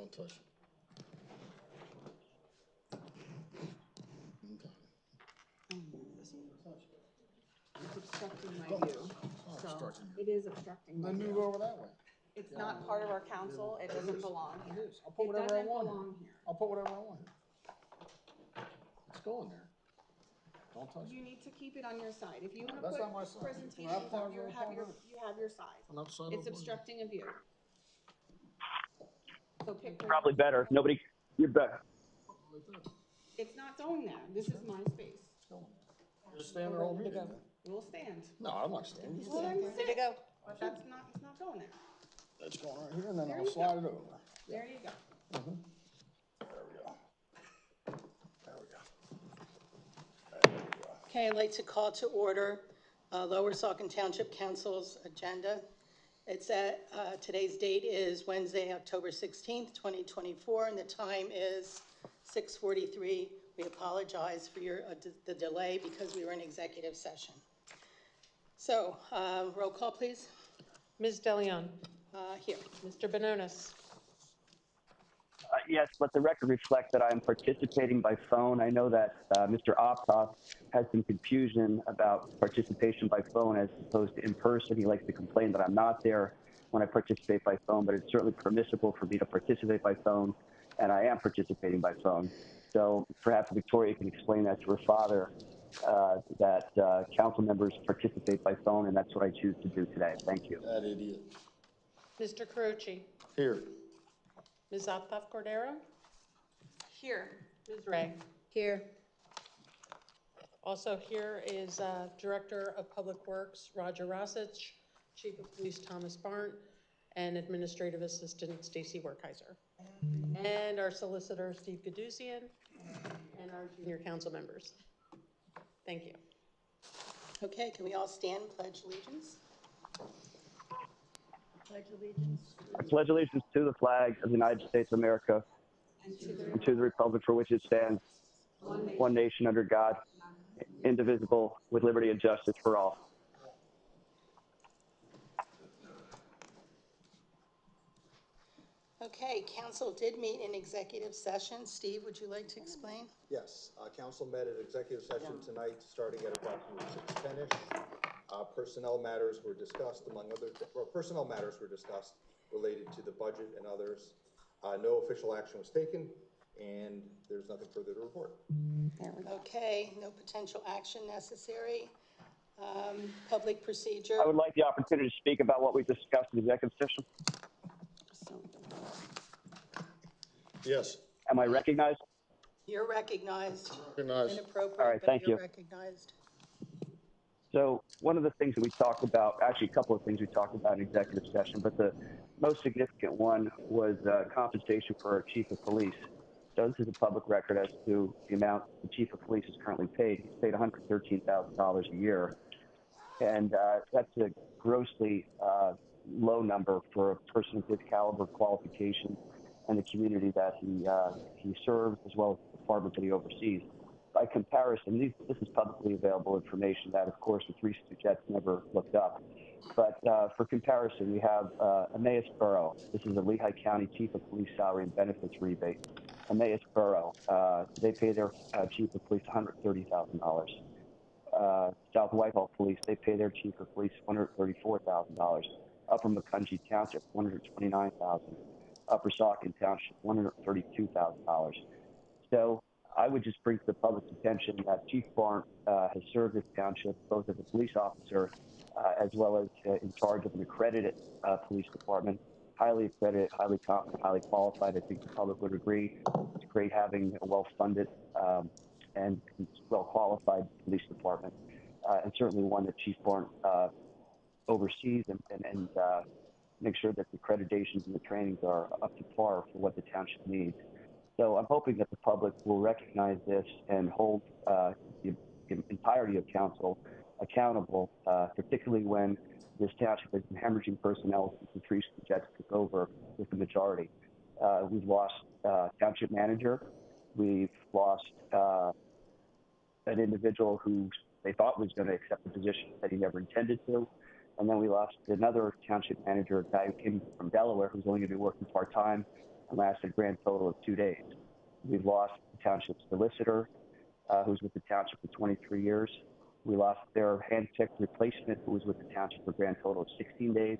Don't touch it. Okay. It's obstructing my view. So it is obstructing my Then view. move over that way. It's not part of our council. It doesn't belong It here. is. I'll put whatever I doesn't want. belong here. I'll put whatever I want. It's going there. Don't touch You it. need to keep it on your side. If you want to That's put not my side. presentations When I up, you have your side. And I'm side It's over. obstructing a view. So pick the Probably better. Nobody, you're better. It's not going there. This is my space. Just stand there all meeting. We'll stand. No, I'm not standing. Well, then sit. go. But it's not going there. It's going right here, and then There I'll you slide go. it over. There you go. There we go. There we go. There we go. Okay, I'd like to call to order Lower Saucon Township Council's agenda. It's today's date is Wednesday, October 16th, 2024, and the time is 6:43. We apologize for the delay because we were in executive session. So, roll call, please. Ms. DeLeon. Here. Mr. Bononis. Yes, let the record reflect that I am participating by phone. I know that Mr. Optoff has some confusion about participation by phone as opposed to in person. He likes to complain that I'm not there when I participate by phone, but it's certainly permissible for me to participate by phone, and I am participating by phone. So perhaps Victoria can explain that to her father, that council members participate by phone, and that's what I choose to do today. Thank you. That idiot. Mr. Carucci. Here. Ms. Optoff Cordero. Here. Ms. Ray. Here. Also here is Director of Public Works Roger Rossich, Chief of Police Thomas Barnt, and Administrative Assistant Stacy Werkheiser. And our Solicitor Steve Gadusian, and our junior council members. Thank you. Okay, can we all stand and pledge allegiance? Pledge allegiance. I pledge allegiance to the flag of the United States of America and to the republic for which it stands, one nation under God, indivisible, with liberty and justice for all. Okay, council did meet in executive session. Steve, would you like to explain? Yes, council met at executive session tonight, starting at approximately 6:10-ish. Personnel matters were discussed, personnel matters were discussed related to the budget and others. No official action was taken, and there's nothing further to report. Okay, no potential action necessary. Public procedure. I would like the opportunity to speak about what we discussed in executive session. Yes. Am I recognized? You're recognized. Recognized. Inappropriate, All right, but thank you're you. recognized. So one of the things that we talked about, actually a couple of things we talked about in executive session, but the most significant one was compensation for our chief of police. So this is a public record as to the amount the chief of police is currently paid. He's paid $113,000 a year. And that's a grossly low number for a person of good caliber, qualification, and the community that he serves, as well as the department that he oversees. By comparison, this is publicly available information that, of course, the Three Stooges never looked up. But for comparison, we have Emmaus Borough. This is a Lehigh County Chief of Police salary and benefits rebate. Emmaus Borough, they pay their Chief of Police $130,000. South Whitehall Police, they pay their Chief of Police $134,000. Upper Macungie Township, $129,000. Upper Saucon Township, $132,000. So I would just bring to the public's attention that Chief Barnt has served this township both as a police officer as well as in charge of an accredited police department, highly accredited, highly competent, highly qualified. I think the public would agree. It's great having a well-funded and well-qualified police department, and certainly one that Chief Barnt oversees and make sure that the accreditations and the trainings are up to par for what the township needs. So I'm hoping that the public will recognize this and hold the entirety of council accountable, particularly when this township has been hemorrhaging personnel since the Three Stooges took over with the majority. We've lost township manager. We've lost an individual who they thought was going to accept the position that he never intended to. And then we lost another township manager, a guy who came from Delaware, who's only going to be working part-time, and lasted a grand total of 2 days. We've lost the township solicitor, who's with the township for 23 years. We lost their hand-picked replacement, who was with the township for a grand total of 16 days.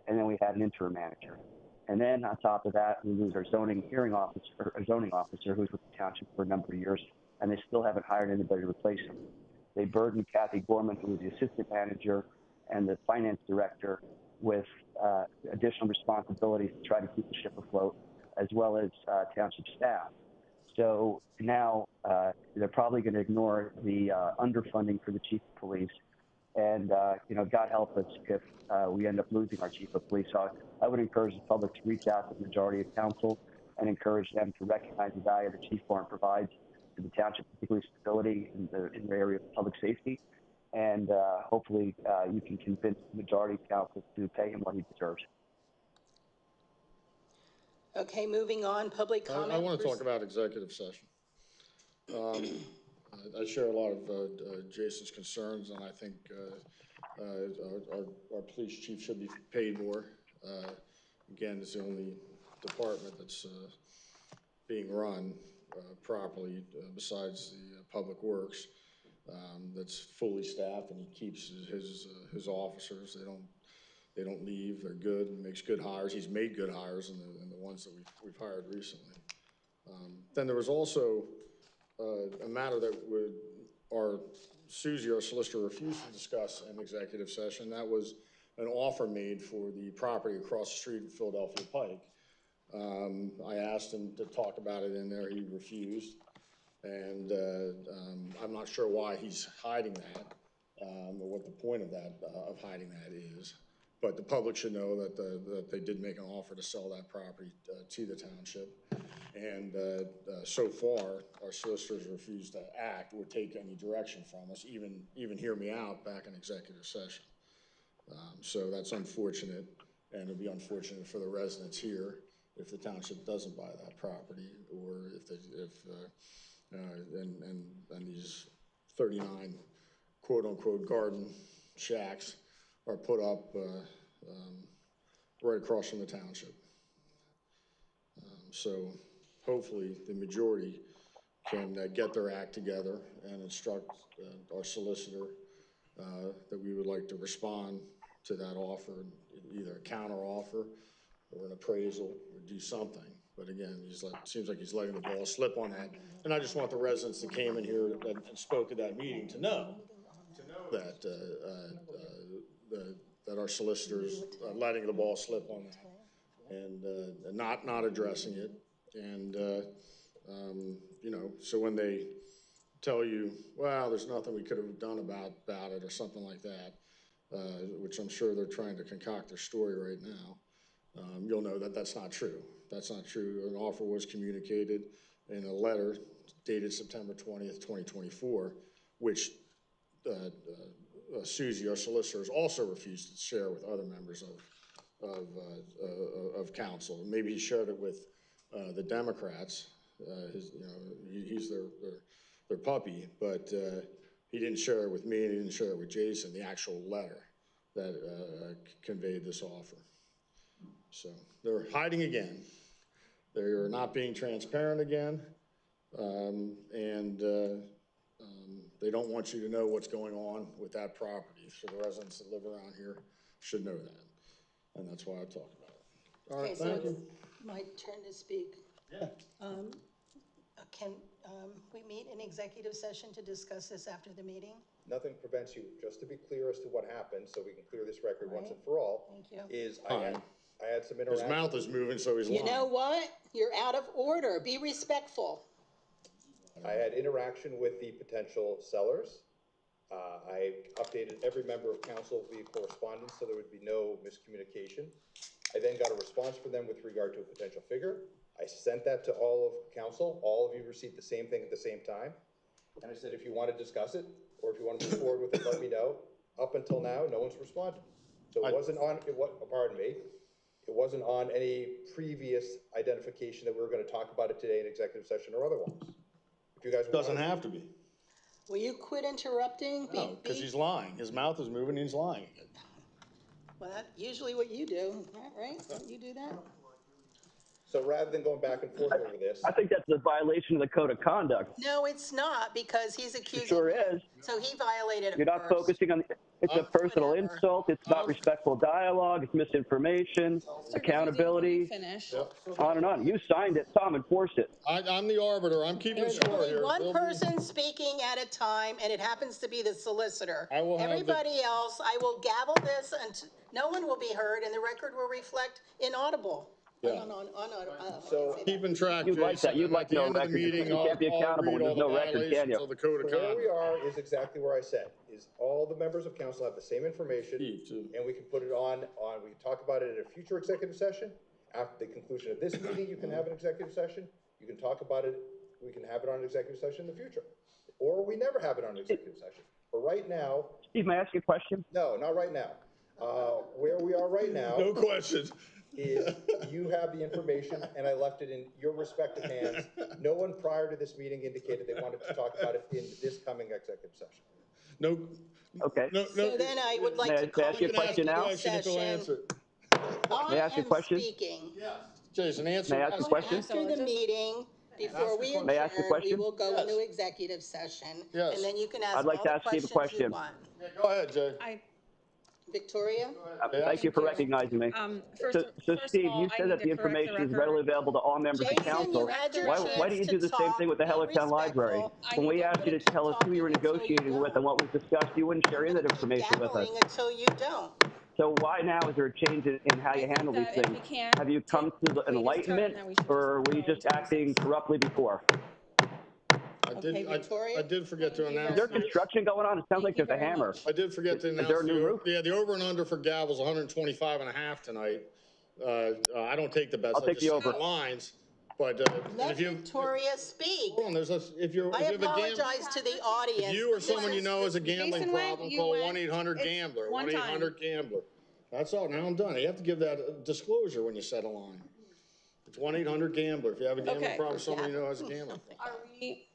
And then we had an interim manager. And then on top of that, we lose our zoning officer, who's with the township for a number of years, and they still haven't hired anybody to replace him. They burdened Kathy Gorman, who was the assistant manager, and the finance director with additional responsibilities to try to keep the ship afloat, as well as township staff. So now they're probably going to ignore the underfunding for the chief of police. And, God help us if we end up losing our chief of police. So I would encourage the public to reach out to the majority of council and encourage them to recognize the value that Chief Barnes provides to the township, particularly stability in the area of public safety. And hopefully you can convince the majority of council to pay him what he deserves. Okay, moving on, public comment. I want to talk about executive session. I share a lot of Jason's concerns, and I think our police chief should be paid more. Again, it's the only department that's being run properly besides the public works that's fully staffed, and he keeps his officers. They don't leave. They're good and makes good hires. He's made good hires in the ones that we've hired recently. Then there was also a matter that Susie, our solicitor, refused to discuss in executive session. That was an offer made for the property across the street in Philadelphia Pike. I asked him to talk about it in there. He refused. And I'm not sure why he's hiding that, or what the point of that, of hiding that is. But the public should know that they did make an offer to sell that property to the township. And so far, our solicitors refused to act or take any direction from us, even hear me out back in executive session. So that's unfortunate, and it'll be unfortunate for the residents here if the township doesn't buy that property, or and these 39 quote-unquote garden shacks are put up right across from the township. So hopefully the majority can get their act together and instruct our solicitor that we would like to respond to that offer, either a counter offer or an appraisal or do something. But again, seems like he's letting the ball slip on that. And I just want the residents that came in here and spoke at that meeting to know that that our solicitor's letting the ball slip on that and not addressing it. And so when they tell you, well, there's nothing we could have done about it or something like that, which I'm sure they're trying to concoct their story right now, you'll know that that's not true. That's not true. An offer was communicated in a letter dated September 20th, 2024, which Susie, our solicitor, has also refused to share with other members of council. Maybe he shared it with the Democrats. He's their puppy, but he didn't share it with me, and he didn't share it with Jason, the actual letter that conveyed this offer. So they're hiding again. They're not being transparent again, and they don't want you to know what's going on with that property. So the residents that live around here should know that, and that's why I talked about it. All right, Okay, thank so you. it's my turn to speak. Yeah. Can we meet in executive session to discuss this after the meeting? Nothing prevents you, just to be clear as to what happened, so we can clear this record once and for all. Thank you. Is I had some interaction. His mouth is moving, so he's lying. You know what? You're out of order. Be respectful. I had interaction with the potential sellers. I updated every member of council via correspondence so there would be no miscommunication. I then got a response from them with regard to a potential figure. I sent that to all of council. All of you received the same thing at the same time. And I said, if you want to discuss it, or if you want to move forward with it, let me know. Up until now, no one's responded. So it wasn't on, pardon me, it wasn't on any previous identification that we were going to talk about it today in executive session or otherwise. If you guys Doesn't have to be. Will you quit interrupting? No, because he's lying. His mouth is moving, and he's lying. Well, that's usually what you do, right? Don't you do that? So rather than going back and forth over this, I think that's a violation of the code of conduct. No, it's not, because he's It accusing. sure is. So he violated it You're not first. focusing on, it's a personal Whatever. insult, it's not respectful dialogue, it's misinformation, accountability, Finish. on and on. You signed it, Tom enforced it. I'm the arbiter. I'm keeping There's score only here. one There'll be- person speaking at a time, and it happens to be the solicitor. I will have the- Everybody else, I will gavel this, and no one will be heard, and the record will reflect inaudible. Yeah. So- Keeping track, You'd Jason. like that. You'd and like at the no end of the record. You meeting, can't be I'll accountable read when all there's the no record, can you? violations of the code of so where we conduct. are is exactly where I said, is all the members of council have the same information. Steve, too. And we can put it on, we can talk about it at a future executive session. After the conclusion of this meeting, you can have an executive session. You can talk about it, we can have it on an executive session in the future. Or we never have it on an executive session. But right now, Steve, may I ask you a question? no, not right now. Where we are right now No questions. is you have the information and I left it in your respective hands. No one prior to this meeting indicated they wanted to talk about it in this coming executive session. No. Okay. No. So then I would like May I to ask call you a the question now? executive Go session. answer. May I ask you a question? I am speaking. Jason, answer. May I ask you a question? After the meeting, before we May I ask you a adjourn, we question? will go Yes. into executive session. Yes. And then you can ask I'd all like to the ask Steve a questions you question. want. Go ahead, Jay. Victoria? Thank you for recognizing me. So Steve, you said that the information is readily available to all members of Jason, council. you had your Why chance don't you to do the same talk. thing with the Be Hellertown Library? respectful. When we asked you to tell us who you were negotiating with and what was discussed, you wouldn't share any of that information with us. Gaveling until you don't. So why now is there a change in how you handle these things? Have you come to an enlightenment, or were you just acting corruptly before? Victoria? I did forget to Is announce. there construction going on? It sounds like there's a hammer. I did forget to announce. there a new the- roof? Yeah, the over and under for Gavel's 125 and a half tonight. I don't take the bets. I'll take the I just over. see the lines, but, Let if you, Victoria speak. hold on, if you I have a gam- apologize to the audience. if you or someone you know has a gambling Jason went, problem, you call went. 1-800-GAMBLER, It's one time. 1-800-GAMBLER. That's all, now I'm done. You have to give that disclosure when you set a line. It's 1-800-GAMBLER. If you have a gambling Okay. problem, someone you know has a gambling problem. Are we,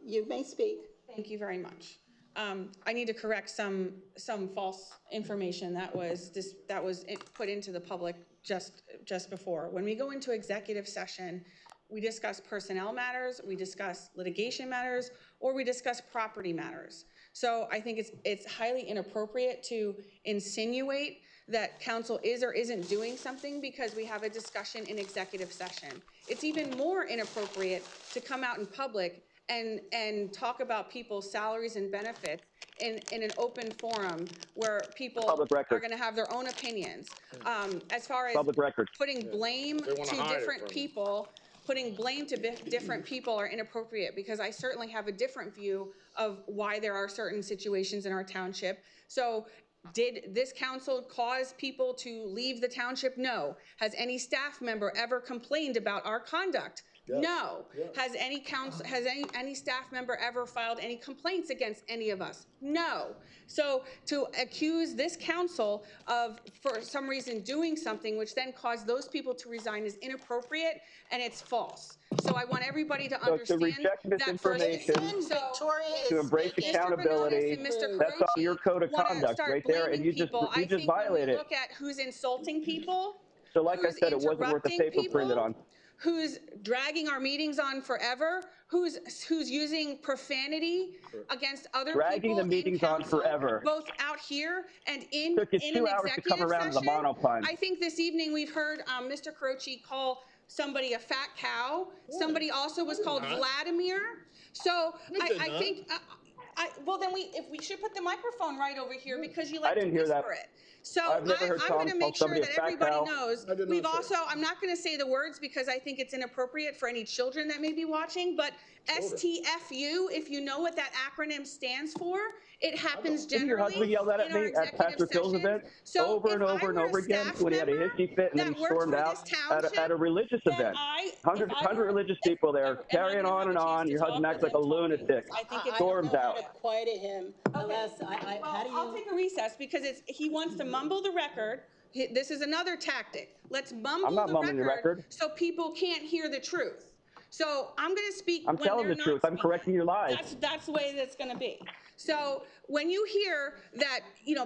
You may speak. thank you very much. I need to correct some false information that was put into the public just before. When we go into executive session, we discuss personnel matters, we discuss litigation matters, or we discuss property matters. So I think it's highly inappropriate to insinuate that council is or isn't doing something because we have a discussion in executive session. It's even more inappropriate to come out in public and talk about people's salaries and benefits in an open forum where people Public record. are going to have their own opinions. As far as Public record. putting blame They wanna to hide it different from you. people, putting blame to different people are inappropriate because I certainly have a different view of why there are certain situations in our township. So did this council cause people to leave the township? No. Has any staff member ever complained about our conduct? No. Has any staff member ever filed any complaints against any of us? No. So to accuse this council of, for some reason, doing something which then caused those people to resign is inappropriate and it's false. So I want everybody to So to understand reject that first. misinformation, Victoria is to embrace speaking. accountability, Mr. Bernales and Mr. that's on your code of wanna conduct start right there, and blaming you just people. I think when we violated it. look at who's insulting people, So like I who's said, it wasn't worth the interrupting paper printed people, on. who's dragging our meetings on forever, who's using profanity against other Dragging people the meetings in on council, forever. both out here and in Took you an 2 hours to come executive around to the session. monopine. I think this evening we've heard Mr. Croce call somebody a fat cow. Somebody also was called Vladimir. So did I not. think. Well, then if we should put the microphone right over here because you like I didn't to hear that. whisper it. So I've never heard I'm Tom going to call make sure somebody that a fat everybody cow. knows. I did not We've say also, I'm not going to say the words because I think it's inappropriate for any children that may be watching, but STFU, if you know what that acronym stands for, it happens Didn't your generally husband yell that at in our me at executive Pastor Phil's sessions. event So over if and I over and were a over again staff when he had a member hissy fit and then that he worked stormed for out this at township, a religious then event? if 100 I were- religious people there am I carrying gonna on have and a chance on. to Your husband talk acts like a with him talking? lunatic. I think it's Storms I don't know out. how to quiet him unless how do you? I'll take a recess because he wants to mumble the record. This is another tactic. Let's mumble I'm not the mumbling the record. so people can't hear the truth. So I'm going to speak I'm when telling they're the not truth. I'm speaking. correcting your lies. That's the way that's going to be. So when you hear that,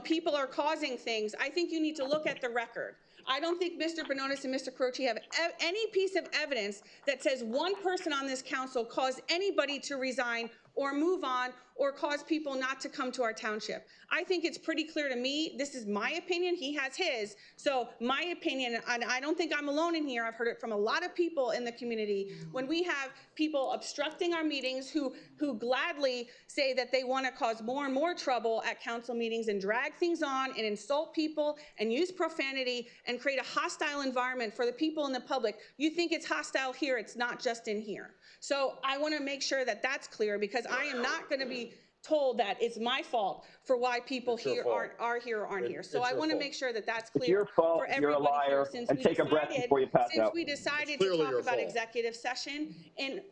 people are causing things, I think you need to look at the record. I don't think Mr. Benonis and Mr. Croce have any piece of evidence that says one person on this council caused anybody to resign or move on or cause people not to come to our township. I think it's pretty clear to me, this is my opinion, he has his. So my opinion, and I don't think I'm alone in here, I've heard it from a lot of people in the community, when we have people obstructing our meetings who gladly say that they want to cause more and more trouble at council meetings and drag things on and insult people and use profanity and create a hostile environment for the people in the public. You think it's hostile here, it's not just in here. So I want to make sure that that's clear, because I am not going to be told that it's my fault for why people here are here or aren't here. So I want to make sure that that's clear. It's your fault, for you're a everybody here, liar, since and we take a breath decided- before you pass Since out. we decided to clearly talk your about fault. executive session in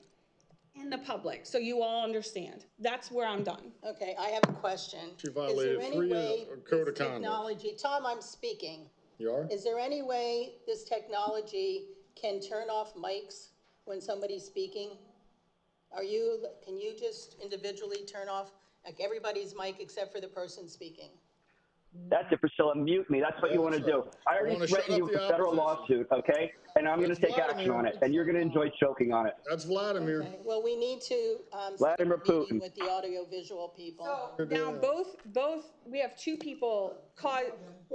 the public, so you all understand. That's where I'm done. Okay, I have a question. She violated Is there any 3 way code this of conduct. technology, Tom, I'm speaking. You are? Is there any way this technology can turn off mics when somebody's speaking? Can you just individually turn off like everybody's mic except for the person speaking? That's it, Priscilla. Mute me. That's what you want to do. I already wanna threatened shut you up with the a federal opposition. lawsuit, okay? And I'm going to That's take action Vladimir. on it, and you're going to enjoy choking on it. That's Vladimir. Okay, well, we need to, Vladimir set a meeting Putin. with the audiovisual people. So now both, we have 2 people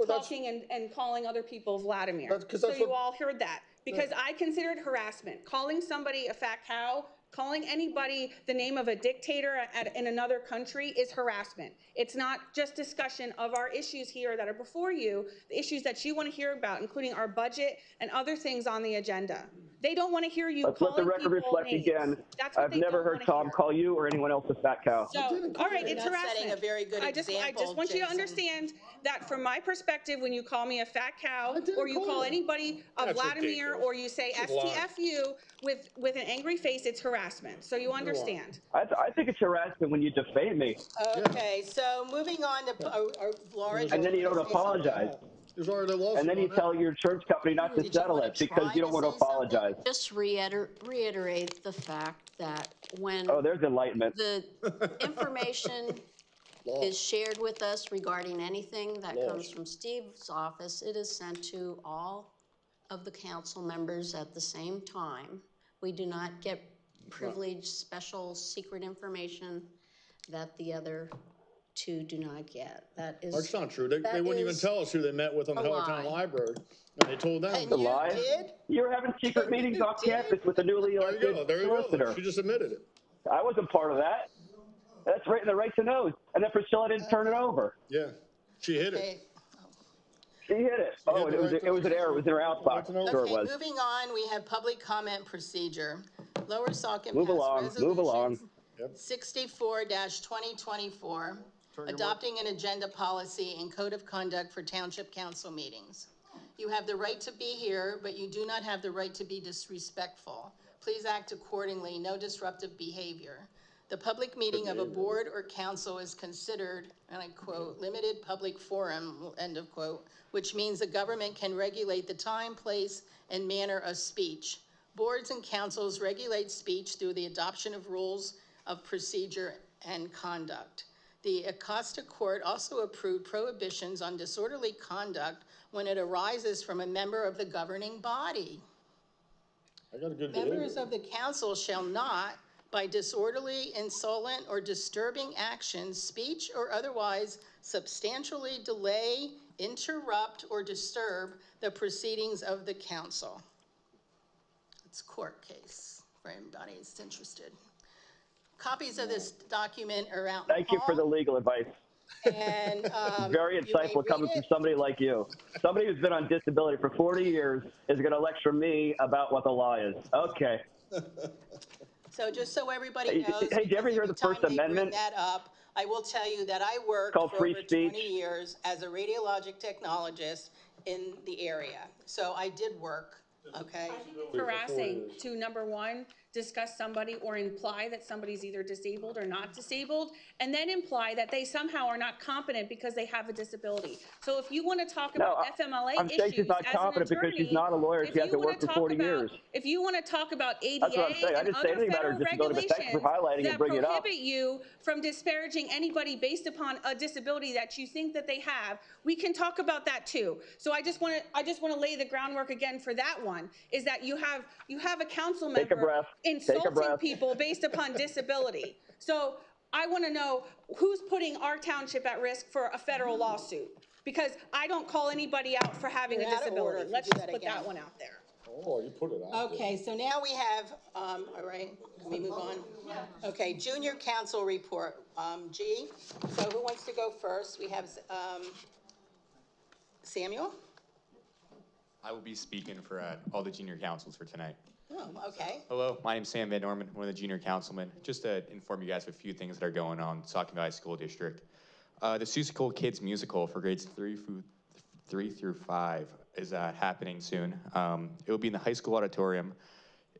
talking and calling other people Vladimir. That's 'cause So that's you what- all heard that. Because I considered harassment. Calling somebody a fat cow, calling anybody the name of a dictator in another country is harassment. It's not just discussion of our issues here that are before you, the issues that you want to hear about, including our budget and other things on the agenda. They don't want to hear you Let's let the calling record people reflect names. again. That's what I've they never don't heard wanna Tom hear. call you or anyone else a fat cow. So, all right, it's You're not setting harassment. a very good I just example, want you to Jason. understand that from my perspective, when you call me a fat cow, didn't or you call call you. anybody a That's Vladimir, ridiculous. or you say She's lying. STFU with an angry face, it's harassment. So you understand. I think it's harassment when you defame me, Okay, so moving on to, Laura. and then you don't apologize. There's already a lawsuit And then you on that. tell your insurance company not to Did you settle wanna it because try you don't to want to say something? apologize. Just reiterate the fact that when Oh, there's enlightenment. the information is shared with us regarding anything that comes from Steve's office, it is sent to all of the council members at the same time. We do not get privileged, special, secret information that the other 2 do not get. That is. That's not true. They that wouldn't even is tell us who they met with on the a Hellertown lie. Library. And they told them. And The you lie? did? You were having secret meetings off campus with the newly There you elected go. There you solicitor. go. She just admitted it. I wasn't part of that. That's right in the right to knows. And then Priscilla didn't turn it over. Yeah. She hit it. Okay. She hit it. Oh, hit it was the right it was an error. It was in her outbox. to know. Sure it Okay, was. moving on, we have public comment procedure. Lower Saucon Move passed along. Move along. resolutions 64-2024, adopting an agenda policy and code of conduct for township council meetings. You have the right to be here, but you do not have the right to be disrespectful. Please act accordingly, no disruptive behavior. The public meeting of a board or council is considered, and I quote, limited public forum, end of quote, which means the government can regulate the time, place, and manner of speech. Boards and councils regulate speech through the adoption of rules of procedure and conduct. The Acosta Court also approved prohibitions on disorderly conduct when it arises from a member of the governing body. I got a good Members of the council shall not, by disorderly, insolent, or disturbing actions, speech, or otherwise substantially delay, interrupt, or disturb the proceedings of the council. It's a court case for anybody who's interested. Copies of this document are out in the Thank you for the hall, legal advice. and, Very you may insightful read coming from it. somebody like you. Somebody who's been on disability for 40 years is going to lecture me about what the law is. Okay. So just so everybody Hey, knows, hey, did you ever because hear every the First time they bring Amendment? that up, I will tell you that I worked Called for free over speech. 20 years as a radiologic technologist in the area. So I did work, okay? Harassing to, number one, discuss somebody or imply that somebody's either disabled or not disabled, and then imply that they somehow are not competent because they have a disability. So if you want to talk about FMLA I'm saying she's issues not as an competent because she's attorney, not a lawyer. if She hasn't you want worked to for talk 40 about, years. if you want to talk about That's what I'm ADA saying. I and didn't say other anything about her federal disability, but thank you for regulations highlighting that and bringing it up. prohibit you from disparaging anybody based upon a disability that you think that they have, we can talk about that too. So I just want to lay the groundwork again for that one, is that you have a council Take a member breath. Take a insulting breath. people based upon disability. So I want to know who's putting our township at risk for a federal lawsuit, because I don't call anybody out for having You're a out of order disability. if you Let's do just that put again. that one out there. Oh, you put it out there. Okay, so now we have, all right, can we move on? Okay, junior council report, G. So who wants to go first? We have, Samuel? I will be speaking for all the junior councils for tonight. Oh, okay. Hello, my name's Sam Van Norman, one of the junior councilmen. Just to inform you guys of a few things that are going on in Saucon Valley School District. The Saucon Kids musical for grades 3 through 5 is happening soon. It will be in the high school auditorium.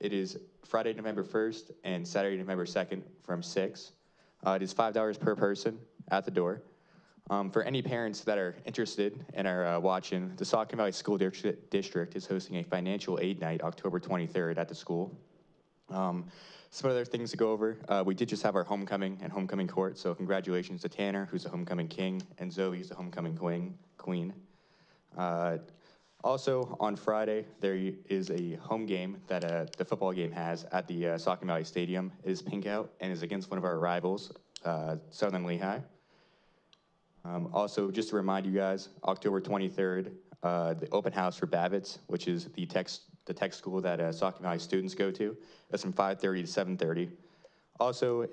It is Friday, November 1st and Saturday, November 2nd from 6. It is $5 per person at the door. For any parents that are interested and are watching, the Saucon Valley School District is hosting a financial aid night October 23rd at the school. Some other things to go over. We did just have our homecoming and homecoming court, so congratulations to Tanner, who's the homecoming king, and Zoe, who's the homecoming queen. Also, on Friday, there is a home game that the football game has at the Saucon Valley Stadium. It is pink out and is against one of our rivals, Southern Lehigh. Also, just to remind you guys, October 23rd, the open house for Babbitts, which is the tech school that Saucon Valley students go to. That's from 5:30 to 7:30. Also,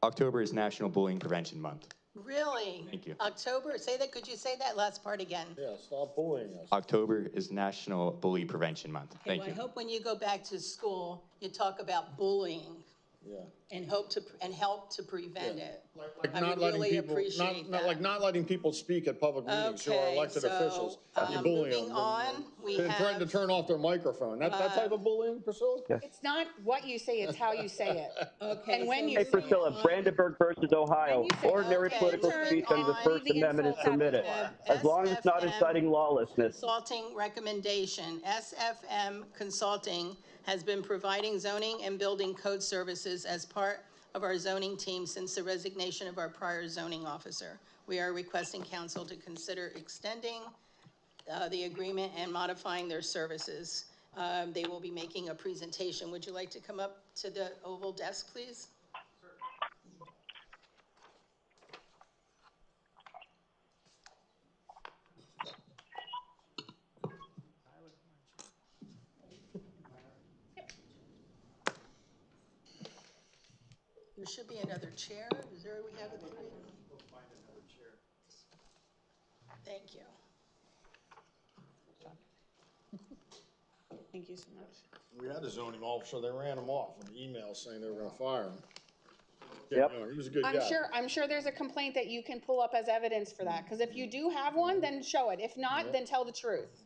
October is National Bullying Prevention Month. Really? Thank you. October, could you say that last part again? Yeah, stop bullying us. October is National Bully Prevention Month. Thank Well, you. I hope when you go back to school, you talk about bullying Yeah. and help to prevent it. Like I not would letting really people, appreciate not that. like not letting people speak at public meetings who are Okay, elected so, officials. You bully moving them. on, we Then threaten to have, turn off their microphone. That type of bullying, Priscilla? Yeah. It's not what you say, it's how you say it. okay. And when so you Hey, say moving Priscilla, on- Brandenburg versus Ohio. When you say Ordinary okay, political moving speech under the on. First Leave the Amendment is insults out of permitted, the door. as long as it's not SFM inciting lawlessness. Consulting recommendation. SFM Consulting has been providing zoning and building code services as part of our zoning team since the resignation of our prior zoning officer. We are requesting council to consider extending the agreement and modifying their services. They will be making a presentation. Would you like to come up to the oval desk, please? There should be another chair. Is there, we have a three? We'll find another chair. Thank you. Thank you so much. We had a zoning officer, they ran him off with emails saying they were gonna fire him. Yep. You know, he was a good guy. I'm sure there's a complaint that you can pull up as evidence for that, because if you do have one, then show it. If not, then tell the truth.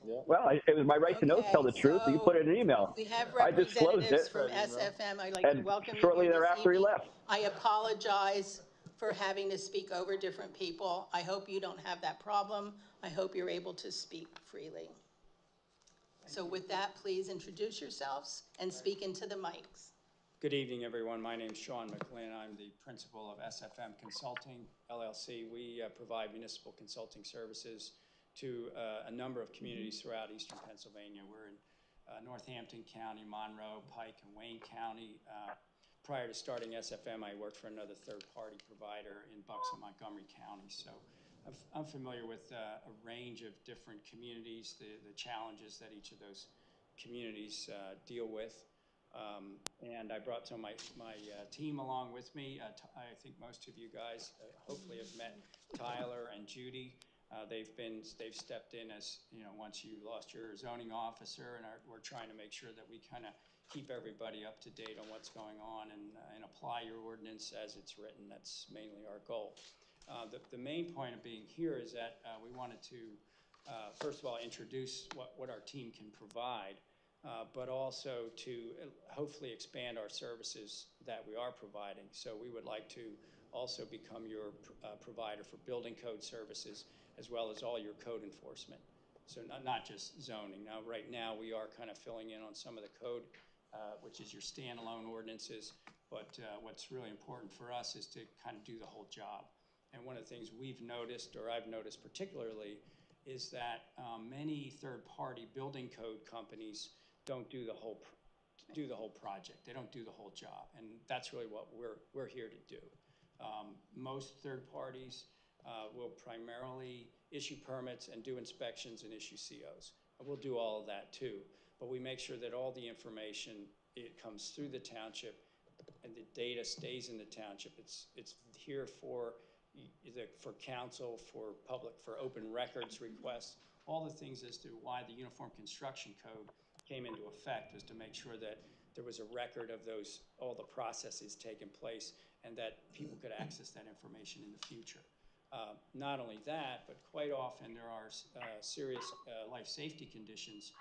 Well, it was my right to know, tell the truth. You put it in an email. We have I disclosed representatives it. from SFM. I'd like to And welcome you shortly here this thereafter, he evening. left. I apologize for having to speak over different people. I hope you don't have that problem. I hope you're able to speak freely. So with that, please introduce yourselves and speak into the mics. Good evening, everyone. My name is Sean McLean. I'm the principal of SFM Consulting, LLC. We provide municipal consulting services to a number of communities throughout eastern Pennsylvania. We're in Northampton County, Monroe, Pike, and Wayne County. Prior to starting SFM, I worked for another third-party provider in Bucks and Montgomery County. So I'm familiar with a range of different communities, the challenges that each of those communities deal with. And I brought some of my team along with me. I think most of you guys hopefully have met Tyler and Judy. They've stepped in as, you know, once you lost your zoning officer, and we're trying to make sure that we kind of keep everybody up to date on what's going on and apply your ordinance as it's written. That's mainly our goal. The main point of being here is that we wanted to, first of all, introduce what our team can provide. but also to hopefully expand our services that we are providing. So we would like to also become your provider for building code services, as well as all your code enforcement. So not just zoning. Now, right now, we are kind of filling in on some of the code, which is your standalone ordinances, but what's really important for us is to kind of do the whole job. And one of the things we've noticed, or I've noticed particularly, is that many third-party building code companies don't do the whole project. They don't do the whole job, and that's really what we're here to do. Most third parties will primarily issue permits and do inspections and issue COs. And we'll do all of that too, but we make sure that all the information, it comes through the township and the data stays in the township. It's here for council, for public, for open records requests, all the things as to why the Uniform Construction Code came into effect was to make sure that there was a record of those, all the processes taking place, and that people could access that information in the future. Not only that, but quite often there are serious life safety conditions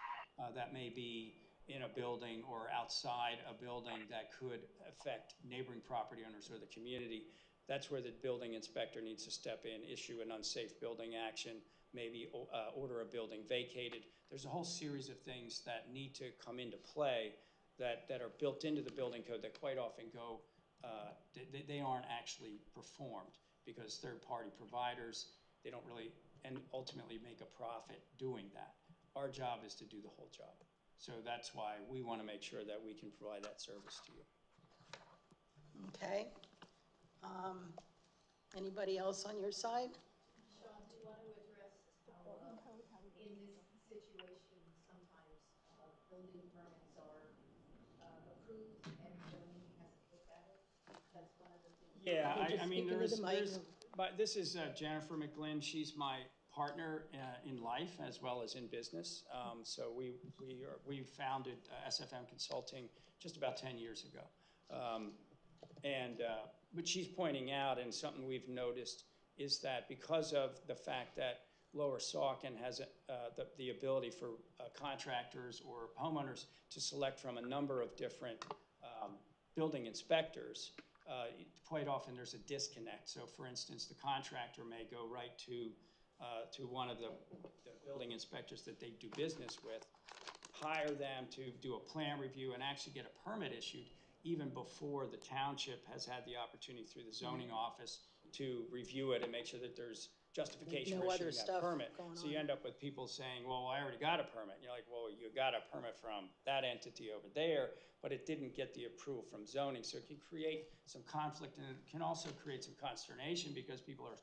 that may be in a building or outside a building that could affect neighboring property owners or the community. That's where the building inspector needs to step in, issue an unsafe building action, maybe order a building vacated. There's a whole series of things that need to come into play that are built into the building code that quite often go, they aren't actually performed because third-party providers, they don't really, and ultimately make a profit doing that. Our job is to do the whole job. So that's why we want to make sure that we can provide that service to you. Okay. Anybody else on your side? Sean, do you want to address how in this situation sometimes building permits are approved and zoning has to look at it? That's one of the things. Yeah, I mean, but this is Jennifer McGlynn. She's my partner in life as well as in business. So we founded SFM Consulting just about 10 years ago. What she's pointing out, and something we've noticed, is that because of the fact that Lower Saucon has the ability for contractors or homeowners to select from a number of different building inspectors, quite often there's a disconnect. So for instance, the contractor may go right to one of the building inspectors that they do business with, hire them to do a plan review and actually get a permit issued even before the township has had the opportunity through the zoning office to review it and make sure that there's justification for issuing that permit. So you end up with people saying, well, I already got a permit. And you're like, well, you got a permit from that entity over there, but it didn't get the approval from zoning. So it can create some conflict, and it can also create some consternation because people are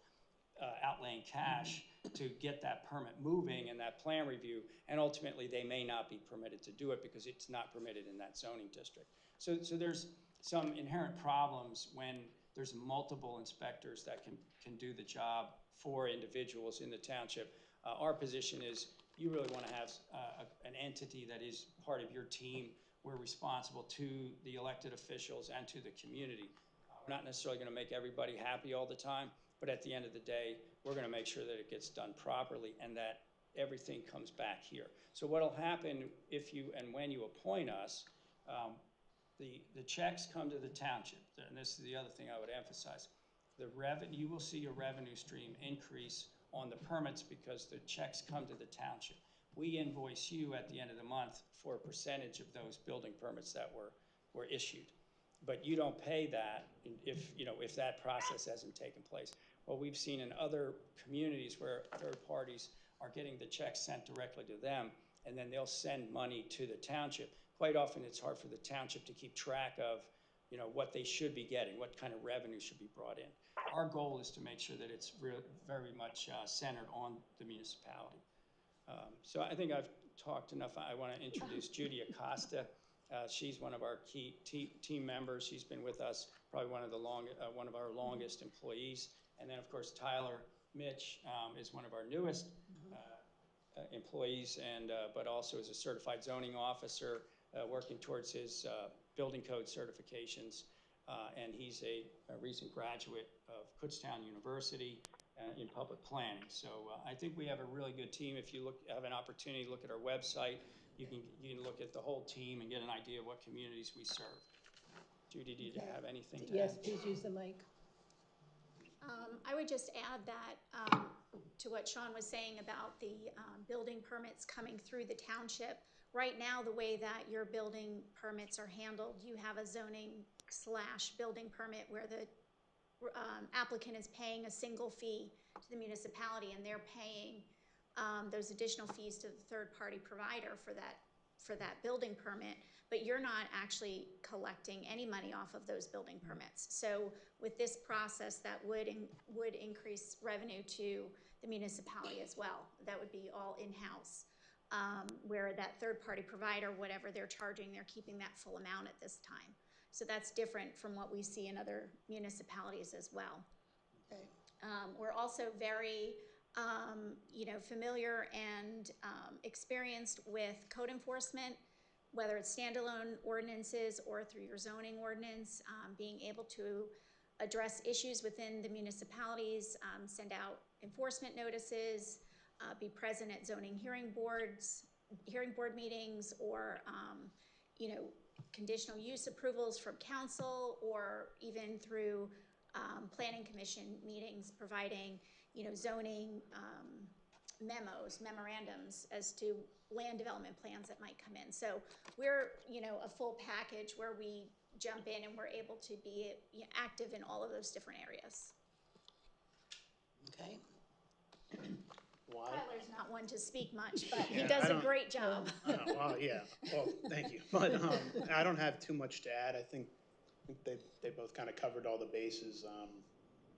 outlaying cash to get that permit moving and that plan review, and ultimately they may not be permitted to do it because it's not permitted in that zoning district. So there's some inherent problems when there's multiple inspectors that can do the job for individuals in the township. Our position is you really want to have an entity that is part of your team. We're responsible to the elected officials and to the community. We're not necessarily going to make everybody happy all the time, but at the end of the day, we're going to make sure that it gets done properly and that everything comes back here. So what will happen if you and when you appoint us, the checks come to the township, and this is the other thing I would emphasize. You will see a revenue stream increase on the permits because the checks come to the township. We invoice you at the end of the month for a percentage of those building permits that were issued. But you don't pay that if that process hasn't taken place. Well, we've seen in other communities where third parties are getting the checks sent directly to them, and then they'll send money to the township. Quite often it's hard for the township to keep track of what they should be getting, what kind of revenue should be brought in. Our goal is to make sure that it's very much centered on the municipality. So I think I've talked enough. I want to introduce Judy Acosta. She's one of our key team members. She's been with us probably one of our longest employees. And then of course Tyler Mitch is one of our newest employees, but also is a certified zoning officer working towards his building code certifications. And he's a recent graduate of Kutztown University in public planning. So I think we have a really good team. If you have an opportunity to look at our website, you can look at the whole team and get an idea of what communities we serve. Judy, do you have anything to add? Yes, please use the mic. I would just add that to what Sean was saying about the building permits coming through the township. Right now, the way that your building permits are handled, you have a zoning/building permit where the applicant is paying a single fee to the municipality, and they're paying those additional fees to the third-party provider for that building permit, but you're not actually collecting any money off of those building permits. So with this process, that would increase revenue to the municipality as well. That would be all in-house, where that third-party provider, whatever they're charging, they're keeping that full amount at this time. So that's different from what we see in other municipalities as well. Okay. We're also very familiar and experienced with code enforcement, whether it's standalone ordinances or through your zoning ordinance, being able to address issues within the municipalities, send out enforcement notices, be present at zoning hearing board meetings, or conditional use approvals from council, or even through planning commission meetings, providing zoning memorandums as to land development plans that might come in. So we're a full package where we jump in and we're able to be active in all of those different areas. Okay. Tyler's not one to speak much, but he does a great job. Well, yeah. Well, thank you. But I don't have too much to add. I think they both kind of covered all the bases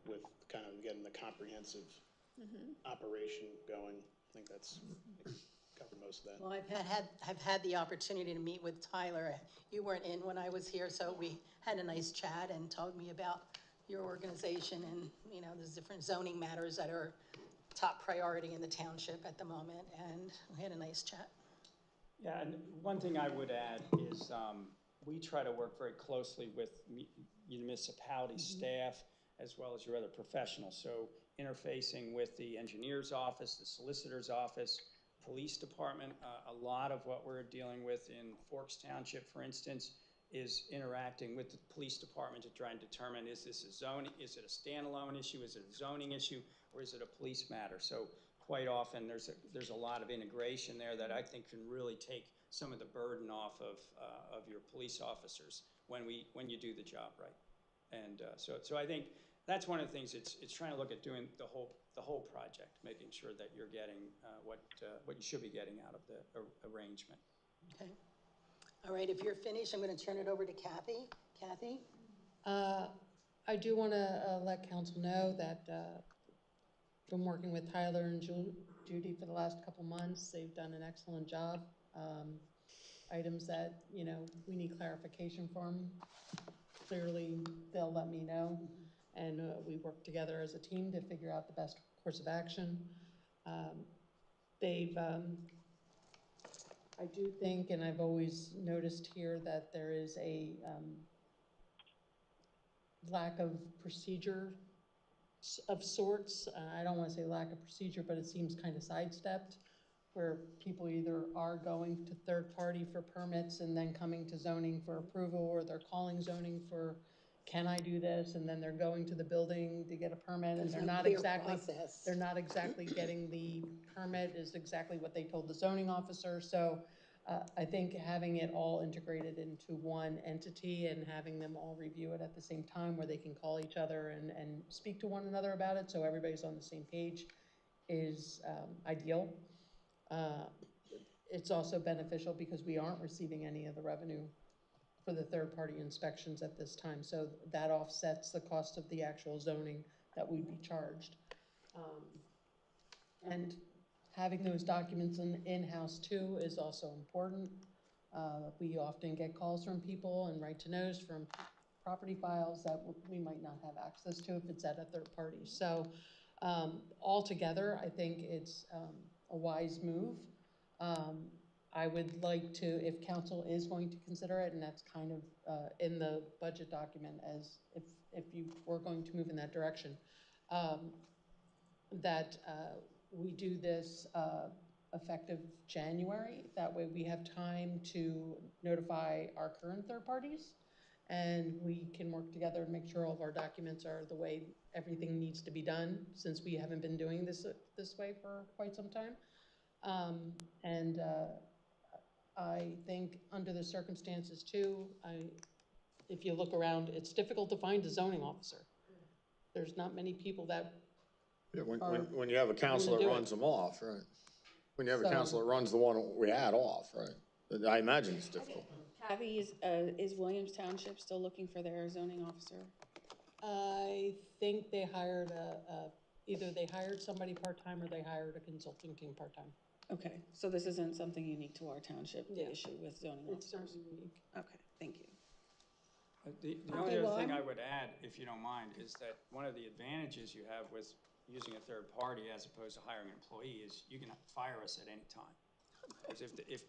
with kind of getting the comprehensive operation going. I think that's covered most of that. Well, I've had the opportunity to meet with Tyler. You weren't in when I was here, so we had a nice chat and told me about your organization and there's different zoning matters that are top priority in the township at the moment, and we had a nice chat. Yeah, and one thing I would add is we try to work very closely with municipality staff as well as your other professionals. So interfacing with the engineer's office, the solicitor's office, police department. A lot of what we're dealing with in Forks Township, for instance, is interacting with the police department to try and determine, is this a zoning, is it a standalone issue, is it a zoning issue, or is it a police matter? So quite often there's a lot of integration there that I think can really take some of the burden off of your police officers when you do the job right. And so I think that's one of the things. It's trying to look at doing the whole project, making sure that you're getting what you should be getting out of the arrangement. Okay. All right, if you're finished, I'm going to turn it over to Kathy. Kathy? I do want to let council know that been working with Tyler and Judy for the last couple months. They've done an excellent job. Items that, we need clarification from, clearly they'll let me know. And we work together as a team to figure out the best course of action. I do think, and I've always noticed here, that there is a lack of procedure of sorts. I don't want to say lack of procedure, but it seems kind of sidestepped, where people either are going to third party for permits and then coming to zoning for approval, or they're calling zoning for, can I do this? And then they're going to the building to get a permit, and they're not exactly getting the permit is exactly what they told the zoning officer. So I think having it all integrated into one entity and having them all review it at the same time, where they can call each other and speak to one another about it, so everybody's on the same page, is ideal. It's also beneficial because we aren't receiving any of the revenue for the third-party inspections at this time, so that offsets the cost of the actual zoning that we'd be charged. And having those documents in-house too is also important. We often get calls from people and right-to-knows from property files that we might not have access to if it's at a third party. So altogether, I think it's a wise move. I would like to, if council is going to consider it, and that's kind of in the budget document, as if you were going to move in that direction, that we do this effective January. That way we have time to notify our current third parties, and we can work together and make sure all of our documents are the way everything needs to be done, since we haven't been doing this way for quite some time. I think under the circumstances too, if you look around, it's difficult to find a zoning officer. There's not many people that when you have a council that runs them off, right? When you have a council that runs the one we had off, right? I imagine it's difficult. Kathy, is Williams Township still looking for their zoning officer? I think they hired either they hired somebody part-time or they hired a consulting team part-time. Okay, so this isn't something unique to our township, the Yeah. issue with zoning It's officers? not unique. Okay, thank you. The only other thing I would add, if you don't mind, is that one of the advantages you have with using a third party as opposed to hiring an employee is you can fire us at any time. Because if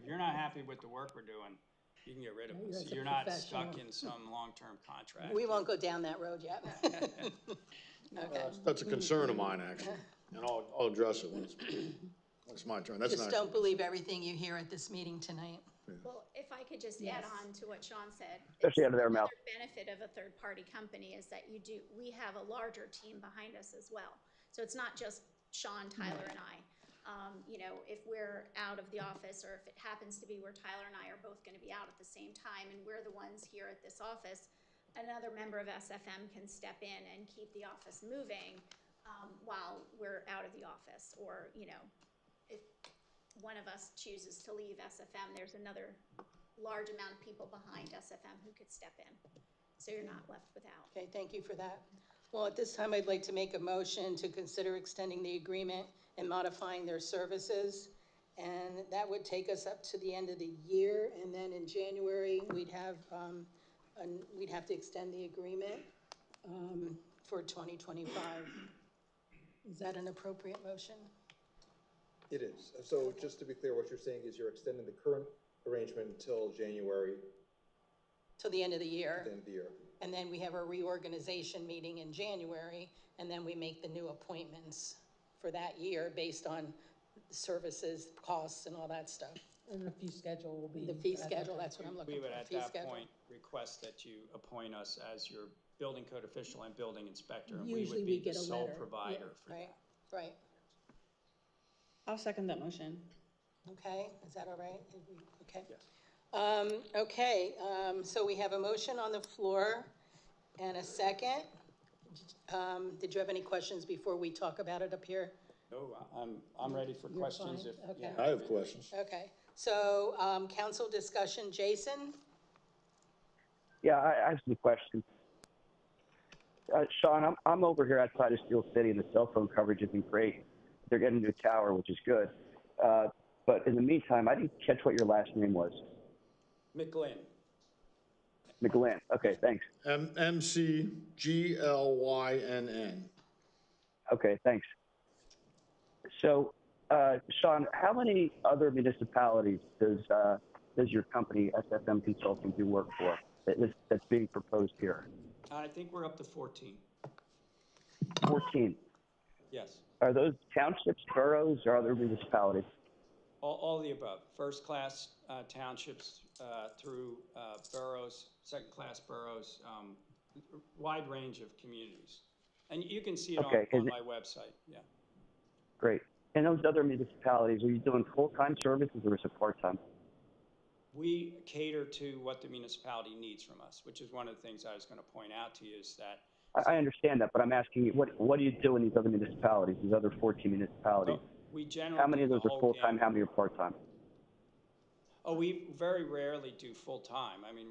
you're not happy with the work we're doing, you can get rid of us. You're not stuck in some long-term contract. We won't go down that road yet. Okay. That's a concern of mine, actually, and I'll address it when it's my turn. That's Just not don't believe everything you hear at this meeting tonight. Well, if I could just add on to what Sean said. Especially out of their mouth. Another benefit of a third-party company is that we have a larger team behind us as well. So it's not just Sean, Tyler, and I. You know, if we're out of the office, or if it happens to be where Tyler and I are both gonna be out at the same time, and we're the ones here at this office, another member of SFM can step in and keep the office moving, while we're out of the office. Or, you know, if one of us chooses to leave SFM, there's another large amount of people behind SFM who could step in. So you're not left without. Okay, thank you for that. Well, at this time, I'd like to make a motion to consider extending the agreement and modifying their services. And that would take us up to the end of the year, and then in January, we'd have to extend the agreement for 2025. Is that an appropriate motion? It is. So just to be clear, what you're saying is you're extending the current arrangement until January, Till the end of the year. the end of the year. And then we have a reorganization meeting in January, and then we make the new appointments for that year based on services, costs, and all that stuff. And the fee schedule will be. The fee schedule, that's what I'm looking We for, would at fee that schedule. point request that you appoint us as your building code official and building inspector. And Usually we we would be get the a sole letter, provider for Right, that. right. I'll second that motion. Okay, is that all right? Okay. Yes. So we have a motion on the floor and a second. Did you have any questions before we talk about it up here? No, I'm ready for questions fine? if. Okay. I have questions. Okay, so, council discussion, Jason? Yeah, I have some questions. Sean, I'm over here outside of Steel City, and the cell phone coverage isn't great. They're getting a new tower, which is good. But in the meantime, I didn't catch what your last name was. McGlynn. McGlynn. Okay, thanks. MCGLYNN. Okay, thanks. So, Sean, how many other municipalities does your company, SFM Consulting, do work for that's being proposed here? I think we're up to 14. 14. Yes. Are those townships, boroughs, or other municipalities? All of the above. First class townships through boroughs, second class boroughs, wide range of communities. And you can see it on my website. Yeah. Great. And those other municipalities, are you doing full-time services or is it part-time? We cater to what the municipality needs from us, which is one of the things I was going to point out to you is that. I understand that, but I'm asking you, what do you do in these other municipalities, these other 14 municipalities? We generally how many of those are full-time, how many are part-time? Oh, we very rarely do full-time. I mean,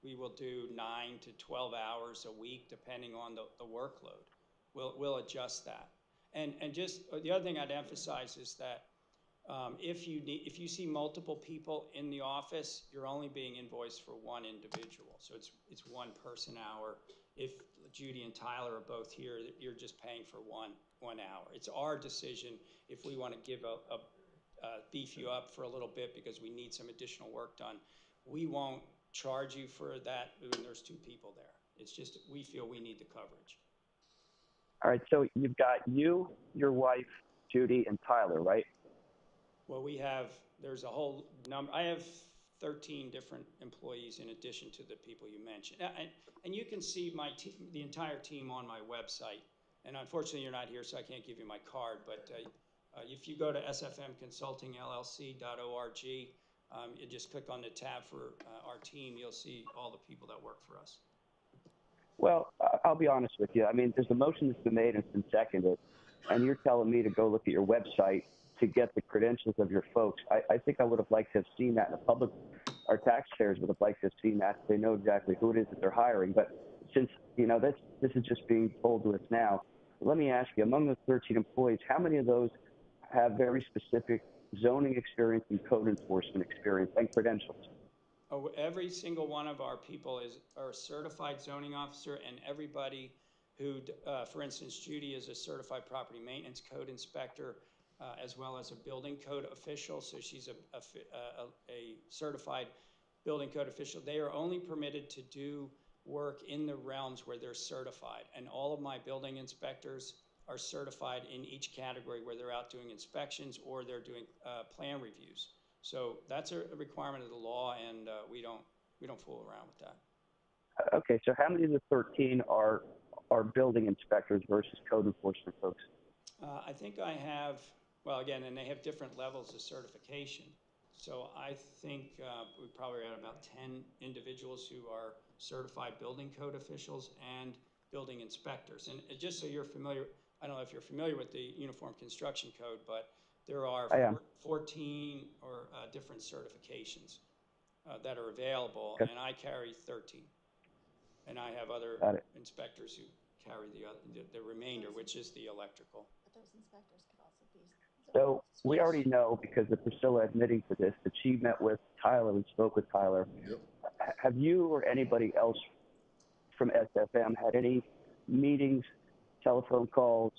we will do 9 to 12 hours a week, depending on the workload. We'll adjust that. And just the other thing I'd emphasize is that if you see multiple people in the office, you're only being invoiced for one individual. So it's one person hour. If Judy and Tyler are both here, you're just paying for one hour. It's our decision if we want to give beef you up for a little bit because we need some additional work done. We won't charge you for that when there's 2 people there. It's just we feel we need the coverage. All right, so you've got you, your wife, Judy, and Tyler, right? Well, there's a whole number, I have 13 different employees in addition to the people you mentioned. And you can see the entire team on my website. And unfortunately, you're not here, so I can't give you my card, but if you go to sfmconsultingllc.org, you just click on the tab for our team, you'll see all the people that work for us. Well, I'll be honest with you. I mean, there's a motion that's been made and it's been seconded, and you're telling me to go look at your website to get the credentials of your folks. I think I would have liked to have seen that in the public. Our taxpayers would have liked to have seen that so they know exactly who it is that they're hiring. But since, this is just being told to us now, let me ask you, among the 13 employees, how many of those have very specific zoning experience and code enforcement experience and credentials? Oh, every single one of our people are a certified zoning officer, and everybody who, for instance, Judy is a certified property maintenance code inspector, as well as a building code official. So she's a certified building code official. They are only permitted to do work in the realms where they're certified. And all of my building inspectors are certified in each category where they're out doing inspections or they're doing plan reviews. So that's a requirement of the law, and we don't fool around with that. Okay, so how many of the 13 are building inspectors versus code enforcement folks? I think I have, well, again, and they have different levels of certification. So I think we probably have about 10 individuals who are certified building code officials and building inspectors. And just so you're familiar, I don't know if you're familiar with the Uniform Construction Code, but there are 14 or different certifications that are available, and I carry 13. And I have other inspectors who carry the remainder, which is the electrical. But those inspectors could also be. So we already know, because of Priscilla admitting to this, that she met with Tyler and spoke with Tyler. Yep. Have you or anybody else from SFM had any meetings, telephone calls,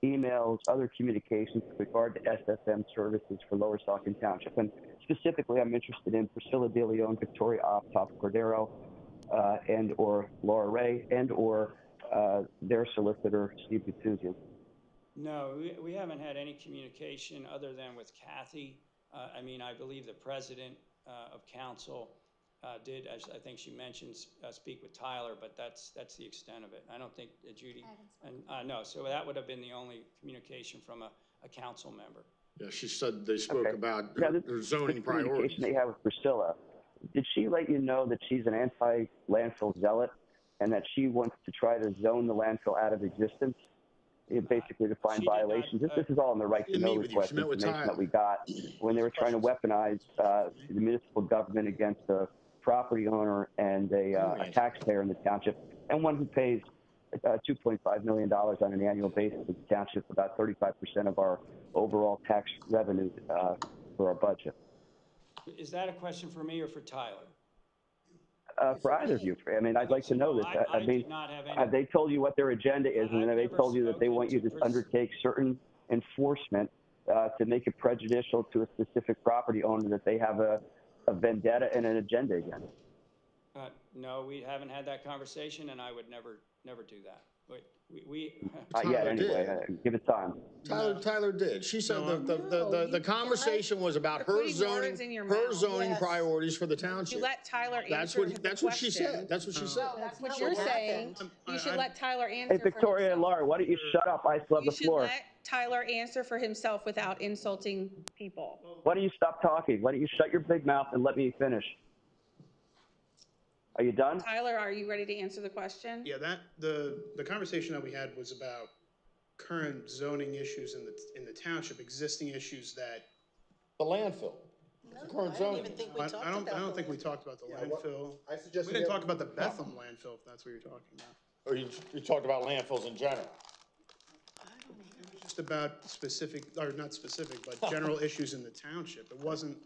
emails, other communications with regard to SFM services for Lower Saucon Township? And specifically, I'm interested in Priscilla De Leon, Victoria Cordero, and or Laura Ray, and or their solicitor, Steve Guttusian. No, we haven't had any communication other than with Kathy. I mean, I believe the president of council did, as I think she mentioned, speak with Tyler, but that's the extent of it. I don't think Judy, and no, so that would have been the only communication from a council member. Yeah, she said they spoke about now, her zoning priorities. Communication they have with Priscilla, did she let you know that she's an anti-landfill zealot and that she wants to try to zone the landfill out of existence? Basically to find violations. This is all in the right to know request information that we got when they were trying to weaponize the municipal government against a property owner and a taxpayer in the township, and one who pays $2.5 million on an annual basis in the township, about 35% of our overall tax revenue for our budget. Is that a question for me or for Tyler? For either of you. I mean, I'd like to know this. I mean, have they told you what their agenda is, and have they told you that they want you to undertake certain enforcement to make it prejudicial to a specific property owner that they have a vendetta and an agenda against? No, we haven't had that conversation, and I would never do that. Not yet, anyway. Give it time. Tyler did. She said the conversation was about her zoning priorities for the township. You let Tyler answer. That's what she said. That's what she said. That's what you're saying. You should let Tyler answer. Hey, Victoria and Laura, why don't you shut up? I still have the floor. You should let Tyler answer for himself without insulting people. Why don't you stop talking? Why don't you shut your big mouth and let me finish? Are you done? Tyler, are you ready to answer the question? Yeah, the conversation that we had was about current zoning issues in the township, existing issues that. The landfill. I don't even think we talked about I don't think we talked about the landfill. I suggest we didn't talk about the Bethlehem landfill, if that's what you're talking about. Or you talked about landfills in general. Just about specific, or not specific, but general issues in the township. It wasn't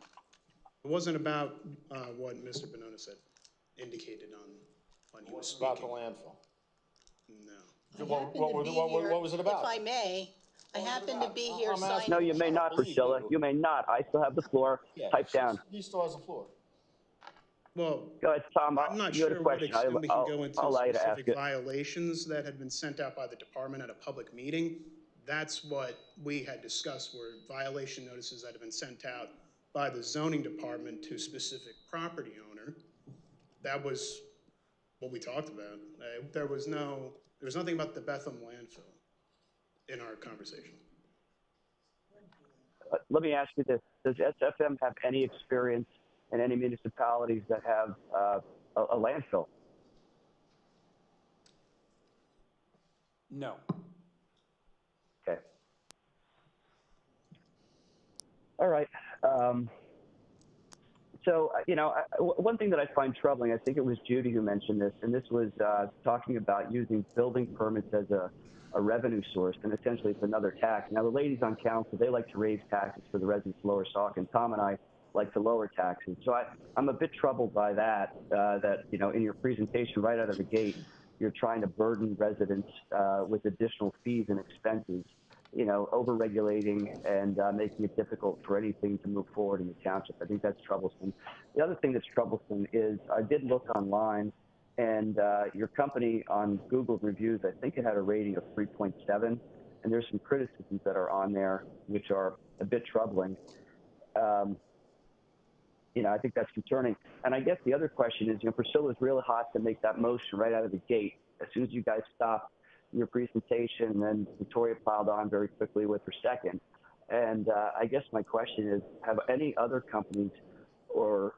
about what Mr. Bonona said. Indicated on when he was speaking. About the landfill. No. What was it about? If I may, I happen to be here signing. No, you may not, Priscilla. You may not. I still have the floor. Pipe down. He still has the floor. Well, Go ahead, Tom. I'm not You had a sure what question. extent we can go into I'll allow you to ask specific it. violations that had been sent out by the department at a public meeting. That's what we had discussed, were violation notices that have been sent out by the zoning department to a specific property owner. That was what we talked about. There was nothing about the Bethlehem landfill in our conversation. Let me ask you this. Does SFM have any experience in any municipalities that have a landfill? No. Okay. All right. So, one thing that I find troubling, I think it was Judy who mentioned this, and this was talking about using building permits as a revenue source, and essentially it's another tax. Now, the ladies on council, they like to raise taxes for the residents of Lower Saucon. Tom and I like to lower taxes. So I'm a bit troubled by that, in your presentation right out of the gate, you're trying to burden residents with additional fees and expenses, over-regulating and making it difficult for anything to move forward in the township. I think that's troublesome. The other thing that's troublesome is I did look online, and your company on Google reviews, I think it had a rating of 3.7, and there's some criticisms that are on there which are a bit troubling. I think that's concerning. And I guess the other question is, Priscilla's really hot to make that motion right out of the gate. As soon as you guys stopped your presentation, and then Victoria piled on very quickly with her second. And I guess my question is, have any other companies or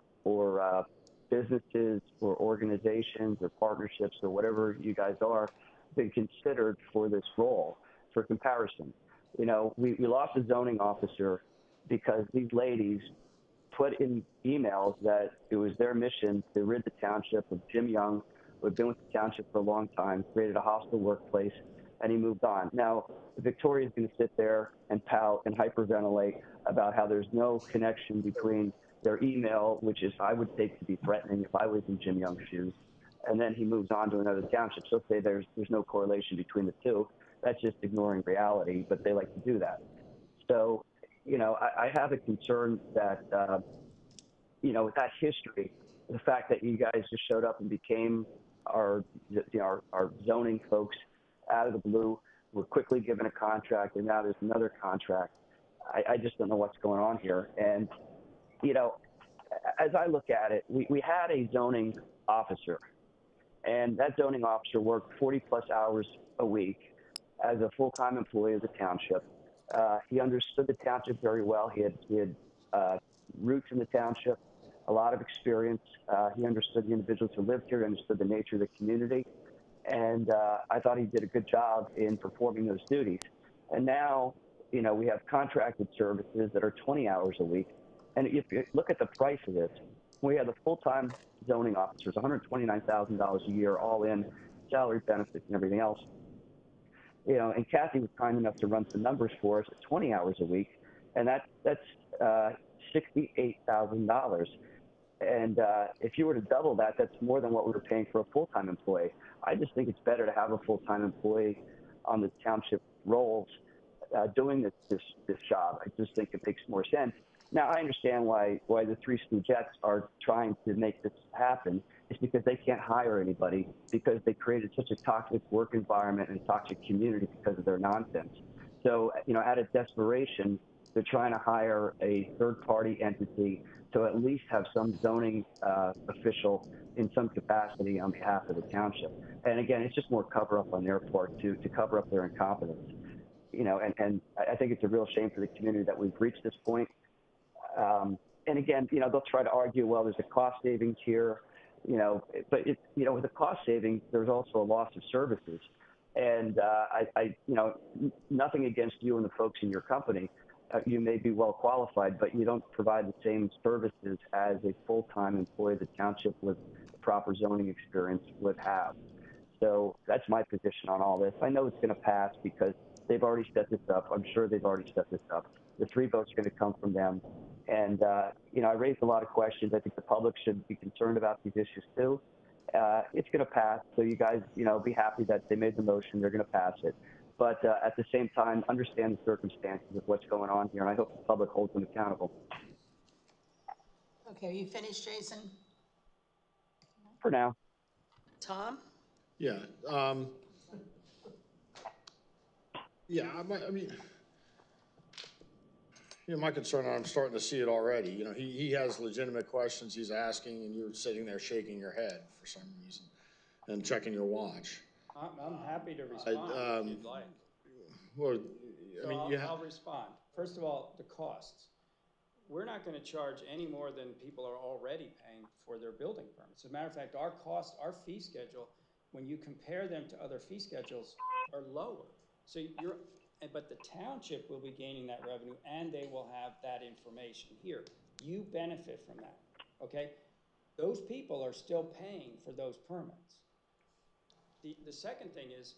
businesses or organizations or partnerships or whatever you guys are been considered for this role? For comparison, we lost a zoning officer because these ladies put in emails that it was their mission to rid the township of Jim Young, who had been with the township for a long time, created a hostile workplace, and he moved on. Now, Victoria's going to sit there and pout and hyperventilate about how there's no connection between their email, which is I would take to be threatening if I was in Jim Young's shoes, and then he moves on to another township. So say there's no correlation between the two. That's just ignoring reality, but they like to do that. So, I have a concern that, with that history, the fact that you guys just showed up and became our zoning folks out of the blue, were quickly given a contract, and now there's another contract. I just don't know what's going on here. And, as I look at it, we had a zoning officer, and that zoning officer worked 40-plus hours a week as a full-time employee of the township. He understood the township very well. He had roots in the township, a lot of experience. He understood the individuals who lived here, understood the nature of the community. And I thought he did a good job in performing those duties. And now, we have contracted services that are 20 hours a week. And if you look at the price of this, we have the full-time zoning officers, $129,000 a year, all in salary, benefits, and everything else. And Kathy was kind enough to run some numbers for us at 20 hours a week, and that's $68,000. And if you were to double that, that's more than what we were paying for a full-time employee. I just think it's better to have a full-time employee on the township rolls doing this job. I just think it makes more sense. Now, I understand why the Three Stoogettes are trying to make this happen. It's because they can't hire anybody because they created such a toxic work environment and toxic community because of their nonsense. So, out of desperation, they're trying to hire a third-party entity to at least have some zoning official in some capacity on behalf of the township. And again, it's just more cover-up on their part to cover up their incompetence. And I think it's a real shame for the community that we've reached this point. And again, they'll try to argue, well, there's a cost savings here, but with the cost savings, there's also a loss of services. And nothing against you and the folks in your company. You may be well qualified, but you don't provide the same services as a full-time employee the township with proper zoning experience would have. So that's my position on all this. I know it's going to pass because they've already set this up. I'm sure they've already set this up. The 3 votes are going to come from them. And, I raised a lot of questions. I think the public should be concerned about these issues too. It's going to pass. So you guys, be happy that they made the motion. They're going to pass it. But at the same time, understand the circumstances of what's going on here. And I hope the public holds them accountable. Okay, are you finished, Jason? for now. Tom? Yeah, yeah, I mean, you know, my concern, I'm starting to see it already. You know, he has legitimate questions he's asking, and you're sitting there shaking your head for some reason and checking your watch. I'm happy to respond if you'd like. Well, So I'll respond. First of all, the costs. We're not going to charge any more than people are already paying for their building permits. As a matter of fact, our cost, our fee schedule, when you compare them to other fee schedules, are lower. So but the township will be gaining that revenue, and they will have that information here. You benefit from that, okay? Those people are still paying for those permits. The second thing is,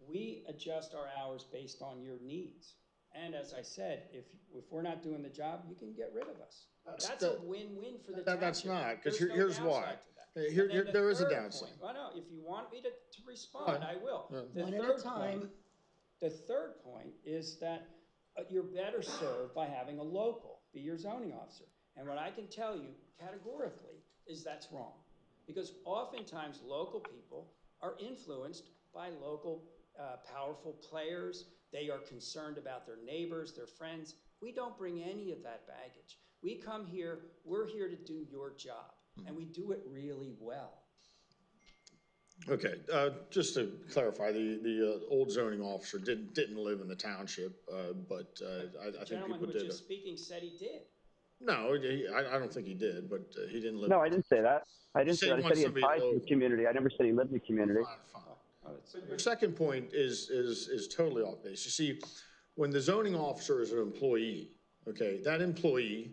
we adjust our hours based on your needs. And as I said, if we're not doing the job, you can get rid of us. That's a win-win for the township. That's not, because There's no here's why. downside to that. There is a third downside. point- Well, no, if you want me to respond, I will. One at a time. The third point is that you're better served by having a local be your zoning officer. And what I can tell you categorically is that's wrong. Because oftentimes local people are influenced by local powerful players. They are concerned about their neighbors, their friends. We don't bring any of that baggage. We come here, we're here to do your job, and we do it really well. Okay, just to clarify, the old zoning officer didn't live in the township, but I think The gentleman people who was did. just speaking said he did. No, I don't think he did, but he didn't live. No, I didn't say that. I didn't said say that. he I said wants he had somebody ties to the local. community. I never said he lived in the community. Fine. Your second point is totally off base. You see, when the zoning officer is an employee, okay, that employee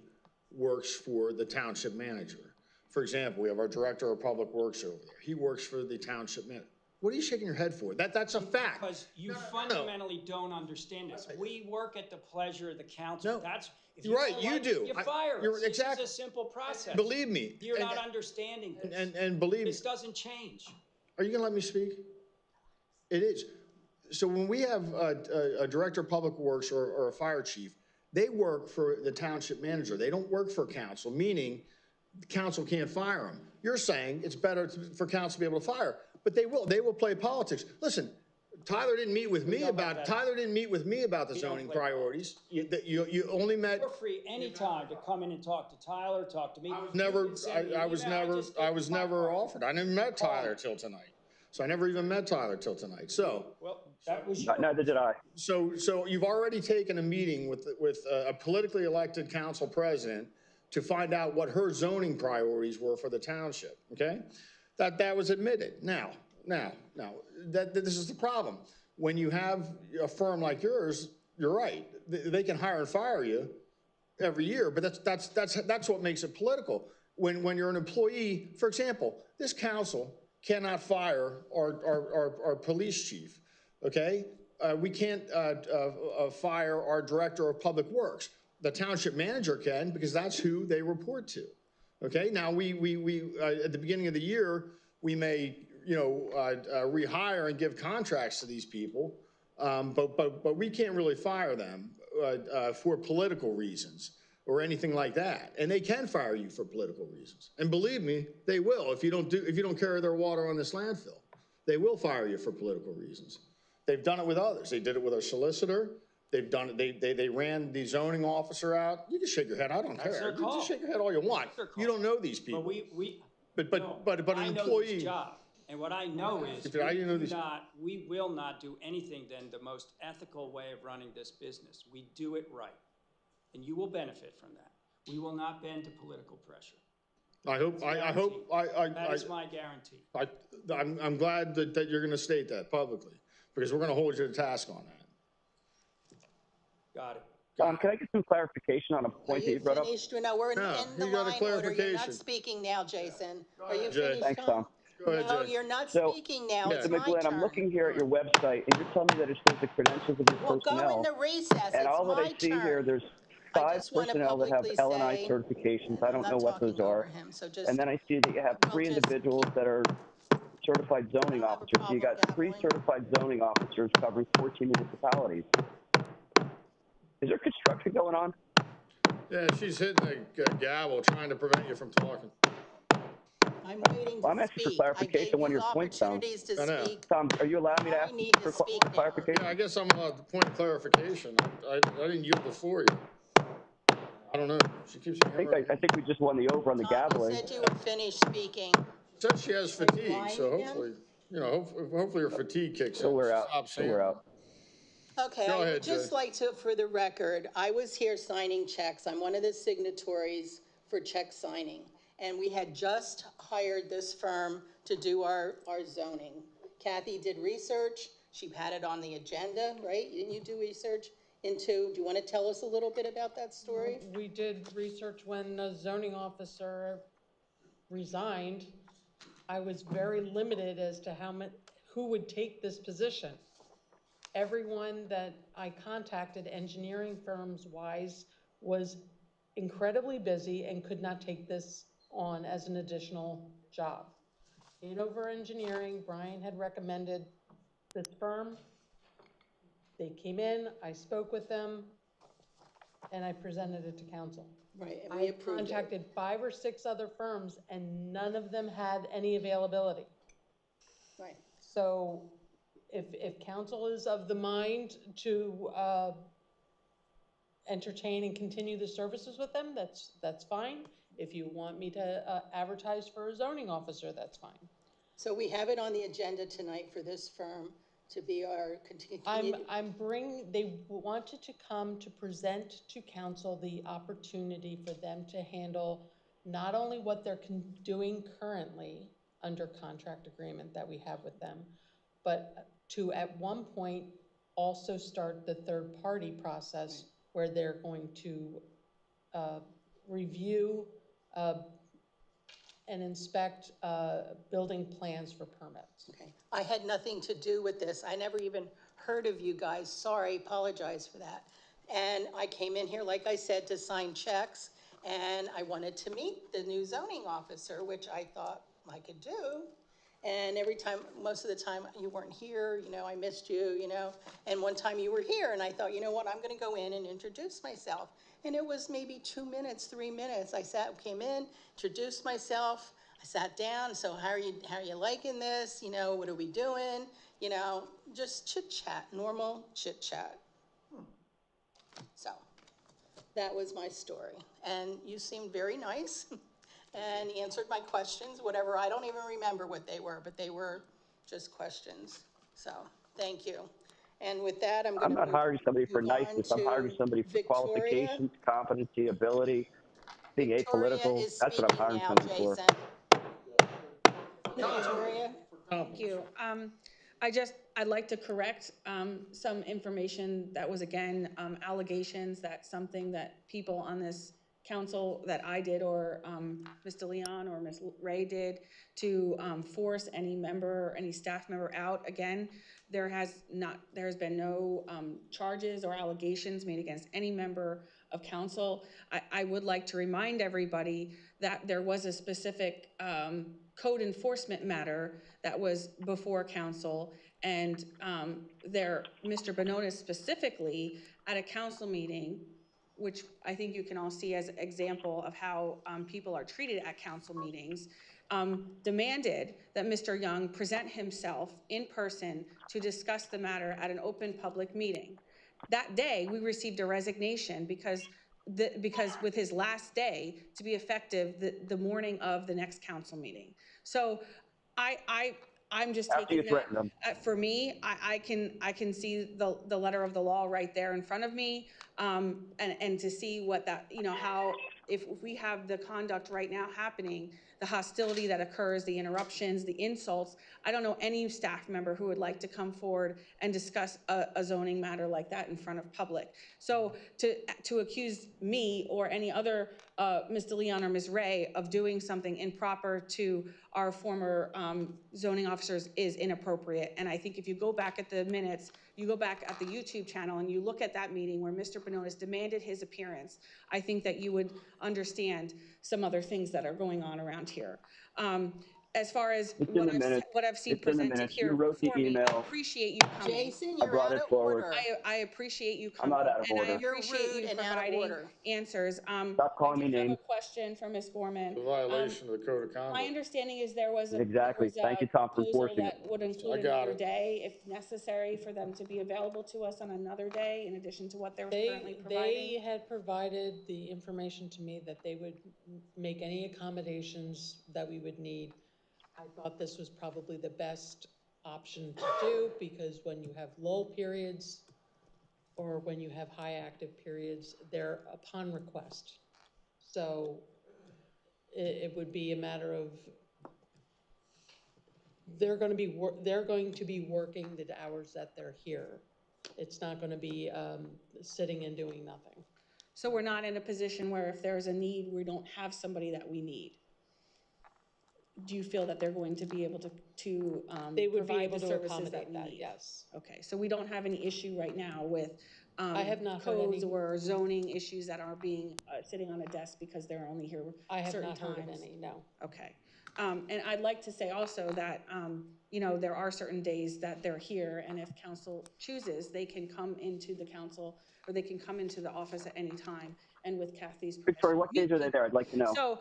works for the township manager. For example, we have our director of public works over there. He works for the township manager. What are you shaking your head for? That's a fact. Because you fundamentally don't understand this. We work at the pleasure of the council. No. That's if You're right, don't you like do. it, you fire us. Exactly. This is a simple process. Believe me. You're not understanding this. And believe me. This doesn't change. Are you gonna let me speak? It is. So when we have a director of public works or a fire chief, they work for the township manager. They don't work for council, meaning the council can't fire them. You're saying it's better for council to be able to fire, but they will. They will play politics. Listen, Tyler didn't meet with me about the zoning priorities. You only met. You're free anytime to come in and talk to Tyler, talk to me. I was never offered. I never met Tyler till tonight. So I never even met Tyler till tonight. So. Well, that was Neither did I. So you've already taken a meeting with a politically elected council president to find out what her zoning priorities were for the township, okay? That was admitted. Now, this is the problem. When you have a firm like yours, you're right. They can hire and fire you every year, but that's what makes it political. When you're an employee, for example, this council cannot fire our police chief, okay? We can't fire our director of public works. The township manager can, because that's who they report to, okay? Now, we at the beginning of the year, we may, rehire and give contracts to these people, but we can't really fire them for political reasons or anything like that. And they can fire you for political reasons. And believe me, they will if you don't carry their water on this landfill. They will fire you for political reasons. They've done it with others. They did it with our solicitor. They've done it. They ran the zoning officer out. You can shake your head. I don't care. You can shake your head all you want. You don't know these people. But an I know employee. this job. And what I know is we will not do anything than the most ethical way of running this business. We do it right. And you will benefit from that. We will not bend to political pressure. That is my guarantee. I'm glad that you're going to state that publicly, because we're going to hold you to task on that. Got it. Can I get some clarification on a point that you brought up? No, we're in the line order. You're not speaking now, Jason. Are you finished, Thanks, Tom. Go ahead, No, Jay. you're not speaking now. It's my McGlynn, turn. I'm looking here at your website, and you're telling me that it shows the credentials of your Well, personnel. go into recess. And It's all that my I see turn. here, there's I 5 just wanna personnel that have publicly L&I say- certifications. I don't know what those I'm not are. talking over him, so just- And then I see that you have 3 just individuals that are certified zoning have a officers. So you got problem 3 gabbling. certified zoning officers covering 14 municipalities. Is there construction going on? Yeah, she's hitting a gavel trying to prevent you from talking. I'm waiting Well, I'm to asking for speak. I gave clarification on one of you your points, Tom. opportunities to I know. speak. Tom, are you allowing me to I ask need to for speak now. clarification? Yeah, I guess I'm allowed to point of clarification. I didn't yield before you. I don't know. She keeps hammering. I think we just won the over on the Tom, you gaveling. said you were finished speaking. She said she has Are you fatigue, lying so again? hopefully, hopefully her fatigue kicks So in. we're She out. stops So we're hammering. out. Okay, Go I ahead, would just Jay. like to, for the record, I was here signing checks. I'm one of the signatories for check signing. And we had just hired this firm to do our zoning. Kathy did research. She had it on the agenda, right? Didn't you do research into, do you want to tell us a little bit about that story? We did research when the zoning officer resigned. I was very limited as to who would take this position. Everyone that I contacted, engineering firms wise, was incredibly busy and could not take this on as an additional job. Hanover Engineering, Brian had recommended this firm. They came in, I spoke with them, and I presented it to council. Right, and we I approved it. contacted 5 or 6 other firms and none of them had any availability. Right. So if council is of the mind to entertain and continue the services with them, that's fine. If you want me to advertise for a zoning officer, that's fine. So we have it on the agenda tonight for this firm to be our They wanted to come to present to council the opportunity for them to handle not only what they're doing currently under contract agreement that we have with them, but to at one point also start the third party process where they're going to review and inspect building plans for permits. Okay, I had nothing to do with this. I never even heard of you guys. Sorry, apologize for that. And I came in here, like I said, to sign checks, and I wanted to meet the new zoning officer, which I thought I could do. And every time, most of the time, you weren't here, I missed you, And one time you were here, and I thought, you know what, I'm gonna go in and introduce myself. And it was maybe 2 minutes, 3 minutes. I came in, introduced myself, I sat down, so how are you liking this? What are we doing? Just chit chat, normal chit chat. So that was my story. And you seemed very nice and answered my questions, whatever. I don't even remember what they were, but they were just questions. So thank you. And with that, I'm not hiring somebody for niceness. I'm hiring somebody for Victoria. qualifications, competency, ability, being Victoria apolitical. is That's what I'm speaking hiring now, somebody for. Jason. Victoria? Thank you. I'd like to correct some information that was, again, allegations that something that people on this council that I did or Mr. Leon or Ms. Ray did to force any member, any staff member out. Again, there has been no charges or allegations made against any member of council. I would like to remind everybody that there was a specific code enforcement matter that was before council, and Mr. Bononis specifically at a council meeting, which I think you can all see as an example of how people are treated at council meetings, demanded that Mr. Young present himself in person to discuss the matter at an open public meeting. That day, we received a resignation because with his last day to be effective the morning of the next council meeting. So I'm just After you taking threaten them. for me, I can see the letter of the law right there in front of me, and to see what that, how, if we have the conduct right now happening, the hostility that occurs, the interruptions, the insults, I don't know any staff member who would like to come forward and discuss a zoning matter like that in front of public. So to accuse me or any other Mr. Leon or Ms. Ray of doing something improper to our former zoning officers is inappropriate. And I think if you go back at the minutes, you go back at the YouTube channel and you look at that meeting where Mr. Bononis demanded his appearance, I think that you would understand some other things that are going on around here. as far as It's in the minutes. what I've seen It's in the presented minutes. here You wrote the before me, I email. appreciate you coming. Jason, I you're brought out it of forward. order. I appreciate you I'm coming. not out of And I order. You're appreciate rude you and out of providing order. answers. Stop calling me I have names. a question for Ms. Gorman. The violation of the code of My conduct. understanding is there was Exactly. Thank you, Tom, for proposal enforcing that it. would I include got another it. day, if necessary, for them to be available to us on another day, in addition to what they're currently They providing. had provided the information to me that they would make any accommodations that we would need. I thought this was probably the best option to do, because when you have lull periods or when you have high active periods, they're upon request. So it would be a matter of, they're going to be working the hours that they're here. It's not going to be sitting and doing nothing. So we're not in a position where if there's a need, we don't have somebody that we need. Do you feel that they're going to be able to They would be provide able the to services that accommodate we that, need? yes. Okay, so we don't have any issue right now with I have not heard codes any. or zoning issues that are being sitting on a desk because they're only here I have certain not heard of times? any, no. Okay. And I'd like to say also that, you know, there are certain days that they're here, and if council chooses, they can come into the council, or they can come into the office at any time, and with Kathy's permission. Victoria, what days are they there? I'd like to know. So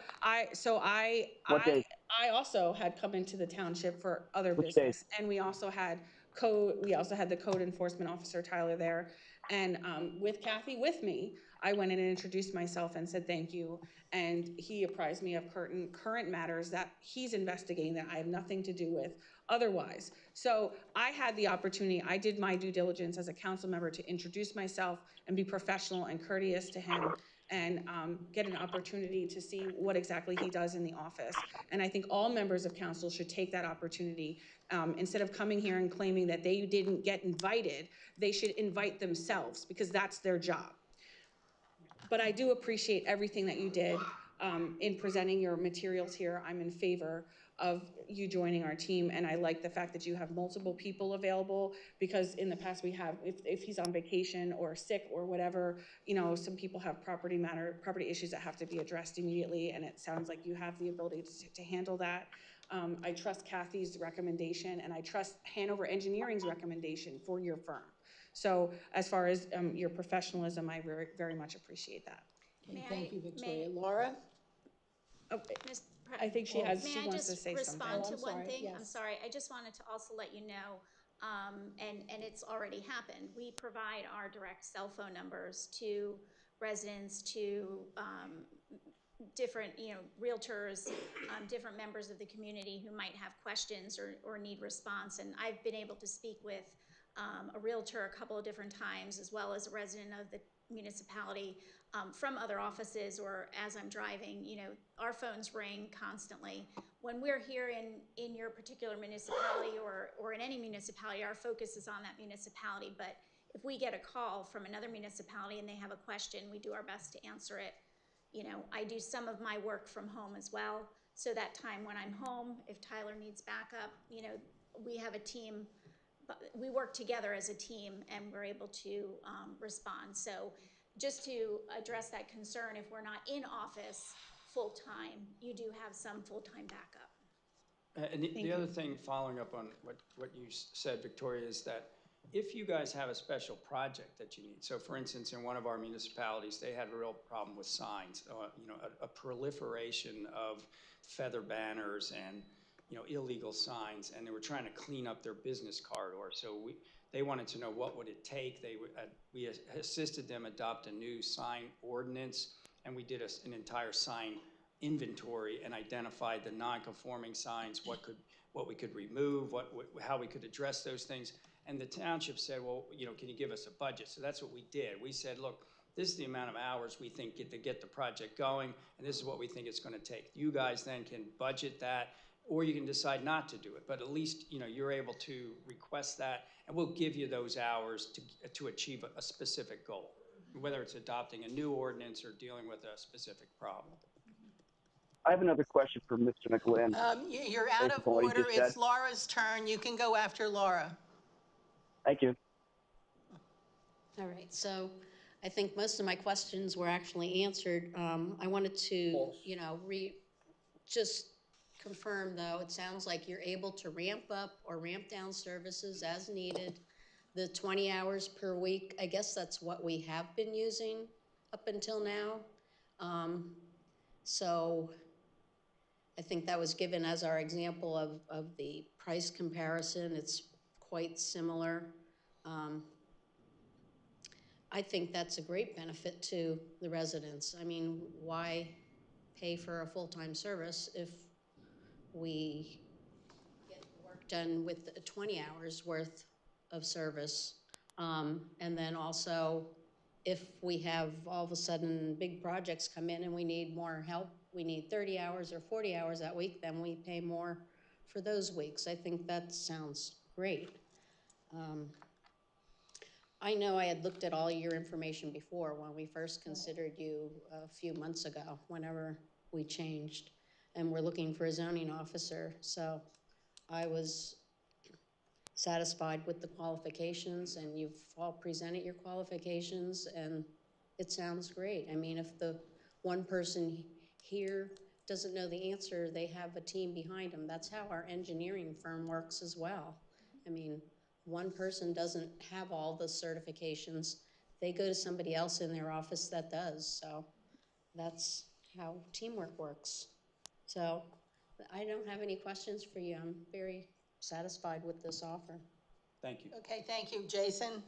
What days? I also had come into the township for other Which business, days? and we also had the code enforcement officer, Tyler, there. And with Kathy with me, I went in and introduced myself and said thank you. And he apprised me of current matters that he's investigating that I have nothing to do with otherwise. So I had the opportunity, I did my due diligence as a council member to introduce myself and be professional and courteous to him, and get an opportunity to see what exactly he does in the office. And I think all members of council should take that opportunity. Instead of coming here and claiming that they didn't get invited, they should invite themselves, because that's their job. But I do appreciate everything that you did in presenting your materials here. I'm in favor of you joining our team, and I like the fact that you have multiple people available, because in the past we have, if he's on vacation or sick or whatever, you know, some people have property issues that have to be addressed immediately, and it sounds like you have the ability to handle that. I trust Kathy's recommendation, and I trust Hanover Engineering's recommendation for your firm. So as far as your professionalism, I very, very much appreciate that. Thank you, Victoria. Laura? Oh, I think she wants to say something. May I just respond to one thing? Yes. I'm sorry, I just wanted to also let you know, and it's already happened, we provide our direct cell phone numbers to residents, to different, you know, realtors, different members of the community who might have questions or need response. And I've been able to speak with a realtor a couple of different times, as well as a resident of the municipality from other offices, or as I'm driving, you know, our phones ring constantly. When we're here in your particular municipality or in any municipality, our focus is on that municipality. But if we get a call from another municipality and they have a question, we do our best to answer it. You know, I do some of my work from home as well. So that time when I'm home, if Tyler needs backup, you know, we have a team, we work together as a team, and we're able to respond. So just to address that concern, if we're not in office full-time, you do have some full-time backup. And the other thing, following up on what you said, Victoria, is that if you guys have a special project that you need, so for instance, in one of our municipalities, they had a real problem with signs, you know, a proliferation of feather banners and, you know, illegal signs, and they were trying to clean up their business corridor. So they wanted to know what would it take. We assisted them adopt a new sign ordinance, and we did an entire sign inventory and identified the non-conforming signs, what we could remove, how we could address those things. And the township said, well, you know, can you give us a budget? So that's what we did. We said, look, this is the amount of hours we think to get the project going, and this is what we think it's going to take. You guys then can budget that, or you can decide not to do it. But at least, you know, you're able to request that, and we'll give you those hours to achieve a specific goal, whether it's adopting a new ordinance or dealing with a specific problem. I have another question for Mr. McGlynn. You're out of order. It's Laura's turn. You can go after Laura. Thank you. All right, so I think most of my questions were actually answered. I wanted to, you know, just confirm, though, it sounds like you're able to ramp up or ramp down services as needed. The 20 hours per week, I guess that's what we have been using up until now. So I think that was given as our example of the price comparison. It's quite similar. I think that's a great benefit to the residents. I mean, why pay for a full-time service if we get the work done with 20 hours worth of service? And then also, if we have all of a sudden big projects come in and we need more help, we need 30 hours or 40 hours that week, then we pay more for those weeks. I think that sounds great. I know I had looked at all your information before when we first considered you a few months ago, whenever we changed, and we're looking for a zoning officer. So I was satisfied with the qualifications, and you've all presented your qualifications, and it sounds great. I mean, if the one person here doesn't know the answer, they have a team behind them. That's how our engineering firm works as well. I mean, one person doesn't have all the certifications. They go to somebody else in their office that does. So that's how teamwork works. So I don't have any questions for you. I'm very satisfied with this offer. Thank you. Okay, thank you. Jason?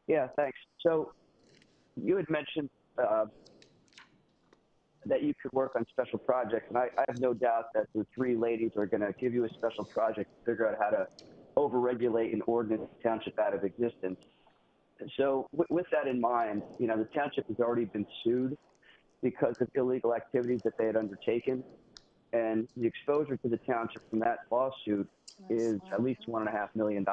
Yeah, thanks. So you had mentioned that you could work on special projects, and I have no doubt that the three ladies are going to give you a special project to figure out how to overregulate and ordinance the township out of existence. So with that in mind, you know, the township has already been sued because of illegal activities that they had undertaken, and the exposure to the township from that lawsuit is at least $1.5 million.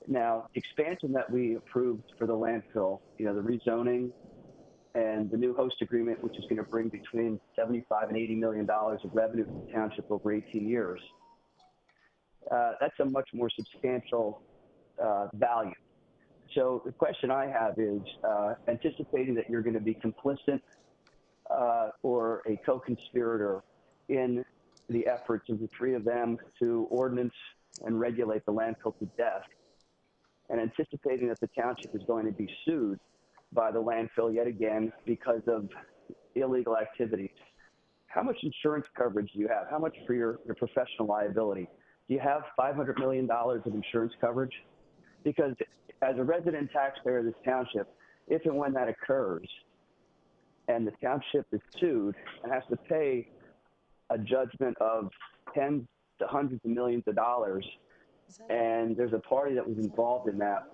Now, the expansion that we approved for the landfill, you know, the rezoning and the new host agreement, which is going to bring between $75 and $80 million of revenue to the township over 18 years, that's a much more substantial value. So the question I have is, anticipating that you're going to be complicit or a co-conspirator in the efforts of the three of them to ordinance and regulate the landfill to death, and anticipating that the township is going to be sued by the landfill yet again because of illegal activities, how much insurance coverage do you have? How much for your professional liability? Do you have $500 million of insurance coverage? Because as a resident taxpayer of this township, if and when that occurs and the township is sued and has to pay a judgment of tens to hundreds of millions of dollars, and there's a party that was involved in that,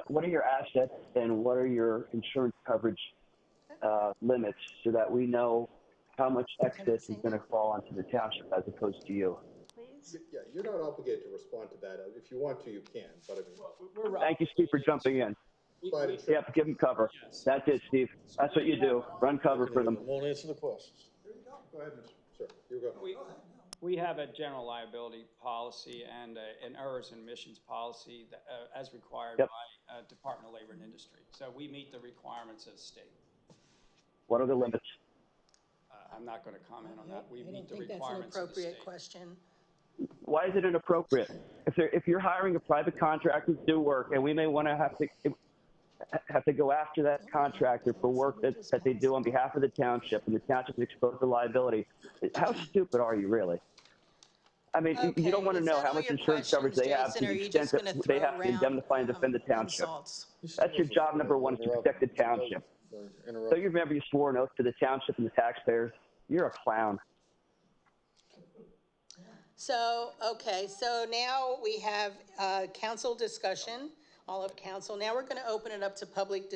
what are your assets and what are your insurance coverage limits so that we know how much excess is going to fall onto the township as opposed to you? Yeah, you're not obligated to respond to that. If you want to, you can, but I mean. Thank you, Steve, for jumping in. Yep, give them cover. That's it, Steve. That's what you do. Run cover for them. Won't answer the questions. There you go. Go ahead, Mr. Sir. You go. We have a general liability policy and an errors and omissions policy that, as required by Department of Labor and Industry. So we meet the requirements of the state. What are the limits? I'm not going to comment on that. We meet the I think that's an requirements of the state. appropriate question. Why is it inappropriate? If you're hiring a private contractor to do work, and we may want to have to go after that contractor for work that they do on behalf of the township, and the township is exposed to liability, how stupid are you really? I mean, Okay, you don't want to know how all much your insurance coverage they have to Jason, the or are you extent just that gonna they throw have to indemnify and defend the township. insults? That's your job number one, is to protect the township. So you remember you swore an oath to the township and the taxpayers? You're a clown. So, okay, so now we have council discussion, all of council. Now we're going to open it up to public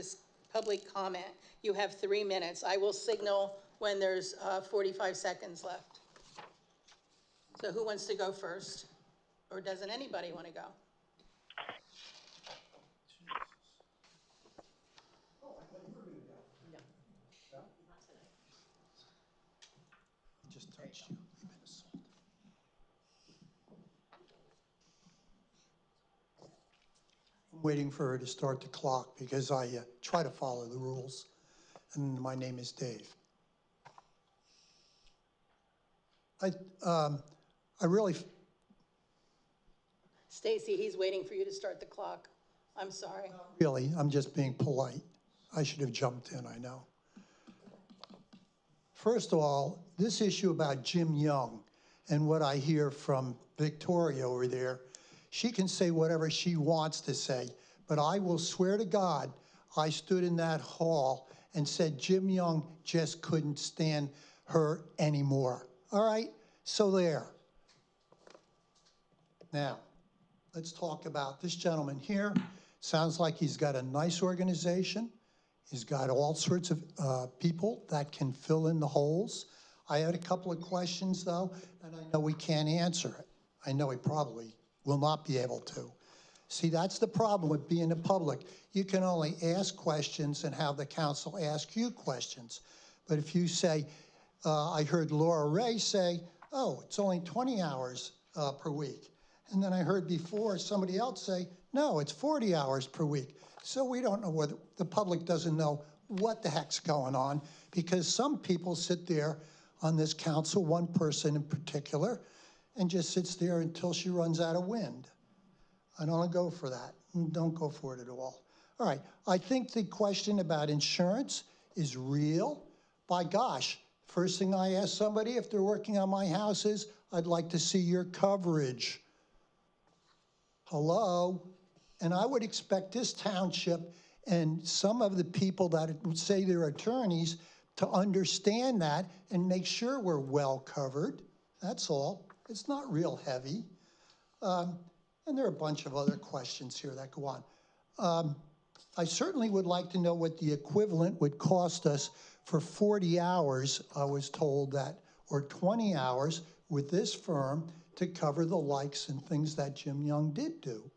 comment. You have 3 minutes. I will signal when there's 45 seconds left. So who wants to go first? Or doesn't anybody want to go? Just touched you. You've been assaulted. I'm waiting for her to start the clock because I try to follow the rules. And my name is Dave. I really, Stacy, he's waiting for you to start the clock. I'm sorry. I'm just being polite. I should have jumped in, I know. First of all, this issue about Jim Young and what I hear from Victoria over there, she can say whatever she wants to say, but I will swear to God, I stood in that hall and said Jim Young just couldn't stand her anymore. All right, so there. Now, let's talk about this gentleman here. Sounds like he's got a nice organization. He's got all sorts of people that can fill in the holes. I had a couple of questions, though, and I know we can't answer it. I know he probably will not be able to. See, that's the problem with being the public. You can only ask questions and have the council ask you questions. But if you say, I heard Laura Ray say, oh, it's only 20 hours per week. And then I heard before somebody else say, no, it's 40 hours per week. So we don't know whether the public doesn't know what the heck's going on, because some people sit there on this council, one person in particular, and just sits there until she runs out of wind. I don't go for that. Don't go for it at all. All right, I think the question about insurance is real. By gosh, first thing I ask somebody if they're working on my house is, I'd like to see your coverage. Hello? And I would expect this township and some of the people that would say they're attorneys to understand that and make sure we're well covered. That's all. It's not real heavy. And there are a bunch of other questions here that go on. I certainly would like to know what the equivalent would cost us for 40 hours, I was told that, or 20 hours with this firm to cover the likes and things that Jim Young did do.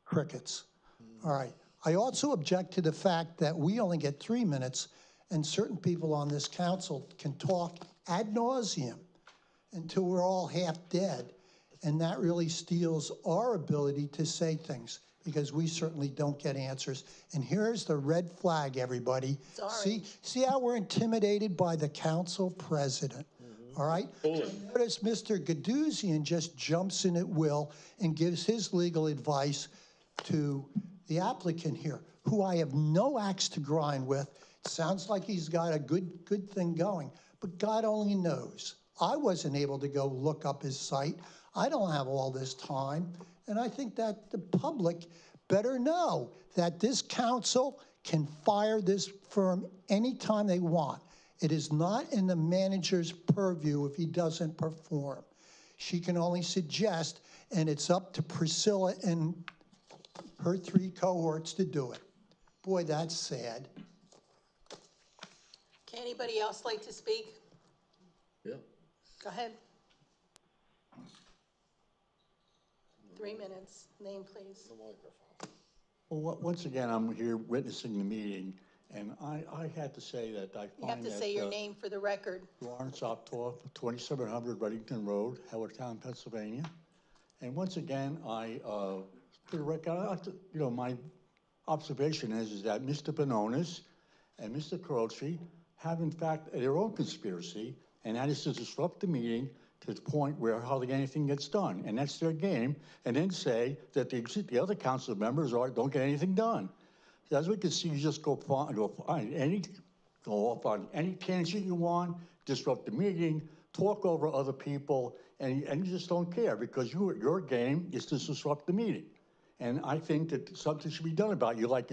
Crickets. All right. I also object to the fact that we only get 3 minutes and certain people on this council can talk ad nauseum until we're all half dead. And that really steals our ability to say things, because we certainly don't get answers. And here's the red flag, everybody. Sorry. See how we're intimidated by the council president, all right? Notice Mr. Gaduzian just jumps in at will and gives his legal advice to the applicant here, who I have no axe to grind with. It sounds like he's got a good thing going, but God only knows. I wasn't able to go look up his site. I don't have all this time, and I think that the public better know that this council can fire this firm anytime they want. It is not in the manager's purview if he doesn't perform. She can only suggest, and it's up to Priscilla and her 3 cohorts to do it. Boy, that's sad. Okay, anybody else like to speak? Yeah. Go ahead. 3 minutes. Name, please. Well, once again, I'm here witnessing the meeting, and I had to say that I find that... You have to say your name for the record. Lawrence Optoff, 2700 Reddington Road, Howardtown, Pennsylvania. And once again, for the record, my observation is that Mr. Bononis and Mr. Croce have, in fact, their own conspiracy, and that is to disrupt the meeting to the point where hardly anything gets done. And that's their game, and then say that the other council members don't get anything done. So as we can see, you just go off on any tangent you want, disrupt the meeting, talk over other people, and you just don't care, because your game is to disrupt the meeting. And I think that something should be done about you. Like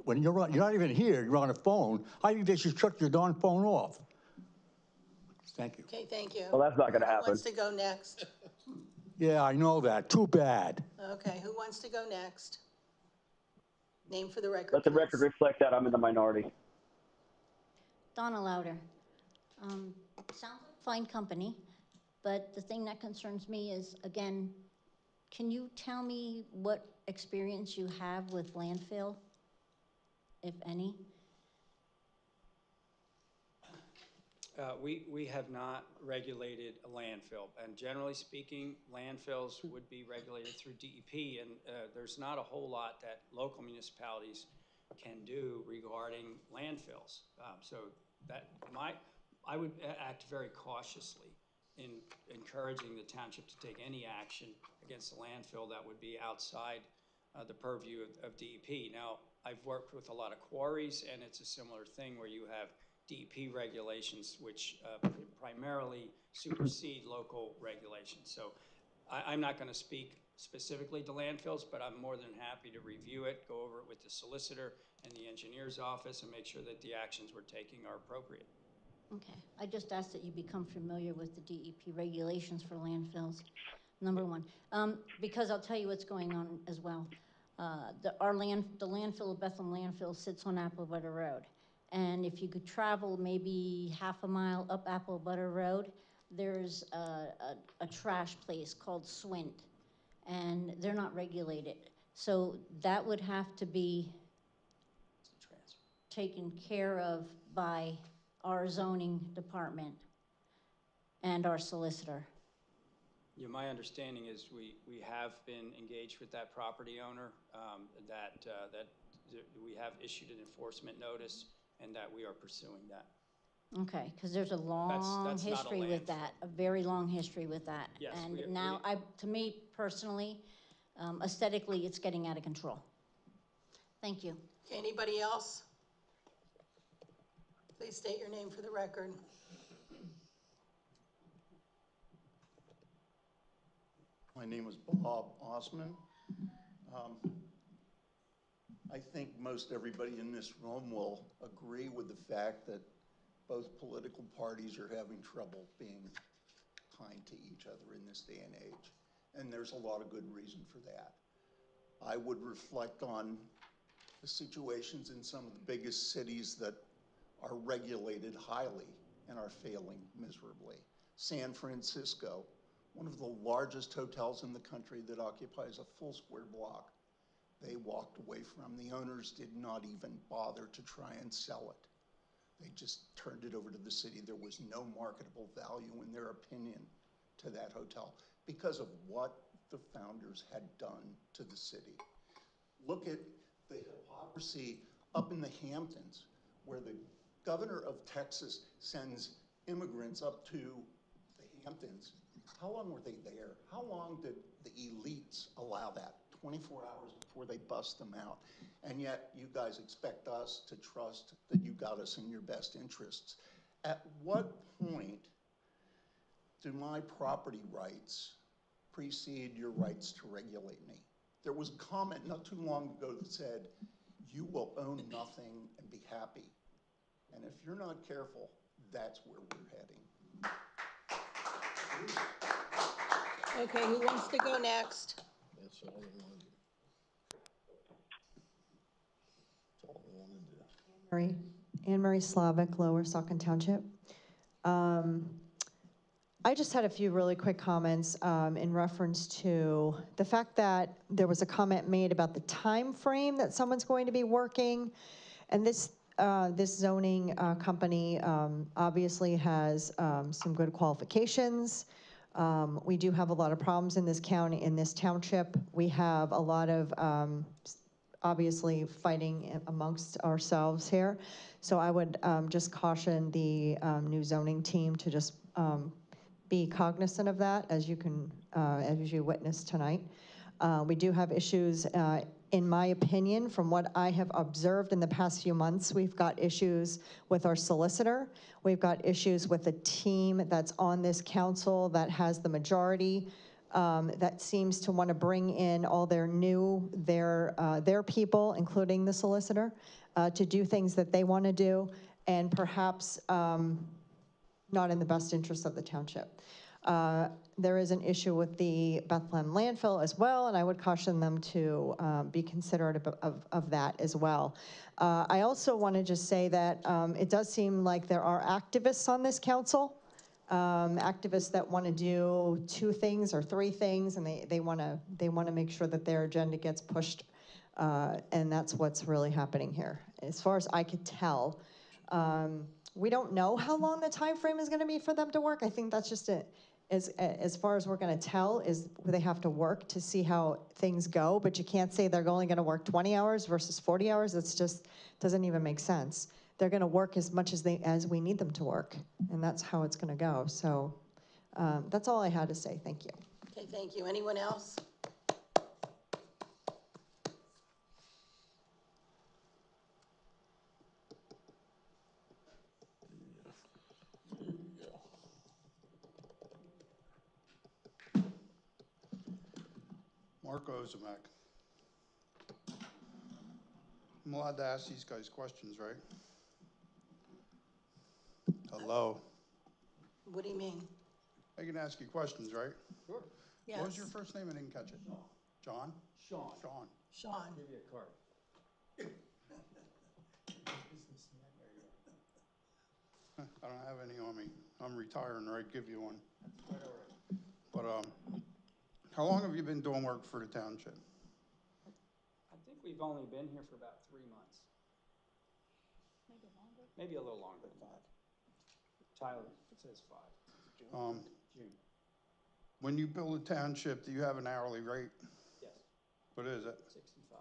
when you're not even here, you're on a phone. I think they should shut your darn phone off. Thank you. Okay, thank you. Well, that's not going to Who happen. wants to go next? Yeah, I know that. Too bad. Okay, who wants to go next? Name for the record, Let the please. record reflect that I'm in the minority. Donna Louder. Sounds like fine company, but the thing that concerns me is, again, can you tell me what experience you have with landfill, if any? We have not regulated a landfill, and generally speaking, landfills would be regulated through DEP, and there's not a whole lot that local municipalities can do regarding landfills. So that I would act very cautiously in encouraging the township to take any action against the landfill that would be outside the purview of DEP. Now, I've worked with a lot of quarries, and it's a similar thing where you have DEP regulations which primarily supersede local regulations. So I'm not going to speak specifically to landfills, but I'm more than happy to review it, go over it with the solicitor and the engineer's office, and make sure that the actions we're taking are appropriate. Okay, I just asked that you become familiar with the DEP regulations for landfills, number one. Because I'll tell you what's going on as well. The landfill, Bethlehem landfill, sits on Apple Butter Road. And if you could travel maybe half a mile up Apple Butter Road, there's a trash place called Swint, and they're not regulated. So that would have to be taken care of by our zoning department and our solicitor. Yeah, my understanding is we have been engaged with that property owner, that we have issued an enforcement notice, and that we are pursuing that. Okay, because there's a long that's history with that, a very long history with that. Yes, and now, to me personally, aesthetically, it's getting out of control. Thank you. Anybody else? Please state your name for the record. My name is Bob Osman. I think most everybody in this room will agree with the fact that both political parties are having trouble being kind to each other in this day and age. And there's a lot of good reason for that. I would reflect on the situations in some of the biggest cities that are regulated highly and are failing miserably. San Francisco, one of the largest hotels in the country that occupies a full square block, they walked away from. The owners did not even bother to try and sell it. They just turned it over to the city. There was no marketable value, in their opinion, to that hotel because of what the founders had done to the city. Look at the hypocrisy up in the Hamptons, where the governor of Texas sends immigrants up to the Hamptons. How long were they there? How long did the elites allow that? 24 hours before they bust them out. And yet you guys expect us to trust that you got us in your best interests. At what point do my property rights precede your rights to regulate me? There was a comment not too long ago that said, you will own nothing and be happy. And if you're not careful, that's where we're heading. Okay, who wants to go next? That's all they want to do. That's all they want to do. Anne Marie Slavic, Lower Saucon Township. I just had a few really quick comments in reference to the fact that there was a comment made about the time frame that someone's going to be working, and this zoning company obviously has some good qualifications. We do have a lot of problems in this county, in this township. We have a lot of obviously fighting amongst ourselves here. So I would just caution the new zoning team to just be cognizant of that, as you witnessed tonight. We do have issues, in my opinion, from what I have observed in the past few months. We've got issues with our solicitor. We've got issues with the team that's on this council that has the majority, that seems to want to bring in all their people, including the solicitor, to do things that they want to do, and perhaps not in the best interest of the township. There is an issue with the Bethlehem landfill as well, and I would caution them to be considerate of that as well. I also want to just say that it does seem like there are activists on this council, activists that want to do 2 things or 3 things, and they want to make sure that their agenda gets pushed, and that's what's really happening here. As far as I could tell, we don't know how long the time frame is going to be for them to work. I think that's just it. As far as we're going to tell is they have to work to see how things go, but you can't say they're only going to work 20 hours versus 40 hours. It's just doesn't even make sense. they're gonna work as much as we need them to work, and that's how it's gonna go. So, that's all I had to say, thank you. Okay, thank you. Anyone else? Mark Ozimek. I'm allowed to ask these guys questions, right? Hello? What do you mean? I can ask you questions, right? Sure. Yes. What was your first name? I didn't catch it. John? Sean. Sean. Sean. Give you a card. I don't have any on me. I'm retiring, right? Give you one. That's quite all right. But, how long have you been doing work for the township? I think we've only been here for about 3 months. Maybe longer. Maybe a little longer than 5. Tyler, it says 5. June. When you build a township, do you have an hourly rate? Yes. What is it? 65.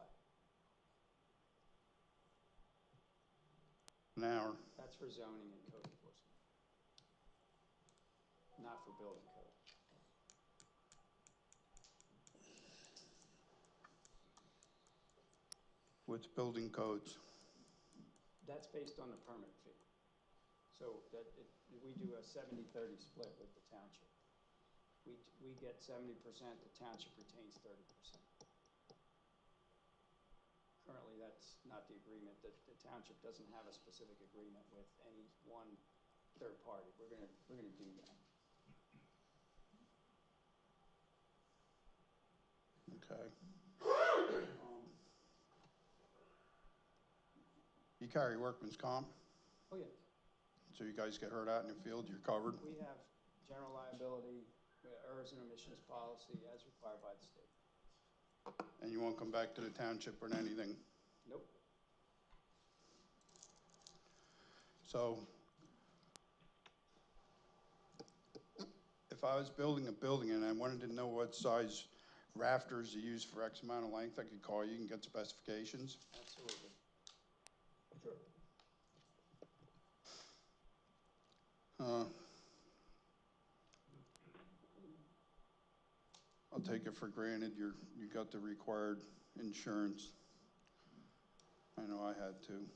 An hour? That's for zoning and code enforcement. Not for building code. What's building codes? That's based on the permit fee. So we do a 70-30 split with the township. We get 70%, the township retains 30%. Currently, that's not the agreement. The township doesn't have a specific agreement with any one third party. We're gonna do that. Okay. You carry workman's comp? Oh, yeah. So you guys get hurt out in the field, you're covered? We have general liability, errors and omissions policy as required by the state. And you won't come back to the township or anything? Nope. So, if I was building a building and I wanted to know what size rafters to use for X amount of length, I could call you and get specifications? Absolutely. Sure. I'll take it for granted you got the required insurance. I know I had to.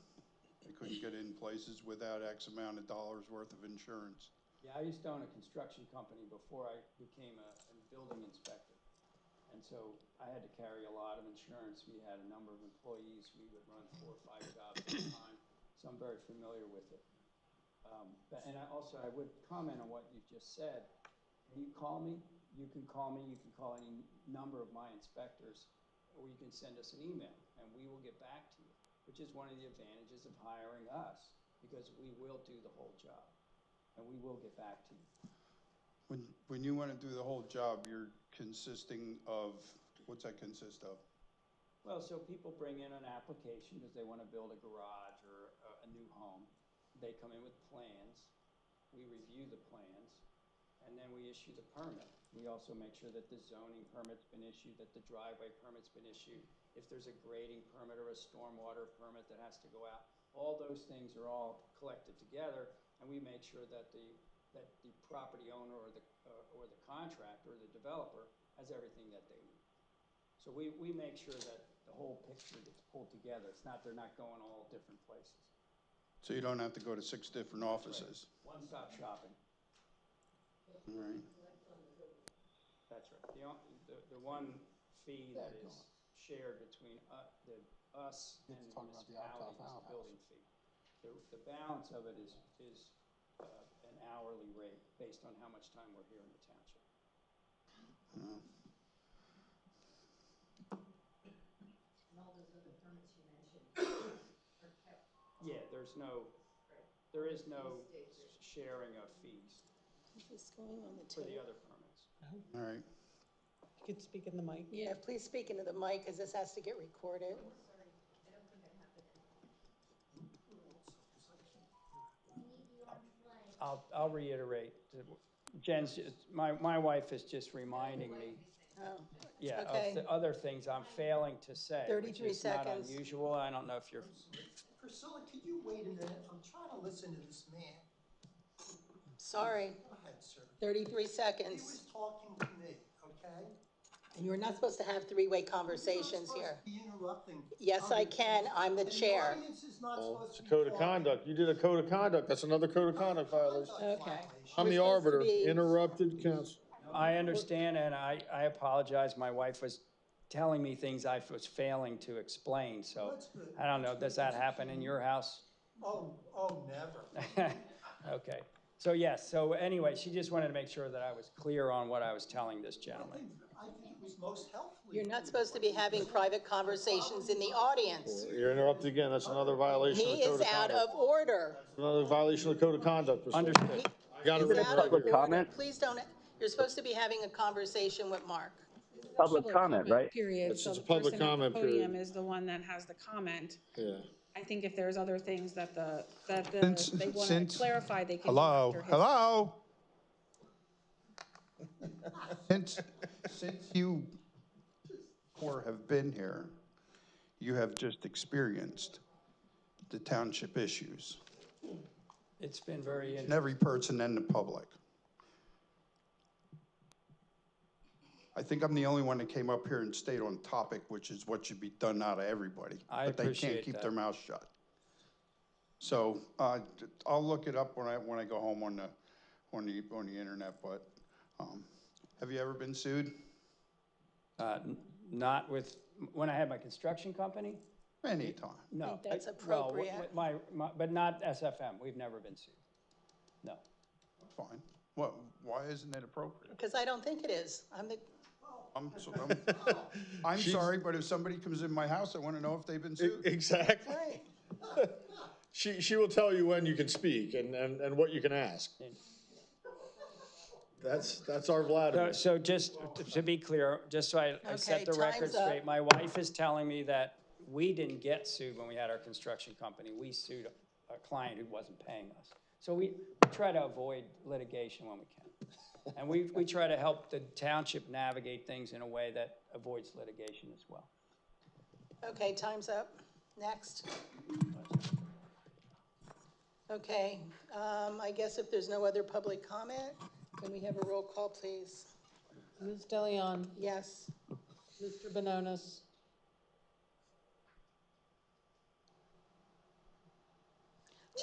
I couldn't get in places without X amount of dollars worth of insurance. Yeah, I used to own a construction company before I became a building inspector. And so I had to carry a lot of insurance. We had a number of employees. We would run 4 or 5 jobs at a time. So I'm very familiar with it. And I would comment on what you just said. When you call me, you can call me, you can call any number of my inspectors, or you can send us an email, and we will get back to you, which is one of the advantages of hiring us, because we will do the whole job, and we will get back to you. When you want to do the whole job, you're consisting of, what's that consist of? Well, so people bring in an application because they want to build a garage or a new home. They come in with plans. We review the plans, and then we issue the permit. We also make sure that the zoning permit's been issued, that the driveway permit's been issued. If there's a grading permit or a stormwater permit that has to go out, all those things are all collected together, and we make sure that the property owner or the contractor or the developer has everything that they need. So we make sure that the whole picture gets pulled together. It's not, they're not going all different places. So you don't have to go to 6 different offices? Right. One-stop shopping. All right. That's right. The one fee that is shared between us and the municipality is the building fee. The balance of it is an hourly rate based on how much time we're here in the township. And all those other permits you mentioned are kept. Yeah, there is no sharing of fees for the other permits. All right. You could speak in the mic. Yeah, please speak into the mic, because this has to get recorded. Sorry, I don't think I have it. I'll reiterate. Jen's, my wife is just reminding me. Oh, Yeah, okay. of the other things I'm failing to say. 33 which is not seconds. unusual. I don't know if you're. Priscilla, could you wait a minute? I'm trying to listen to this man. Sorry, Go ahead, sir. 33 He seconds. was talking to me, okay? And you're not supposed to have three-way conversations You're here. not supposed to be interrupting. Yes, I can. I'm the And chair. audience is not Well, supposed it's to a be code of talking. conduct. You did a code of conduct. That's another code of conduct violation. Okay. I'm the We're supposed to arbiter. be- Interrupted counsel. I understand, and I apologize. My wife was telling me things I was failing to explain, so That's good. I don't know, does that happen in your house? Oh, never. Okay, so yes, so anyway, she just wanted to make sure that I was clear on what I was telling this gentleman. I think it was most helpful. You're not supposed to be having private conversations in the audience. You're interrupted again. That's another violation of He the code is of out conduct. of order. Another violation of the code of conduct. Mr. Understood. I got it He's written out right of Public here. order. comment? Please don't, you're supposed to be having a conversation with Mark. Public comment, right? Period, It's so just the a public person at the comment podium period. is the one that has the comment. Yeah. I think if there's other things that Since- they want to since- clarify, they can. go Hello, after his- hello? Since you four have been here, you have just experienced the township issues, It's been very and interesting. every person in the public. I think I'm the only one that came up here and stayed on topic, which is what should be done out of everybody. I But they can't appreciate keep that. their mouth shut. So, I'll look it up when I go home on the internet, but, have you ever been sued? Not with, when I had my construction company? Anytime. No. think that's Well, appropriate. but not SFM. We've never been sued. No. Fine. What, why isn't it appropriate? Because I don't think it is. I'm sorry, but if somebody comes in my house, I want to know if they've been sued. Exactly. Right. She will tell you when you can speak and what you can ask. That's our Vladimir. So just to be clear, just so I set Okay, the record time's up. straight, my wife is telling me that we didn't get sued when we had our construction company. We sued a client who wasn't paying us. So we try to avoid litigation when we can. And we try to help the township navigate things in a way that avoids litigation as well. Okay, time's up. Next. Okay, I guess if there's no other public comment, can we have a roll call, please? Ms. DeLeon, Yes. Mr. Bononis,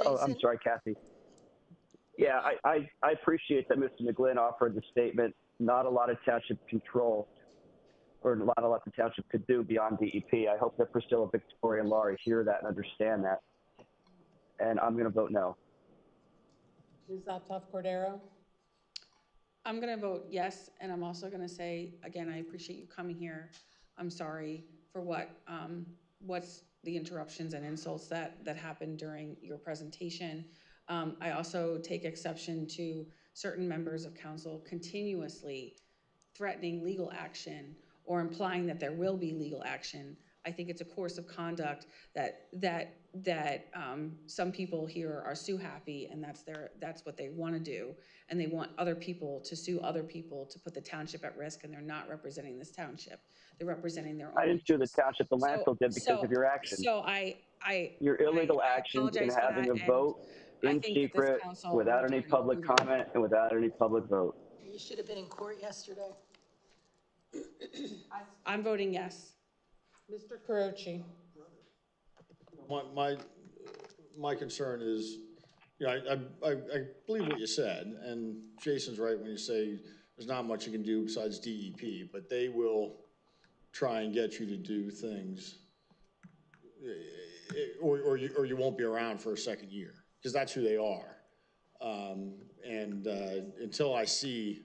Oh, I'm Jason? sorry, Kathy. Yeah, I appreciate that Mr. McGlynn offered the statement. Not a lot of township control, or not a lot the township could do beyond DEP. I hope that Priscilla, Victoria, and Laurie hear that and understand that. And I'm going to vote no. Ms. Altough Cordero, I'm gonna vote yes, and I'm also gonna say, again, I appreciate you coming here. I'm sorry for what's the interruptions and insults that happened during your presentation. I also take exception to certain members of council continuously threatening legal action or implying that there will be legal action. I think it's a course of conduct that some people here are sue happy, and that's what they want to do, and they want other people to sue other people to put the township at risk, and they're not representing this township. They're representing their own. I didn't sue the township. The landfill did because of your actions. So Your illegal actions in apologize for having that, a and vote I in think that this secret, council without will any do public what we do. comment and without any public vote. You should have been in court yesterday. I'm voting yes. Mr. Carochi, My concern is, you know, I believe what you said, and Jason's right when you say there's not much you can do besides DEP, but they will try and get you to do things, or you won't be around for a second year, because that's who they are. And until I see,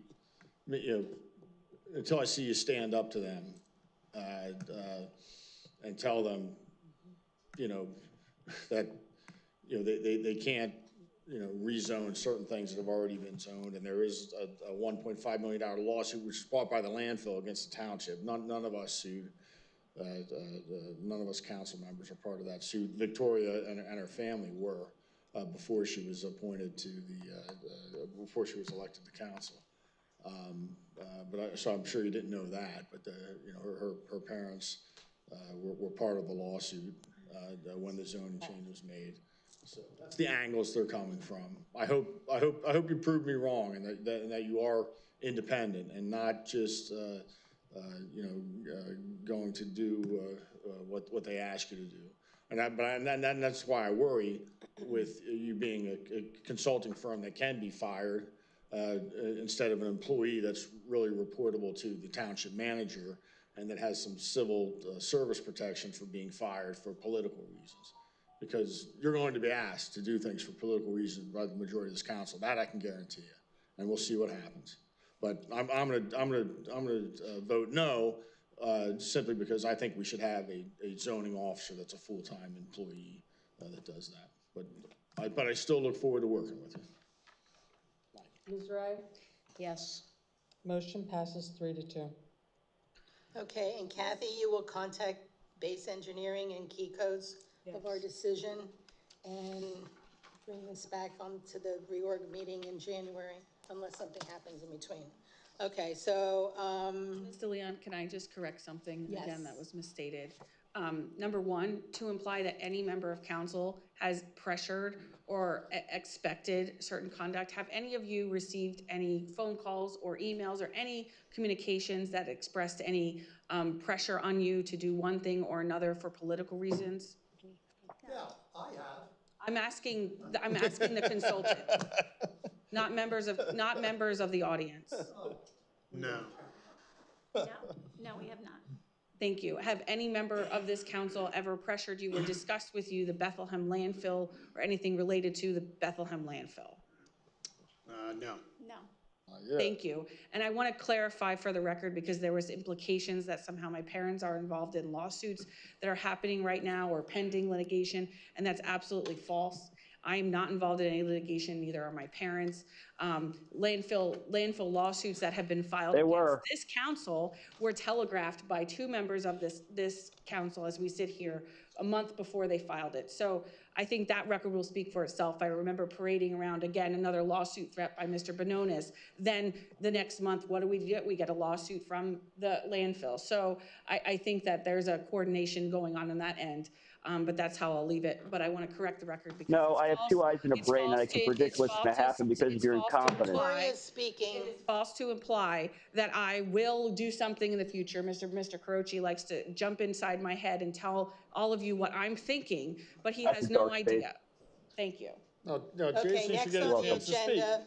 until I see you stand up to them and tell them, that, they can't, rezone certain things that have already been zoned, and there is a $1.5 million lawsuit which was brought by the landfill against the township. None of us sued. None of us council members are part of that suit. Victoria and her family were before she was appointed to before she was elected to council. So I'm sure you didn't know that, but her parents were part of the lawsuit when the zoning change was made. So that's the angles they're coming from. I hope you prove me wrong, and that you are independent and not just going to do what they ask you to do. And that's why I worry with you being a consulting firm that can be fired instead of an employee that's really reportable to the township manager and that has some civil service protection for being fired for political reasons. Because you're going to be asked to do things for political reasons by the majority of this council. That I can guarantee you, and we'll see what happens. But I'm gonna vote no, simply because I think we should have a zoning officer that's a full-time employee that does that. But I still look forward to working with you. Ms. Rai? Yes. Motion passes 3-2. Okay, and Kathy, you will contact Base Engineering and key codes of our decision and bring this back onto the reorg meeting in January, unless something happens in between. Okay, so, Ms. DeLeon, can I just correct something Yes. again that was misstated? Number one, to imply that any member of council has pressured or expected certain conduct. Have any of you received any phone calls or emails or any communications that expressed any pressure on you to do one thing or another for political reasons? Yeah, I have. I'm asking the consultant, not members of the audience. No. No, we have not. Thank you. Have any member of this council ever pressured you or discussed with you the Bethlehem landfill or anything related to the Bethlehem landfill? No. No. Thank you. And I want to clarify for the record, because there was implications that somehow my parents are involved in lawsuits that are happening right now or pending litigation, and that's absolutely false. I am not involved in any litigation, neither are my parents. Landfill lawsuits that have been filed against this council were telegraphed by two members of this council as we sit here a month before they filed it. So I think that record will speak for itself. I remember parading around, again, another lawsuit threat by Mr. Bononis. Then the next month, what do? We get a lawsuit from the landfill. So I think that there's a coordination going on that end. But that's how I'll leave it. But I want to correct the record because No, I have two eyes and a brain, and I can predict what's going to happen because of your incompetence. Gloria is speaking. It is false to imply that I will do something in the future. Mr. Carochi likes to jump inside my head and tell all of you what I'm thinking, but he has no idea. Thank you. No, Okay, Jason should next get a on the chance to speak. agenda,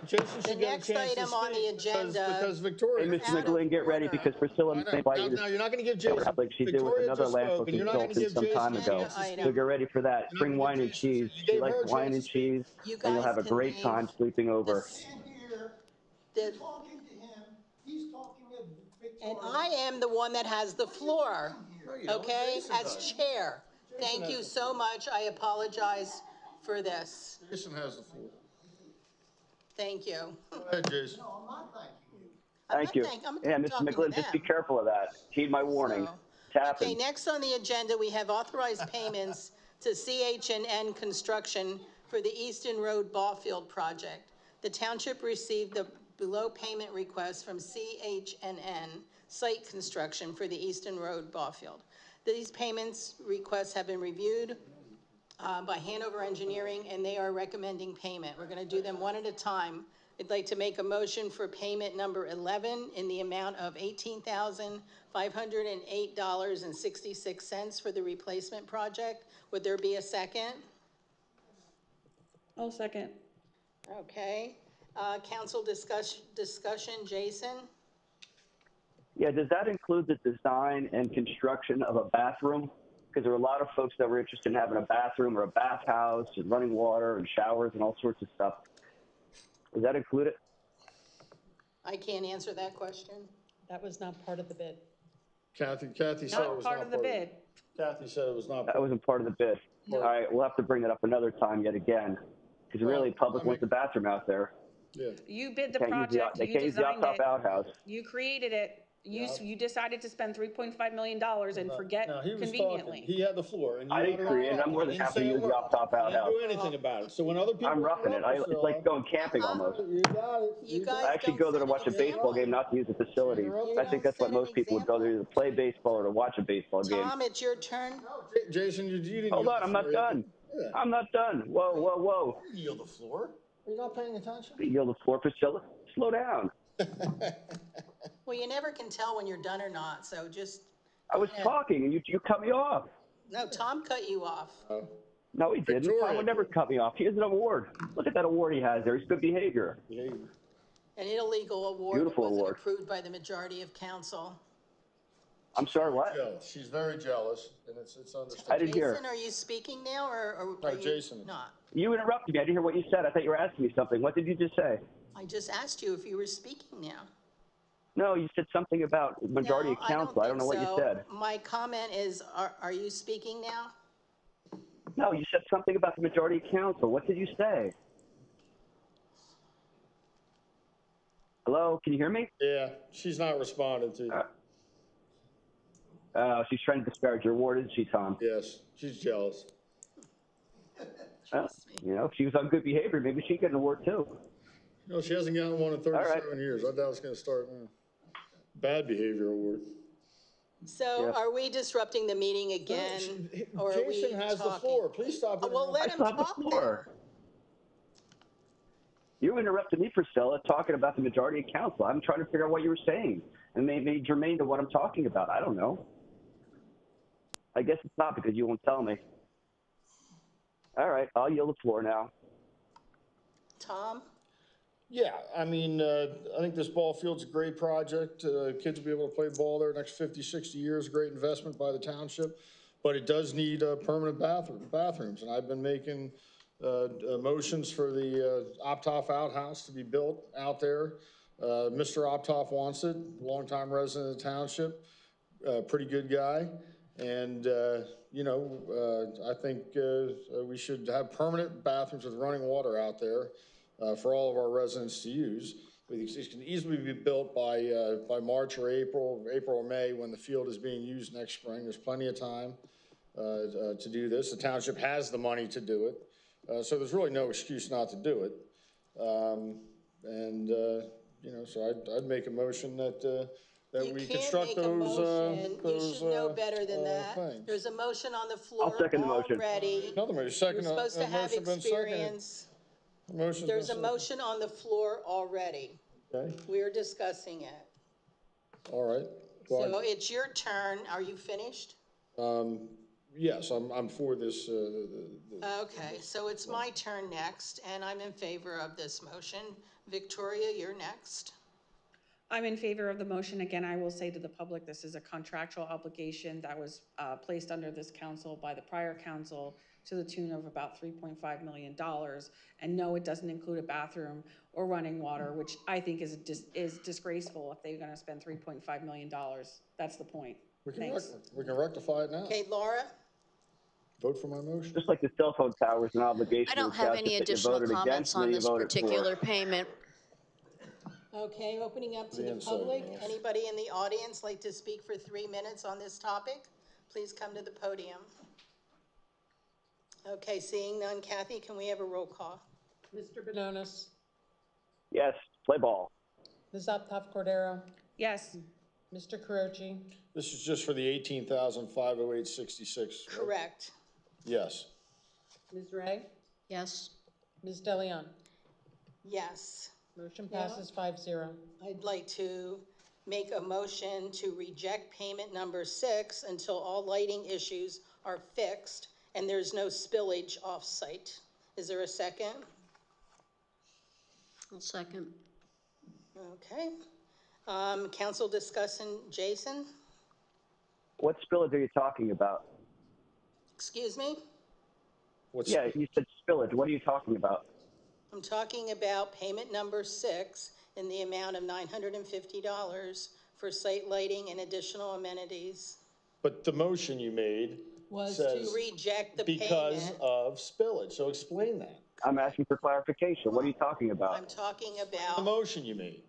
Jason the should get a next chance to item on the speak agenda. because Victoria. Hey, Mr. McGlynn, get ready because Priscilla may invite you Now to you're not going to give Jason. like she did with Victoria another just spoke, landfill and you're not going to consultant give some Jason time a ago. chance to speak. So get ready for that. You're Bring not wine gonna and give Jason- cheese. you She gave likes her a wine chance and to speak. cheese, You and you'll guys have a can great leave. time sleeping over. The- Talking to him, he's talking to Victoria. And I am the one that has the floor, okay, as chair. Thank you so much. I apologize for this. Jason has the floor. Thank you. Go ahead, Jason. No, I'm not thanking you. Thank you. Yeah, Mr. talking to McGlynn, just be them. careful of that. Heed my warning. So- It's happened. Okay, next on the agenda, we have authorized payments to CH&N Construction for the Easton Road Ballfield project. The township received the below payment request from CH&N Site Construction for the Easton Road Ballfield. These payments requests have been reviewed by Hanover Engineering, and they are recommending payment. We're going to do them one at a time. I'd like to make a motion for payment number 11 in the amount of $18,508.66 for the replacement project. Would there be a second? Oh, second. Okay. Council discussion, Jason? Yeah, does that include the design and construction of a bathroom? Because there were a lot of folks that were interested in having a bathroom or a bathhouse and running water and showers and all sorts of stuff. Does that include it? I can't answer that question. That was not part of the bid. Kathy said it was Part of the bid. Kathy said it was not. That wasn't part of the bid. All right, we'll have to bring that up another time yet again. Because really, public wants a bathroom out there. Yeah. You bid the They project, can't you use the designed top it, outhouse. you created it, you decided to spend $3.5 million and forget Now, he was conveniently. talking. He had the floor. And I didn't create it. I'm more than happy to use the top outhouse. You didn't do anything about it. So when other people. I'm roughing it. It's like going camping almost. You got it. You guys I actually go there to watch a baseball game, not to use the facilities. I think that's what most people would go there to play baseball or to watch a baseball game. Tom, it's your turn. Jason, you didn't. Hold on, I'm not done. Yeah. I'm not done. Whoa, whoa, whoa. You yield the floor. Are you not paying attention? You yield the floor, Priscilla. Slow down. Well, you never can tell when you're done or not, so just. I was talking and you cut me off. No, Tom cut you off. No, he didn't. Victoria Tom would never did. cut me off. He has an award. Look at that award he has there. He's good behavior. An illegal award that Beautiful wasn't award. approved by the majority of council. I'm sorry, what? Jealous. She's very jealous, and it's understandable. I didn't hear. Jason, are you speaking now, or No, are you Jason. not? You interrupted me. I didn't hear what you said. I thought you were asking me something. What did you just say? I just asked you if you were speaking now. No, you said something about majority No, of council. I don't know what you said. My comment is, are you speaking now? No, you said something about the majority of council. What did you say? Hello, can you hear me? Yeah, she's not responding to you. She's trying to disparage your award, isn't she, Tom? Yes, she's jealous. You know, if she was on good behavior, maybe she'd get an award too. No, she hasn't gotten one in 37 years. I doubt it's going to start bad behavior award. So are we disrupting the meeting again? Or are we Jason has the talking? floor. Please stop it. Well, let him talk then. You interrupted me, Priscilla, talking about the majority of council. I'm trying to figure out what you were saying and maybe germane to what I'm talking about. I don't know. I guess it's not because you won't tell me. All right, I'll yield the floor now. Tom? Yeah, I mean, I think this ball field's a great project. Kids will be able to play ball there next 50, 60 years. Great investment by the township, but it does need permanent bathrooms. And I've been making motions for the Optoff outhouse to be built out there. Mr. Optoff wants it, longtime resident of the township, pretty good guy. And, you know, I think we should have permanent bathrooms with running water out there for all of our residents to use. It can easily be built by March or April or May when the field is being used next spring. There's plenty of time to do this. The township has the money to do it. So there's really no excuse not to do it. You know, so I'd make a motion that we construct those. You should know better than that. things. There's a motion on the floor I'll second the motion. already. Another motion. Second. You're supposed to have motion been seconded. experience. Motion's There's a been motion on the floor already. Okay. We're discussing it. All right. So it's your turn. Are you finished? Yes, I'm for this. Okay, so it's my turn next, and I'm in favor of this motion. Victoria, you're next. I'm in favor of the motion. Again, I will say to the public, this is a contractual obligation that was placed under this council by the prior council to the tune of about $3.5 million. And no, it doesn't include a bathroom or running water, which I think is disgraceful if they're gonna spend $3.5 million. That's the point. We can rectify it now. Okay, Laura? Vote for my motion. Just like the cell phone tower is an obligation. I don't have any additional comments on this particular payment. Okay, opening up to the inside, public. yes. Anybody in the audience like to speak for 3 minutes on this topic? Please come to the podium. Okay, seeing none. Kathy, can we have a roll call? Mr. Benonis, Yes, play ball. Ms. Optoff Cordero, Yes. Mr. Carochi, This is just for the 18,508.66. Correct. Yes. Ms. Ray, Yes. Ms. DeLeon. Yes. Motion passes 5-0. I'd like to make a motion to reject payment number 6 until all lighting issues are fixed and there's no spillage off-site. Is there a second? I'll second. Okay. Council discussing, Jason? What spillage are you talking about? Excuse me? Yeah, you said spillage. What are you talking about? I'm talking about payment number 6 in the amount of $950 for site lighting and additional amenities. But the motion you made says to reject the because payment. of spillage. So explain that. I'm asking for clarification. What are you talking about? I'm talking The about, motion you made.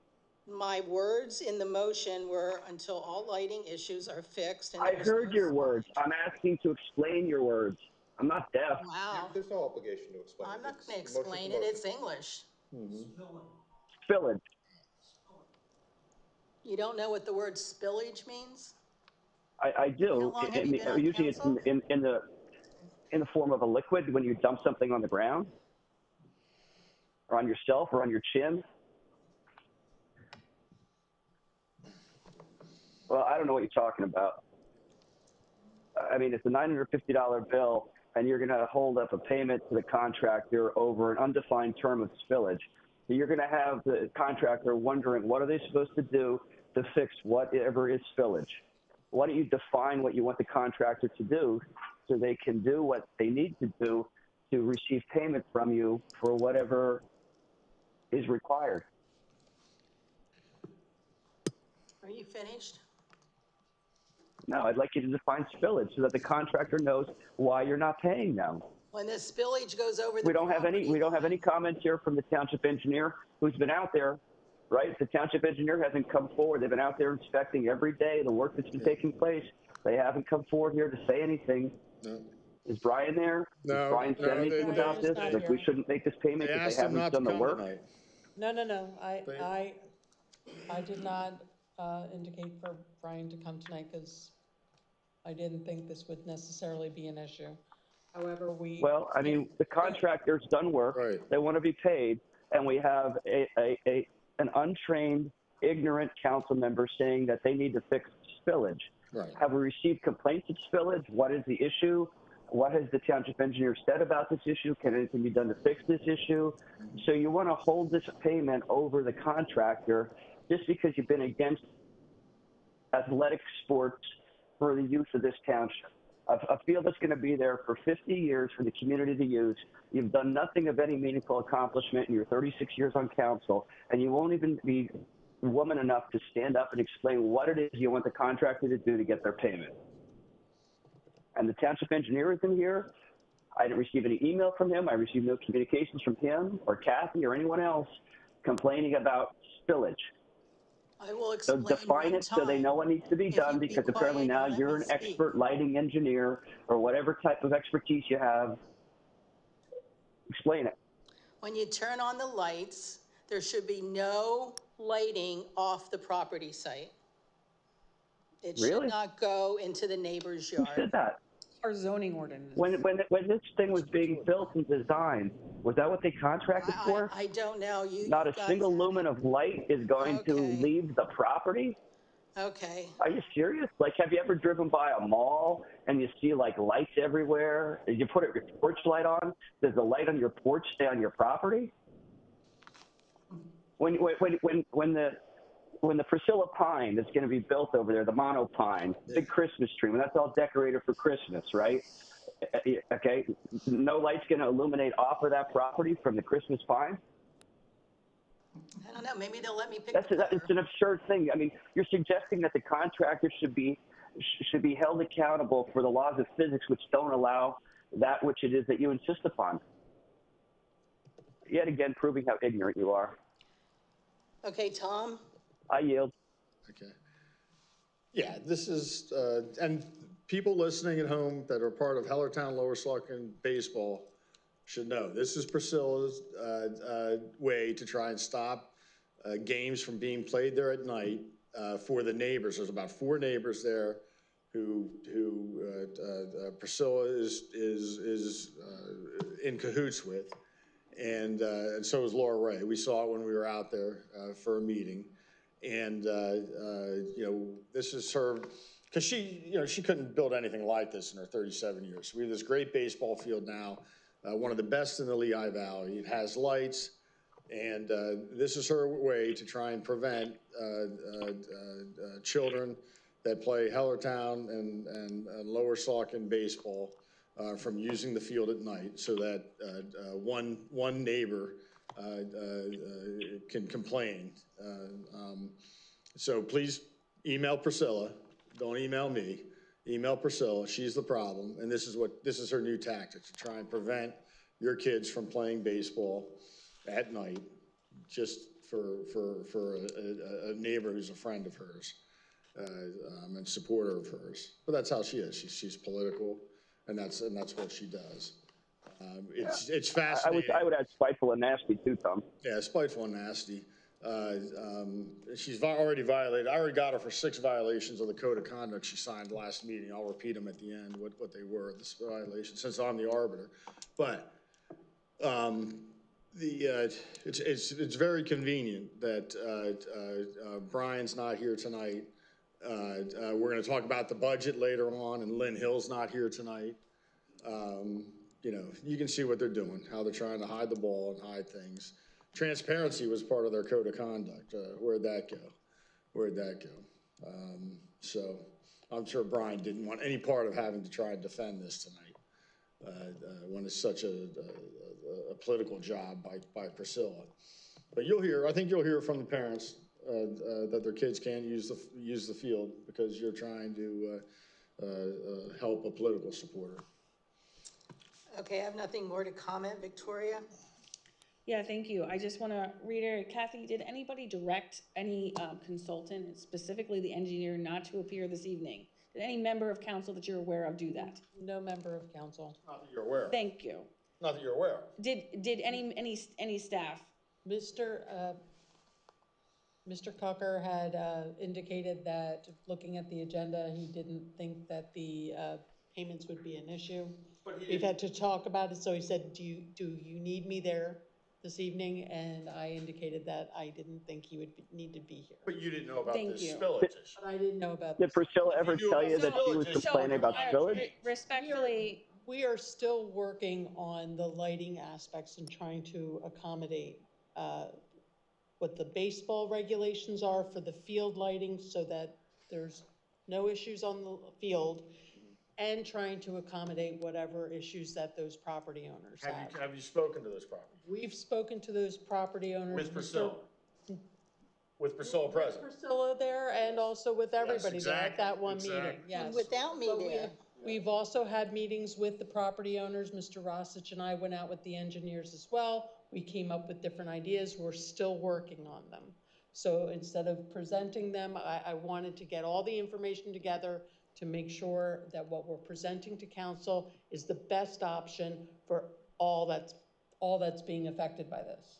my words in the motion were until all lighting issues are fixed. And I heard your words. I'm asking to explain your words. I'm not deaf. Wow. There's no obligation to explain. I'm not It's going to motion explain to it. motion. It's English. Spillage. You don't know what the word spillage means? I do. How long have you been on Usually it's council? in the in the form of a liquid when you dump something on the ground or on yourself or on your chin? Well, I don't know what you're talking about. I mean, it's a $950 bill, and you're going to hold up a payment to the contractor over an undefined term of spillage. So you're going to have the contractor wondering, what are they supposed to do to fix whatever is spillage? Why don't you define what you want the contractor to do so they can do what they need to do to receive payment from you for whatever is required? Are you finished? No, I'd like you to define spillage so that the contractor knows why you're not paying them. When the spillage goes over the We don't have any comments here from the township engineer who's been out there, right? The township engineer hasn't come forward. They've been out there inspecting every day the work that's been taking place. They haven't come forward here to say anything. No. Is Brian there? No, Has Brian said anything about this? not Like here. we shouldn't make this payment They because asked they him haven't not to done the come work? tonight. No. I did not indicate for Brian to come tonight because I didn't think this would necessarily be an issue. However, Well, I mean, the contractor's done work. Right. They want to be paid, and we have an untrained, ignorant council member saying that they need to fix spillage. Right. Have we received complaints of spillage? What is the issue? What has the township engineer said about this issue? Can anything be done to fix this issue? So you want to hold this payment over the contractor just because you've been against athletic sports for the use of this township. A field that's going to be there for 50 years for the community to use. You've done nothing of any meaningful accomplishment in your 36 years on council, and you won't even be woman enough to stand up and explain what it is you want the contractor to do to get their payment. And the township engineer isn't here. I didn't receive any email from him. I received no communications from him or Kathy or anyone else complaining about spillage. I will So explain define one it so they time. know what needs to be If done, you'd be because apparently quiet now and let you're me an speak. expert lighting engineer or whatever type of expertise you have. Explain it. When you turn on the lights, there should be no lighting off the property site. It Really? should not go into the neighbor's Who yard. said that? Our zoning ordinance. When this thing was being built and designed, was that what they contracted for? I don't know. Not a guys- single lumen of light is going to Okay. leave the property? Okay. Are you serious? Like, have you ever driven by a mall and you see like lights everywhere? You put your porch light on. Does the light on your porch stay on your property? When the Priscilla pine that's going to be built over there, the mono pine, big Christmas tree, when that's all decorated for Christmas, right? Okay, no light's going to illuminate off of that property from the Christmas pine? I don't know. Maybe they'll let me pick It's an absurd thing. I mean, you're suggesting that the contractor should be held accountable for the laws of physics, which don't allow that which it is that you insist upon. Yet again, proving how ignorant you are. Okay, Tom? I yield. Okay. Yeah, this is, and people listening at home that are part of Hellertown, Lower Saucon baseball should know, this is Priscilla's way to try and stop games from being played there at night for the neighbors. There's about 4 neighbors there who Priscilla is in cahoots with. And so is Laura Ray. We saw it when we were out there for a meeting. And, you know, this is her, because she couldn't build anything like this in her 37 years. We have this great baseball field now, one of the best in the Lehigh Valley. It has lights, and this is her way to try and prevent children that play Hellertown and Lower Saucon baseball from using the field at night, so that one neighbor can complain. So please email Priscilla. Don't email me. Email Priscilla. She's the problem, and this is her new tactic to try and prevent your kids from playing baseball at night, just for a neighbor who's a friend of hers and supporter of hers. But that's how she is. She's political. And that's what she does. It's fascinating. I would add spiteful and nasty too, Tom. Yeah, spiteful and nasty. She's already violated, I already got her for 6 violations of the code of conduct she signed last meeting. I'll repeat them at the end, what they were, this violation, since I'm the arbiter. But it's very convenient that Brian's not here tonight. We're going to talk about the budget later on, and Lynn Hill's not here tonight. You know, you can see what they're doing, how they're trying to hide the ball and hide things. Transparency was part of their code of conduct. Where'd that go? Where'd that go? So I'm sure Brian didn't want any part of having to try and defend this tonight when it's such a political job by Priscilla. But I think you'll hear from the parents that their kids can't use the field because you're trying to help a political supporter. Okay, I have nothing more to comment. Victoria? Yeah, thank you. I just want to reiterate, Kathy, did anybody direct any consultant, specifically the engineer, not to appear this evening? Did any member of council that you're aware of do that? No member of council. Not that you're aware of. Thank you. Not that you're aware of. Did any staff? Mr. Cocker had indicated that, looking at the agenda, he didn't think that the payments would be an issue. We've had to talk about it, so he said, do you need me there this evening? And I indicated that I didn't think he would need to be here. But you didn't know about Thank this you. spillage issue. But I didn't know about Did this. Priscilla ever tell you that she was complaining about spillage? Respectfully, we are still working on the lighting aspects and trying to accommodate what the baseball regulations are for the field lighting so that there's no issues on the field, and trying to accommodate whatever issues that those property owners have. Have you spoken to those property? We've spoken to those property owners. With Priscilla? With Priscilla present? With Priscilla there, and also with everybody there at that one exactly. meeting, yes. And without me there. We've also had meetings with the property owners. Mr. Rossich and I went out with the engineers as well. We came up with different ideas. We're still working on them. So instead of presenting them, I wanted to get all the information together to make sure that what we're presenting to council is the best option for all that's being affected by this.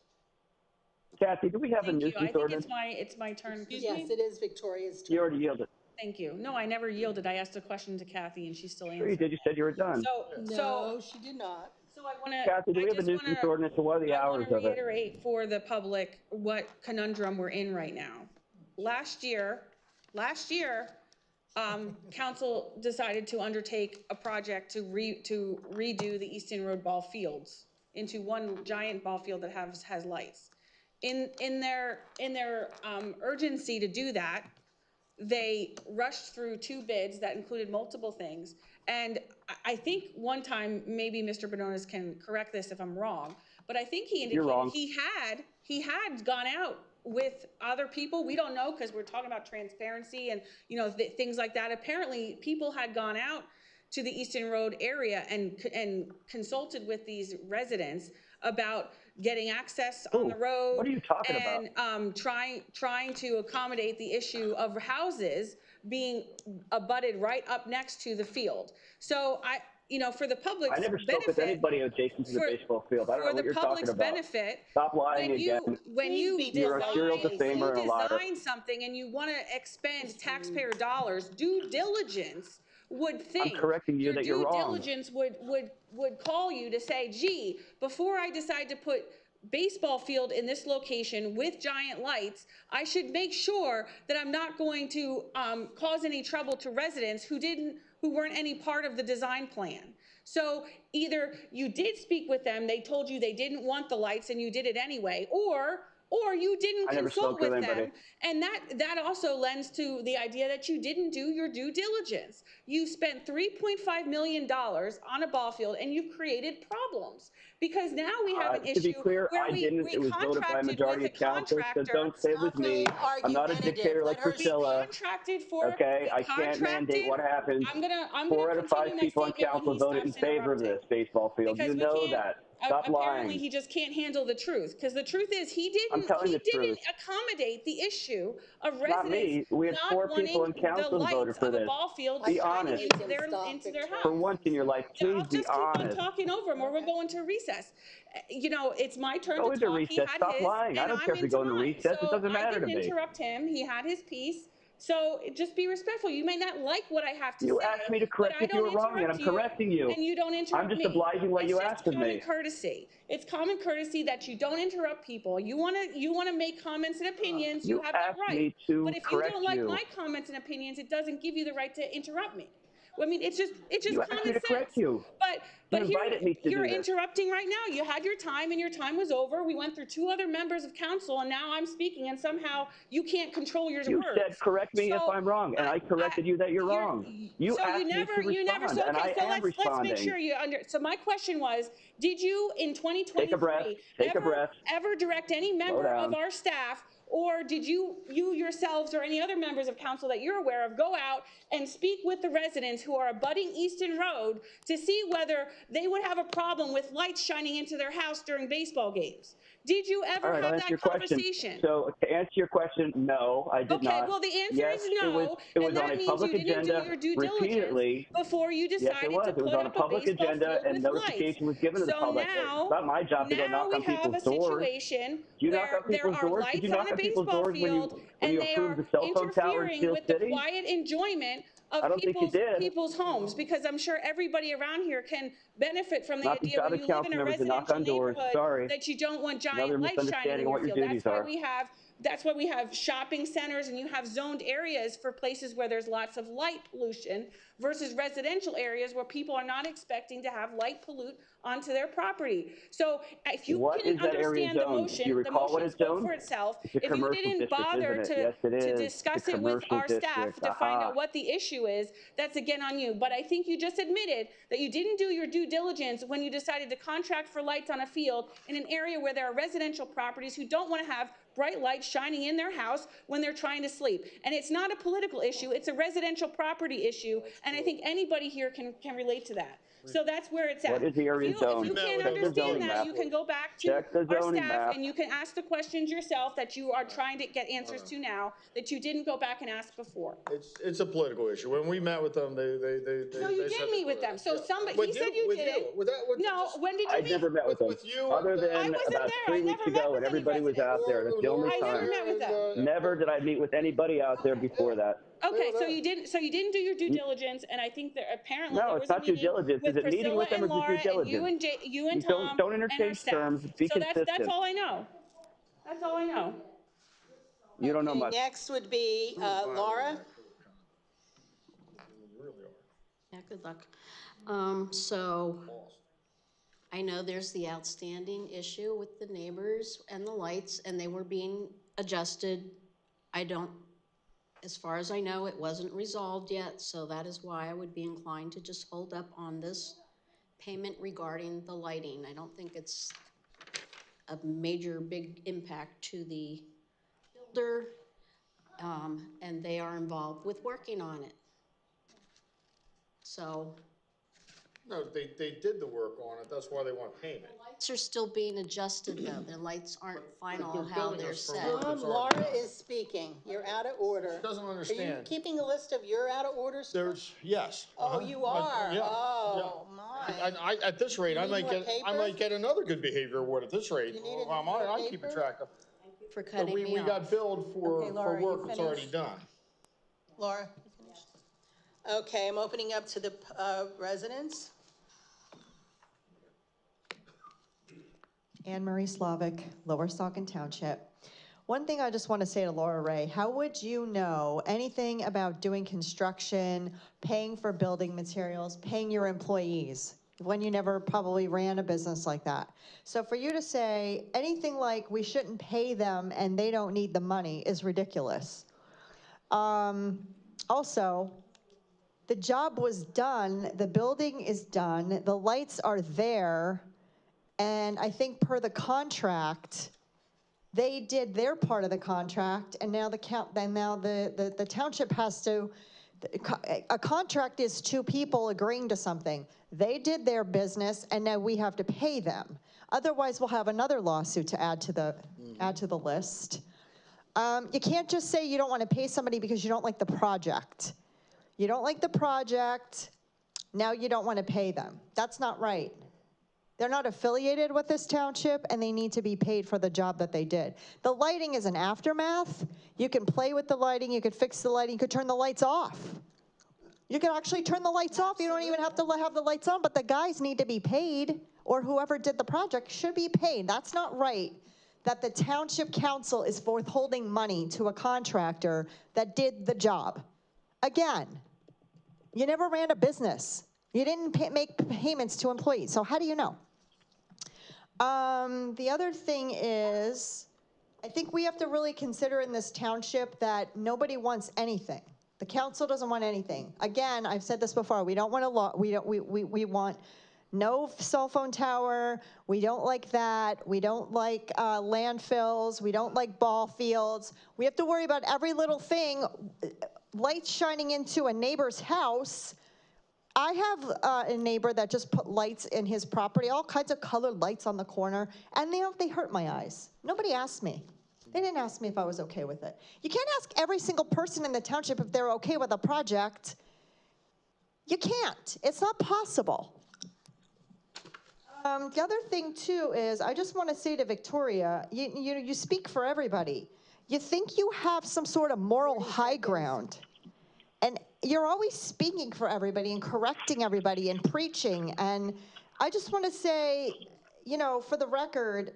Kathy, do we have a nuisance I think ordinance? it's my turn. Yes, it is Victoria's turn. You already yielded. Thank you. No, I never yielded. I asked a question to Kathy and she still answered. Sure you did. You said you were done. No, she did not. So I want to. Kathy, do we have a nuisance ordinance, and what are the hours of it? Reiterate for the public what conundrum we're in right now. Last year, council decided to undertake a project to redo the Easton Road ball fields into one giant ball field that has lights. In their urgency to do that, they rushed through 2 bids that included multiple things. And I think one time, maybe Mr. Bononis can correct this if I'm wrong, but I think he indicated he had gone out with other people. We don't know because we're talking about transparency and things like that. Apparently, people had gone out to the Easton Road area and consulted with these residents about getting access on the road. What are you talking about? And trying to accommodate the issue of houses being abutted right up next to the field. So for the public's I never spoke with anybody adjacent to the baseball field. I don't know what you're talking about. Benefit, stop lying again. When you You're a serial defamer and a liar. design something and you want to expend taxpayer dollars, due diligence would think. I'm correcting you that you're wrong. Due diligence would call you to say, gee, before I decide to put baseball field in this location with giant lights, I should make sure that I'm not going to cause any trouble to residents who weren't any part of the design plan. So either you did speak with them, they told you they didn't want the lights and you did it anyway, or you didn't consult with them. And that also lends to the idea that you didn't do your due diligence. You spent $3.5 million on a ball field and you've created problems. Because now we have an issue. To be clear, where I didn't. It was voted by a majority of council, so don't say it was me. I'm not a dictator like Priscilla. Okay, I can't mandate what happens. 4 out of 5 people on council voted in favor of this baseball field. You know that. apparently he just can't handle the truth, because the truth is he didn't accommodate the issue of residents not wanting the lights of a ball field shining into their house. For once in your life, please I'll be just keep on honest. talking over him, or we're going to recess. You know, it's my turn Go to into talk. recess. He had Stop his, lying. I and don't I'm care if you're into going to mine. recess. It So doesn't matter I to didn't me. interrupt him. He had his piece. So just be respectful. You may not like what I have to say. You asked me to correct but I if you don't were wrong, and I'm interrupt you, correcting you. And you don't interrupt I'm just me. obliging what you asked of me. It's just common courtesy. It's common courtesy that you don't interrupt people. You wanna make comments and opinions. You have that asked right. me to But if you correct don't like you. my comments and opinions, it doesn't give you the right to interrupt me. I mean, it's just You common asked me to sense. correct you. But You here, invited me to you're do this. interrupting right now. You had your time, and your time was over. We went through 2 other members of council, and now I'm speaking, and somehow you can't control your You words. said correct me if So, I'm wrong, and I corrected you that you're wrong. You so asked me to respond, so and okay, I so am let's make responding. sure you so my question was, did you in 2023 Take a breath. Take a breath. ever direct any member of our staff, or did you yourselves or any other members of council that you're aware of go out and speak with the residents who are abutting Easton Road to see whether they would have a problem with lights shining into their house during baseball games? Did you ever have that conversation? So to answer your question, no, I did not. Okay, well, the answer Yes, is no, it was and on that a means public you didn't do agenda your due repeatedly. diligence before you Yes, decided it was. to It was put on a up a public baseball agenda, field and with lights. notification was given to the So public. now, It's not my job to go knock we on have people's a doors. situation Do you knock where on there people's are doors? Did lights you on knock a on people's baseball doors when field, you and they approved are the cell phone tower in interfering Steel with the City? quiet enjoyment of I don't think you did. people's homes, because I'm sure everybody around here can benefit from the Not the idea job when of you live in council a members to knock residential on doors. neighborhood Sorry. that you don't want Another giant lights shining misunderstanding in of your what your field. duties are. That's why we have shopping centers, and you have zoned areas for places where there's lots of light pollution versus residential areas where people are not expecting to have light pollute onto their property. So if you What can is that area understand the zoned? Do you motion, recall what it's spoke zoned? for itself. It's a If you commercial didn't district, bother isn't it? Yes, it is. to It's a discuss it with commercial our staff district. to find Aha. out what the issue is, that's again on you. But I think you just admitted that you didn't do your due diligence when you decided to contract for lights on a field in an area where there are residential properties who don't want to have bright lights shining in their house when they're trying to sleep. And it's not a political issue, it's a residential property issue, and I think anybody here can relate to that. So that's where it's at. What is the area zone? If you can't understand that, you can go back to Check the our zoning staff map. and you can ask the questions yourself that you are trying to get answers to now that you didn't go back and ask before. It's a political issue. When we met with them, they No, you did meet with them. So somebody, he said you didn't. No, when did you meet? I never met with them, other than about 3 weeks ago, and everybody was out there. That's the only time. I never met with them. Never did I meet with anybody out there before that. Okay, so you didn't do your due diligence, and I think that apparently No, there it's was a not due meeting diligence. with Is it meeting Priscilla with them and or Laura due diligence? and you and Tom Don't and our interchange staff. terms. Be So consistent. that's all I know. That's all I know. You don't know much. Next would be Laura. Yeah, good luck. So I know there's the outstanding issue with the neighbors and the lights, and they were being adjusted. As far as I know, it wasn't resolved yet, so that is why I would be inclined to just hold up on this payment regarding the lighting. I don't think it's a major big impact to the builder, and they are involved with working on it. So. No, they did the work on it. That's why they want payment. Lights are still being adjusted though. The lights aren't final they're how billing they're us for set. work that's Laura already done. is speaking. You're out of order. She doesn't Are you understand. keeping a list of your out of order stuff? There's, yes. Oh, you are? Yeah. Oh, my. I at this rate, You I need might more get paper? another good behavior award at this rate. You need I'm keeping paper? track of. For But cutting me we off. got billed for Okay, Laura, you work that's already finished? done. Laura, you finished? Okay, I'm opening up to the residents. Anne Marie Slavic, Lower Saucon Township. One thing I just want to say to Laura Ray, how would you know anything about doing construction, paying for building materials, paying your employees, when you never probably ran a business like that? So for you to say anything like we shouldn't pay them and they don't need the money is ridiculous. Also, the job was done, the building is done, the lights are there, and I think per the contract, they did their part of the contract, and now the township has to, a contract is two people agreeing to something. They did their business, and now we have to pay them. Otherwise, we'll have another lawsuit to add to the list. You can't just say you don't want to pay somebody because you don't like the project. You don't like the project, now you don't want to pay them. That's not right. They're not affiliated with this township, and they need to be paid for the job that they did. The lighting is an aftermath. You can play with the lighting, you could fix the lighting, you could turn the lights off. You can actually turn the lights off. You don't even have to have the lights on, but the guys need to be paid, or whoever did the project should be paid. That's not right that the township council is withholding money to a contractor that did the job. Again, you never ran a business. You didn't make payments to employees, so how do you know? The other thing is, I think we have to really consider in this township that nobody wants anything. The council doesn't want anything. Again, I've said this before, we don't want a law, we want no cell phone tower, we don't like that, we don't like landfills, we don't like ball fields. We have to worry about every little thing, lights shining into a neighbor's house. I have a neighbor that just put lights in his property, all kinds of colored lights on the corner, and they hurt my eyes. Nobody asked me. They didn't ask me if I was okay with it. You can't ask every single person in the township if they're okay with a project. You can't. It's not possible. The other thing, too, is I just want to say to Victoria, you speak for everybody. You think you have some sort of moral high ground, and you're always speaking for everybody and correcting everybody and preaching. And I just want to say, for the record,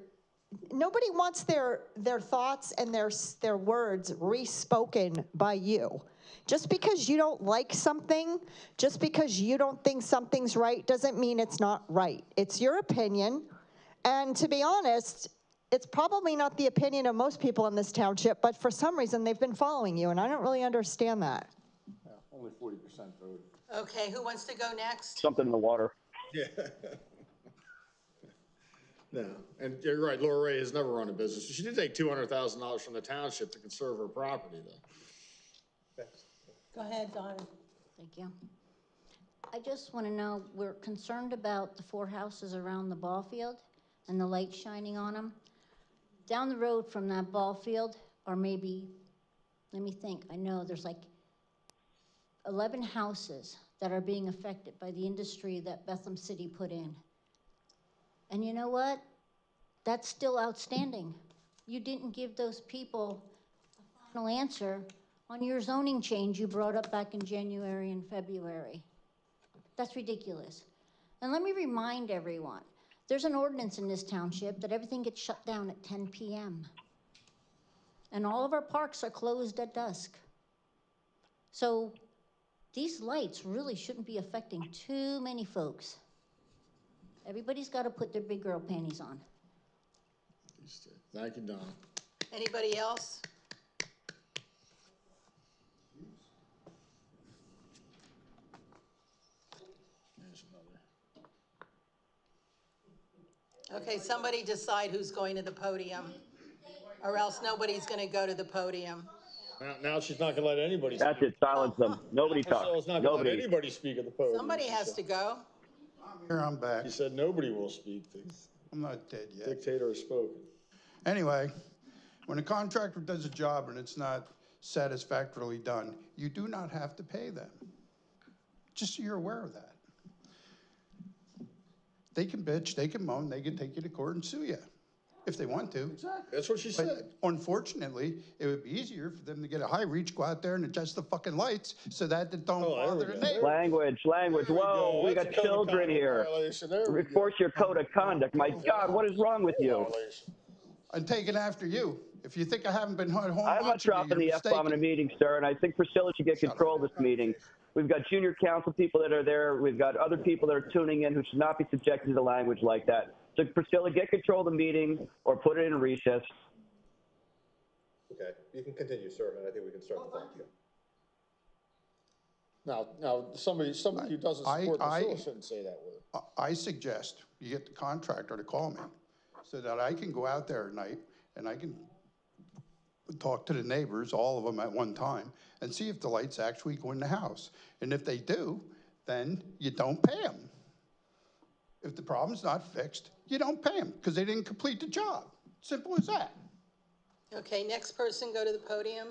nobody wants their thoughts and their words re-spoken by you. Just because you don't like something, just because you don't think something's right, doesn't mean it's not right. It's your opinion, and to be honest, it's probably not the opinion of most people in this township, but for some reason they've been following you, and I don't really understand that. Yeah, only 40% voted. Okay, who wants to go next? Something in the water. Yeah. No, and you're right, Laura Ray has never run a business. She did take $200,000 from the township to conserve her property, though. Go ahead, Donna. Thank you. I just want to know, we're concerned about the 4 houses around the ball field and the light shining on them. Down the road from that ball field, or maybe, let me think, I know there's like 11 houses that are being affected by the industry that Bethlehem City put in. And you know what? That's still outstanding. You didn't give those people a final answer on your zoning change you brought up back in January and February. That's ridiculous. And let me remind everyone, there's an ordinance in this township that everything gets shut down at 10 p.m. And all of our parks are closed at dusk. So these lights really shouldn't be affecting too many folks. Everybody's got to put their big girl panties on. Thank you, Donna. Anybody else? There's another. Okay, somebody decide who's going to the podium, or else nobody's going to go to the podium. Now she's not going to let anybody speak. That's it, silence them. Nobody talks. Priscilla's not going to let anybody speak at the podium. Somebody has to go. Here, I'm back. She said nobody will speak. I'm not dead yet. Dictator has spoken. Anyway, when a contractor does a job and it's not satisfactorily done, you do not have to pay them. Just so you're aware of that. They can bitch, they can moan, they can take you to court and sue you if they want to. Exactly. That's what she said. Unfortunately, it would be easier for them to get a high reach, go out there and adjust the fucking lights so that it don't bother the neighbors. Language. Whoa, we got children here. Enforce your code of conduct. My God, what is wrong with you? I'm taking after you. If you think I haven't been home, I'm not dropping the F-bomb in a meeting, sir, and I think Priscilla should get control of this meeting. We've got junior council people that are there. We've got other people that are tuning in who should not be subjected to language like that. So, Priscilla, get control of the meeting or put it in recess. Okay, you can continue, sir, and I think we can start the clock again. Now, somebody who doesn't support Priscilla shouldn't say that word. I suggest you get the contractor to call me so that I can go out there at night and I can talk to the neighbors, all of them at one time, and see if the lights actually go in the house. And if they do, then you don't pay them. If the problem's not fixed, you don't pay them because they didn't complete the job. Simple as that. Okay, next person, go to the podium.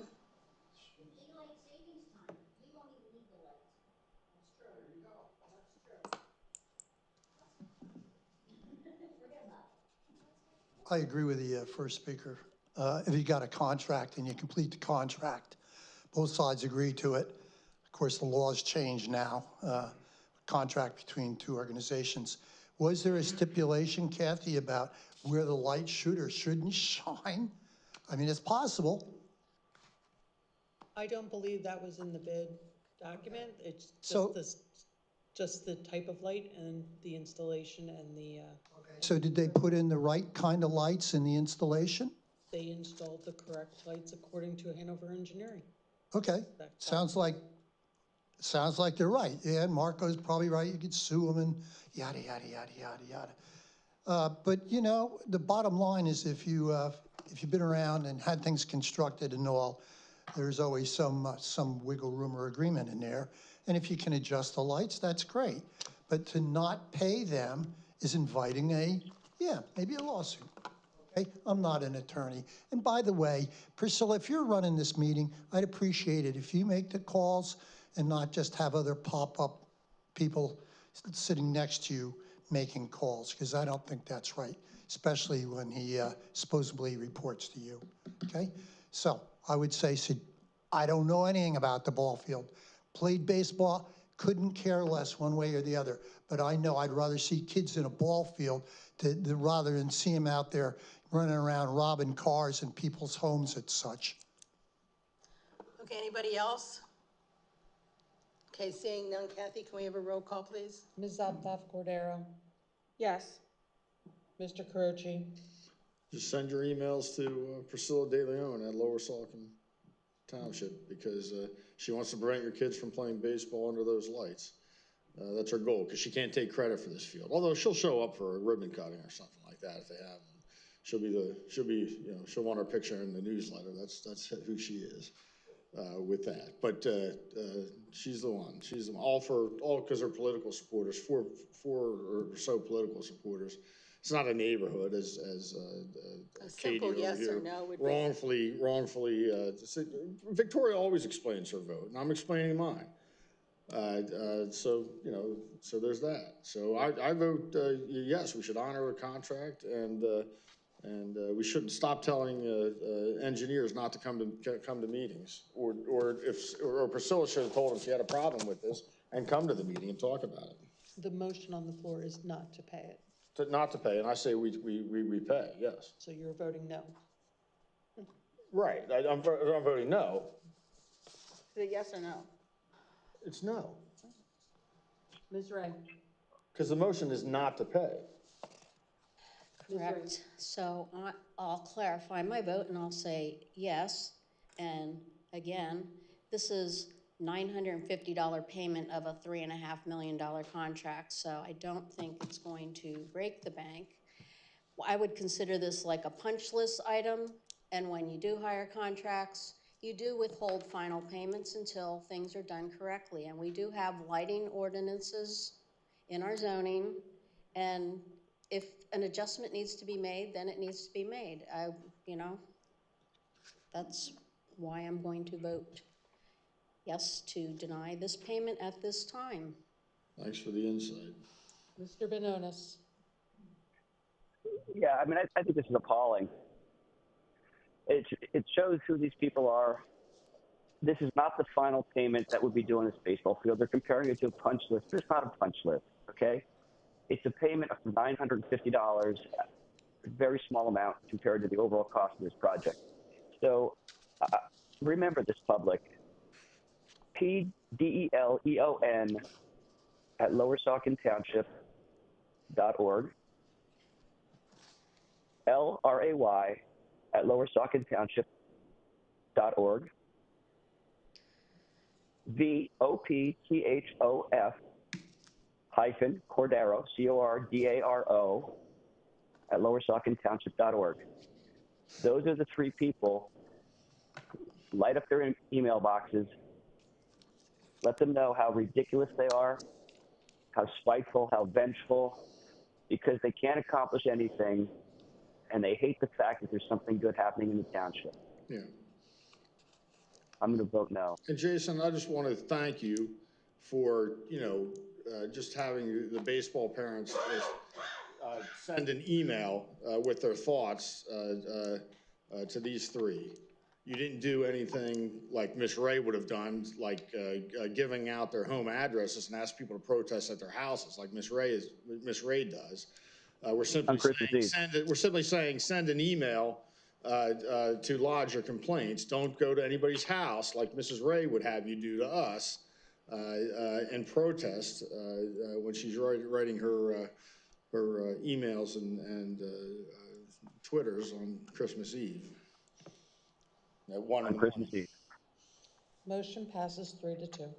I agree with the first speaker. If you got a contract and you complete the contract, both sides agree to it. Of course, the law's changed now, contract between two organizations. Was there a stipulation, Kathy, about where the light should or shouldn't shine? I mean, it's possible. I don't believe that was in the bid document. It's So- just the type of light and the installation and the, So did they put in the right kind of lights in the installation? they installed the correct lights according to Hanover Engineering. Okay, sounds like they're right. Yeah, Marco's probably right. You could sue them and yada, yada, yada, yada, yada. But you know, the bottom line is if you've been around and had things constructed and all, there's always some wiggle room or agreement in there. And if you can adjust the lights, that's great. But to not pay them is inviting maybe a lawsuit. Okay, I'm not an attorney. And by the way, Priscilla, if you're running this meeting, I'd appreciate it if you make the calls and not just have other pop-up people sitting next to you making calls, because I don't think that's right, especially when he supposedly reports to you, okay? So I would say, I don't know anything about the ball field. Played baseball, couldn't care less one way or the other, but I know I'd rather see kids in a ball field rather than see them out there running around robbing cars in people's homes and such. Okay, anybody else? Okay, seeing none, Kathy, can we have a roll call, please? Ms. Zaptaf Cordero? Yes. Mr. Caroci? Just send your emails to Priscilla De Leon at Lower Saucon Township, because she wants to prevent your kids from playing baseball under those lights. That's her goal, because she can't take credit for this field. Although she'll show up for a ribbon cutting or something like that if they have one. She'll want her picture in the newsletter. That's who she is with that. But she's the one. She's all because her political supporters, four or so political supporters. It's not a neighborhood, as Katie simple over yes here or no would wrongfully. Victoria always explains her vote, and I'm explaining mine. So there's that. So I vote yes. We should honor a contract, and we shouldn't stop telling engineers not to come to meetings. Or Priscilla should have told them she had a problem with this and come to the meeting and talk about it. The motion on the floor is not to pay it. Not to pay, and I say we pay, yes. So you're voting no. Right, I'm voting no. Is it yes or no? It's no, Ms. Ray? because the motion is not to pay. Correct. So I'll clarify my vote and I'll say yes. And again, this is $950 payment of a $3.5 million contract, so I don't think it's going to break the bank. I would consider this like a punch list item, and when you do hire contracts, you do withhold final payments until things are done correctly. And we do have lighting ordinances in our zoning, and if an adjustment needs to be made, then it needs to be made. That's why I'm going to vote yes to deny this payment at this time. Thanks for the insight. Mr. Benonis? Yeah, I mean, I think this is appalling. It shows who these people are. This is not the final payment that would be doing this baseball field. They're comparing it to a punch list. It's not a punch list, okay? It's a payment of $950, a very small amount compared to the overall cost of this project. So remember this, public. PDELEON at lowersaucontownship.org. LRAY at lowersaucontownship.org. VOPTHOF hyphen Cordero, CORDARO, at lowersaucontownship.org. Those are the three people. Light up their email boxes. Let them know how ridiculous they are, how spiteful, how vengeful, because they can't accomplish anything, and they hate the fact that there's something good happening in the township. Yeah. I'm going to vote no. And Jason, I just want to thank you for, just having the baseball parents just, send an email with their thoughts to these three. You didn't do anything like Miss Ray would have done, like giving out their home addresses and ask people to protest at their houses, like Miss Ray does. We're simply saying send an email to lodge your complaints. Don't go to anybody's house like Mrs. Ray would have you do to us and protest when she's writing her emails and Twitters on Christmas Eve. On Christmas Eve. Motion passes 3-2.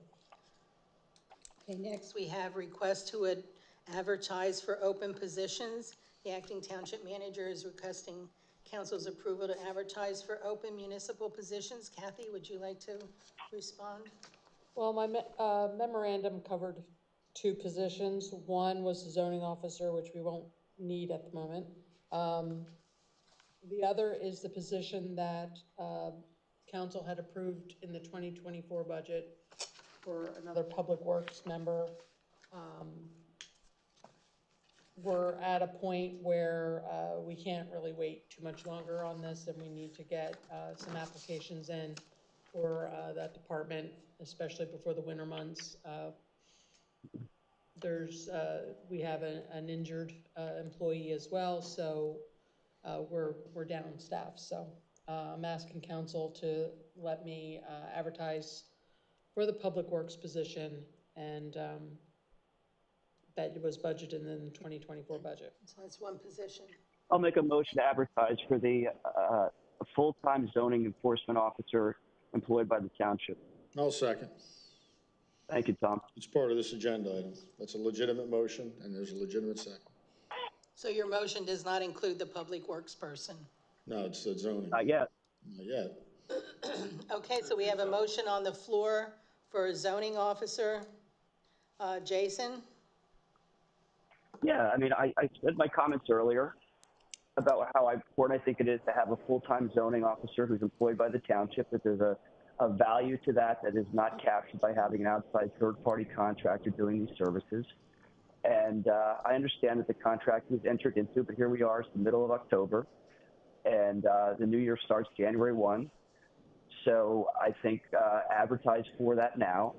Okay, next we have request to advertise for open positions. The acting township manager is requesting council's approval to advertise for open municipal positions. Kathy, would you like to respond? Well, my memorandum covered 2 positions. One was the zoning officer, which we won't need at the moment. The other is the position that council had approved in the 2024 budget for another public works member. We're at a point where we can't really wait too much longer on this, and we need to get some applications in for that department, especially before the winter months. We have an injured employee as well, so we're down staff. So I'm asking council to let me advertise for the public works position, and that it was budgeted in the 2024 budget. So that's one position. I'll make a motion to advertise for the full-time zoning enforcement officer employed by the township. I'll second. Thank you, Tom. It's part of this agenda item. That's a legitimate motion, and there's a legitimate second. So your motion does not include the public works person? No, it's the zoning. Not yet. Not yet. Okay, so we have a motion on the floor for a zoning officer. Jason? Yeah, I mean, I said my comments earlier about how important I think it is to have a full-time zoning officer who's employed by the township, that there's a value to that is not captured by having an outside third-party contractor doing these services. And I understand that the contract was entered into, but here we are, it's the middle of October, and the new year starts January 1. So I think advertise for that now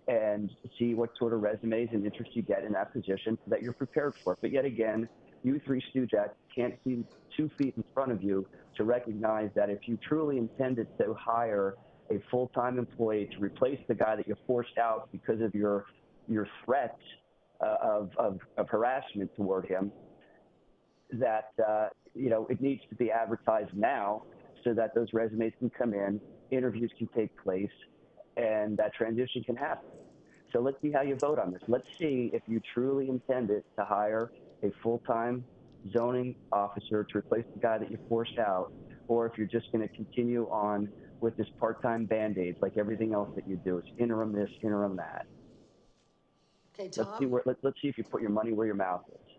and see what sort of resumes and interest you get in that position so that you're prepared for it. But yet again, you three Stooges can't see 2 feet in front of you to recognize that if you truly intended to hire a full-time employee to replace the guy that you forced out because of your threats of harassment toward him, that it needs to be advertised now so that those resumes can come in, interviews can take place, and that transition can happen. So let's see how you vote on this. Let's see if you truly intended to hire a full-time zoning officer to replace the guy that you forced out, or if you're just going to continue on with this part-time Band-Aids like everything else that you do. It's interim this, interim that. Okay, Tom? Let's see if you put your money where your mouth is.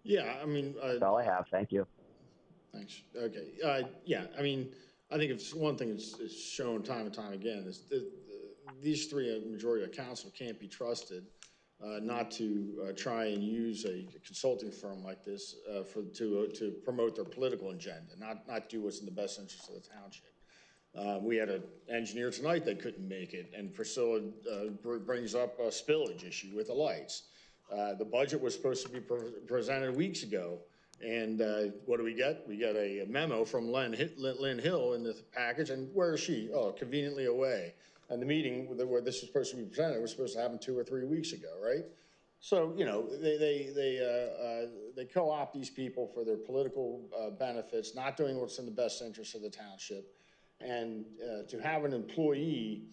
Yeah, I mean... That's all I have. Thank you. Thanks. Okay. Yeah, I mean, I think it's one thing that's shown time and time again is that these three, majority of council, can't be trusted not to try and use a consulting firm like this to promote their political agenda, not do what's in the best interest of the township. We had an engineer tonight that couldn't make it, and Priscilla brings up a spillage issue with the lights. The budget was supposed to be presented weeks ago, and what do we get? We get a memo from Lynn Hill in the package, and where is she? Oh, conveniently away. And the meeting where this was supposed to be presented was supposed to happen 2 or 3 weeks ago, right? So, they co-opt these people for their political benefits, not doing what's in the best interest of the township. And to have an employee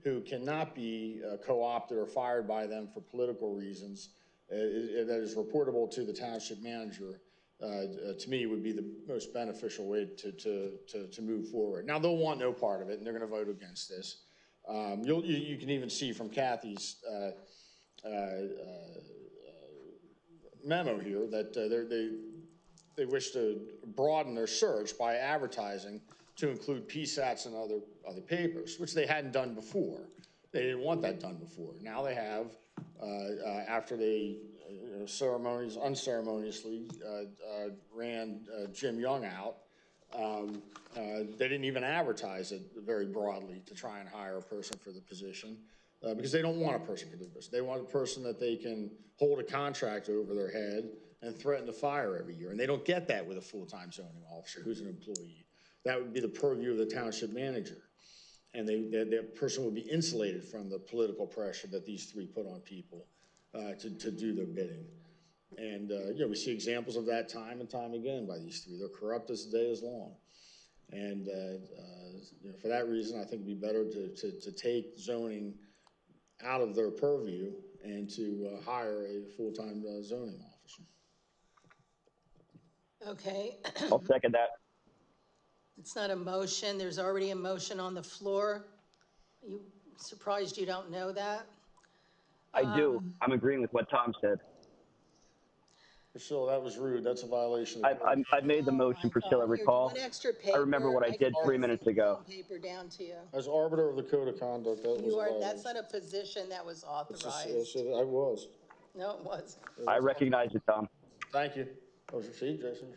who cannot be co-opted or fired by them for political reasons that is reportable to the township manager, to me, would be the most beneficial way to move forward. Now, they'll want no part of it, and they're going to vote against this. You can even see from Kathy's memo here that they wish to broaden their search by advertising to include PSATs and other papers, which they hadn't done before. They didn't want that done before. Now they have, after they unceremoniously ran Jim Young out. They didn't even advertise it very broadly to try and hire a person for the position because they don't want a person for the position. They want a person that they can hold a contract over their head and threaten to fire every year. And they don't get that with a full-time zoning officer who's an employee. That would be the purview of the township manager. And that person would be insulated from the political pressure that these three put on people to do their bidding. And, we see examples of that time and time again by these three. They're corrupt as the day is long. And, for that reason, I think it'd be better to take zoning out of their purview and to hire a full-time zoning officer. Okay. I'll second that. It's not a motion. There's already a motion on the floor. You surprised you don't know that? I do. I'm agreeing with what Tom said. Priscilla, that was rude. That's a violation. I made the motion, Priscilla, recall. I remember what I did 3 minutes ago. Paper down to you. As arbiter of the code of conduct, that was That's not a position that was authorized. I was. No, it wasn't. I recognize it, Tom. Thank you. See, Jason,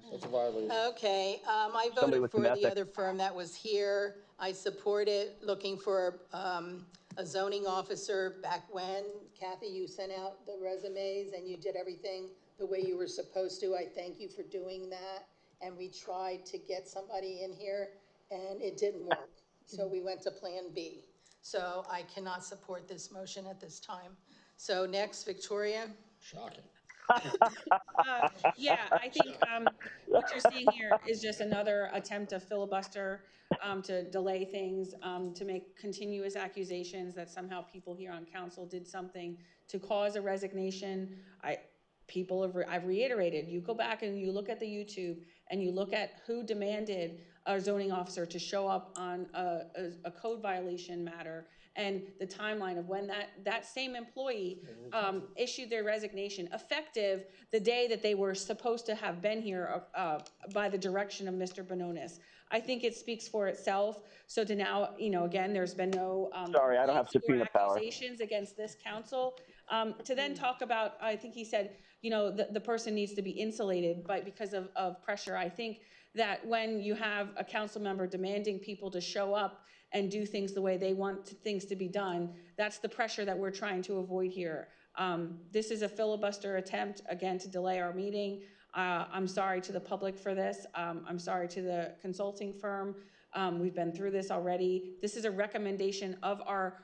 that's a violation. Okay, I voted for the other firm that was here. I supported looking for a zoning officer back when. Kathy, you sent out the resumes and you did everything the way you were supposed to. I thank you for doing that. And we tried to get somebody in here and it didn't work. So we went to Plan B. So I cannot support this motion at this time. So next, Victoria. Shocking. Yeah, I think what you're seeing here is just another attempt to filibuster, to delay things, to make continuous accusations that somehow people here on council did something to cause a resignation. I've reiterated, you go back and you look at the YouTube and you look at who demanded a zoning officer to show up on a code violation matter and the timeline of when that same employee issued their resignation, effective the day that they were supposed to have been here by the direction of Mr. Bononis. I think it speaks for itself. So to now, again, there's been no sorry, I don't have subpoena power. Accusations against this council. To then talk about, I think he said, the person needs to be insulated because of pressure. I think that when you have a council member demanding people to show up and do things the way they want things to be done, that's the pressure that we're trying to avoid here. This is a filibuster attempt, again, to delay our meeting. I'm sorry to the public for this. I'm sorry to the consulting firm. We've been through this already. This is a recommendation of our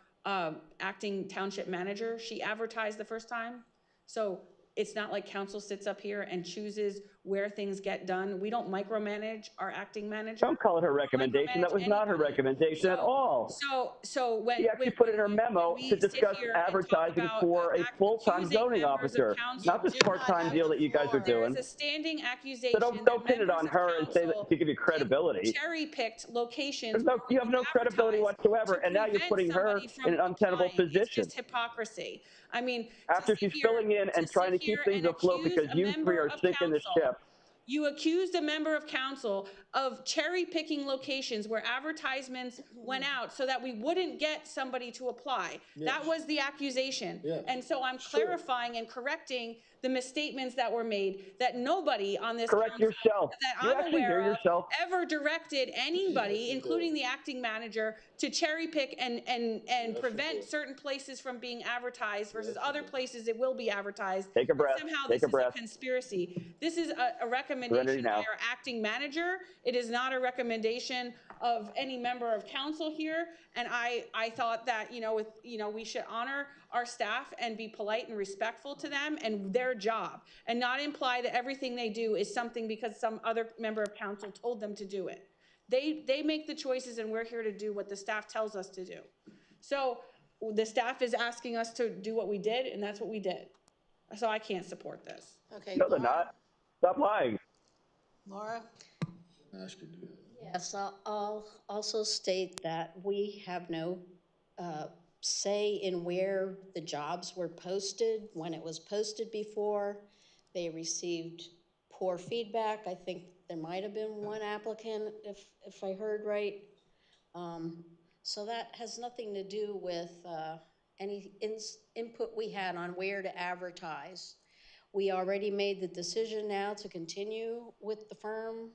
acting township manager. She advertised the first time. So it's not like council sits up here and chooses where things get done. We don't micromanage our acting manager. Don't call it her recommendation. That was not her recommendation at all. So when she actually put in her memo to discuss advertising for a full-time zoning officer, not this part-time deal that you guys are doing. There's a standing accusation. So don't pin it on her and say that to give you credibility. Cherry-picked locations. You have no credibility whatsoever, and now you're putting her in an untenable position. It's just hypocrisy. I mean, after she's filling in and trying to keep things afloat because you three are sinking the ship. You accused a member of council of cherry-picking locations where advertisements went out so that we wouldn't get somebody to apply. Yes. That was the accusation. Yes. And so I'm clarifying and correcting the misstatements that were made, that nobody on this council yourself. That I'm aware of ever directed anybody, including the acting manager, to cherry-pick and prevent certain places from being advertised versus other places it will be advertised. Take a breath. Somehow this is a conspiracy. This is a recommendation by our acting manager. It is not a recommendation of any member of council here. And I thought that, we should honor our staff and be polite and respectful to them and their job, and not imply that everything they do is something because some other member of council told them to do it. They make the choices, and we're here to do what the staff tells us to do. So the staff is asking us to do what we did, and that's what we did. So I can't support this. Okay. No, they're not. Stop lying. Laura? Yes, I'll also state that we have no say in where the jobs were posted, when it was posted before. they received poor feedback. I think there might have been one applicant, if I heard right. So that has nothing to do with any input we had on where to advertise. We already made the decision now to continue with the firm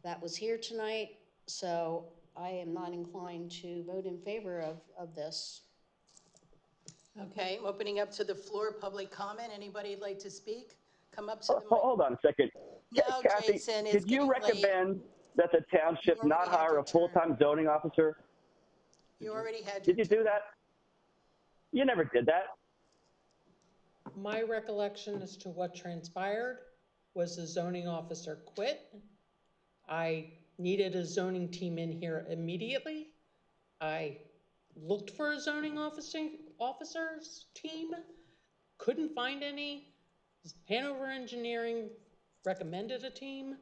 that was here tonight, so I am not inclined to vote in favor of this. Okay, opening up to the floor, public comment. Anybody like to speak? Come up to the mic. Hold on a second. No, Kathy, Jason, it's did you getting recommend that the township not hire a full-time zoning officer? You already had your Did you do that? You never did that. My recollection as to what transpired was the zoning officer quit. I needed a zoning team in here immediately. I looked for a zoning officers team, couldn't find any. Hanover Engineering recommended a team.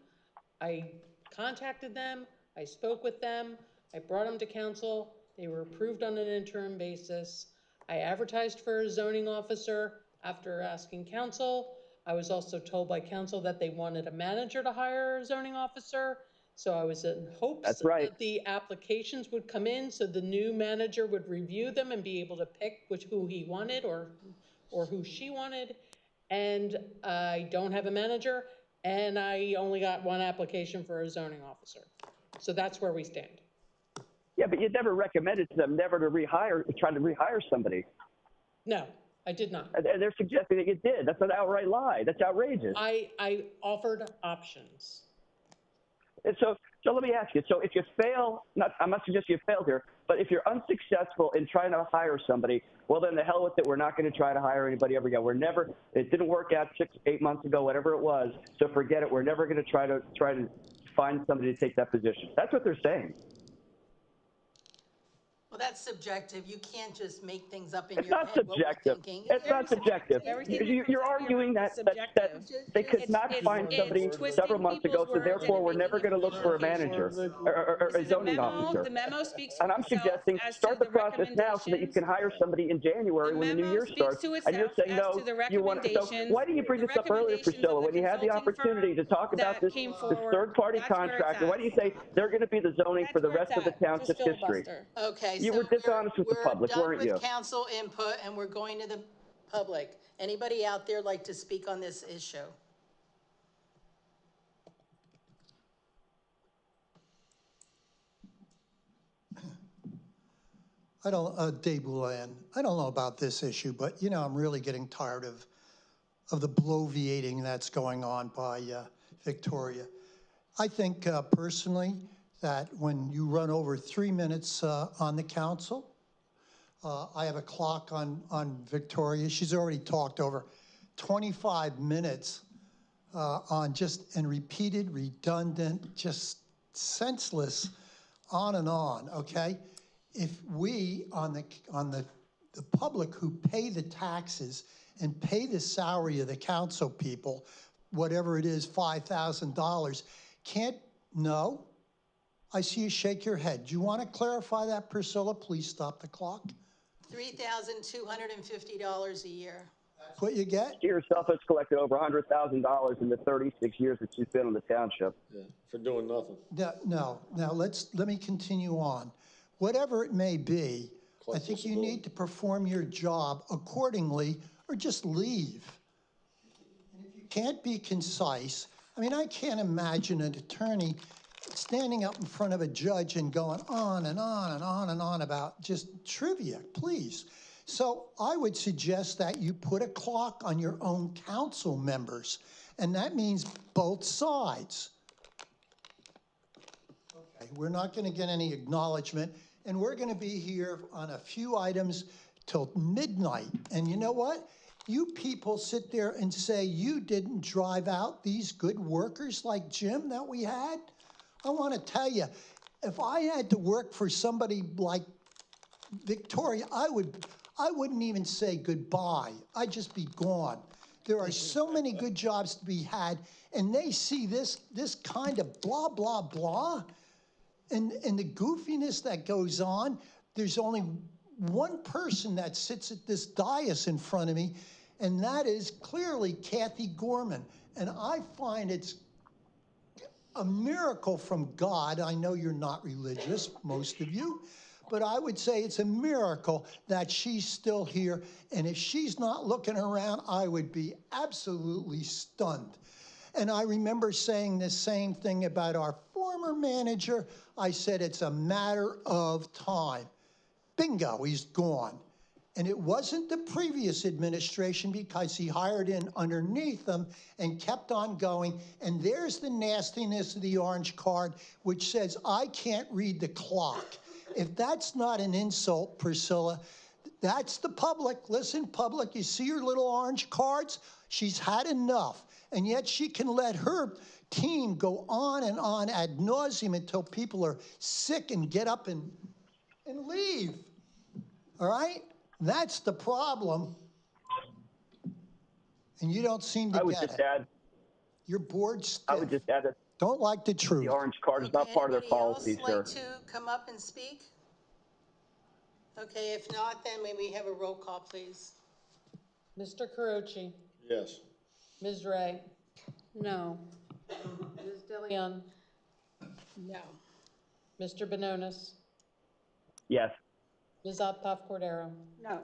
I contacted them, I spoke with them, I brought them to council. They were approved on an interim basis. I advertised for a zoning officer after asking council. I was also told by council that they wanted a manager to hire a zoning officer. So I was in hopes that the applications would come in so the new manager would review them and be able to pick who he wanted or who she wanted. And I don't have a manager, and I only got one application for a zoning officer. So that's where we stand. Yeah, but you never recommended to them never to try to rehire somebody. No, I did not. And they're suggesting that you did. That's an outright lie. That's outrageous. I offered options. And so let me ask you, so if you fail, I'm not suggesting you failed here, but if you're unsuccessful in trying to hire somebody, well, then the hell with it. We're not going to try to hire anybody ever again. It didn't work out 6-8 months ago, whatever it was. So forget it. We're never going to try to find somebody to take that position. That's what they're saying. Well, that's subjective. You can't just make things up in It's your not head. subjective. It's not subjective. You're arguing that they could not find somebody several months ago, so therefore we're never going to look for a manager or a zoning officer. The memo speaks for And I'm suggesting start the process now so that you can hire somebody in January when the new year starts. And you're saying no, you want to. So why didn't you bring this up earlier, Priscilla, when you had the opportunity to talk about this third-party contractor? Why do you say they're going to be the zoning for the rest of the township's history? Okay, You were dishonest with the public, weren't you? We're done with council input and we're going to the public. Anybody out there like to speak on this issue? Dave Boulan, I don't know about this issue, but I'm really getting tired of the bloviating that's going on by Victoria. I think personally that when you run over 3 minutes on the council, I have a clock on Victoria. She's already talked over 25 minutes on and repeated, redundant, just senseless, on and on, okay? If we, on the public who pay the taxes and pay the salary of the council people, whatever it is, $5,000, no? I see you shake your head. Do you want to clarify that, Priscilla? Please stop the clock. $3,250 a year. That's what you get? She herself has collected over $100,000 in the 36 years that she's been in the township. Yeah, for doing nothing. No. Now let me continue on. Whatever it may be, I think you need to perform your job accordingly or just leave. And if you can't be concise, I can't imagine an attorney standing up in front of a judge and going on and on and on and on about just trivia, please. So I would suggest that you put a clock on your own council members, and that means both sides. Okay, we're not going to get any acknowledgement, and we're going to be here on a few items till midnight. And you know what? You people sit there and say you didn't drive out these good workers like Jim that we had. I want to tell you, if I had to work for somebody like Victoria, I wouldn't even say goodbye. I'd just be gone. There are so many good jobs to be had, and they see this kind of blah, blah, blah, and the goofiness that goes on. There's only one person that sits at this dais in front of me, and that is clearly Kathy Gorman. And I find it's a miracle from God. I know you're not religious, most of you, but I would say it's a miracle that she's still here. And if she's not looking around, I would be absolutely stunned. And I remember saying the same thing about our former manager. I said, it's a matter of time. Bingo, he's gone. And it wasn't the previous administration because he hired in underneath them and kept on going. And there's the nastiness of the orange card, which says, I can't read the clock. If that's not an insult, Priscilla, that's the public. Listen, public, you see your little orange cards? She's had enough. And yet she can let her team go on ad nauseum until people are sick and get up and leave. All right? That's the problem. And you don't seem to get it. I would just add. Your board's stiff. I would just add that. Don't like the truth. The orange card is not part of their policy, Anybody sir. else like to come up and speak? Okay, if not, then may we have a roll call, please? Mr. Carochi, Yes. Ms. Ray. No. Ms. DeLeon, No. Mr. Bononis, Yes. Ms. Optoff Cordero. No.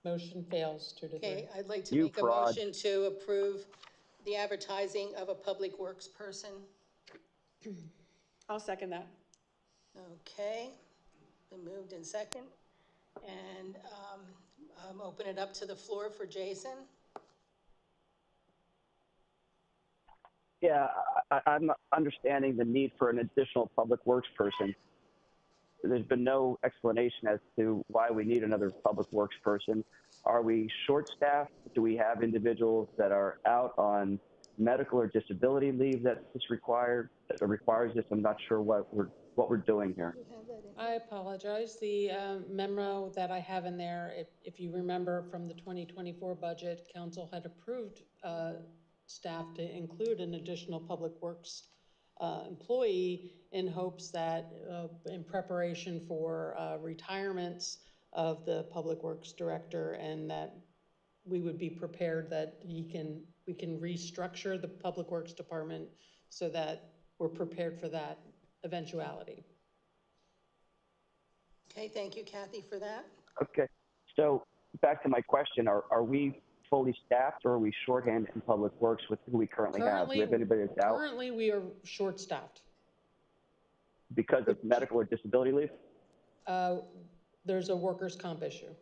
Motion fails 2 to 3. Okay, I'd like to You make a fraud. motion to approve the advertising of a public works person. I'll second that. Okay, been moved in second. And open it up to the floor for Jason. Yeah, I'm understanding the need for an additional public works person. There's been no explanation as to why we need another public works person. Are we short-staffed? Do we have individuals that are out on medical or disability leave that requires this? I'm not sure what we're doing here. I apologize. The memo that I have in there, if you remember from the 2024 budget, council had approved staff to include an additional public works employee in hopes that in preparation for retirements of the public works director, and that we would be prepared that we can restructure the public works department so that we're prepared for that eventuality. Okay, thank you, Kathy, for that. Okay, so back to my question, are we fully staffed or are we shorthanded in public works with who we currently have? Do we have anybody that's out? Currently, we are short-staffed. Because of medical or disability leave? There's a workers' comp issue.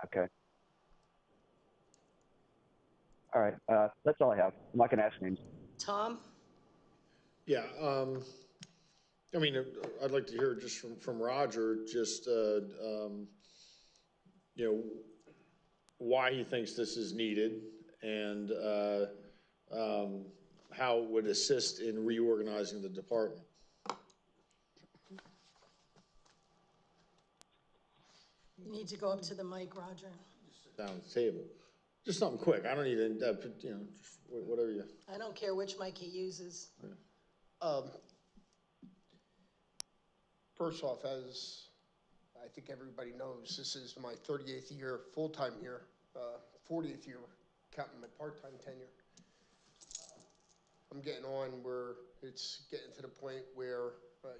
Okay. All right, that's all I have. I'm not gonna ask names. Tom? Yeah, I mean, I'd like to hear just from Roger, just, you know, why he thinks this is needed and how it would assist in reorganizing the department. You need to go up to the mic, Roger. Down at the table. Just something quick. I don't need, you know, just whatever you. I don't care which mic he uses. First off, as I think everybody knows, this is my 38th year full-time here, 40th year counting my part-time tenure. I'm getting on where it's getting to the point where,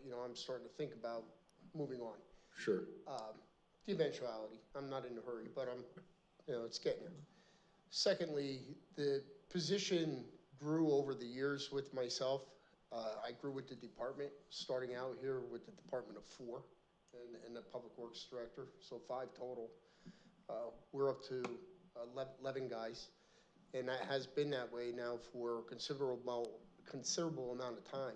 you know, I'm starting to think about moving on. Sure. The eventuality. I'm not in a hurry, but you know, it's getting there. Secondly, the position grew over the years with myself. I grew with the department, starting out here with the department of 4 and the public works director, so 5 total. We're up to 11 guys, and that has been that way now for a considerable amount of time.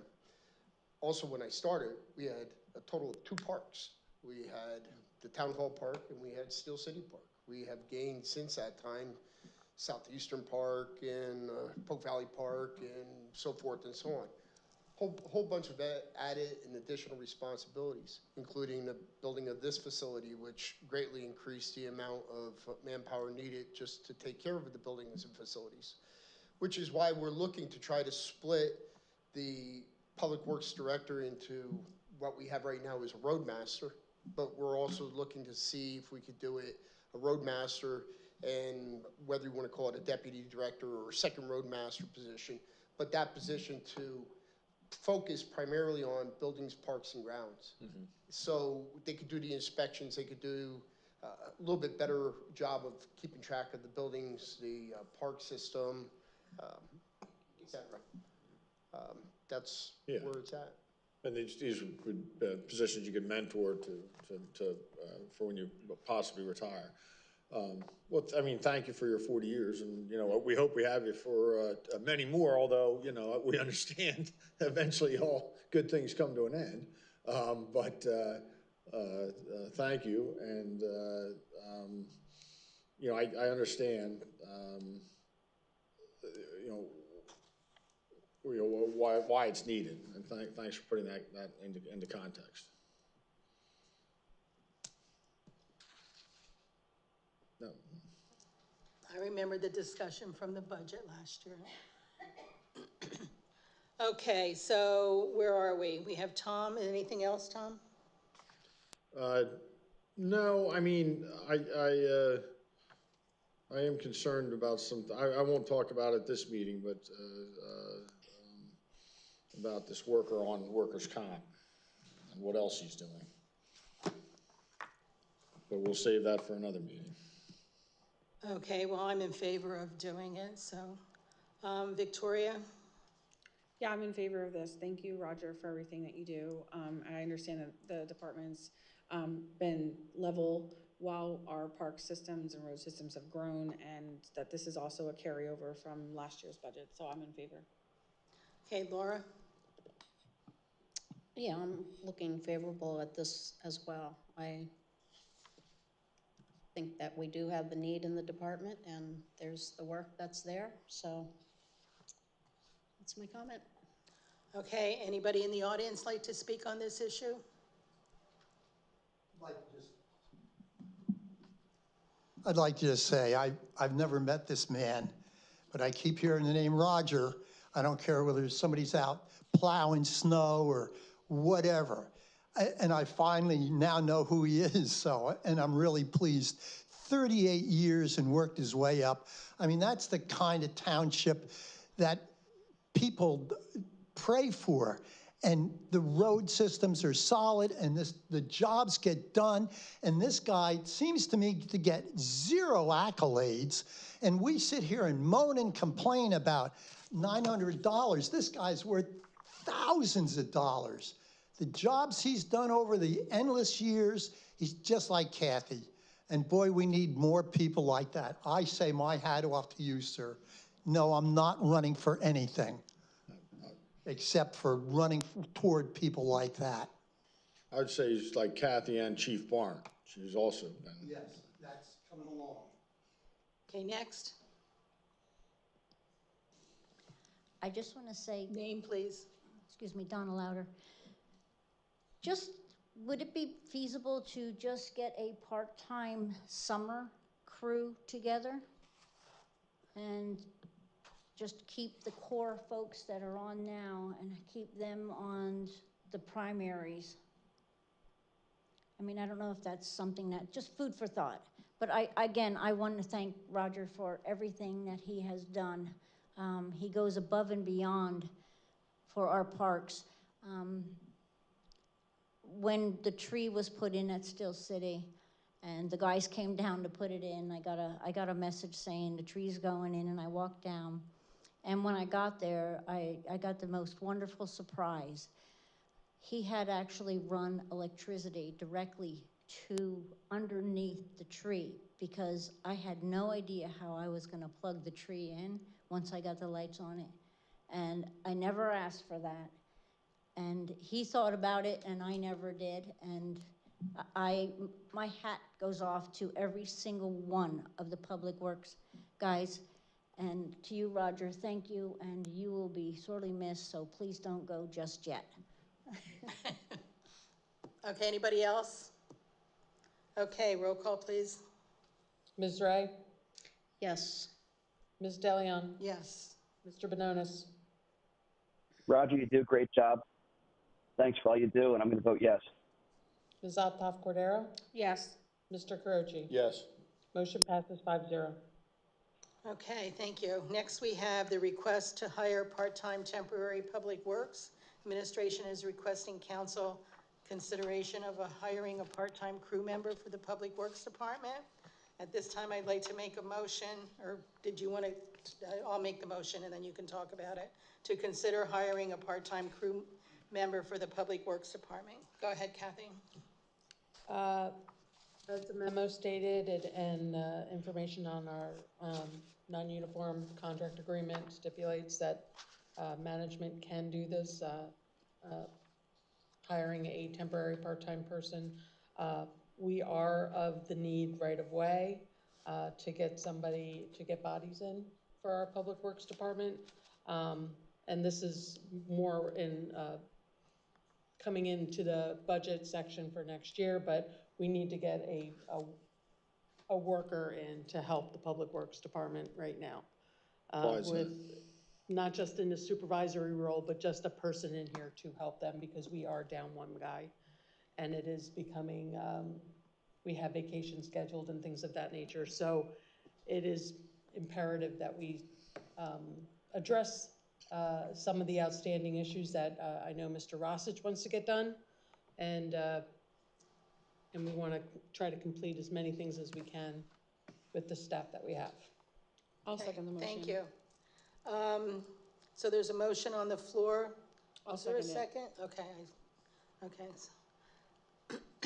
Also, when I started, we had a total of 2 parks. We had the Town Hall Park and we had Steel City Park. We have gained since that time Southeastern Park and Polk Valley Park and so forth and so on. Whole bunch of added and additional responsibilities, including the building of this facility, which greatly increased the amount of manpower needed just to take care of the buildings and facilities, which is why we're looking to try to split the Public Works Director into what we have right now is a roadmaster, but we're also looking to see if we could do it a roadmaster, and whether you want to call it a deputy director or a second roadmaster position, but that position to focus primarily on buildings, parks, and grounds. So they could do the inspections, they could do a little bit better job of keeping track of the buildings, the park system, etc. That's where it's at. And these would positions you could mentor for when you possibly retire. Well, I mean, thank you for your 40 years, and you know, we hope we have you for many more. Although you know, we understand eventually all good things come to an end. But thank you, and you know, I understand. You know, why it's needed, and thanks for putting that into context. No. I remember the discussion from the budget last year. Okay, so where are we? We have Tom. Anything else, Tom? No, I mean, I am concerned about I won't talk about it this meeting, but about this worker on workers' comp and what else he's doing. But we'll save that for another meeting. Okay, well, I'm in favor of doing it, so. Victoria? Yeah, I'm in favor of this. Thank you, Roger, for everything that you do. I understand that the department's been level while our park systems and road systems have grown, and that this is also a carryover from last year's budget, so I'm in favor. Okay, Laura? Yeah, I'm looking favorable at this as well. I think that we do have the need in the department, and there's the work that's there, so that's my comment. Okay, anybody in the audience like to speak on this issue? I'd like to just say, I've never met this man, but I keep hearing the name Roger. I don't care whether somebody's out plowing snow or whatever. And I finally now know who he is, so, and I'm really pleased. 38 years and worked his way up. I mean, that's the kind of township that people pray for. And the road systems are solid, and the jobs get done. And this guy seems to me to get zero accolades. And we sit here and moan and complain about $900. This guy's worth thousands of dollars. The jobs he's done over the endless years, he's just like Kathy. And boy, we need more people like that. I say my hat off to you, sir. No, I'm not running for anything except for running toward people like that. I would say he's like Kathy and Chief Barn. She's also been. Yes, that's coming along. Okay, next. I just want to say. Name, please. Excuse me, Donna Louder. Just, would it be feasible to just get a part-time summer crew together? And just keep the core folks that are on now and keep them on the primaries? I mean, I don't know if that's something that, just food for thought. But I want to thank Roger for everything that he has done. He goes above and beyond for our parks. When the tree was put in at Still City and the guys came down to put it in, I got a message saying the tree's going in, and I walked down. And when I got there, I got the most wonderful surprise. He had actually run electricity directly to underneath the tree, because I had no idea how I was gonna plug the tree in once I got the lights on it. And I never asked for that. And he thought about it and I never did. And my hat goes off to every single one of the public works guys. And to you, Roger, thank you, and you will be sorely missed, so please don't go just yet. Okay, anybody else? Okay, roll call, please. Ms. Ray? Yes. Ms. DeLeon? Yes. Mr. Bononis? Roger, you do a great job. Thanks for all you do, and I'm going to vote yes. Ms. Altough Cordero? Yes. Mr. Carochi? Yes. Motion passes 5-0. Okay, thank you. Next, we have the request to hire part-time temporary public works. Administration is requesting council consideration of hiring a part-time crew member for the Public Works Department. At this time, I'd like to make a motion, or did you want to, I'll make the motion and then you can talk about it, to consider hiring a part-time crew member for the Public Works Department. Go ahead, Kathy. As the memo stated, and information on our non-uniform contract agreement stipulates that management can do this, hiring a temporary part-time person. We are of the need right of way to get bodies in for our Public Works Department. And this is more in coming into the budget section for next year, but we need to get a worker in to help the Public Works Department right now. With not just in the supervisory role, but just a person in here to help them because we are down one guy. And it is becoming, we have vacations scheduled and things of that nature. So it is imperative that we address some of the outstanding issues that I know Mr. Rossich wants to get done. And we want to try to complete as many things as we can with the staff that we have. I'll second the motion. Thank you. So there's a motion on the floor. I'll Is there a second second? Okay.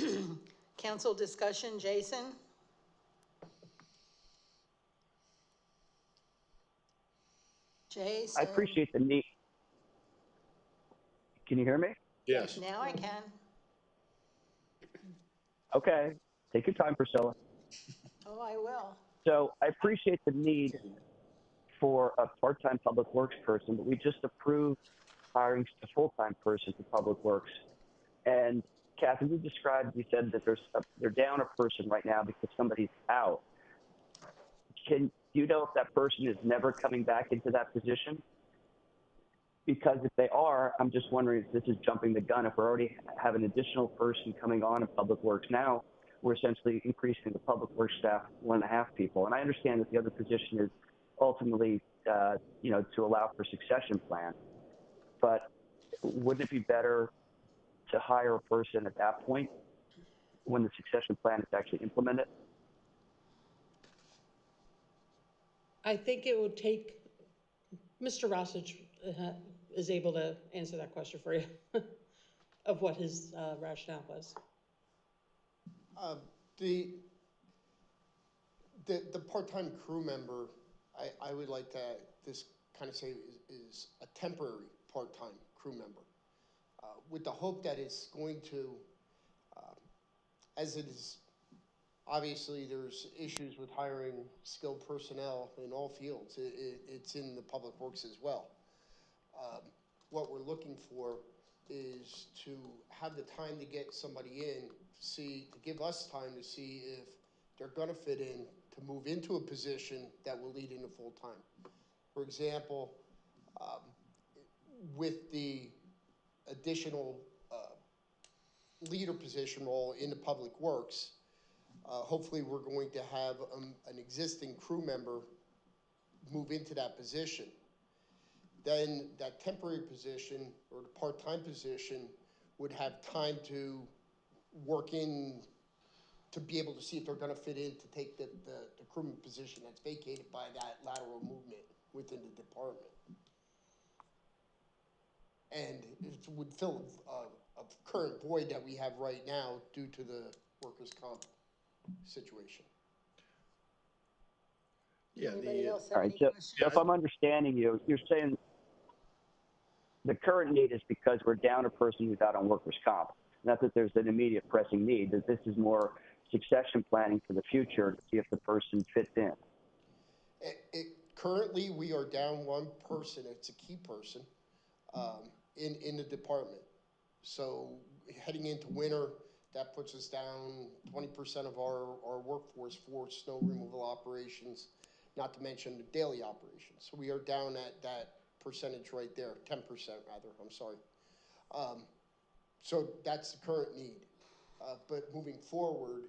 Okay. Council discussion, Jason? Jason? I appreciate the need. Can you hear me? Yes. Now I can. Okay, take your time, Priscilla. Oh, I will. So I appreciate the need for a part-time public works person, but we just approved hiring a full-time person for public works. And Kathy, you said that they're down a person right now because somebody's out. Do you know if that person is never coming back into that position? Because if they are, I'm just wondering if this is jumping the gun. If we already have an additional person coming on in public works now, we're essentially increasing the public works staff 1.5 people. And I understand that the other position is ultimately, to allow for succession plan. But wouldn't it be better to hire a person at that point when the succession plan is actually implemented? I think it would take, Mr. Rossich is able to answer that question for you of what his rationale was. The part-time crew member, I would like to just kind of say is a temporary part-time crew member, with the hope that it's going to, as it is, obviously there's issues with hiring skilled personnel in all fields. It's in the public works as well. What we're looking for is to have the time to get somebody in, to give us time to see if they're gonna fit in, to move into a position that will lead into full-time. For example, with the additional leader position role in the public works, hopefully we're going to have an existing crew member move into that position. Then that temporary position or the part-time position would have time to work in to be able to see if they're going to fit in to take the crewman position that's vacated by that lateral movement within the department. And it would fill a current void that we have right now due to the workers' comp situation. Yeah. Anybody else have All right, any so questions? if I'm understanding you, you're saying the current need is because we're down a person who's out on workers' comp. Not that there's an immediate pressing need, that this is more succession planning for the future to see if the person fits in. Currently, we are down one person. It's a key person in the department. So heading into winter, that puts us down 20% of our workforce for snow removal operations, not to mention the daily operations. So we are down at that percentage right there, 10% rather, I'm sorry. So that's the current need. But moving forward,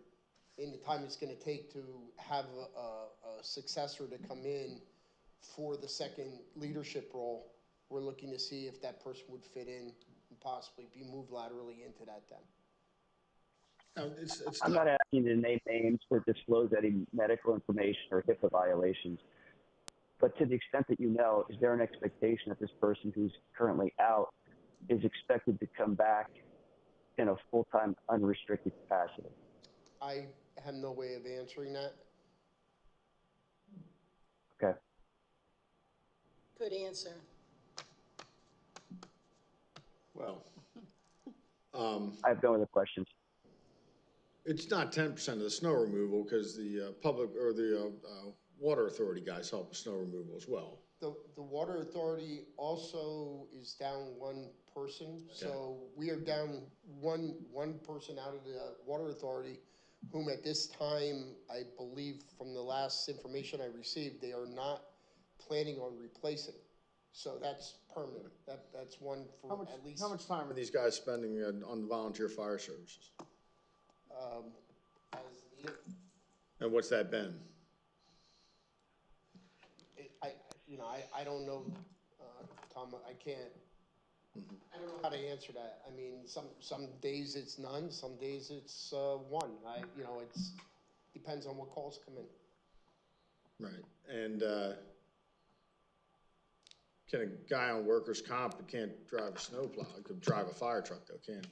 in the time it's gonna take to have a successor to come in for the second leadership role, we're looking to see if that person would fit in and possibly be moved laterally into that then. I'm not asking you to name names or disclose any medical information or HIPAA violations, but to the extent that you know, is there an expectation that this person who's currently out is expected to come back in a full-time unrestricted capacity? I have no way of answering that. Okay. Good answer. Well, I have no other questions. it's not 10% of the snow removal because the public or the water authority guys help with snow removal as well. The water authority also is down one person, so we are down one person out of the water authority, whom at this time, I believe from the last information I received, they are not planning on replacing. So that's permanent. That's one for at least. How much time are these guys spending on the volunteer fire services? As needed. And what's that been? I don't know, Tom, I can't, I don't know how to answer that. I mean, some days it's none, some days it's one. It's depends on what calls come in. Right, and can a guy on workers' comp that can't drive a snowplow, he could drive a fire truck though, can he?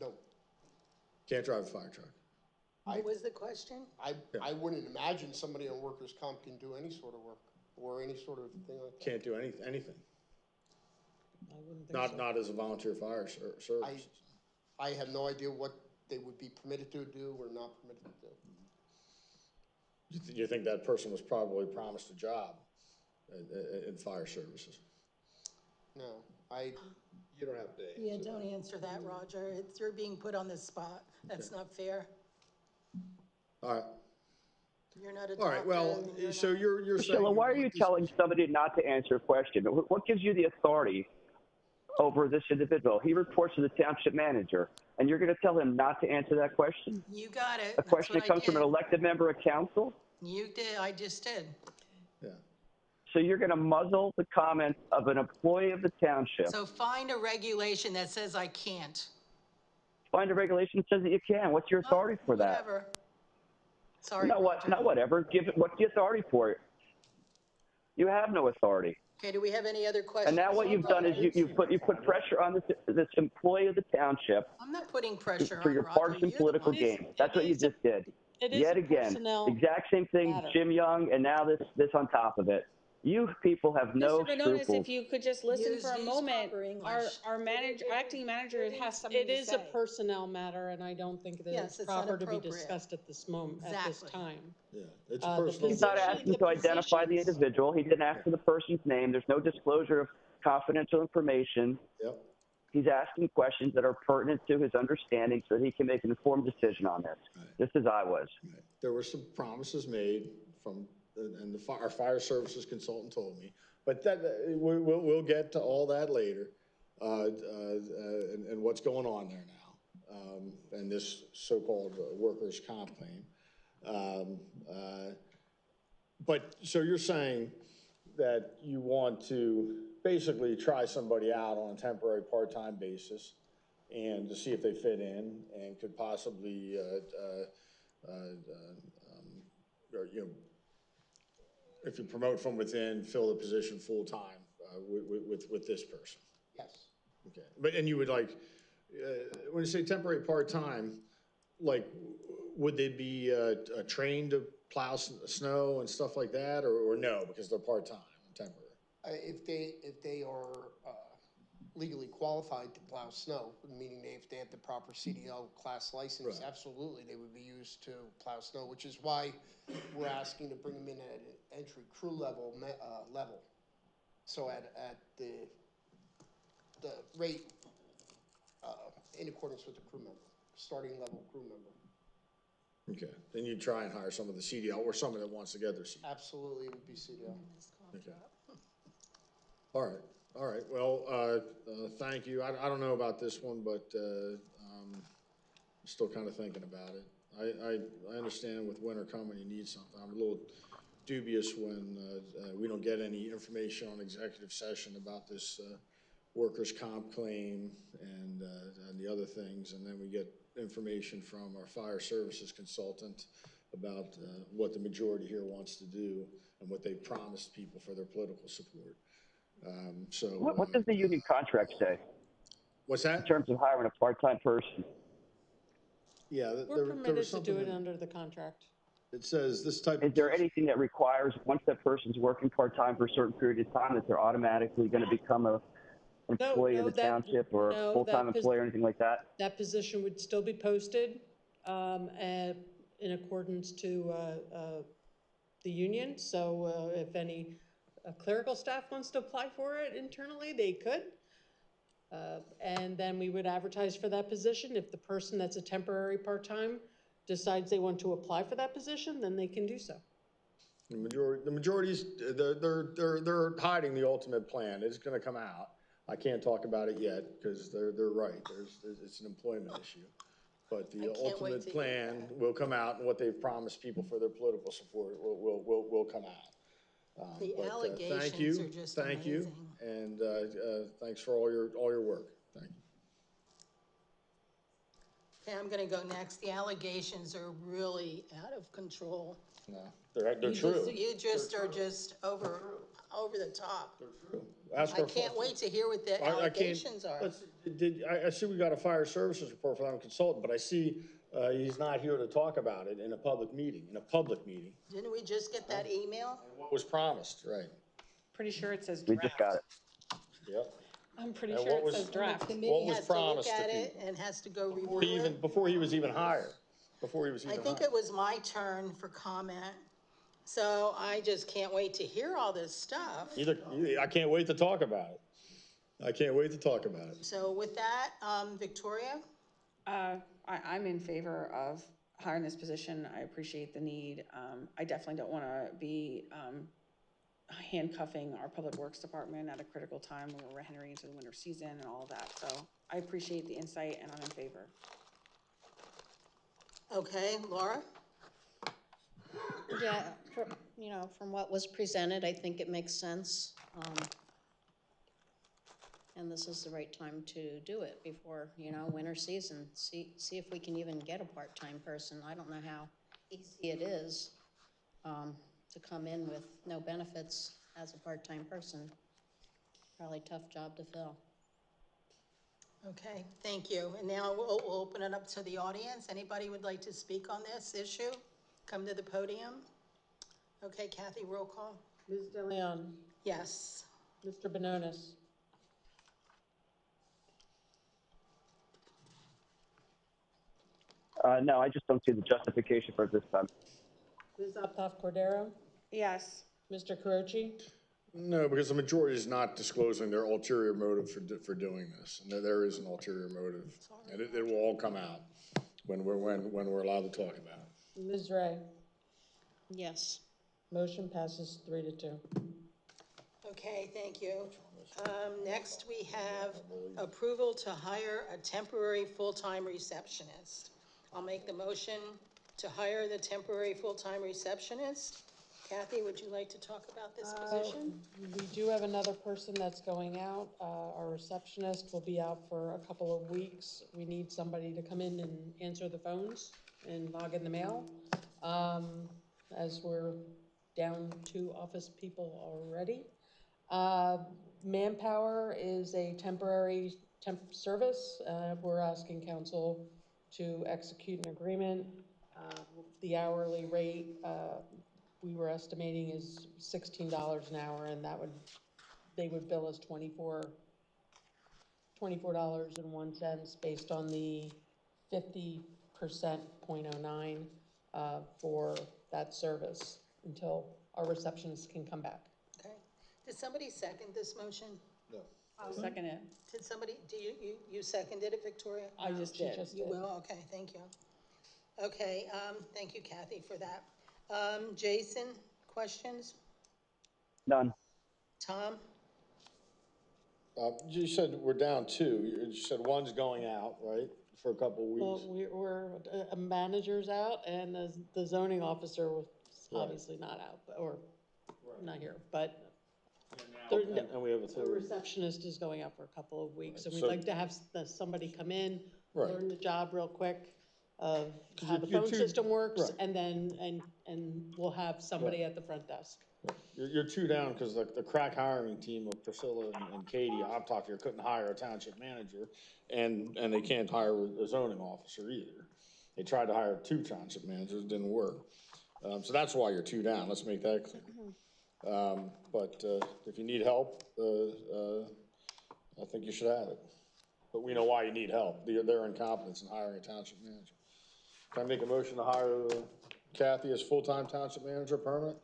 No. Can't drive a fire truck. What was the question? I wouldn't imagine somebody on workers' comp can do any sort of work or any sort of thing like that. Can't do anything. I wouldn't think so. Not as a volunteer fire service. I have no idea what they would be permitted to do or not permitted to do. You think that person was probably promised a job in fire services? No, You don't have to answer. Yeah, don't answer that, Roger. You're being put on the spot. That's not fair. All right. You're not a All right, well, so you're saying. Sheila, why are you telling somebody not to answer a question? What gives you the authority over this individual? He reports to the township manager, and you're going to tell him not to answer that question? You got it. A question that comes from an elected member of council? You did, I just did. Yeah. So you're going to muzzle the comments of an employee of the township. So find a regulation that says I can't. Find a regulation that says that you can. What's your authority for that? Whatever. Sorry. Not whatever. What's the authority for it? You have no authority. Okay, do we have any other questions? And now what you've done is you put pressure on this employee of the township I'm not putting pressure for on your Roger. partisan You're the political one. gain. That's what you just did. It is Yet a again, personnel exact same thing, matter. Jim Young, and now this on top of it. You people have no Mr. Benonis, scruples. if you could just listen Use for a moment, proper English. our acting manager has something It to is a say. personnel matter, and I don't think that Yes, it's it's proper to be inappropriate. discussed at this moment, at this Exactly. time. Yeah, it's The personal. He's not position- asking the to identify the positions- individual. He didn't ask for the person's name. There's no disclosure of confidential information. Yep. He's asking questions that are pertinent to his understanding so that he can make an informed decision on this, just as I was. Right. There were some promises made from, and our fire services consultant told me, but that we'll get to all that later, and what's going on there now, and this so-called workers' comp claim. But so you're saying that you want to basically try somebody out on a temporary part-time basis and to see if they fit in and could possibly, or, if you promote from within, fill the position full-time with this person. Yes. Okay, and you would when you say temporary part-time, would they be trained to plow snow and stuff like that, or no, because they're part-time and temporary? If they are legally qualified to plow snow, meaning if they have the proper CDL class license, Right. absolutely, they would be used to plow snow, which is why we're asking to bring them in at an entry crew level. So at the rate in accordance with the crew member, starting level crew member. Okay, then you try and hire some of the CDL or someone that wants to get their CDL. Absolutely, it would be CDL. Okay. All right. Well, thank you. I don't know about this one, but I'm still kind of thinking about it. I understand with winter coming, you need something. I'm a little dubious when we don't get any information on executive session about this workers' comp claim and the other things, and then we get information from our fire services consultant about what the majority here wants to do and what they promised people for their political support. What does the union contract say? What's that? In terms of hiring a part-time person? Yeah, We're permitted to do it under the contract. It says this type. Is there anything that requires, once that person's working part-time for a certain period of time, that they're automatically going to become a employee of the township or a full-time employee or anything like that? That position would still be posted and in accordance to the union. So if any clerical staff wants to apply for it internally, they could. And then we would advertise for that position. If the person that's a temporary part-time decides they want to apply for that position, then they can do so. The majority's, they're hiding the ultimate plan. It's gonna come out. I can't talk about it yet because they're right. It's an employment issue. But the ultimate plan will come out, and what they've promised people for their political support will come out. The allegations are just amazing. Thank you, and thanks for all your work. Thank you. Okay, I'm gonna go next. The allegations are really out of control. No, they're true. You just are just over the top. They're true. I can't wait to hear what the allegations are. I see we got a fire services report from a consultant, but I see he's not here to talk about it in a public meeting, Didn't we just get that email? What was promised, right? Pretty sure it says We draft. just got it. Yep. I'm pretty sure it says draft. The committee has to look at it and has to go review it. Before he was even hired. I think it was my turn for comment. So I just can't wait to hear all this stuff. I can't wait to talk about it. So with that, Victoria? I'm in favor of hiring this position. I appreciate the need. I definitely don't want to be handcuffing our public works department at a critical time when we're entering into the winter season and all of that. So I appreciate the insight and I'm in favor. Okay, Laura? Yeah, from what was presented, I think it makes sense. And this is the right time to do it before, winter season. See if we can even get a part-time person. I don't know how easy it is to come in with no benefits as a part-time person. Probably a tough job to fill. Okay, thank you. And now we'll open it up to the audience. Anybody would like to speak on this issue? Come to the podium. Okay, Kathy, roll call. Ms. DeLeon? Yes. Mr. Bononis? No, I just don't see the justification for it this time. Ms. Uphoff Cordero? Yes. Mr. Carochi? No, because the majority is not disclosing their ulterior motive for doing this. And there is an ulterior motive. And it will all come out when we're allowed to talk about it. Ms. Ray? Yes. Motion passes 3-2. Okay, thank you. Next, we have approval to hire a temporary full-time receptionist. I'll make the motion to hire the temporary full-time receptionist. Kathy, would you like to talk about this position? We do have another person that's going out. Our receptionist will be out for a couple of weeks. We need somebody to come in and answer the phones and log in the mail, as we're down 2 office people already. Manpower is a temporary temp service. We're asking council to execute an agreement. The hourly rate we were estimating is $16 an hour, and they would bill us $24.01 based on the 50% 0.09 for that service until our receptionist can come back. Okay. Did somebody second this motion? No. I'll second it. Did somebody, you seconded it, Victoria? I just did. You will, okay, thank you. Okay, thank you, Kathy, for that. Jason, questions? None. Tom? You said we're down 2. You said one's going out, right? for a couple of weeks? Well, a manager's out and the zoning officer was Right. obviously not out, or not here, but And we have a the third. receptionist is going out for a couple of weeks, and we'd So- like to have somebody come in, Right. learn the job real quick of 'Cause how the you're phone too- system works, right. and then, and we'll have somebody at the front desk. You're two down because the crack hiring team of Priscilla and Katie, I've talked to her, couldn't hire a township manager, and they can't hire a zoning officer either. They tried to hire 2 township managers, it didn't work. So that's why you're 2 down, let's make that clear. But if you need help, I think you should have it. But we know why you need help, their incompetence in hiring a township manager. Can I make a motion to hire Kathy as full-time township manager, permanent?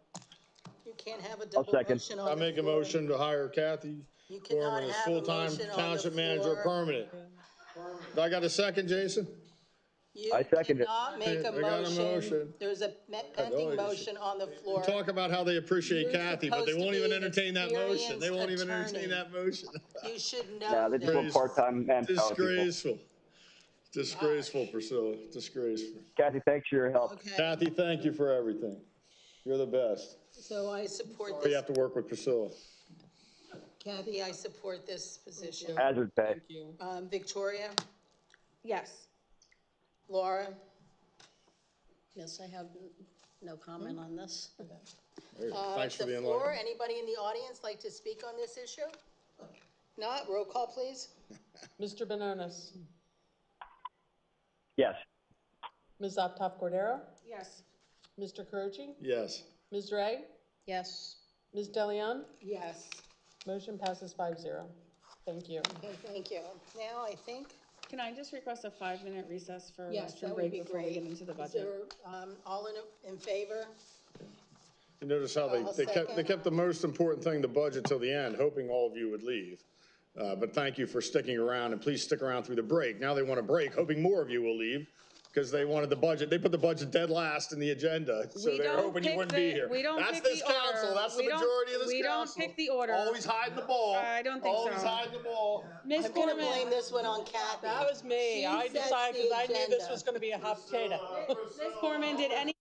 You can't have a I'll double second. motion on the I make a floor. motion to hire Kathy You cannot Gorman as have a full-time motion on the township manager, floor. permanent. Do I got a second, Jason? You I second it. cannot make a I got a motion. motion. There's a pending motion on the floor. Talk about how they appreciate You're Kathy, but they supposed to won't be even an entertain that motion. They won't even experienced entertain that motion. You should Nah, know they just want this. part-time manpower people. Disgraceful. Disgraceful, Priscilla, disgraceful. Kathy, thanks for your help. Okay, Kathy, thank you for everything. You're the best. so I support You this. have to work with Priscilla. Kathy, I support this position. Hazard pay. Thank you. Victoria, Yes. Laura, Yes, I have no comment on this. There you go. Thanks for the the floor, enlightenment. anybody in the audience like to speak on this issue? Not, roll call, please. Mr. Benonis, Yes. Ms. Optoff Cordero, Yes. Mr. Carucci, Yes. Ms. Ray, Yes. Ms. Deleon, Yes. motion passes 5-0. Thank you. Okay, thank you. Now, I think, Can I just request a 5-minute recess for a yes, restroom that would break be before we great. get into the Is budget? there, all in favor? You notice how I'll they second. kept the most important thing, the budget, till the end, hoping all of you would leave. But thank you for sticking around, and please stick around through the break. Now they want a break, hoping more of you will leave, because they wanted the budget. They put the budget dead last in the agenda, so We they're don't hoping you pick wouldn't be the- here. we don't That's pick this the council, order. that's the We don't- majority of this we don't council. pick the order. Always hiding the ball. I don't think Always so. hiding the ball. Ms. I'm gonna Gorman, blame this one on Kathy. That was me. She I sets decided, the because I knew this agenda. was going to be a hot potato. Ms. Gorman, did any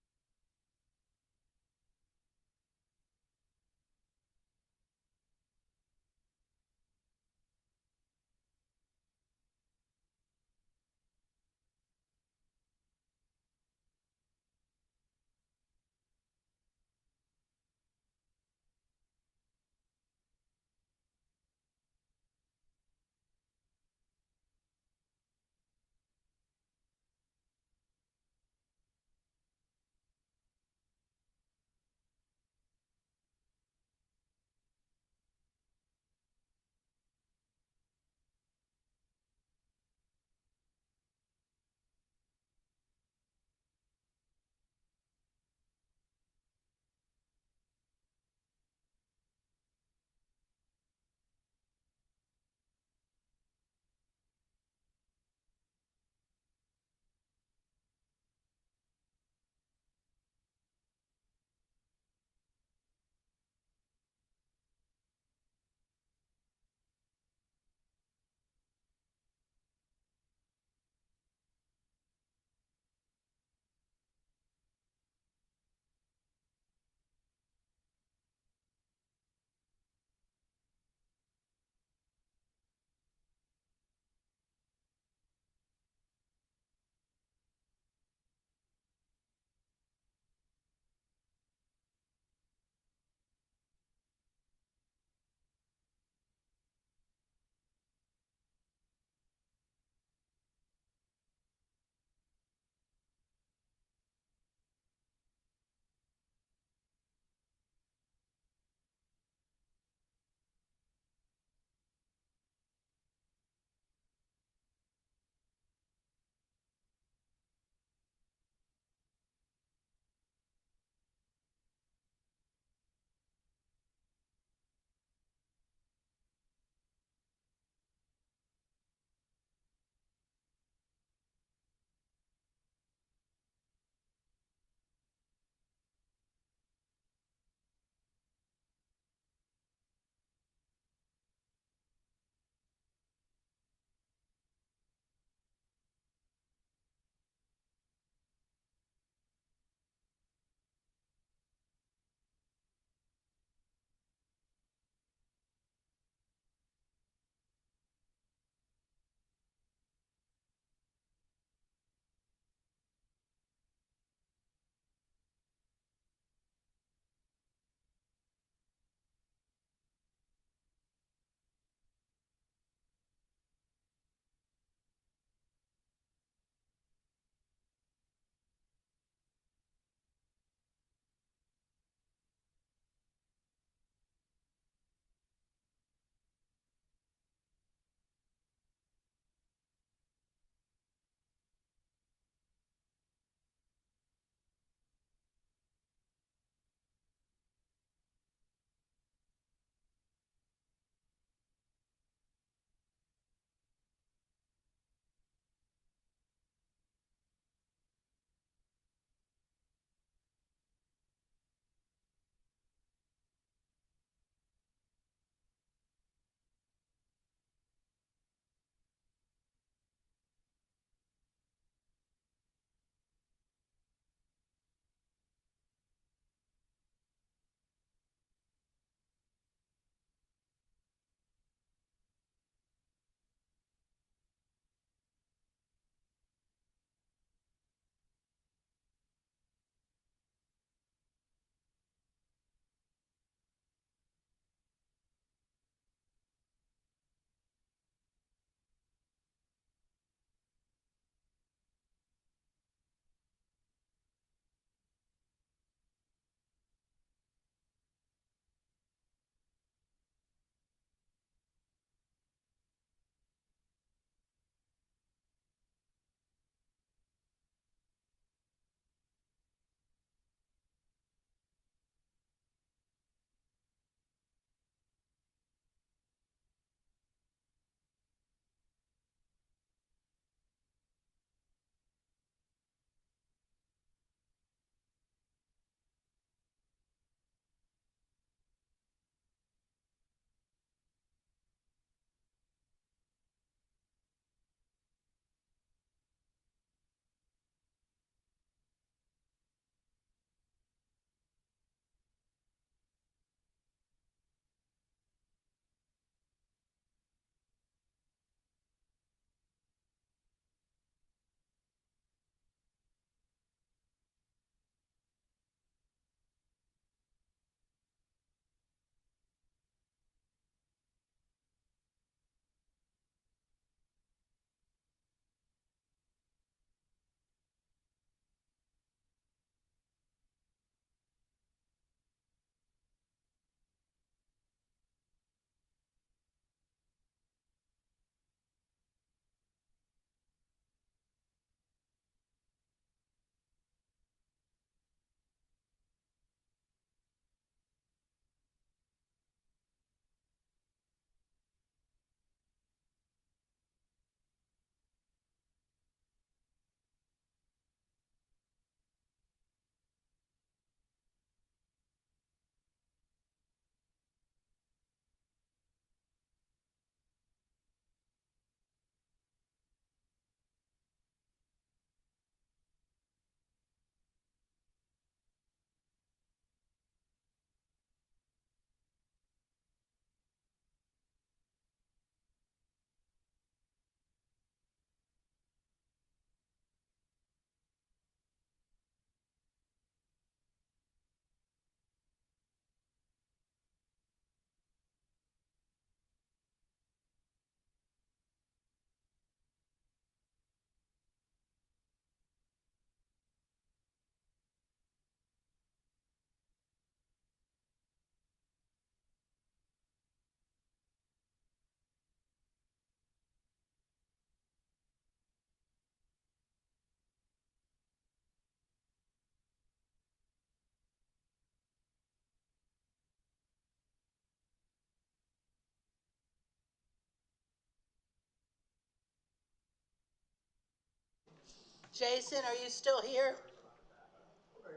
Jason, are you still here?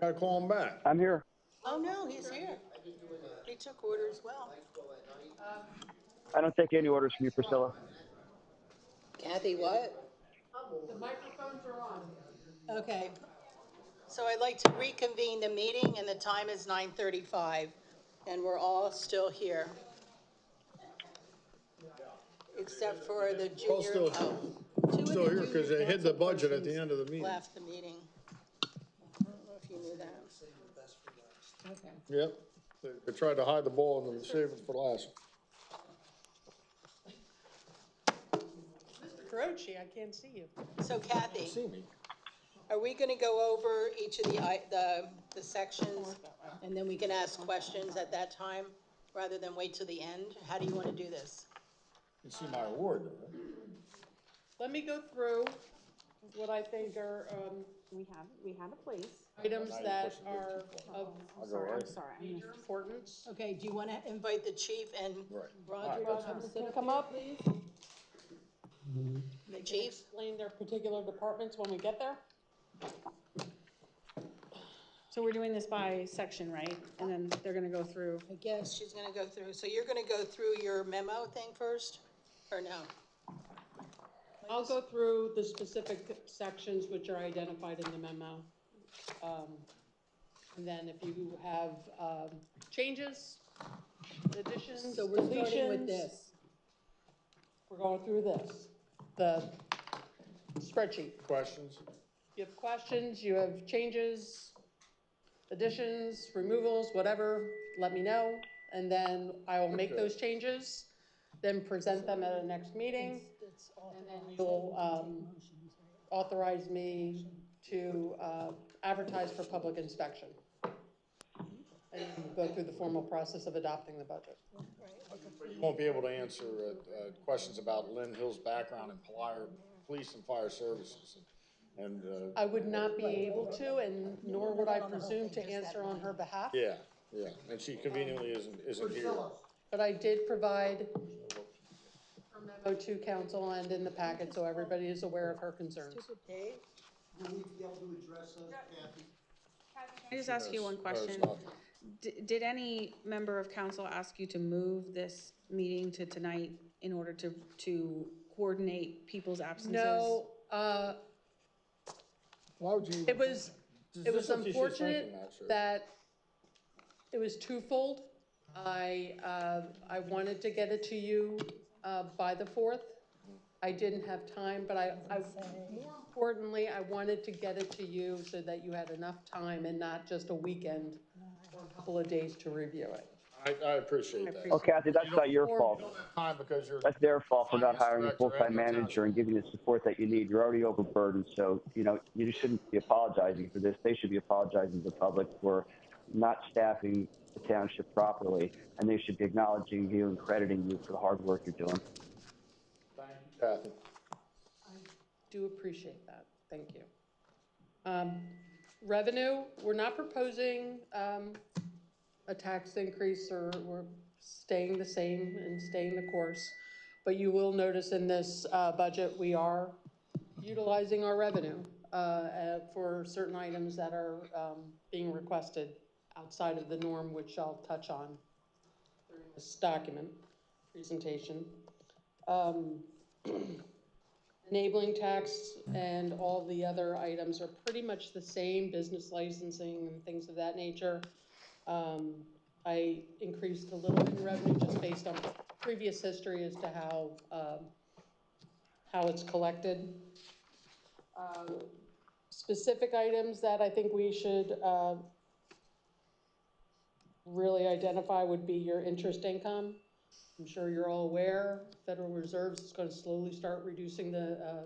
Gotta call him back. I'm here. Oh, no, he's here. He took order as well. I don't take any orders from you, Priscilla. Kathy, what? The microphones are on. Okay. So I'd like to reconvene the meeting, and the time is 9:35, and we're all still here. Except for the All junior, still here because they hid the budget at the end of the meeting. left the meeting. I don't know if you knew that. Okay. Yep. They tried to hide the ball and then save it for last. Mr. Carochi, I can't see you. So Kathy, See me. are we gonna go over each of the sections, and then we can ask questions at that time, rather than wait till the end? How do you wanna do this? You see my award, though, right? Let me go through what I think are, We had a place. items Now you're that pushing it are too of I'll go right. major importance. Okay, do you wanna invite the chief and Right. Roger to come sit up Come here, up, please? The chief? explain their particular departments when we get there. So we're doing this by section, right? And then they're gonna go through. I guess she's gonna go through, so you're gonna go through your memo thing first, or no? I'll go through the specific sections which are identified in the memo. And then if you have, changes, additions, So we're starting with deletions, this. we're going through this, the spreadsheet. Questions? You have questions, you have changes, additions, removals, whatever, let me know. And then I will make those changes, then present them at a next meeting. And then you'll authorize me to advertise for public inspection. And we'll go through the formal process of adopting the budget. You won't be able to answer questions about Lynn Hill's background in police and fire services. And I would not be able to, and nor would I presume to answer on her behalf. yeah, and she conveniently isn't here. But I did provide her memo to council and in the packet, so everybody is aware of her concerns. Dave? Will we be able to address those, Kathy? Can I just ask you one question? Did any member of council ask you to move this meeting to tonight in order to coordinate people's absences? No, Why would you? it was Just if she's unfortunate thinking that, sure. that it was twofold. I wanted to get it to you, by the 4th. I didn't have time, but I more importantly, I wanted to get it to you so that you had enough time and not just a weekend or a couple of days to review it. I appreciate that. Oh, Kathy, that's not your fault. Time because you're. That's their fault for not hiring a Director full-time and the manager and giving you the support that you need. You're already overburdened, so, you shouldn't be apologizing for this. They should be apologizing to the public for not staffing the township properly, and they should be acknowledging you and crediting you for the hard work you're doing. Thank you, Kathy. I do appreciate that. Thank you. Revenue, we're not proposing a tax increase, or we're staying the same and staying the course. But you will notice in this budget, we are utilizing our revenue for certain items that are being requested outside of the norm, which I'll touch on during this document presentation. Enabling tax and all the other items are pretty much the same, business licensing and things of that nature. I increased a little bit in revenue just based on previous history as to how it's collected. Specific items that I think we should really identify would be your interest income. I'm sure you're all aware, Federal Reserve is going to slowly start reducing the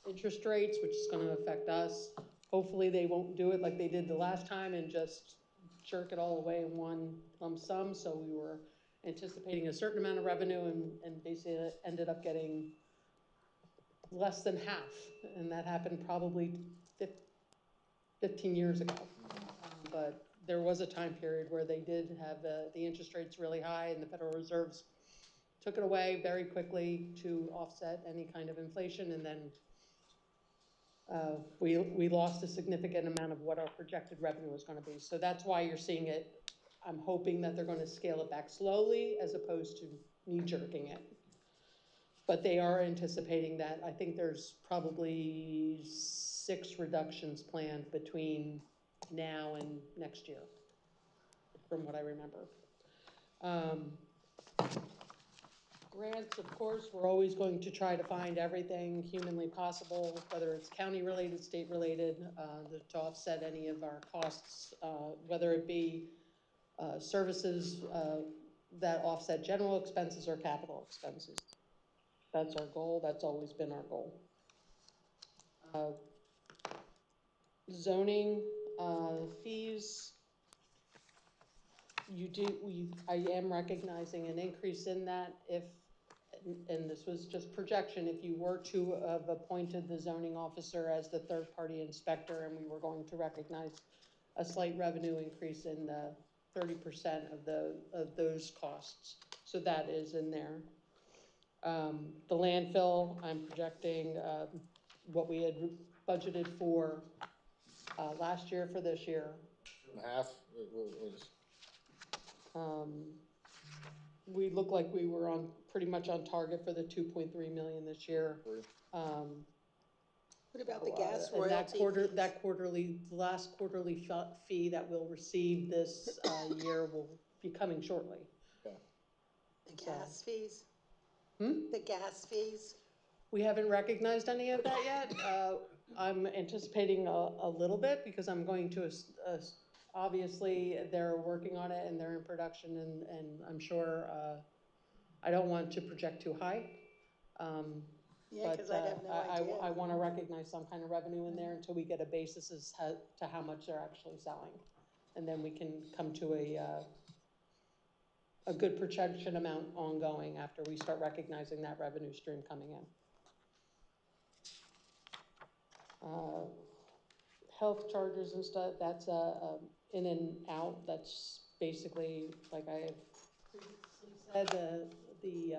interest rates, which is going to affect us. Hopefully they won't do it like they did the last time and just jerk it all away in one lump sum. So we were anticipating a certain amount of revenue and basically it ended up getting less than half. And that happened probably 15 years ago. But there was a time period where they did have the interest rates really high, and the Federal Reserves took it away very quickly to offset any kind of inflation, and then we lost a significant amount of what our projected revenue was gonna be. So that's why you're seeing it. I'm hoping that they're gonna scale it back slowly as opposed to knee-jerking it. But they are anticipating that. I think there's probably 6 reductions planned between now and next year, from what I remember. Grants, of course, we're always going to try to find everything humanly possible, whether it's county-related, state-related, to offset any of our costs, whether it be services that offset general expenses or capital expenses. That's our goal. That's always been our goal. Zoning fees. I am recognizing an increase in that if, and this was just projection, if you were to have appointed the zoning officer as the third-party inspector and we were going to recognize a slight revenue increase in the 30% of those costs. So that is in there. The landfill, I'm projecting what we had budgeted for last year for this year. Half? We look like we were pretty much on target for the 2.3 million this year. What about the gas And royalty? the last quarterly fee that we'll receive this year will be coming shortly. Yeah. The gas fees? Hmm? The gas fees? We haven't recognized any of that yet. I'm anticipating a little bit because I'm going to, obviously they're working on it and they're in production and I'm sure, I don't want to project too high. Yeah, because I'd have no idea. I want to recognize some kind of revenue in there until we get a basis as to how much they're actually selling. And then we can come to a good projection amount ongoing after we start recognizing that revenue stream coming in. Health charges and stuff, that's in and out. That's basically, like I have said, the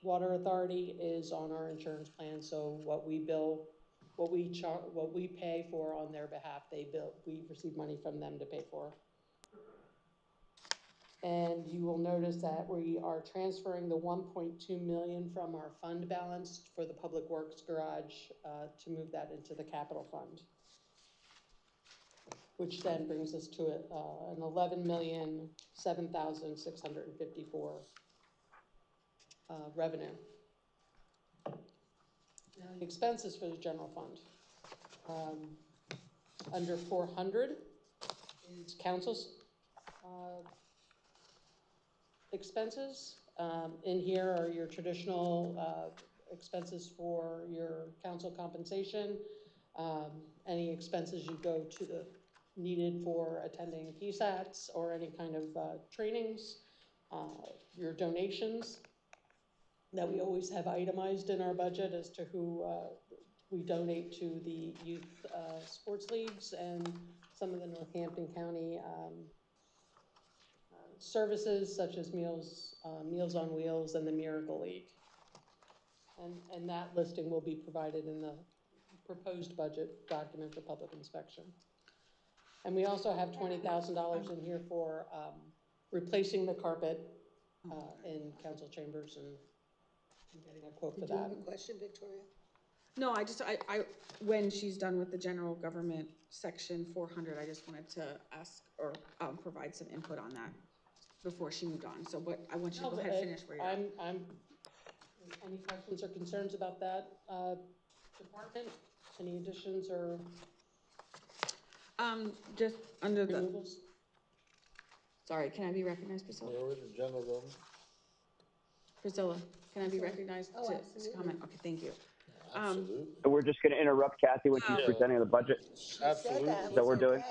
water authority is on our insurance plan, so what we bill, what we pay for on their behalf, we receive money from them to pay for. And you will notice that we are transferring the 1.2 million from our fund balance for the Public Works garage to move that into the capital fund, which then brings us to an 11,007,654 revenue. Now the expenses for the general fund. Under 400 is council's expenses. In here are your traditional expenses for your council compensation, any expenses you go to needed for attending PSATs or any kind of trainings, your donations that we always have itemized in our budget as to who we donate to the youth sports leagues and some of the Northampton County services such as Meals on Wheels and the Miracle League. And that listing will be provided in the proposed budget document for public inspection. And we also have $20,000 in here for replacing the carpet in council chambers, and I'm getting a quote for Did you have that. a question, Victoria? No, I when she's done with the general government section 400, I just wanted to ask or provide some input on that before she moved on. So I want you to go ahead and finish where you're at. Any questions or concerns about that department? Any additions or? Just under the. Removals? Sorry, can I be recognized, Priscilla? Where was the general government? Priscilla, can I be recognized Oh, to absolutely. comment? Okay, thank you. Absolutely. So we're just going to interrupt Kathy when she's presenting the budget? Absolutely. Is that what we're doing?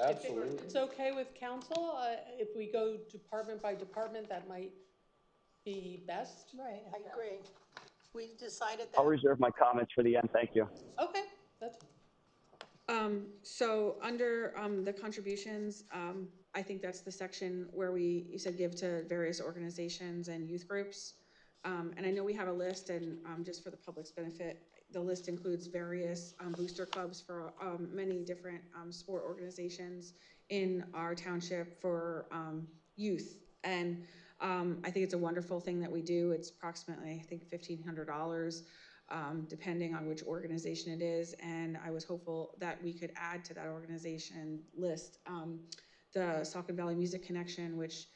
Absolutely. If it's okay with council, if we go department by department, that might be best. Right, I agree. We decided that. I'll reserve my comments for the end. Thank you. Okay, that's. So under the contributions, I think that's the section where you said give to various organizations and youth groups. And I know we have a list, and just for the public's benefit, the list includes various booster clubs for many different sport organizations in our township for youth. And I think it's a wonderful thing that we do. It's approximately, I think, $1,500, depending on which organization it is. And I was hopeful that we could add to that organization list the Saucon Valley Music Connection, which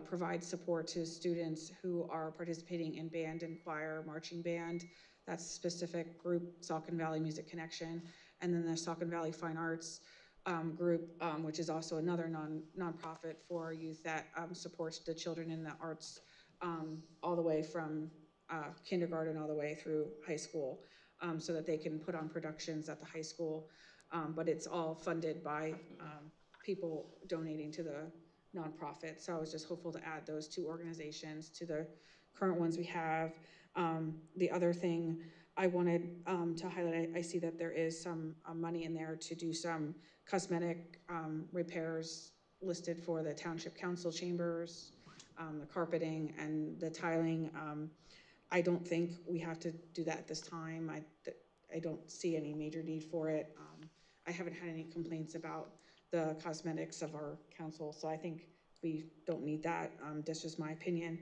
provides support to students who are participating in band and choir, marching band. That's a specific group, Saucon Valley Music Connection. And then the Saucon Valley Fine Arts group, which is also another nonprofit for our youth that supports the children in the arts all the way from kindergarten all the way through high school, so that they can put on productions at the high school. But it's all funded by people donating to the nonprofit. So I was just hopeful to add those two organizations to the current ones we have. The other thing I wanted to highlight, I see that there is some money in there to do some cosmetic repairs listed for the township council chambers, the carpeting and the tiling. I don't think we have to do that at this time. I don't see any major need for it. I haven't had any complaints about the cosmetics of our council, so I think we don't need that. That's just my opinion.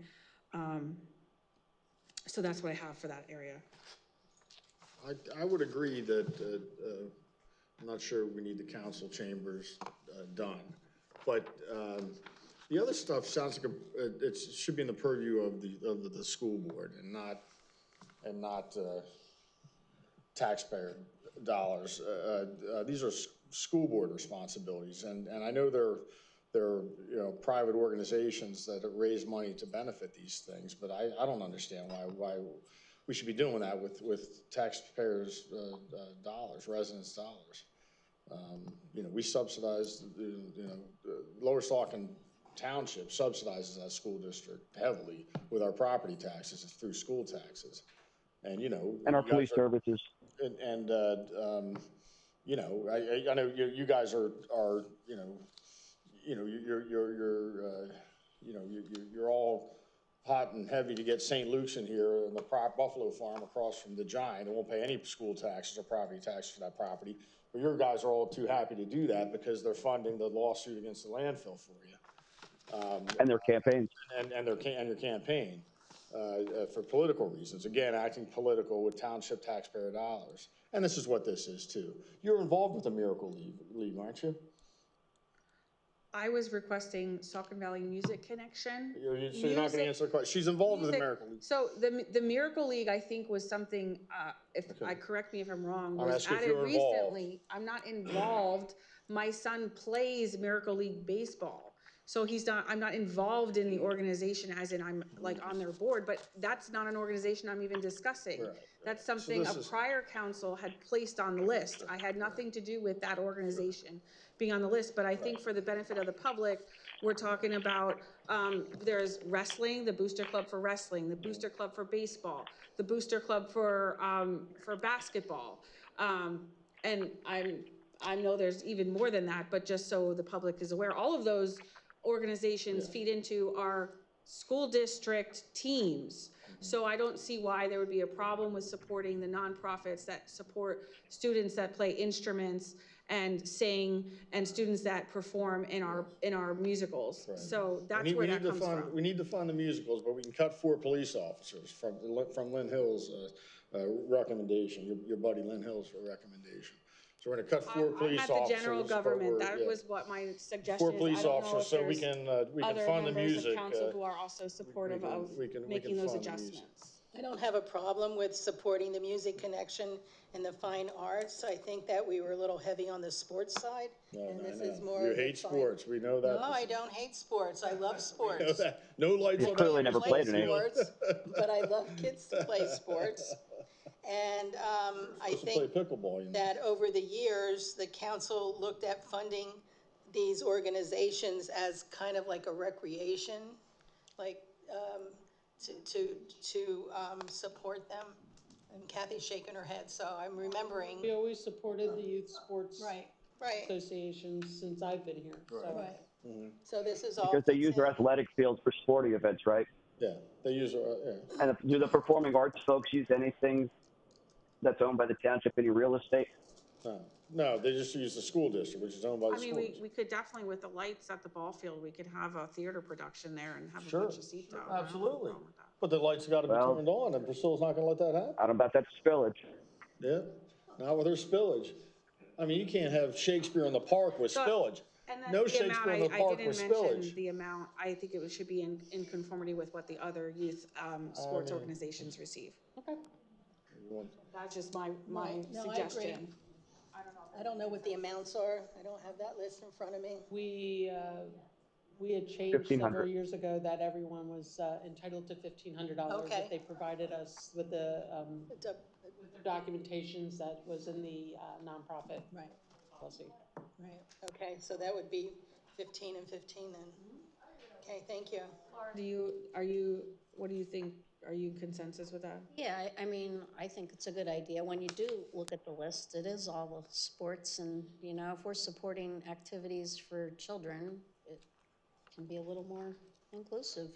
So that's what I have for that area. I would agree that I'm not sure we need the council chambers done, but the other stuff sounds like it should be in the purview of the school board and not taxpayer dollars. These are school board responsibilities, and I know they're private organizations that raise money to benefit these things, but I don't understand why we should be doing that with taxpayers' dollars, residents' dollars. We subsidize, Lower Saucon Township subsidizes that school district heavily with our property taxes through school taxes, and and our police services. And I know you guys are you're all hot and heavy to get St. Luke's in here and the Buffalo Farm across from the Giant. It won't pay any school taxes or property taxes for that property. But your guys are all too happy to do that because they're funding the lawsuit against the landfill for you. And their campaigns. And your campaign for political reasons. Again, acting political with township taxpayer dollars. And this is what this is too. You're involved with the Miracle League, aren't you? I was requesting Saucon Valley Music Connection. So you're not going to answer the question. She's involved with the Miracle League. So the Miracle League, I think, was something, correct me if I'm wrong, was added recently. I'm not involved. My son plays Miracle League baseball. So I'm not involved in the organization as in I'm like on their board, but that's not an organization I'm even discussing. Right. That's something a prior council had placed on the list. I had nothing to do with that organization being on the list, but I think for the benefit of the public, we're talking about, there's wrestling, the Booster Club for wrestling, the Booster Club for baseball, the Booster Club for basketball. And I know there's even more than that, but just so the public is aware, all of those organizations feed into our school district teams. So I don't see why there would be a problem with supporting the nonprofits that support students that play instruments and sing and students that perform in our musicals. Right. So that's where that comes from. We need to fund the musicals, but we can cut 4 police officers from Lynn Hill's recommendation, your buddy Lynn Hill's recommendation. So we're going to cut 4 police officers. I'm at the general government. That was what my suggestion is. 4 police officers, so we can fund the music. Other members of council who are also supportive of making those adjustments. I don't have a problem with supporting the Music Connection and the fine arts. I think that we were a little heavy on the sports side. Is more. You hate sports. We know that. No, I don't hate sports. I love sports. We know that. No lights on. You clearly never played any sports, but I love kids to play sports. And I think that over the years, the council looked at funding these organizations as kind of like a recreation, like to support them. And Kathy's shaking her head, so I'm remembering. We always supported the youth sports right. associations since I've been here. Right. So this is all because they use their athletic fields for sporting events, right? Yeah, they use, yeah. And do the performing arts folks use anything that's owned by the township, any real estate? No, they just use the school district, which is owned by the I mean, school district. we could definitely, with the lights at the Ballfield, we could have a theater production there and have a Sure, bunch of seats out. I don't have a absolutely. problem with that. But the lights gotta be Well- turned on, and Priscilla's not gonna let that happen. I don't know about that spillage. Yeah, not with her spillage. I mean, you can't have Shakespeare in the Park with spillage. And then No the amount, Shakespeare in the I Park didn't with mention spillage. the amount, I think it should be in conformity with what the other youth, sports organizations receive. Okay. That's just my No, I agree. suggestion. I don't know what the amounts are. I don't have that list in front of me. We had changed 1,500. several years ago that everyone was entitled to $1,500 Okay. if they provided us with the documentations that was in the nonprofit Right. policy. Right, okay, so that would be 15 and 15 then. Okay, thank you. What do you think? Are you consensus with that? Yeah, I mean, I think it's a good idea. When you do look at the list, it is all the sports and, you know, if we're supporting activities for children, it can be a little more inclusive,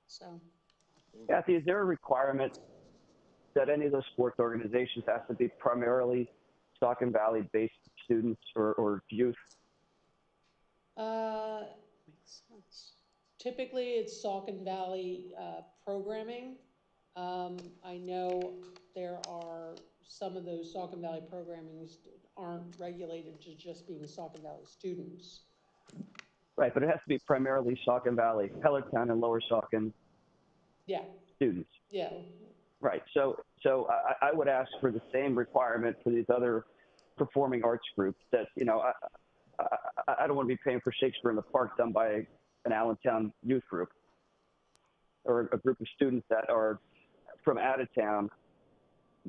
so. Kathy, is there a requirement that any of those sports organizations have to be primarily Saucon Valley-based students or youth? Makes sense. Typically, it's Saucon Valley programming. I know there are some of those Saucon Valley programmings aren't regulated to just being Saucon Valley students. Right, but it has to be primarily Saucon Valley, Hellertown and Lower Saucon Yeah, students. yeah. Right, so I would ask for the same requirement for these other performing arts groups that, you know, I don't want to be paying for Shakespeare in the Park done by an Allentown youth group or a group of students that are from out of town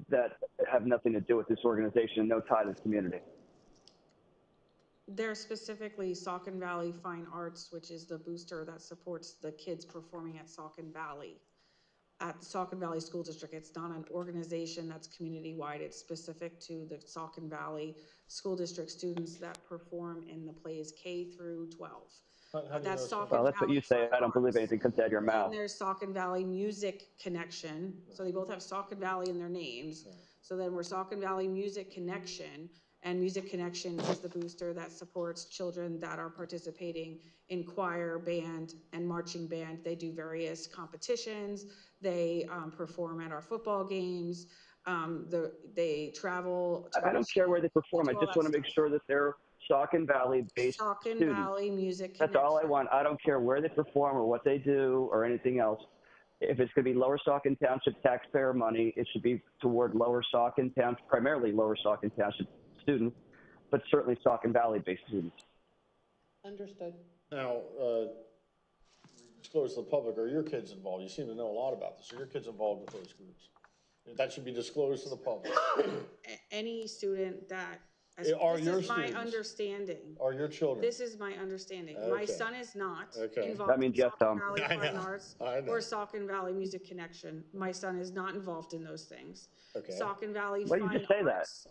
that have nothing to do with this organization, no tie to the community. They're specifically Saucon Valley Fine Arts, which is the booster that supports the kids performing at Saucon Valley. At the Saucon Valley School District, it's not an organization that's community-wide. It's specific to the Saucon Valley School District students that perform in the plays K through 12. That's Saucon Well, that's what Valley you say. Fine I don't believe Arts. anything comes out of your mouth. And there's Saucon Valley Music Connection, so they both have Saucon Valley in their names. So then we're Saucon Valley Music Connection, and Music Connection is the booster that supports children that are participating in choir, band, and marching band. They do various competitions. They perform at our football games. They travel. I don't care where they perform. I just want to make sure that they're Saucon Valley-based Saucon students. Valley Music That's Connection. all I want. I don't care where they perform or what they do or anything else. If it's going to be Lower Saucon Township taxpayer money, it should be toward Lower Saucon Township, primarily Lower Saucon Township students, but certainly Saucon Valley-based students. Understood. Now, disclose to the public, are your kids involved? You seem to know a lot about this. Are your kids involved with those groups? That should be disclosed to the public. Any student that, Are this your is my students? understanding. Are your children? This is my understanding. My Okay. son is not Okay. involved That means in yes, Saucon Tom. Valley I Fine know. Arts I know. or Saucon Valley Music Connection. My son is not involved in those things. Okay. Saucon Valley Why don't you Fine just say that? Arts.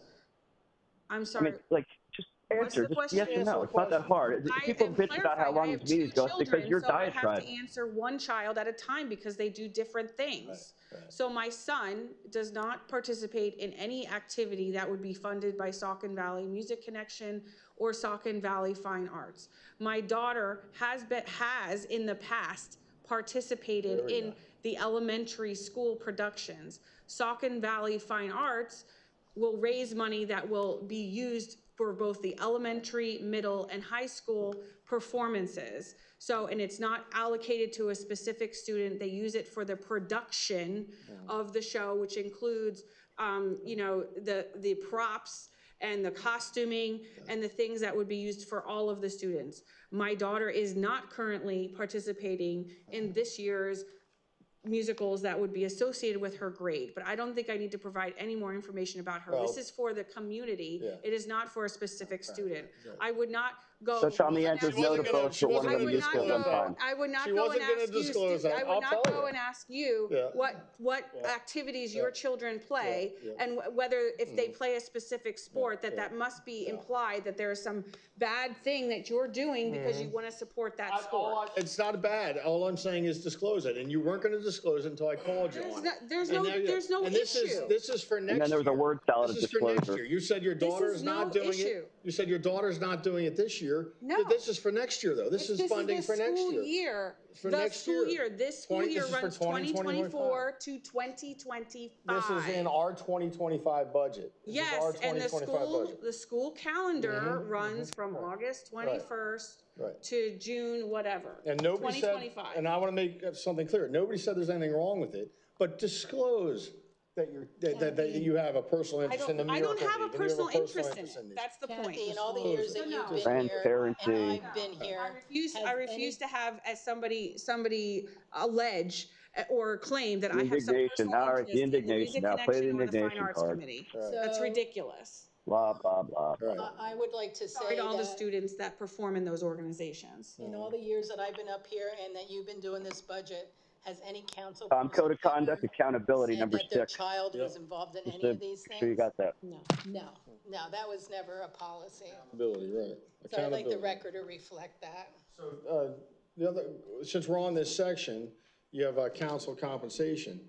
I'm I sorry. mean, like, just What's the answer. Just question? yes or no. It's not that hard. I People am bitch about how clarifying. long I have these meetings two go. It's because children, your so I have diatribe. to answer one child at a time because they do different things. So my son does not participate in any activity that would be funded by Saucon Valley Music Connection or Saucon Valley Fine Arts. My daughter has in the past participated in the elementary school productions. Saucon Valley Fine Arts will raise money that will be used for both the elementary, middle, and high school performances. So, and it's not allocated to a specific student. They use it for the production of the show, which includes, you know, the props and the costuming and the things that would be used for all of the students. My daughter is not currently participating in this year's musicals that would be associated with her grade, but I don't think I need to provide any more information about her. This is for the community. It is not for a specific student. I would not go. So Tom, the answer is no to both, but one of them gets at one time. I would not She go wasn't and gonna ask you, disclose that. I I'll would not tell go you. and ask you Yeah. what activities your children play, Yeah. and whether, if they play a specific sport, that must be implied that there is some bad thing that you're doing because you want to support that sport. It's not bad. All I'm saying is disclose it, and you weren't gonna disclose it until I called you on it. There's And no, now you- there's no and this issue. is for next year. And then there was a word salad of This is for next disclosure. year. You said your daughter is not doing issue. it. You said your daughter's not doing it this year. No. This is for next year, though. This is funding for next year. For The next school year. year, this school 20 year this is for runs 2024 to 2025. This is in our 2025 budget. This is our Yes, and the 2025 budget. school calendar runs from August 21st to June whatever. And nobody said, 2025. and I want to make something clear, nobody said there's anything wrong with it, but disclose that you have a personal interest in the Miracle League. I don't have a and you personal interest in these. it. That's the point. Kathy, in all the years that you've been here, Transparency. and I've been here. I refuse to have as somebody allege or claim that I have some Indignation. personal All right, interest the in the indignation. music Now play the connection or the fine indignation arts card. committee. So- That's ridiculous. Blah, blah, blah. I would like to say Sorry to all the that students that perform in those organizations. in all the years that I've been up here and that you've been doing this budget, has any council Code of conduct, accountability, said number that their 6. child was involved in Just any to of these make sure you things? got that. No, that was never a policy. Accountability, right. So I'd like the Accountability. record to reflect that. Since we're on this section, you have council compensation.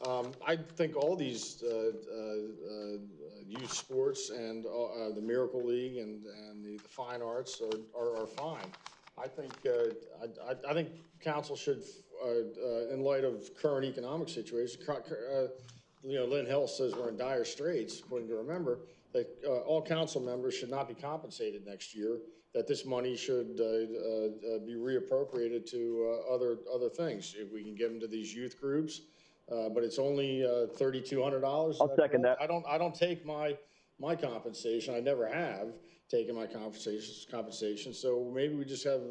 I think all these youth sports and the Miracle League and the fine arts are fine. I think council should, in light of current economic situation, Lynn Hill says we're in dire straits, according to Remember, that all council members should not be compensated next year, that this money should be reappropriated to other things. If we can give them to these youth groups, but it's only $3,200. I'll second that. I don't take my compensation. I never have taken my compensation. So maybe we just have,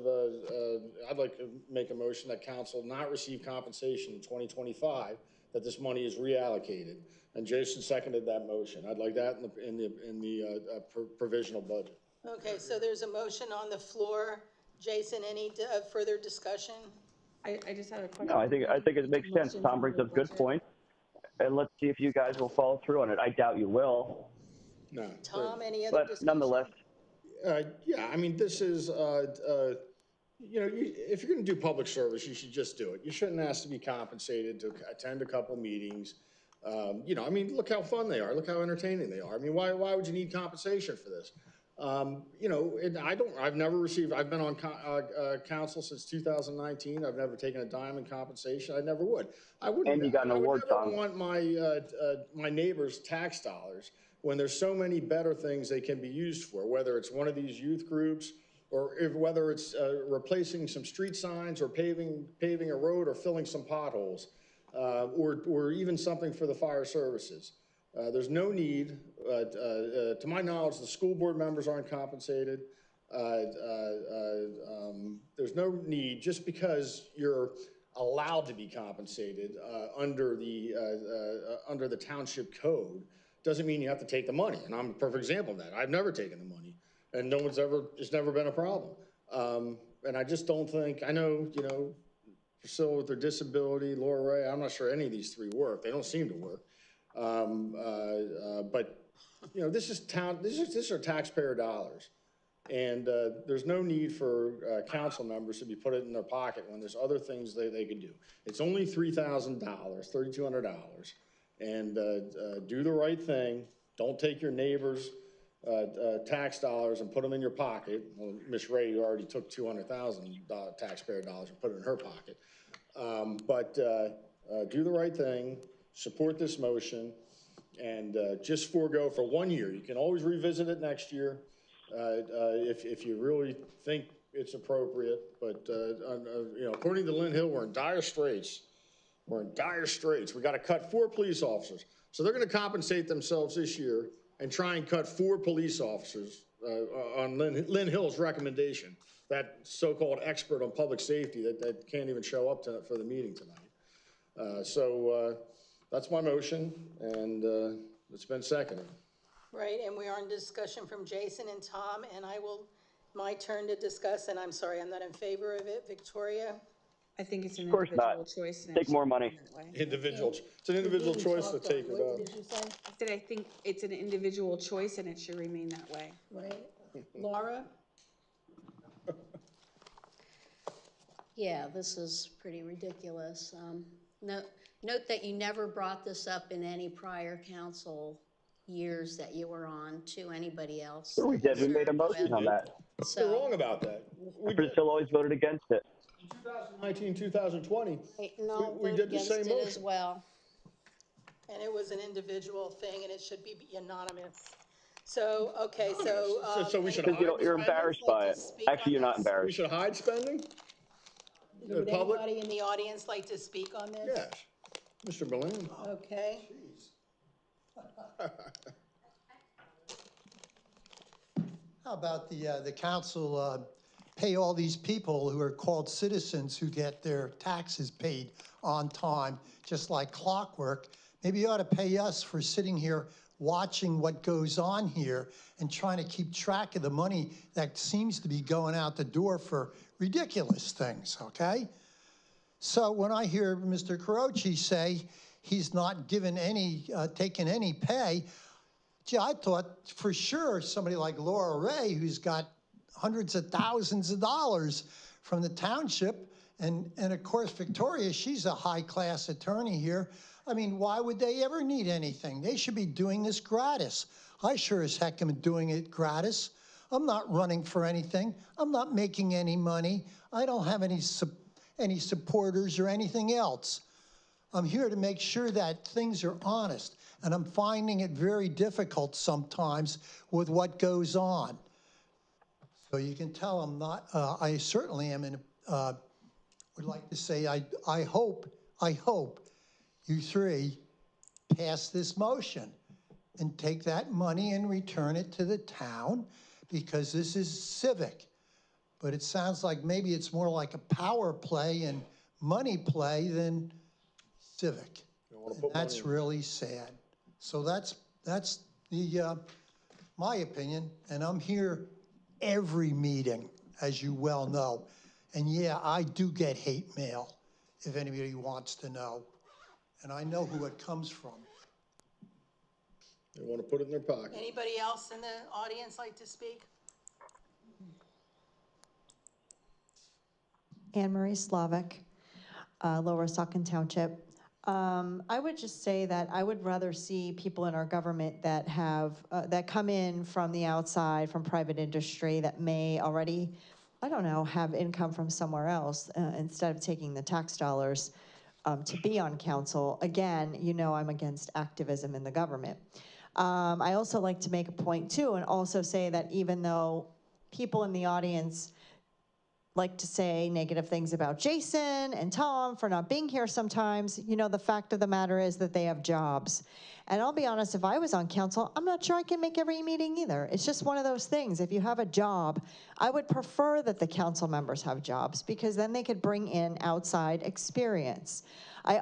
I'd like to make a motion that council not receive compensation in 2025, that this money is reallocated. And Jason seconded that motion. I'd like that in the provisional budget. Okay, so there's a motion on the floor. Jason, any further discussion? I just have a question. No, I think it makes sense. Tom brings up good points. And let's see if you guys will follow through on it. I doubt you will. No. Tom, any other But discussion? nonetheless, Yeah, I mean, this is, if you're going to do public service, you should just do it. You shouldn't ask to be compensated to attend a couple meetings. I mean, look how fun they are. Look how entertaining they are. I mean, why would you need compensation for this? And I've never received, I've been on council since 2019. I've never taken a dime in compensation. I never would. I wouldn't. And you got an award, I Tom. would never want my neighbors' tax dollars when there's so many better things they can be used for, whether it's one of these youth groups or whether it's replacing some street signs or paving a road or filling some potholes, or even something for the fire services. There's no need, to my knowledge, the school board members aren't compensated. There's no need, just because you're allowed to be compensated under the township code, doesn't mean you have to take the money. And I'm a perfect example of that. I've never taken the money, and it's never been a problem. And I just don't think, I know, Priscilla with their disability, Laura Ray, I'm not sure any of these three work. They don't seem to work. But these are taxpayer dollars, and there's no need for council members to be put it in their pocket when there's other things they could do. It's only $3,000, $3,200, and do the right thing. Don't take your neighbor's tax dollars and put them in your pocket. Well, Miss Ray already took $200,000 taxpayer dollars and put it in her pocket. But do the right thing. Support this motion, and just forego for 1 year. You can always revisit it next year if you really think it's appropriate. But according to Lynn Hill, we're in dire straits. We're in dire straits. We got to cut 4 police officers. So they're going to compensate themselves this year and try and cut 4 police officers on Lynn Hill's recommendation. That so-called expert on public safety that can't even show up for the meeting tonight. That's my motion, and it's been seconded. Right, and we are in discussion from Jason and Tom, and I will My turn to discuss, and I'm sorry, I'm not in favor of it. Victoria? I think it's an Of course individual not. choice. and it Take should more be money. that way. It's an individual choice to take it What up. did you say? I said I think it's an individual choice and it should remain that way. Right. Laura? Yeah, this is pretty ridiculous. Note that you never brought this up in any prior council years that you were on to anybody else. Sure we did. We made a motion on that. You're wrong about that. We did. Still always voted against it. 2019, 2020, No, we vote did the against same it as motion. well. And it was an individual thing, and it should be anonymous. So, okay, so. So we should Because hide you're spending? embarrassed by it. speak Actually, you're on not this? We embarrassed. should hide spending? The Would public? anybody in the audience like to speak on this? Yes. Mr. Berlin? Okay. How about the council pay all these people who are called citizens who get their taxes paid on time, just like clockwork? Maybe you ought to pay us for sitting here watching what goes on here and trying to keep track of the money that seems to be going out the door for ridiculous things, okay? So when I hear Mr. Carochi say he's not given any, taken any pay, gee, I thought for sure somebody like Laura Ray, who's got hundreds of thousands of dollars from the township, and of course Victoria, she's a high-class attorney here. I mean, why would they ever need anything? They should be doing this gratis. I sure as heck am doing it gratis. I'm not running for anything. I'm not making any money. I don't have any supporters or anything else. I'm here to make sure that things are honest, and I'm finding it very difficult sometimes with what goes on. So you can tell I'm not, I certainly am would like to say, I hope you three pass this motion and take that money and return it to the town, because this is civic. But it sounds like maybe it's more like a power play and money play than civic. And that's really sad. So that's the my opinion, and I'm here every meeting, as you well know. And yeah, I do get hate mail, if anybody wants to know. And I know who it comes from. They want to put it in their pocket. Anybody else in the audience like to speak? Anne Marie Slavic, Lower Saucon Township. I would just say that I would rather see people in our government that have, that come in from the outside, from private industry, that may already, I don't know, have income from somewhere else, instead of taking the tax dollars to be on council. Again, you know I'm against activism in the government. I also like to make a point too, and also say that even though people in the audience like to say negative things about Jason and Tom for not being here sometimes, you know, the fact of the matter is that they have jobs. And I'll be honest, if I was on council, I'm not sure I can make every meeting either. It's just one of those things. If you have a job, I would prefer that the council members have jobs, because then they could bring in outside experience. I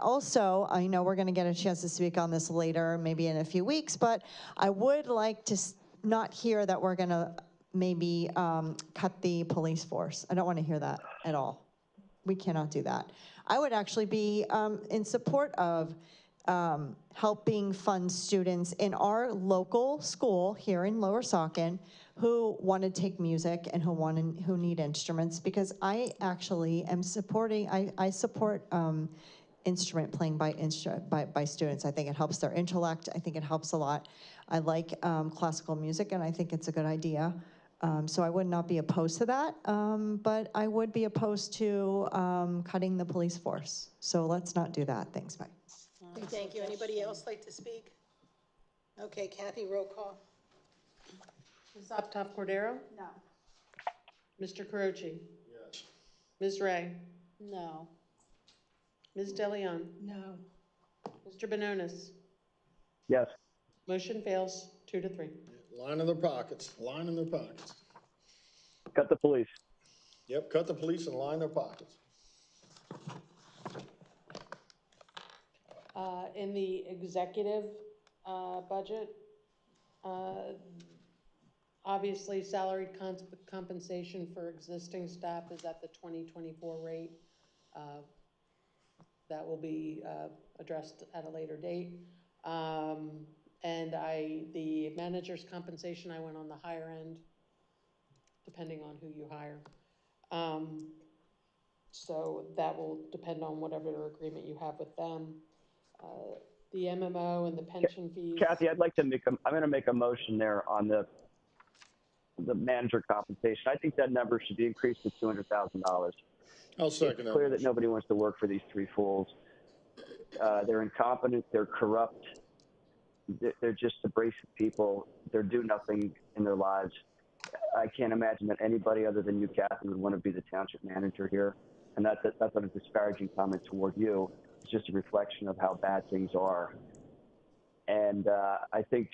know we're gonna get a chance to speak on this later, maybe in a few weeks, but I would like to not hear that we're gonna maybe cut the police force. I don't want to hear that at all. We cannot do that. I would actually be in support of helping fund students in our local school here in Lower Saucon who want to take music and who need instruments, because I actually am supporting, I support instrument playing by students. I think it helps their intellect. I think it helps a lot. I like classical music, and I think it's a good idea. So I would not be opposed to that, but I would be opposed to cutting the police force. So let's not do that. Thanks, bye. Thank you. Anybody else like to speak? Okay, Kathy, roll call. Ms. Uptoff Cordero? No. Mr. Carochi? Yes. Ms. Ray? No. Ms. DeLeon? No. Mr. Bononis? Yes. Motion fails 2-3. Line in their pockets, line in their pockets. Cut the police. Yep, cut the police and line their pockets. In the executive budget, Obviously, salaried compensation for existing staff is at the 2024 rate. That will be addressed at a later date. And the manager's compensation, I went on the higher end, depending on who you hire. So that will depend on whatever agreement you have with them. The MMO and the pension fees. Kathy, I'm going to make a motion there on the manager compensation. I think that number should be increased to $200,000. I'll second that. It's clear that nobody wants to work for these three fools. They're incompetent, they're corrupt, they're just abrasive people. They're do nothing in their lives. I can't imagine that anybody other than you, Kathy, would want to be the township manager here. And that's not a disparaging comment toward you. It's just a reflection of how bad things are. And I think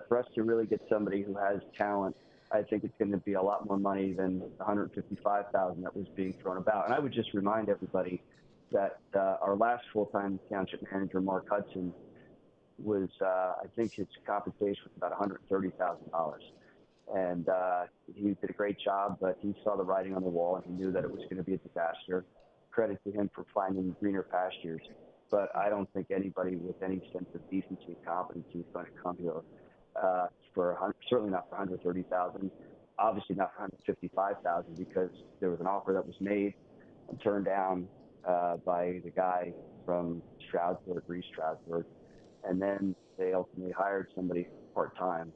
for us to really get somebody who has talent, I think it's going to be a lot more money than the $155,000 that was being thrown about. And I would just remind everybody that our last full-time township manager, Mark Hudson, was, I think his compensation was about $130,000. And he did a great job, but he saw the writing on the wall and he knew that it was going to be a disaster. Credit to him for finding greener pastures. But I don't think anybody with any sense of decency and competency is going to come here certainly not for $130,000, obviously not for $155,000, because there was an offer that was made and turned down by the guy from Stroudsburg, Reese Stroudsburg, and then they ultimately hired somebody part-time,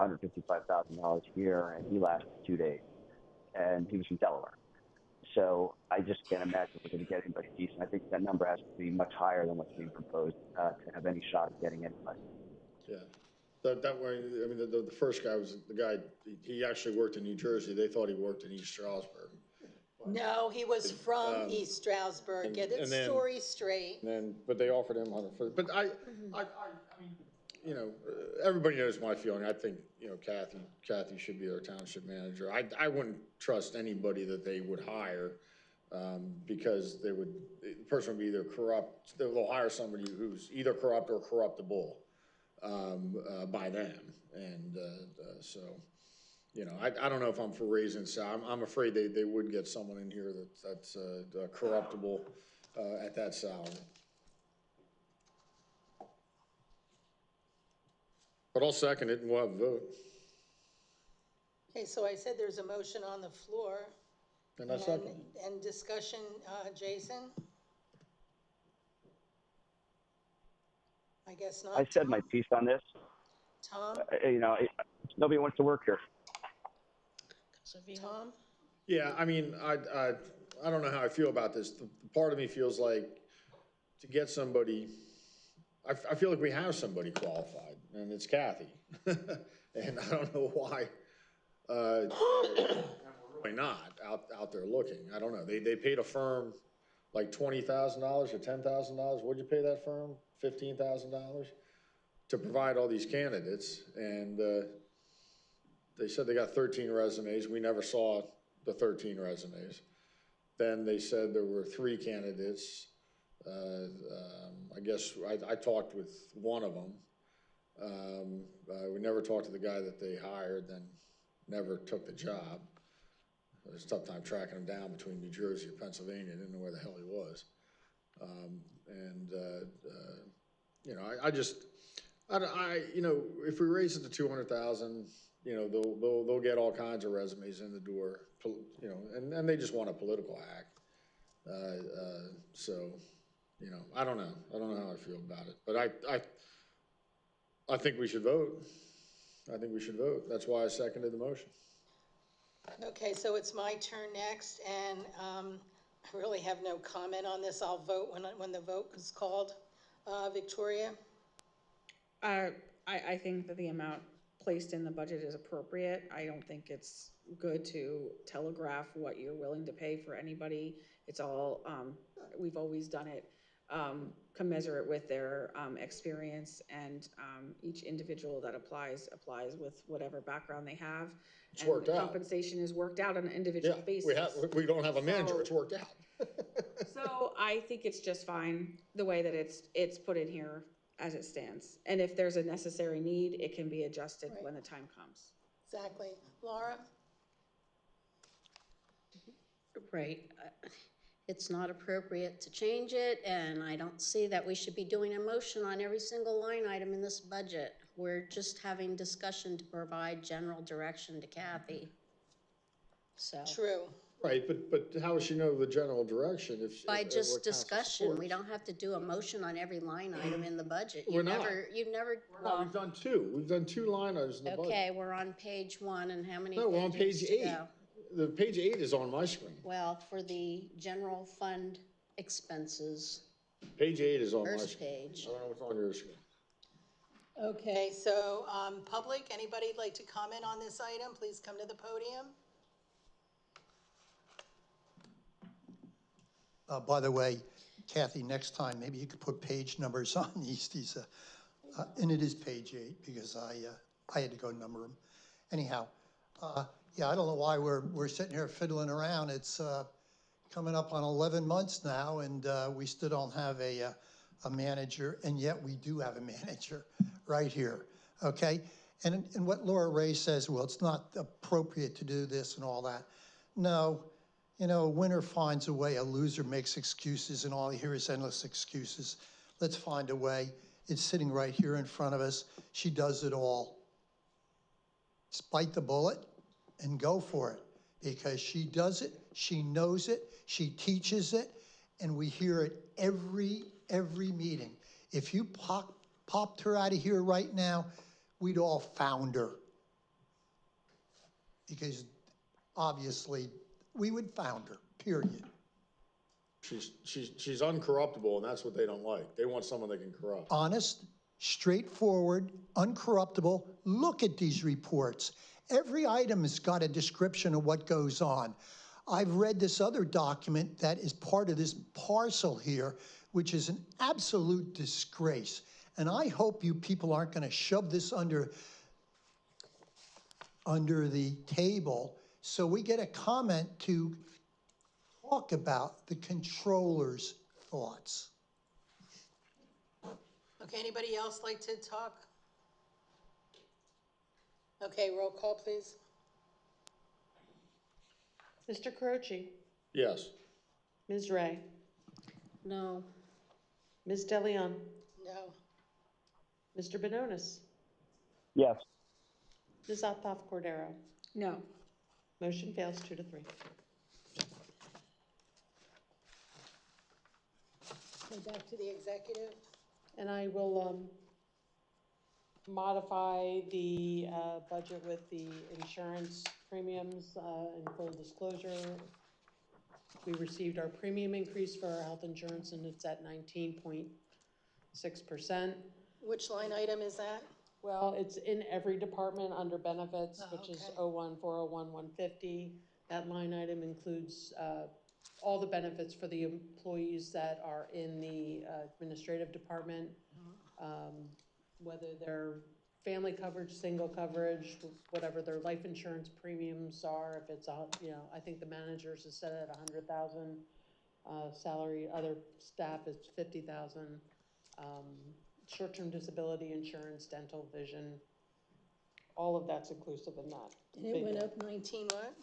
$155,000 a year, and he lasted 2 days, and he was from Delaware. So I just can't imagine we're going to get anybody decent. I think that number has to be much higher than what's being proposed to have any shot at getting anybody. Yeah. That way, I mean, the first guy was the guy, he actually worked in New Jersey. They thought he worked in East Stroudsburg. No, he was from East Stroudsburg. Get its story straight. But they offered him but I mean, you know, everybody knows my feeling. I think, you know, Kathy should be our township manager. I wouldn't trust anybody that they would hire because the person would be either corrupt. They'll hire somebody who's either corrupt or corruptible by them. And so, you know, I don't know if I'm for raising salary. I'm afraid they would get someone in here that's corruptible at that salary. But I'll second it and we'll have a vote. Okay, so I said there's a motion on the floor. And I second. And discussion, Jason? I guess not. I said my piece on this. Tom? You know, nobody wants to work here. Tom? Yeah, I mean, I don't know how I feel about this. The part of me feels like to get somebody, I feel like we have somebody qualified, and it's Kathy. And I don't know why we're really not out there looking. I don't know. They paid a firm like $20,000 or $10,000. What'd you pay that firm? $15,000 to provide all these candidates, and they said they got 13 resumes. We never saw the 13 resumes. Then they said there were 3 candidates. I guess I talked with one of them. We never talked to the guy that they hired, then never took the job. It was a tough time tracking him down between New Jersey and Pennsylvania. Didn't know where the hell he was. You know, you know, if we raise it to 200,000, you know, they'll get all kinds of resumes in the door, you know, and they just want a political hack. So, you know, I don't know how I feel about it, but I think we should vote. I think we should vote. That's why I seconded the motion. Okay, so it's my turn next, and I really have no comment on this. I'll vote when the vote is called. Victoria? I think that the amount placed in the budget is appropriate. I don't think it's good to telegraph what you're willing to pay for anybody. It's all, we've always done it commensurate with their experience, and each individual that applies with whatever background they have. It's worked out. Compensation is worked out on an individual basis. We don't have a manager. It's worked out. So I think it's just fine the way that it's put in here as it stands. And if there's a necessary need, it can be adjusted when the time comes. Exactly. Laura? Right. It's not appropriate to change it, and I don't see that we should be doing a motion on every single line item in this budget. We're just having discussion to provide general direction to Kathy. So. True. Right, but how does she know the general direction if? By if just what council discussion, we supports? don't have to do a motion on every line item in the budget. We're not. You've never. No, we've done two. We've done two line items in the budget. Okay, we're on page 1, and how many No, we're on pages page to 8. go? The page 8 is on my screen. Well, for the general fund expenses, Page 8 is on my first screen. page. I don't know what's on your screen. Okay, so, public, anybody like to comment on this item, please come to the podium. By the way, Kathy, next time, maybe you could put page numbers on these, and it is page 8, because I had to go number them. Anyhow, yeah, I don't know why we're sitting here fiddling around. It's coming up on 11 months now, and we still don't have a manager, and yet we do have a manager right here, okay? And what Laura Ray says, well, it's not appropriate to do this and all that. No. You know, a winner finds a way, a loser makes excuses, and all you hear is endless excuses. Let's find a way. It's sitting right here in front of us. She does it all. Just bite the bullet and go for it, because she does it, she knows it, she teaches it, and we hear it every meeting. If you popped her out of here right now, we'd all found her. Because obviously, we would found her, period. She's uncorruptible, and that's what they don't like. They want someone they can corrupt. Honest, straightforward, uncorruptible. Look at these reports. Every item has got a description of what goes on. I've read this other document that is part of this parcel here, which is an absolute disgrace. And I hope you people aren't going to shove this under the table, so we get a comment to talk about the controller's thoughts. Okay, anybody else like to talk? Okay, roll call, please. Mr. Croce? Yes. Ms. Ray? No. Ms. DeLeon? No. Mr. Benonis? Yes. Ms. Othoff Cordero? No. Motion fails 2-3. Go back to the executive. And I will modify the budget with the insurance premiums in full disclosure. We received our premium increase for our health insurance, and it's at 19.6%. Which line item is that? Well, it's in every department under benefits, Oh, which is okay. 01-401-150. That line item includes all the benefits for the employees that are in the administrative department, whether they're family coverage, single coverage, whatever their life insurance premiums are. If it's, I think the managers is set at 100,000. Salary, other staff is 50,000. Short-term disability insurance, dental, vision, all of that's inclusive in that. And it went up 19 what?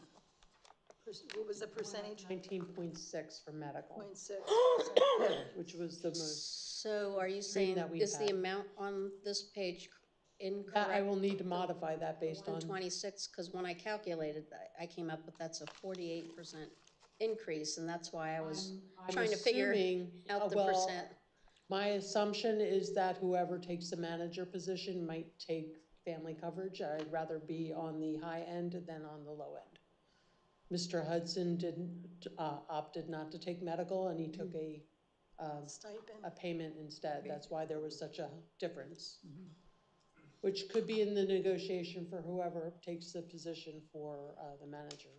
What was the percentage? 19.6 for medical. 0.6%. Which was the most. So are you saying, that we've is the had. amount on this page incorrect? I will need to modify that based on. 126, because when I calculated that, I came up with that's a 48% increase, and that's why I was trying to figure out the percent. My assumption is that whoever takes the manager position might take family coverage. I'd rather be on the high end than on the low end. Mr. Hudson opted not to take medical, and he took a payment instead. That's why there was such a difference, which could be in the negotiation for whoever takes the position for the manager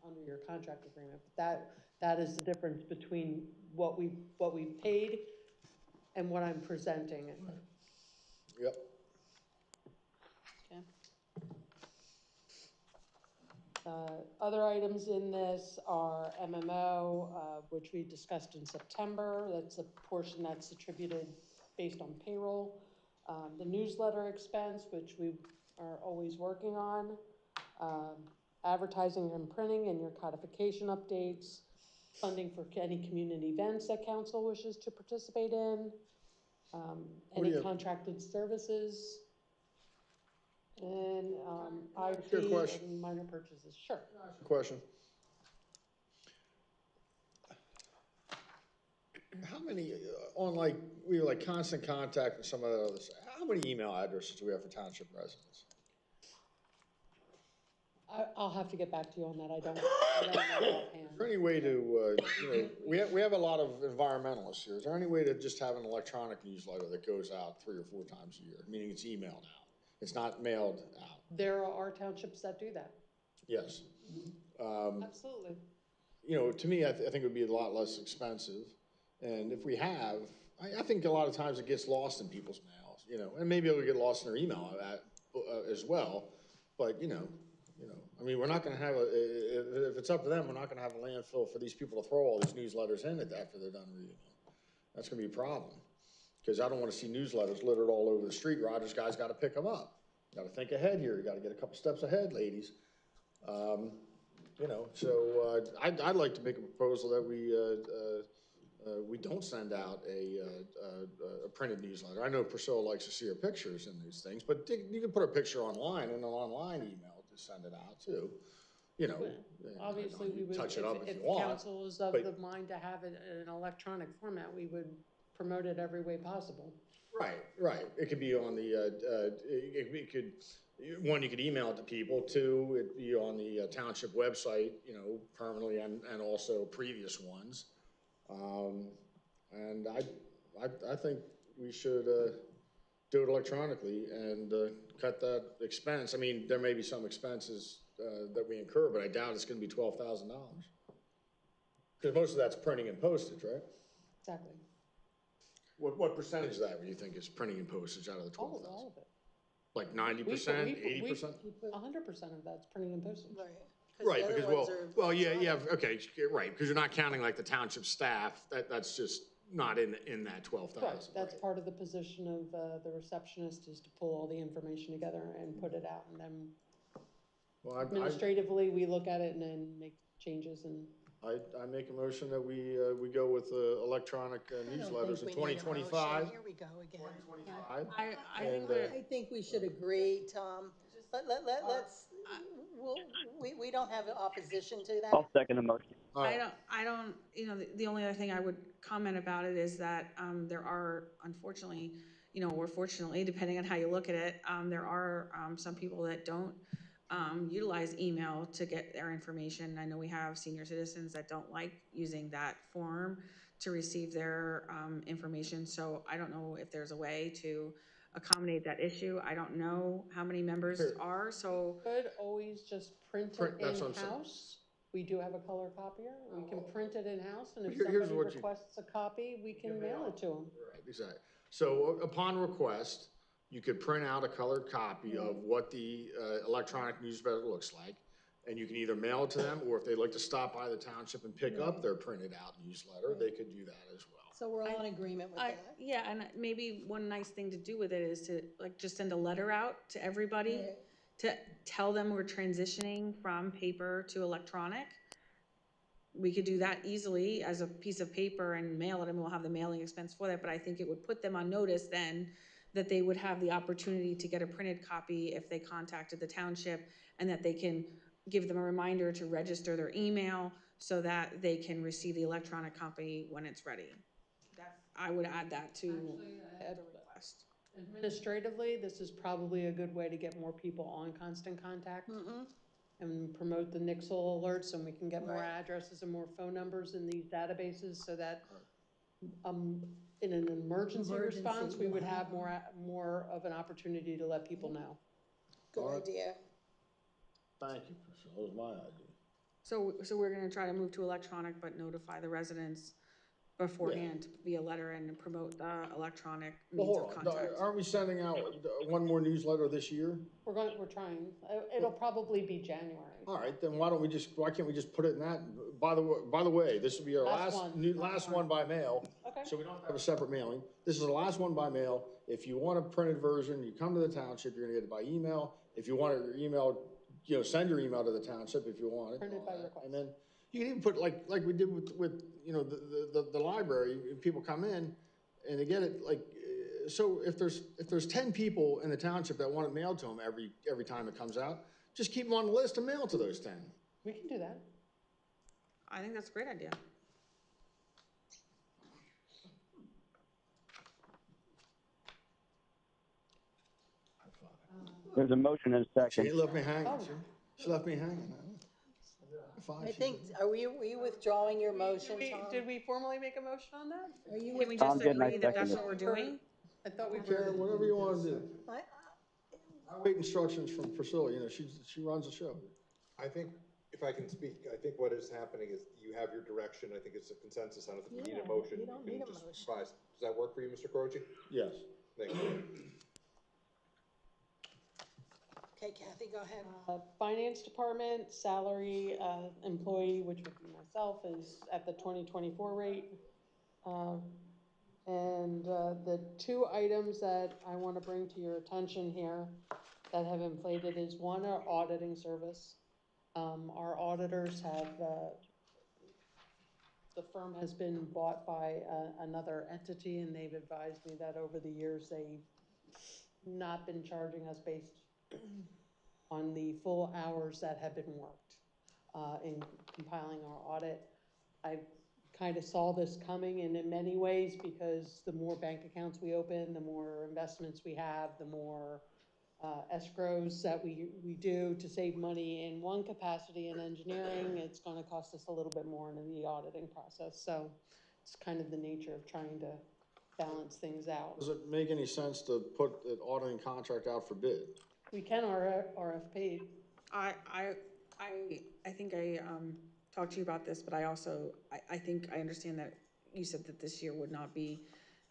under your contract agreement. But that is the difference between what we paid and what I'm presenting. Yep. Other items in this are MMO, which we discussed in September. That's a portion that's attributed based on payroll. The newsletter expense, which we are always working on. advertising and printing and your codification updates, funding for any community events that council wishes to participate in, any contracted services, and IT and minor purchases. Sure. Question. How many, on like, we were like constant contact with some of the others, how many email addresses do we have for township residents? I'll have to get back to you on that. I don't know offhand. Is there any way to, we have a lot of environmentalists here. Is there any way to just have an electronic newsletter that goes out 3 or 4 times a year, meaning it's emailed out? It's not mailed out. There are townships that do that. Yes. Absolutely. To me, I think it would be a lot less expensive. And if we have, I think a lot of times it gets lost in people's mails, and maybe it'll get lost in their email as well. But, we're not going to have if it's up to them, we're not going to have a landfill for these people to throw all these newsletters in after they're done reading them. That's going to be a problem. Because I don't want to see newsletters littered all over the street. Roger's guys got to pick them up. Got to think ahead here. You got to get a couple steps ahead, ladies. So I'd like to make a proposal that we don't send out a printed newsletter. I know Priscilla likes to see her pictures in these things, but you can put a picture online in an online email to send it out too. Obviously, we would, touch it up if you the want. council is of the mind to have it in an electronic format, we would promote it every way possible. Right. It could be on the, it could, one, you could email it to people. 2, it'd be on the township website, permanently and also previous ones. And I think we should do it electronically and cut that expense. I mean, there may be some expenses that we incur, but I doubt it's going to be $12,000. Because most of that's printing and postage, right? Exactly. What percentage of that do you think is printing and postage out of the 12,000? All of it. Like 90%, 80%? 100% of that's printing and postage. Right, because okay, right, because you're not counting like the township staff. That's just not in that 12,000. Correct. That's part of the position of the receptionist is to pull all the information together and put it out, and then administratively we look at it and then make changes. And I make a motion that we go with electronic newsletters in 2025. Here we go again. 2025. I think we should agree, Tom. We don't have opposition to that. I'll second the motion. I don't, the only other thing I would comment about it is that there are, unfortunately, or fortunately, depending on how you look at it, there are some people that don't utilize email to get their information. I know we have senior citizens that don't like using that form to receive their information. So I don't know if there's a way to accommodate that issue. I don't know how many members are, so. Could always just print it in-house. We do have a color copier. We can print it in-house, and if somebody requests a copy, we can mail it to them. Right, exactly. So upon request, you could print out a colored copy of what the electronic newsletter looks like, and you can either mail it to them, or if they'd like to stop by the township and pick up their printed out newsletter, they could do that as well. So we're all in agreement with that. Yeah, and maybe one nice thing to do with it is to just send a letter out to everybody to tell them we're transitioning from paper to electronic. We could do that easily as a piece of paper and mail it, and we'll have the mailing expense for that, but I think it would put them on notice then that they would have the opportunity to get a printed copy if they contacted the township, and that they can give them a reminder to register their email so that they can receive the electronic copy when it's ready. I would add that to the request. Administratively, this is probably a good way to get more people on constant contact and promote the Nixle alerts, and we can get more addresses and more phone numbers in these databases so that in an emergency response, we would have more of an opportunity to let people know. Good idea. Thank you, Priscilla. That was my idea. So we're gonna try to move to electronic, but notify the residents beforehand via letter and promote the electronic means of contact. Aren't we sending out one more newsletter this year? We're trying. It'll probably be January. All right, then why can't we just put it in that? By the way, this will be our last one by mail. Okay. So we don't have a separate mailing. This is the last one by mail. If you want a printed version, you come to the township, you're gonna get it by email. If you want your email you know, send your email to the township if you want it. Printed by request. And then you can even put, like we did with, you know, the library, if people come in and they get it, like, so if there's 10 people in the township that want it mailed to them every time it comes out, just keep them on the list and mail to those 10. We can do that. I think that's a great idea. There's a motion and a She second. left me hanging. She left me hanging. I think, were you withdrawing your motion, Tom? Did we formally make a motion on that? Can we Tom just did, and I agree that that's seconded. what we're doing? I thought we Karen, were. whatever you want to do. I wait instructions from Priscilla, you know, she runs the show. I think, if I can speak, I think what is happening is you have your direction, I think it's a consensus, I don't think we need a motion. you don't can need a just motion. advise. Does that work for you, Mr. Croce? Yes. Thank you. Okay, Kathy, go ahead. Finance department, salary, employee, which would be myself, is at the 2024 rate. And the two items that I want to bring to your attention here that have inflated is one, our auditing service. Our auditors have, the firm has been bought by another entity, and they've advised me that over the years they've not been charging us based on the full hours that have been worked in compiling our audit. I kind of saw this coming, and in many ways, because the more bank accounts we open, the more investments we have, the more escrows that we do to save money in one capacity in engineering, it's going to cost us a little bit more in the auditing process. So it's kind of the nature of trying to balance things out. Does it make any sense to put an auditing contract out for bid? We can RFP. I think I talked to you about this, but I also, I think I understand that you said that this year would not be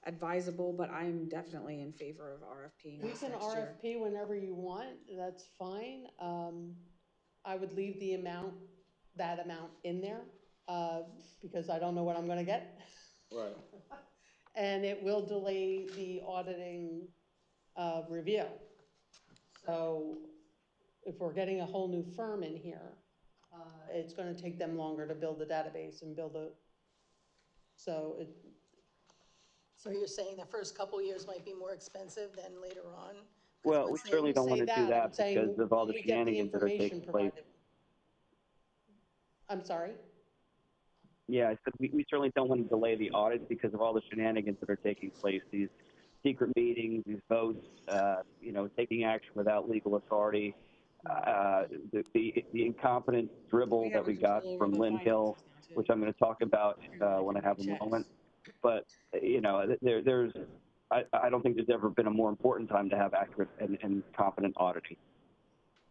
advisable, but I'm definitely in favor of RFPing We this can next year. RFP whenever you want, that's fine. I would leave that amount in there, because I don't know what I'm gonna get. Right. And it will delay the auditing, review. So if we're getting a whole new firm in here, it's gonna take them longer to build the database and so you're saying the first couple years might be more expensive than later on? Well, we certainly don't want to do that because of all the shenanigans that are taking place. I'm sorry? Yeah, I said we certainly don't want to delay the audit because of all the shenanigans that are taking place. These secret meetings, these votes, you know, taking action without legal authority, the incompetent dribble that we got from Lynn Hill, which I'm going to talk about when I have a moment. But, you know, I don't think there's ever been a more important time to have accurate and competent auditing.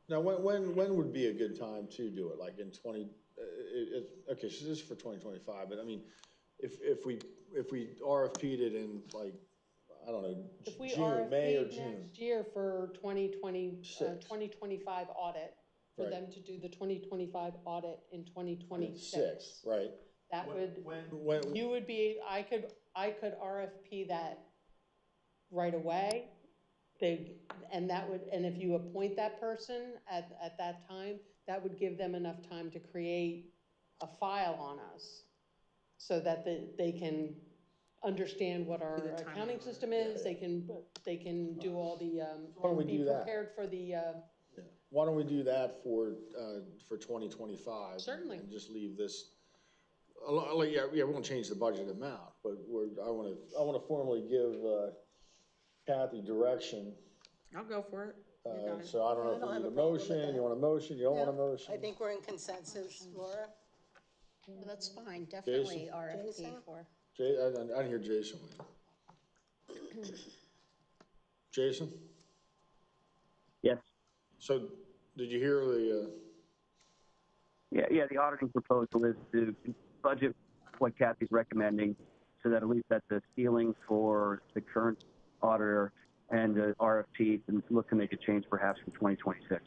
Now, when would be a good time to do it? Like in okay, so this is for 2025, but I mean, if we RFP'd it in like, I don't know, If we June, May or RFP'd June. next year for 2025 audit, for Right. them to do the 2025 audit in 2026. Six, right. That would, When, you would be, I could RFP that right away. And if you appoint that person at that time, that would give them enough time to create a file on us so that they can understand what our accounting system is. They can do all the, Why don't we be do that? prepared for the, why don't we do that for 2025? Certainly. And just leave this, yeah, we won't change the budget amount, but I want to formally give Kathy direction. I'll go for it. So I don't know if we need a motion, you want a motion, you don't want a motion? I think we're in consensus, Laura. That's fine, definitely Jason? RFP Jason? for. I didn't hear Jason. Jason? Yes. So did you hear the? Yeah, the auditing proposal is to budget what Kathy's recommending so that at least that's the ceiling for the current auditor and the RFP and look to make a change perhaps for 2026.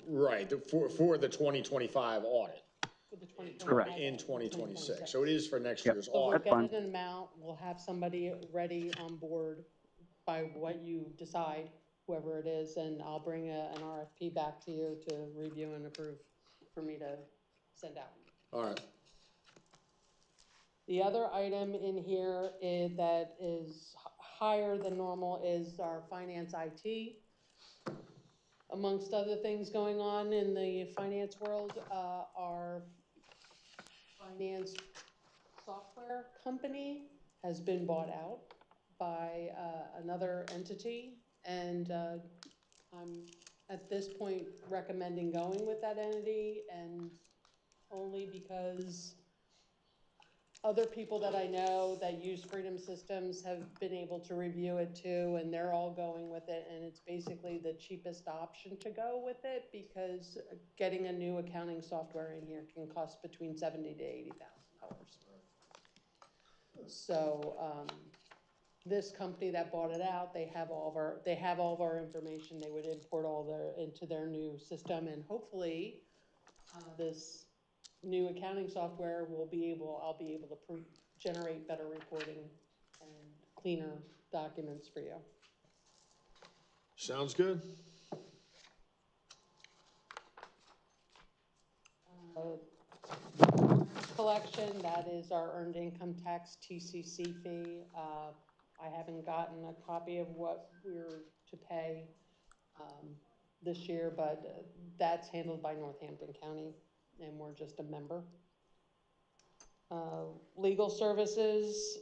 Right, for the 2025 audit. for the 2025. Correct. In 2026. So it is for next year's So we'll audit. get an amount, we'll have somebody ready on board by what you decide whoever it is, and I'll bring an RFP back to you to review and approve for me to send out. All right. The other item in here that is higher than normal is our finance IT. Amongst other things going on in the finance world, our finance software company has been bought out by another entity, and I'm at this point recommending going with that entity, and only because other people that I know that use Freedom Systems have been able to review it too, and they're all going with it, and it's basically the cheapest option to go with it, because getting a new accounting software in here can cost between $70,000 to $80,000. So this company that bought it out, they have all of our information. They would import into their new system, and hopefully this new accounting software I'll be able to generate better reporting and cleaner documents for you. Sounds good. Collection, that is our earned income tax TCC fee. I haven't gotten a copy of what we're to pay this year, but that's handled by Northampton County, and we're just a member. Legal services,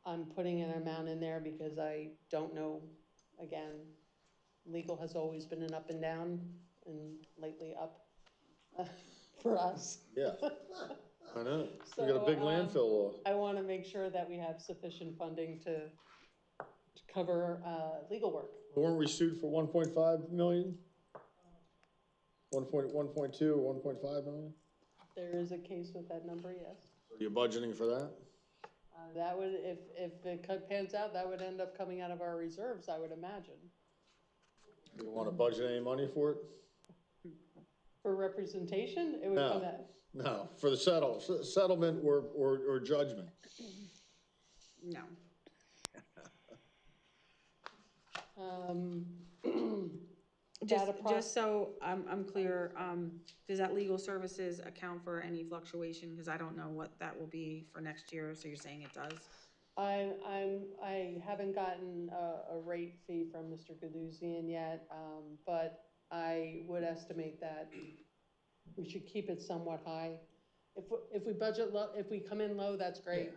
I'm putting an amount in there because I don't know, again, legal has always been an up and down, and lately up for us. Yeah, I know. So, We got a big landfill. I want to make sure that we have sufficient funding to cover legal work. Weren't we sued for 1.5 million? 1.2 or 1.5 million? There is a case with that number, yes. You're budgeting for that? That would, if it pans out, that would end up coming out of our reserves, I would imagine. You want to budget any money for it? For representation, it would come out. No, for the settlement or judgment. No. Just so I'm clear, does that legal services account for any fluctuation? Because I don't know what that will be for next year, so you're saying it does? I haven't gotten a rate fee from Mr. Gaduzian yet, but I would estimate that we should keep it somewhat high. If we budget low, if we come in low, that's great.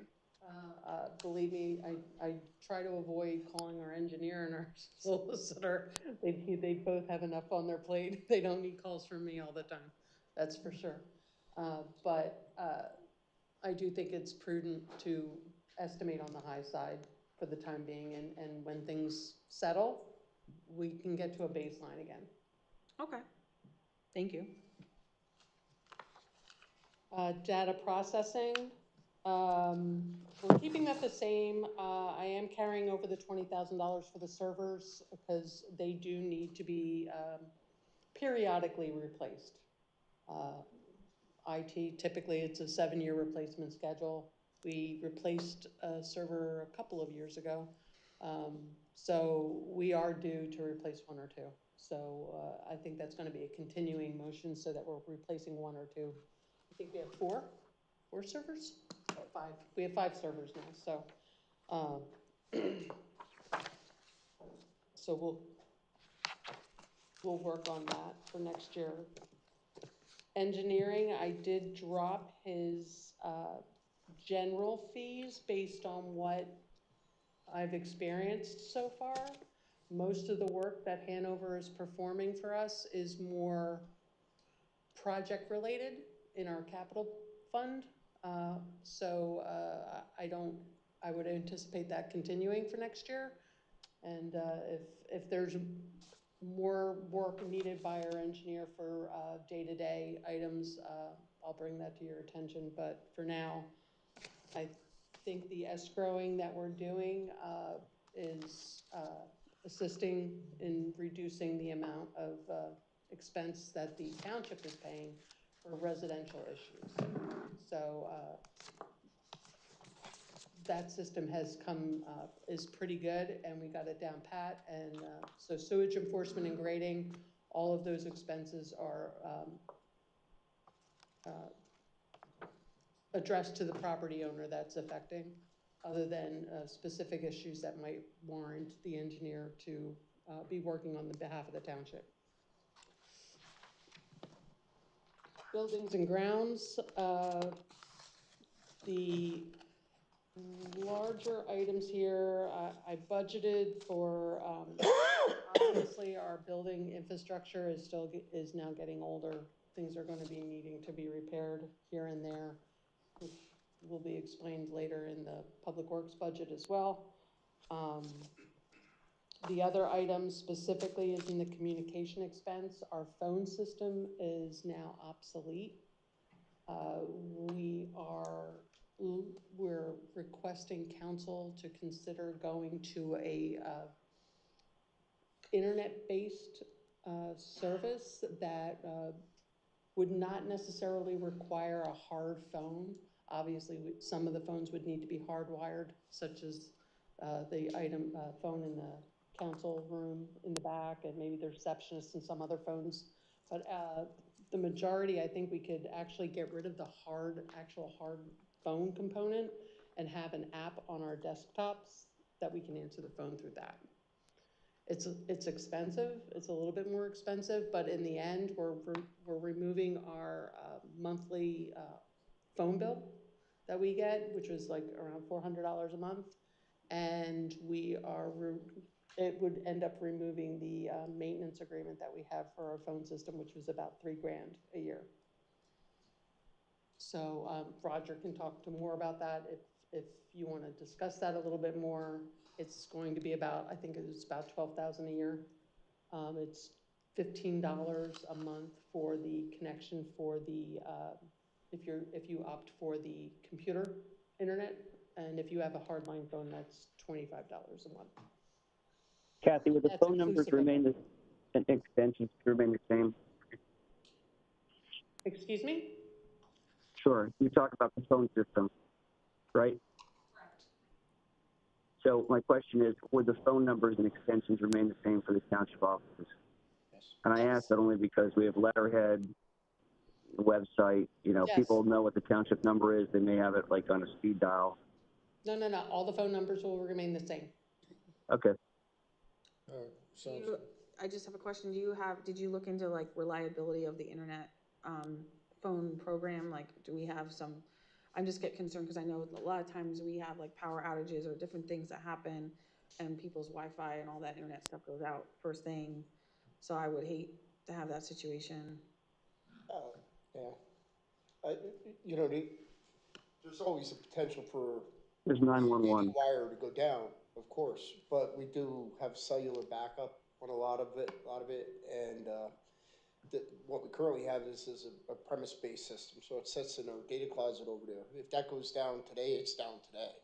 Believe me, I try to avoid calling our engineer and our solicitor. They both have enough on their plate. They don't need calls from me all the time. That's for sure. But I do think it's prudent to estimate on the high side for the time being, and when things settle, we can get to a baseline again. Okay, thank you. Data processing, we're keeping that the same. I am carrying over the $20,000 for the servers because they do need to be periodically replaced. IT, typically it's a 7-year replacement schedule. We replaced a server a couple of years ago. So we are due to replace 1 or 2. So I think that's going to be a continuing motion, so that we're replacing 1 or 2. I think we have 4 servers? 5. We have 5 servers now, so so we'll work on that for next year. Engineering, I did drop his general fees based on what I've experienced so far. Most of the work that Hanover is performing for us is more project related in our capital fund. I would anticipate that continuing for next year. And if there's more work needed by our engineer for day-to-day items, I'll bring that to your attention. But for now, I think the escrowing that we're doing is assisting in reducing the amount of expense that the township is paying for residential issues. So that system has come, is pretty good, and we got it down pat, and so sewage enforcement and grading, all of those expenses are addressed to the property owner that's affecting, other than specific issues that might warrant the engineer to be working on the behalf of the township. Buildings and grounds, the larger items here, I budgeted for, obviously our building infrastructure is now getting older. Things are gonna be needing to be repaired here and there, which will be explained later in the Public Works budget as well. The other item specifically is in the communication expense. Our phone system is now obsolete. We're requesting council to consider going to a internet-based service that would not necessarily require a hard phone. Obviously, some of the phones would need to be hardwired, such as the phone in the council room in the back, and maybe the receptionist and some other phones. But the majority, I think we could actually get rid of the actual hard phone component and have an app on our desktops that we can answer the phone through that. It's expensive. It's a little bit more expensive, but in the end, we're removing our monthly phone bill that we get, which was like around $400 a month, and it would end up removing the maintenance agreement that we have for our phone system, which was about $3,000 a year. So Roger can talk to more about that if you want to discuss that a little bit more. It's going to be about, I think it's about $12,000 a year. It's $15 a month for the connection for the if you opt for the computer internet, and if you have a hardline phone, that's $25 a month. Kathy, would the phone numbers remain and extensions remain the same? Excuse me? Sure. You talk about the phone system, right? Correct. So my question is, would the phone numbers and extensions remain the same for the township offices? Yes. And I ask that only because we have letterhead, website, Yes. People know what the township number is. They may have it like on a speed dial. No. All the phone numbers will remain the same. Okay. I just have a question. Did you look into like reliability of the internet phone program? Like, do we have some, I'm just get concerned because I know a lot of times we have like power outages or different things that happen and people's Wi-Fi and all that internet stuff goes out first thing. So I would hate to have that situation. Yeah. There's always a potential for There's 911. any wire to go down, of course, but we do have cellular backup on a lot of it, and what we currently have is a premise-based system, so it sits in a data closet over there. If that goes down today, it's down today.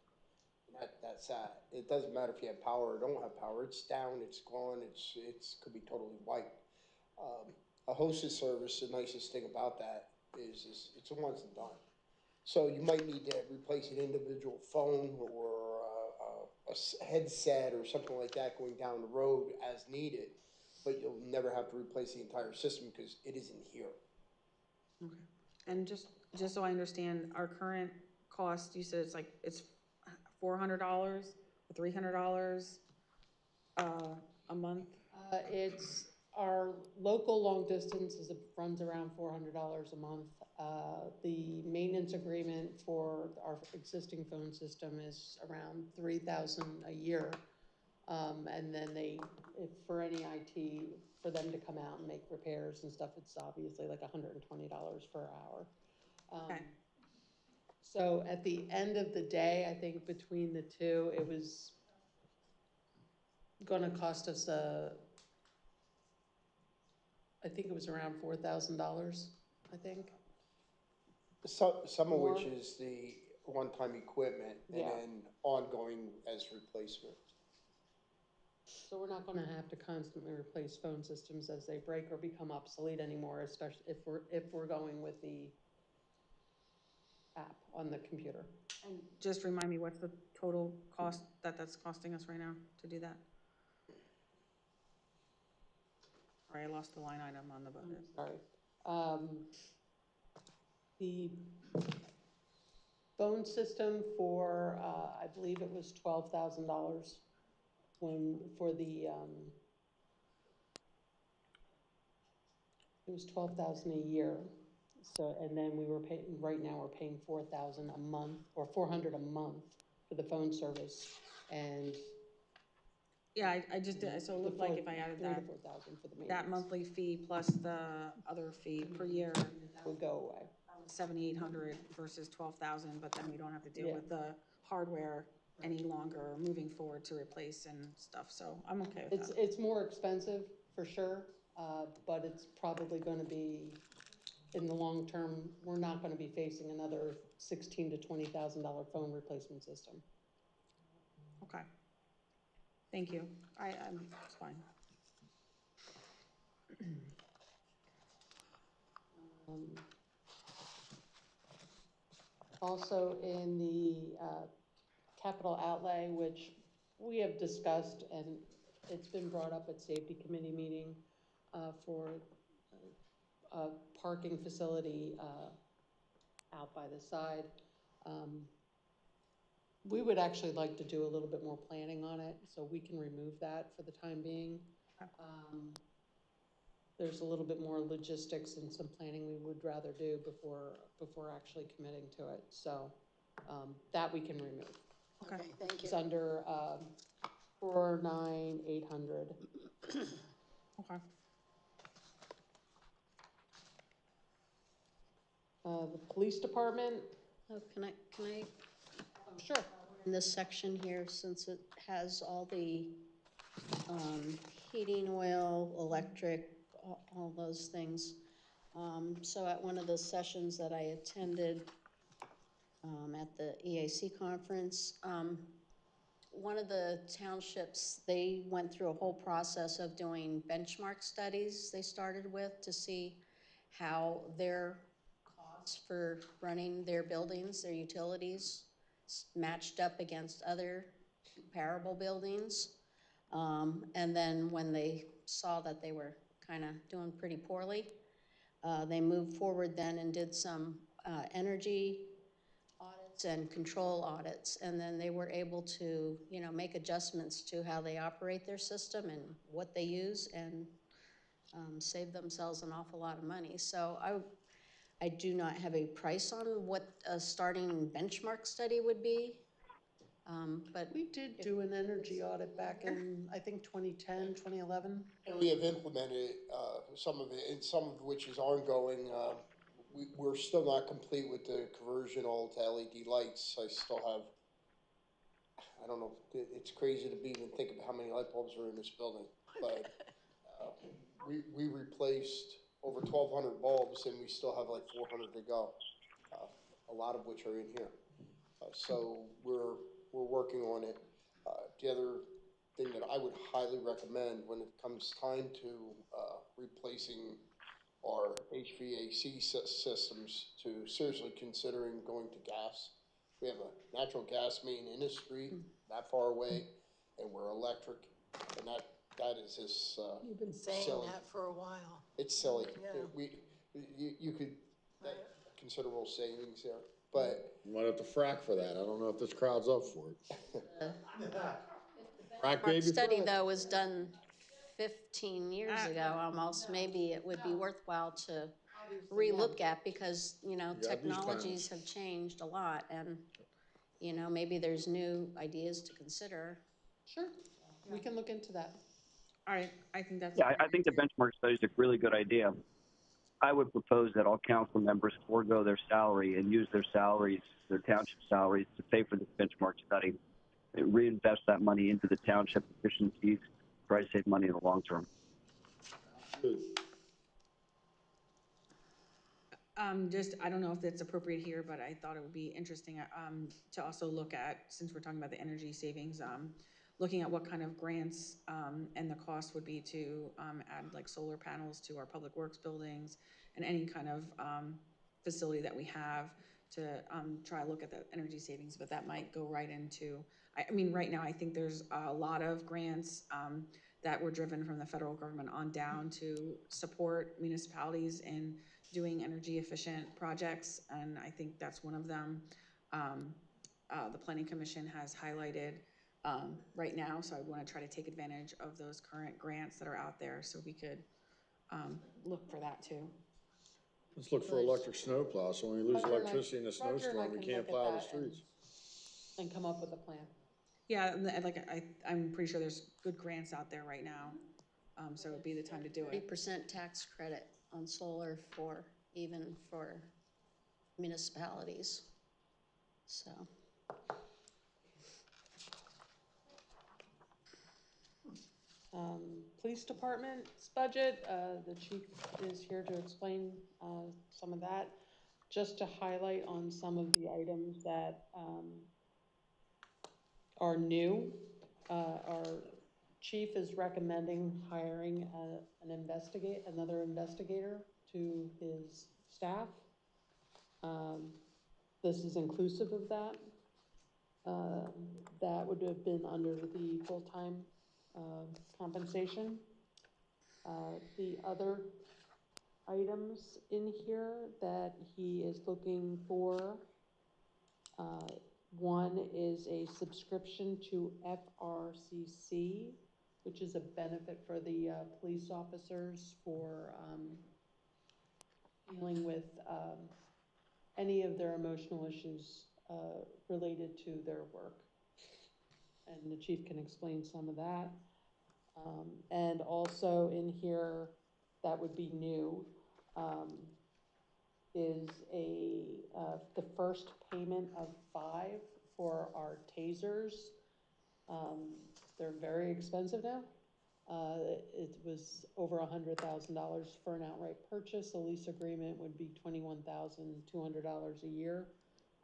That's that. It doesn't matter if you have power or don't have power. It's down, it's gone, it's could be totally wiped. A hosted service, the nicest thing about that is it's a once and done. So you might need to replace an individual phone or a headset or something like that going down the road as needed, but you'll never have to replace the entire system because it isn't here. Okay. And just so I understand, our current cost, you said it's $400 or $300 a month? It's our local long distance runs around $400 a month. The maintenance agreement for our existing phone system is around $3,000 a year. And then if for any IT, for them to come out and make repairs and stuff, it's obviously like $120 per hour. Okay. So at the end of the day, I think between the two, it was going to cost us I think it was around $4,000, I think. Some of which is the one-time equipment and then ongoing as replacement. So we're not going to have to constantly replace phone systems as they break or become obsolete anymore, especially if we're going with the app on the computer. And just remind me, what's the total cost that's costing us right now to do that? Sorry, I lost the line item on the budget. Sorry. The phone system for, I believe it was $12,000 for the, it was $12,000 a year. So, and then we were paying, right now we're paying $4,000 a month, or $400 a month for the phone service. And Yeah, I just did, so it looked like if I added that, 3,000 to 4,000 for the maintenance. that monthly fee plus the other fee per year, That would go away. 7,800 versus 12,000, but then we don't have to deal Yeah. with the hardware any longer moving forward to replace and stuff, so I'm okay with that. It's more expensive for sure, but it's probably going to be, in the long term, we're not going to be facing another $16,000 to $20,000 phone replacement system. Okay. Thank you. It's fine. Also in the capital outlay, which we have discussed, and it's been brought up at safety committee meeting for a parking facility out by the side. We would actually like to do a little bit more planning on it, so we can remove that for the time being. There's a little bit more logistics and some planning we would rather do before actually committing to it. So that we can remove. Okay, thank you. It's under 4,900. Okay. The police department. Oh, can I? Sure. In this section here, since it has all the heating oil, electric, all those things. So at one of the sessions that I attended at the EAC conference, one of the townships, they went through a whole process of doing benchmark studies they started with to see how their costs for running their buildings, their utilities, matched up against other comparable buildings. And then when they saw that they were kind of doing pretty poorly, they moved forward then and did some energy audits and control audits. And then they were able to, make adjustments to how they operate their system and what they use, and save themselves an awful lot of money. So I do not have a price on what a starting benchmark study would be. But we did do an energy audit back in, I think, 2010, 2011. And we have implemented some of it, and some of which is ongoing. We're still not complete with the conversion all to LED lights. I still have, I don't know, it's crazy to even think of how many light bulbs are in this building. But we replaced over 1,200 bulbs, and we still have like 400 to go, a lot of which are in here. So we're working on it. The other thing that I would highly recommend when it comes time to replacing our HVAC systems, to seriously considering going to gas. We have a natural gas main in the street, that far away, and we're electric, and that is just You've been saying silly. that for a while. It's silly. Yeah. You could, considerable savings there, but. You might have to frack for that. I don't know if this crowd's up for it. Frack baby study frack. though was done 15 years ago almost. Maybe it would be worthwhile to relook at, because, technologies have changed a lot, and, maybe there's new ideas to consider. Sure, we can look into that. All right, I think that's. Yeah, I think the benchmark study is a really good idea. I would propose that all council members forego their salary and use their salaries, their township salaries, to pay for this benchmark study. And reinvest that money into the township efficiencies, try to save money in the long term. I don't know if that's appropriate here, but I thought it would be interesting to also look at, since we're talking about the energy savings, looking at what kind of grants and the cost would be to add like solar panels to our public works buildings and any kind of facility that we have to try to look at the energy savings, but that might go right into, I mean, right now, I think there's a lot of grants that were driven from the federal government on down to support municipalities in doing energy efficient projects, and I think that's one of them. The Planning Commission has highlighted right now, so I want to try to take advantage of those current grants that are out there, so we could look for that too. Let's look for electric snowplow, so when we lose electricity in a snowstorm, we can't plow the streets. And come up with a plan. Yeah, and like I'm pretty sure there's good grants out there right now, so it'd be the time to do it. 3% tax credit on solar even for municipalities, so. Police department's budget, the chief is here to explain some of that. Just to highlight on some of the items that are new, our chief is recommending hiring another investigator to his staff. This is inclusive of that. That would have been under the full-time compensation. The other items in here that he is looking for, one is a subscription to FRCC, which is a benefit for the police officers for dealing with any of their emotional issues related to their work. And the chief can explain some of that. And also in here, that would be new, is the first payment of 5 for our tasers. They're very expensive now. It was over $100,000 for an outright purchase. A lease agreement would be $21,200 a year.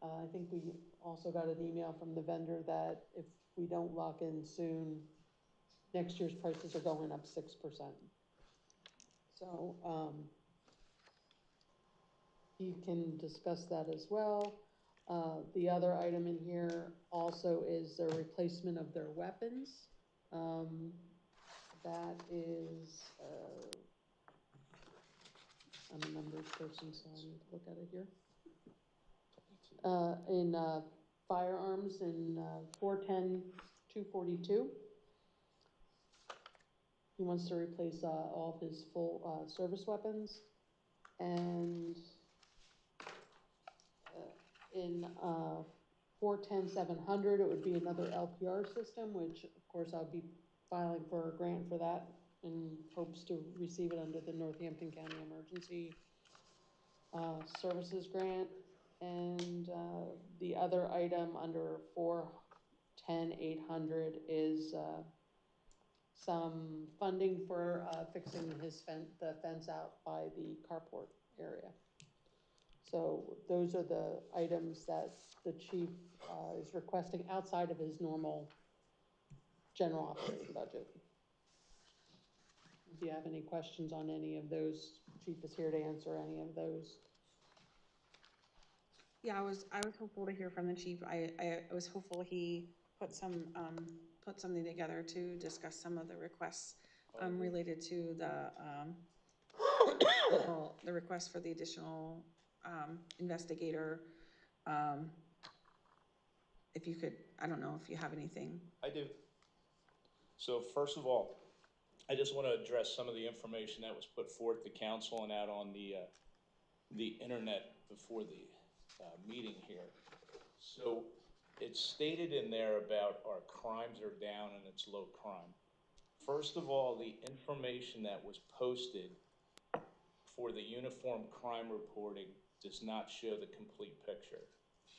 I think we also got an email from the vendor that if we don't lock in soon, next year's prices are going up 6%. So he can discuss that as well. The other item in here also is the replacement of their weapons. That is, I'm a numbers person, so I need to look at it here. In firearms in 410-242. He wants to replace all of his full service weapons. And in 410-700, it would be another LPR system, which of course I'll be filing for a grant for that in hopes to receive it under the Northampton County Emergency Services Grant. And the other item under 410-800 is some funding for fixing the fence out by the carport area. So those are the items that the chief is requesting outside of his normal general operating budget. If you have any questions on any of those, chief is here to answer any of those. Yeah, I was hopeful to hear from the chief. I was hopeful he put something together to discuss some of the requests related to the request for the additional investigator. If you could, I don't know if you have anything. I do. So first of all, I just want to address some of the information that was put forth to council and out on the internet before the meeting here. So it's stated in there about our crimes are down and it's low crime. First of all, the information that was posted for the uniform crime reporting does not show the complete picture.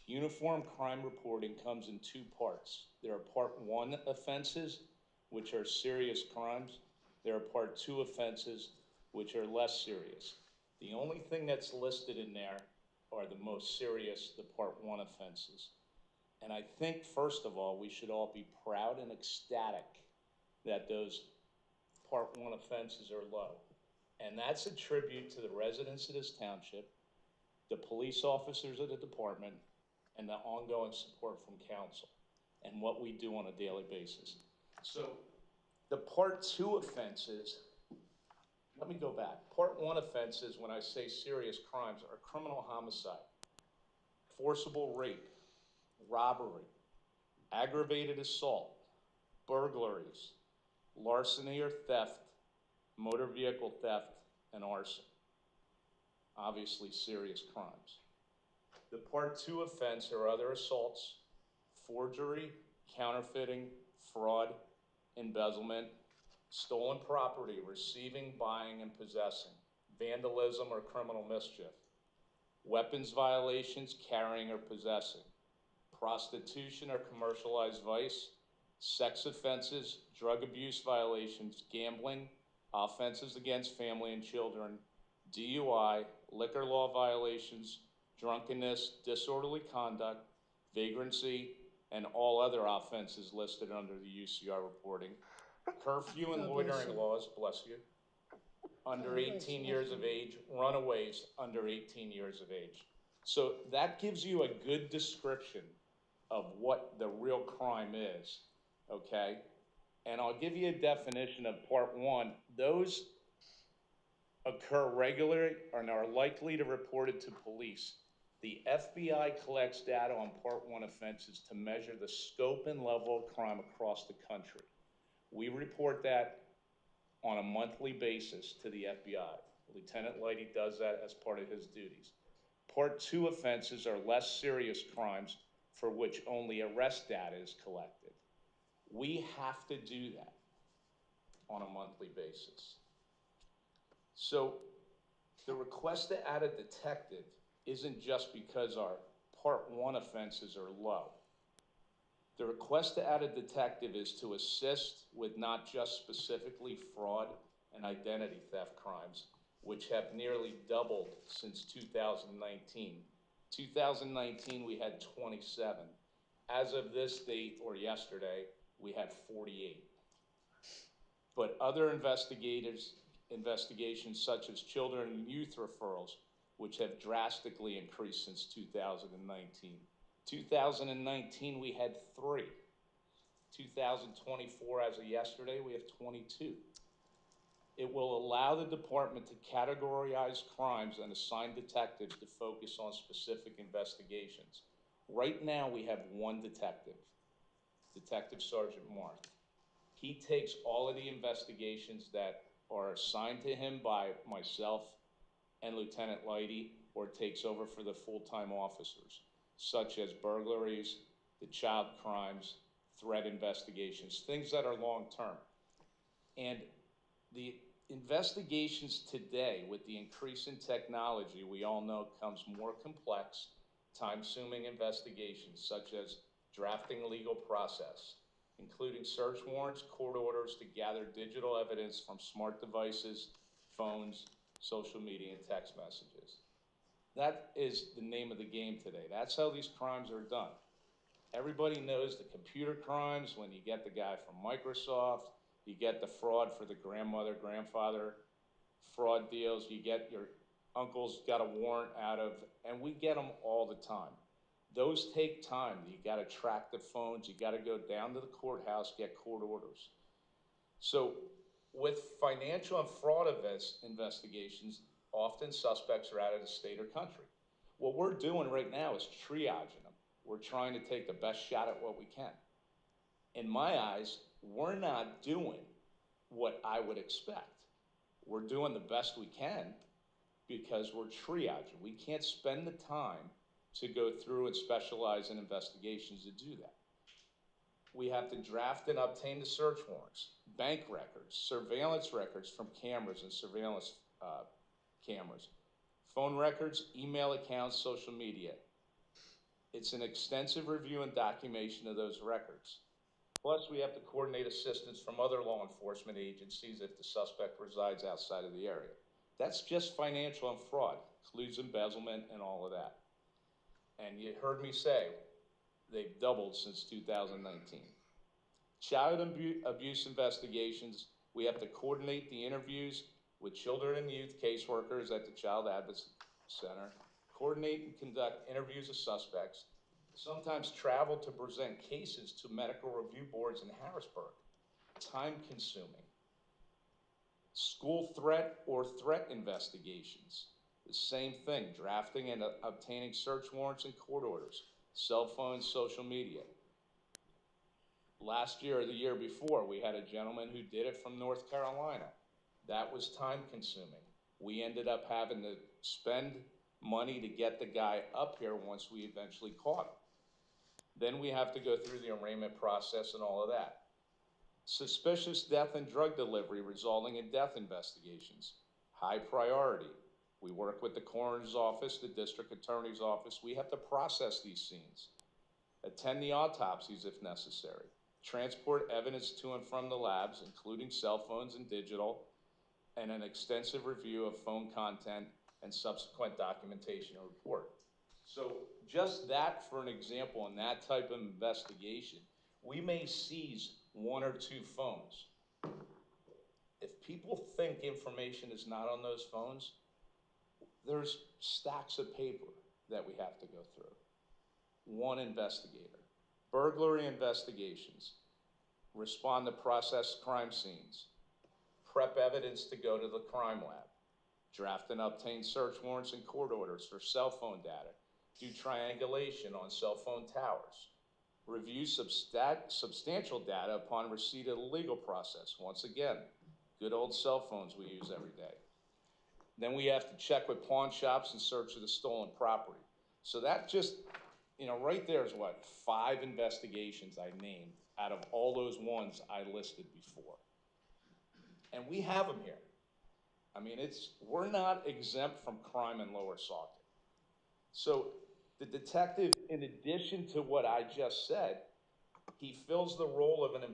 Uniform crime reporting comes in 2 parts. There are Part 1 offenses, which are serious crimes. There are Part 2 offenses, which are less serious. The only thing that's listed in there are the most serious, the Part 1 offenses. And I think, first of all, we should all be proud and ecstatic that those Part 1 offenses are low. And that's a tribute to the residents of this township the police officers of the department, and the ongoing support from council, and what we do on a daily basis. So the Part 2 offenses, let me go back. Part 1 offenses, when I say serious crimes, are criminal homicide, forcible rape, robbery, aggravated assault, burglaries, larceny or theft, motor vehicle theft, and arson. Obviously serious crimes. The Part 2 offense are other assaults, forgery, counterfeiting, fraud, embezzlement, stolen property, receiving, buying, and possessing, vandalism or criminal mischief, weapons violations, carrying or possessing, prostitution or commercialized vice, sex offenses, drug abuse violations, gambling, offenses against family and children, DUI, liquor law violations, drunkenness, disorderly conduct, vagrancy, and all other offenses listed under the UCR reporting, curfew and loitering laws, bless you, under 18 years of age, runaways under 18 years of age. So that gives you a good description of what the real crime is, okay? And I'll give you a definition of Part 1. Those occur regularly and are likely to report it to police. The FBI collects data on Part 1 offenses to measure the scope and level of crime across the country. We report that on a monthly basis to the FBI. Lieutenant Leidy does that as part of his duties. Part 2 offenses are less serious crimes for which only arrest data is collected. We have to do that on a monthly basis. So the request to add a detective isn't just because our Part 1 offenses are low. The request to add a detective is to assist with not just specifically fraud and identity theft crimes, which have nearly doubled since 2019. 2019, we had 27. As of this date, or yesterday, we had 48. But other investigations such as children and youth referrals, which have drastically increased since 2019. 2019, we had 3. 2024, as of yesterday, we have 22. It will allow the department to categorize crimes and assign detectives to focus on specific investigations. Right now, we have one detective, Detective Sergeant Marth. He takes all of the investigations that are assigned to him by myself and Lieutenant Leidy, or takes over for the full-time officers, such as burglaries, the child crimes, threat investigations, things that are long-term. And the investigations today, with the increase in technology, we all know comes more complex, time-consuming investigations, such as drafting a legal process, including search warrants, court orders to gather digital evidence from smart devices, phones, social media, and text messages. That is the name of the game today. That's how these crimes are done. Everybody knows the computer crimes, when you get the guy from Microsoft, you get the fraud for the grandmother, grandfather fraud deals, you get your uncle's got a warrant out of, and we get them all the time. Those take time. You got to track the phones. You got to go down to the courthouse, get court orders. So with financial and fraud investigations, often suspects are out of the state or country. What we're doing right now is triaging them. We're trying to take the best shot at what we can. In my eyes, we're not doing what I would expect. We're doing the best we can because we're triaging. We can't spend the time to go through and specialize in investigations to do that. We have to draft and obtain the search warrants, bank records, surveillance records from cameras and surveillance cameras, phone records, email accounts, social media. It's an extensive review and documentation of those records. Plus, we have to coordinate assistance from other law enforcement agencies if the suspect resides outside of the area. That's just financial and fraud, includes embezzlement and all of that. And you heard me say, they've doubled since 2019. Child abuse investigations, we have to coordinate the interviews with children and youth caseworkers at the Child Advocacy Center, coordinate and conduct interviews of suspects, sometimes travel to present cases to medical review boards in Harrisburg. Time consuming. School threat or threat investigations. The same thing, drafting and obtaining search warrants and court orders, cell phones, social media. Last year or the year before, we had a gentleman who did it from North Carolina. That was time consuming. We ended up having to spend money to get the guy up here once we eventually caught him. Then we have to go through the arraignment process and all of that. Suspicious death and drug delivery resulting in death investigations. High priority. We work with the coroner's office, the district attorney's office. We have to process these scenes. Attend the autopsies if necessary. Transport evidence to and from the labs, including cell phones and digital, and an extensive review of phone content and subsequent documentation and report. So just that for an example, in that type of investigation, we may seize 1 or 2 phones. If people think information is not on those phones, there's stacks of paper that we have to go through. 1 investigator. Burglary investigations. Respond to process crime scenes. Prep evidence to go to the crime lab. Draft and obtain search warrants and court orders for cell phone data. Do triangulation on cell phone towers. Review substantial data upon receipt of the legal process. Once again, good old cell phones we use every day. Then we have to check with pawn shops in search of the stolen property. So that just, right there is what, 5 investigations I named out of all those ones I listed before. And we have them here. I mean, we're not exempt from crime in Lower Saucon. So the detective, in addition to what I just said, he fills the role of an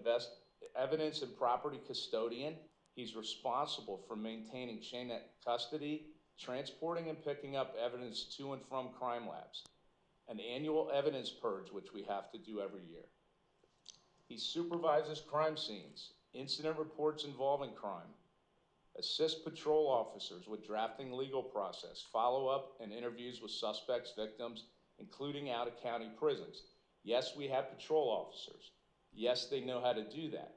evidence and property custodian. He's responsible for maintaining chain of custody, transporting and picking up evidence to and from crime labs, an annual evidence purge, which we have to do every year. He supervises crime scenes, incident reports involving crime, assist patrol officers with drafting legal process, follow-up and interviews with suspects, victims, including out-of-county prisons. Yes, we have patrol officers. Yes, they know how to do that,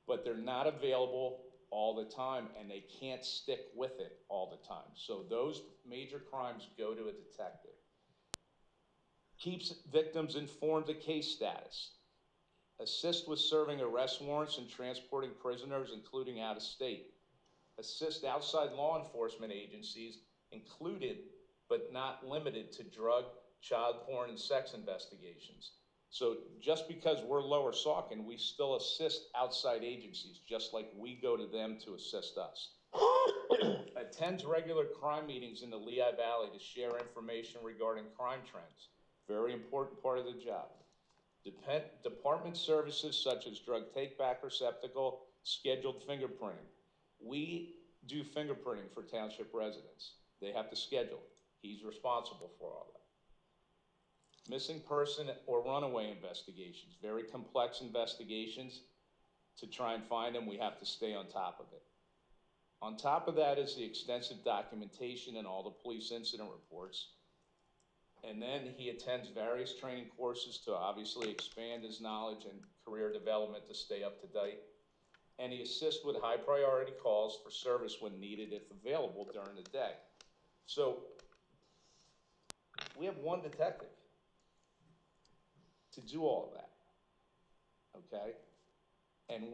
but they're not available all the time and they can't stick with it all the time. So those major crimes go to a detective. Keeps victims informed of case status. Assist with serving arrest warrants and transporting prisoners, including out of state. Assist outside law enforcement agencies, included but not limited to drug, child porn, and sex investigations. So just because we're Lower Saucon, we still assist outside agencies, just like we go to them to assist us. Attends regular crime meetings in the Lehigh Valley to share information regarding crime trends. Very important part of the job. Department services such as drug take-back receptacle, scheduled fingerprinting. We do fingerprinting for township residents. They have to schedule it. He's responsible for all that. Missing person or runaway investigations. Very complex investigations. To try and find them, we have to stay on top of it. On top of that is the extensive documentation and all the police incident reports. And then he attends various training courses to obviously expand his knowledge and career development to stay up to date. And he assists with high priority calls for service when needed, if available during the day. So we have 1 detective to do all of that, okay? And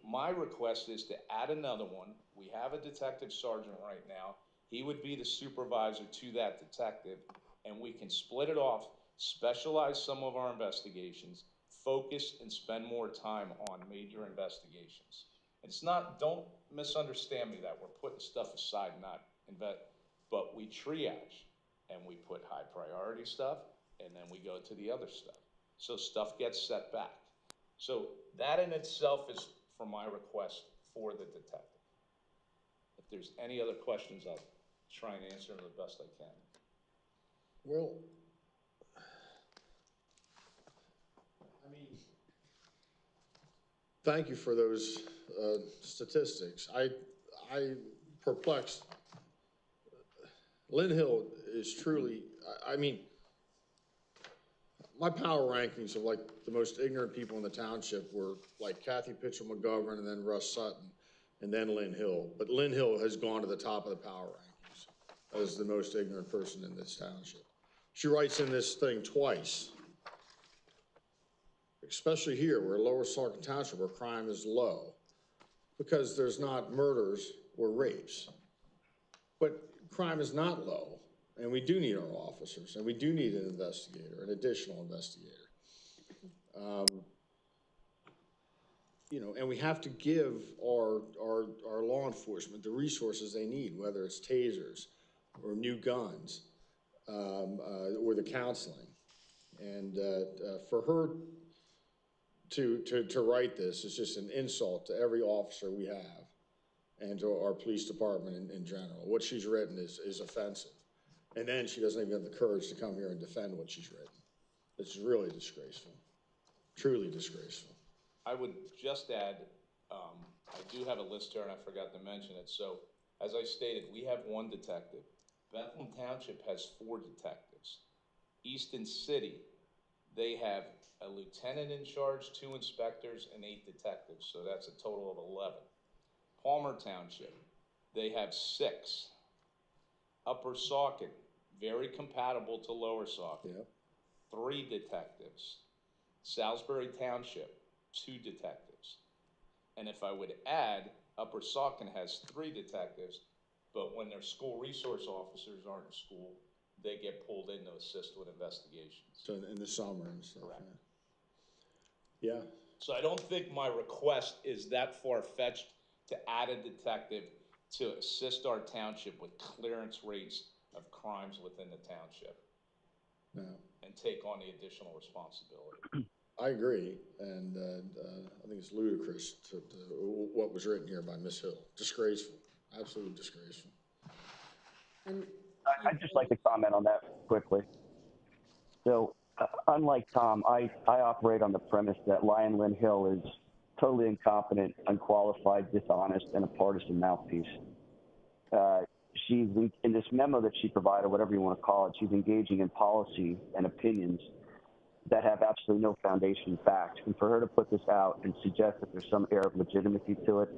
my request is to add another one. We have a detective sergeant right now. He would be the supervisor to that detective, and we can split it off, specialize some of our investigations, focus and spend more time on major investigations. It's not, don't misunderstand me that we're putting stuff aside, but we triage and we put high priority stuff and then we go to the other stuff. So stuff gets set back. So that in itself is for my request for the detective. If there's any other questions, I'll try and answer them the best I can. Well, I mean, thank you for those statistics. I perplexed. Lynn Hill is truly, I mean, my power rankings of like the most ignorant people in the township were like Kathy Pitchell McGovern and then Russ Sutton and then Lynn Hill. But Lynn Hill has gone to the top of the power rankings as the most ignorant person in this township. She writes in this thing twice, especially here where Lower Saucon Township where crime is low because there's not murders or rapes. But crime is not low, and we do need our officers, and we do need an investigator, an additional investigator. You know, and we have to give our law enforcement the resources they need, whether it's tasers or new guns or the counseling. And for her to write this is just an insult to every officer we have and to our police department in general. What she's written is offensive. And then she doesn't even have the courage to come here and defend what she's written. It's really disgraceful, truly disgraceful. I would just add, I do have a list here and I forgot to mention it. So as I stated, we have 1 detective. Bethlehem Township has 4 detectives. Easton City, they have a lieutenant in charge, 2 inspectors, and 8 detectives. So that's a total of 11. Palmer Township, they have 6. Upper Saucon, very compatible to Lower Saucon, yep. 3 detectives. Salisbury Township, 2 detectives. And if I would add, Upper Saucon has 3 detectives, but when their school resource officers aren't in school, they get pulled in to assist with investigations. So in the summer and stuff. Correct. Yeah. So I don't think my request is that far-fetched to add a detective to assist our township with clearance rates of crimes within the township. No. And take on the additional responsibility. I agree, and I think it's ludicrous to what was written here by Ms. Hill. Disgraceful, absolutely disgraceful. And I'd just like to comment on that quickly. So, unlike Tom, I operate on the premise that Lyon Lynn Hill is totally incompetent, unqualified, dishonest, and a partisan mouthpiece. She's in this memo that she provided, whatever you want to call it, she's engaging in policy and opinions that have absolutely no foundation in fact. And for her to put this out and suggest that there's some air of legitimacy to it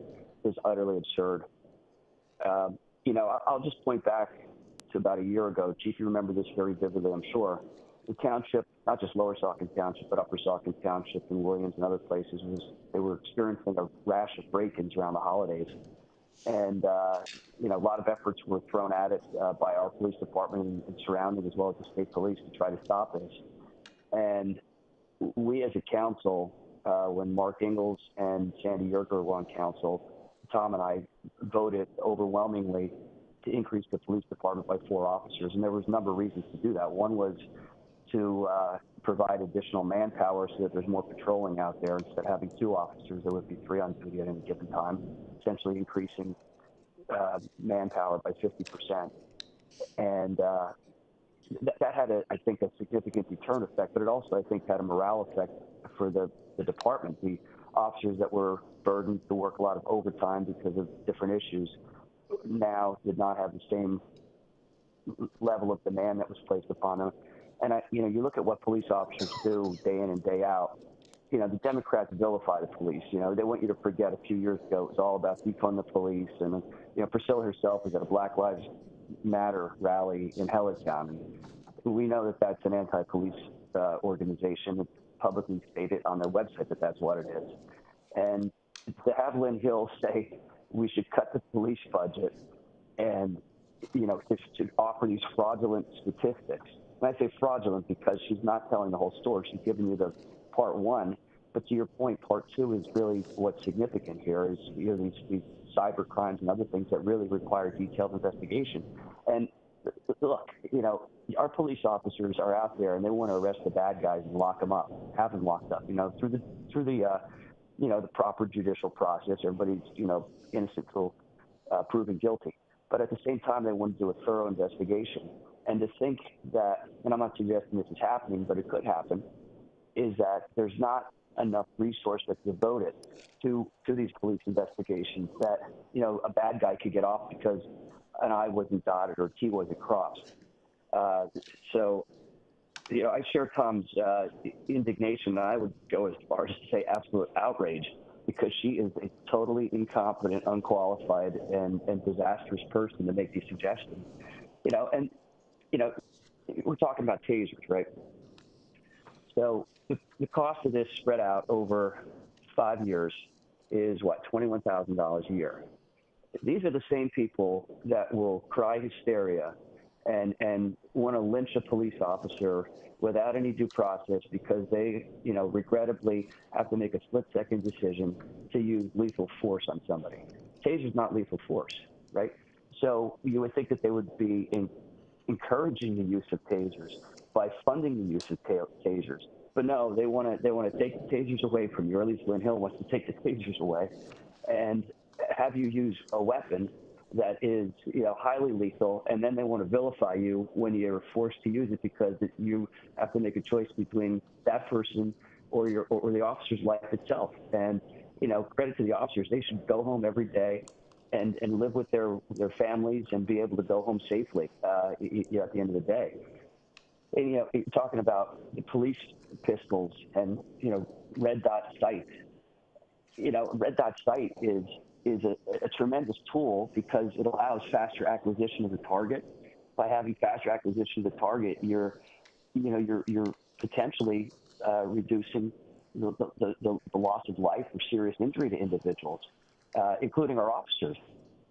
is utterly absurd. You know, I'll just point back to about a year ago. Chief, you remember this very vividly, I'm sure. The township, not just Lower Saucon Township, but Upper Saucon Township and Williams and other places, they were experiencing a rash of break-ins around the holidays. And, you know, a lot of efforts were thrown at it by our police department and surrounding, as well as the state police, to try to stop this. And we as a council, when Mark Ingalls and Sandy Yerger were on council, Tom and I voted overwhelmingly to increase the police department by 4 officers. And there was a number of reasons to do that. One was to provide additional manpower so that there's more patrolling out there. Instead of having 2 officers, there would be 3 on duty at any given time, essentially increasing manpower by 50%. And that had, I think, a significant deterrent effect, but it also, I think, had a morale effect for the department. The officers that were burdened to work a lot of overtime because of different issues now did not have the same level of demand that was placed upon them. And, you know, you look at what police officers do day in and day out. You know, the Democrats vilify the police. You know, they want you to forget a few years ago it was all about defund the police. And, you know, Priscilla herself was at a Black Lives Matter rally in Hellistown. We know that that's an anti-police organization. It's publicly stated on their website that that's what it is. And to have Lynn Hill say we should cut the police budget and, you know, to offer these fraudulent statistics. And I say fraudulent because she's not telling the whole story. She's giving you the part 1. But to your point, part 2 is really what's significant here is, you know, these cyber crimes and other things that really require detailed investigation. And look, you know, our police officers are out there and they want to arrest the bad guys and lock them up, have them locked up, you know, through the you know, the proper judicial process. Everybody's, you know, innocent till proven guilty. But at the same time, they want to do a thorough investigation. And to think that, and I'm not suggesting this is happening, but it could happen, is that there's not enough resource that's devoted to these police investigations, that, you know, a bad guy could get off because an I wasn't dotted or a T wasn't crossed. So, you know, I share Tom's indignation, and I would go as far as to say absolute outrage, because she is a totally incompetent, unqualified, and disastrous person to make these suggestions. You know, and, you know, we're talking about tasers, right? So the cost of this spread out over 5 years is what, $21,000 a year. These are the same people that will cry hysteria and want to lynch a police officer without any due process because they, you know, regrettably have to make a split-second decision to use lethal force on somebody. Taser's not lethal force, right? So you would think that they would be encouraging the use of tasers by funding the use of tasers. But no, they want to take the tasers away from you, or at least Lynn Hill wants to take the tasers away and have you use a weapon that is, you know, highly lethal, and then they want to vilify you when you're forced to use it because you have to make a choice between that person or the officer's life itself. And, you know, credit to the officers, they should go home every day and live with their families and be able to go home safely you know, at the end of the day. And, you know, talking about the police pistols and, you know, red dot sight. You know, red dot sight is a tremendous tool because it allows faster acquisition of the target. By having faster acquisition of the target, you're potentially reducing the loss of life or serious injury to individuals, including our officers.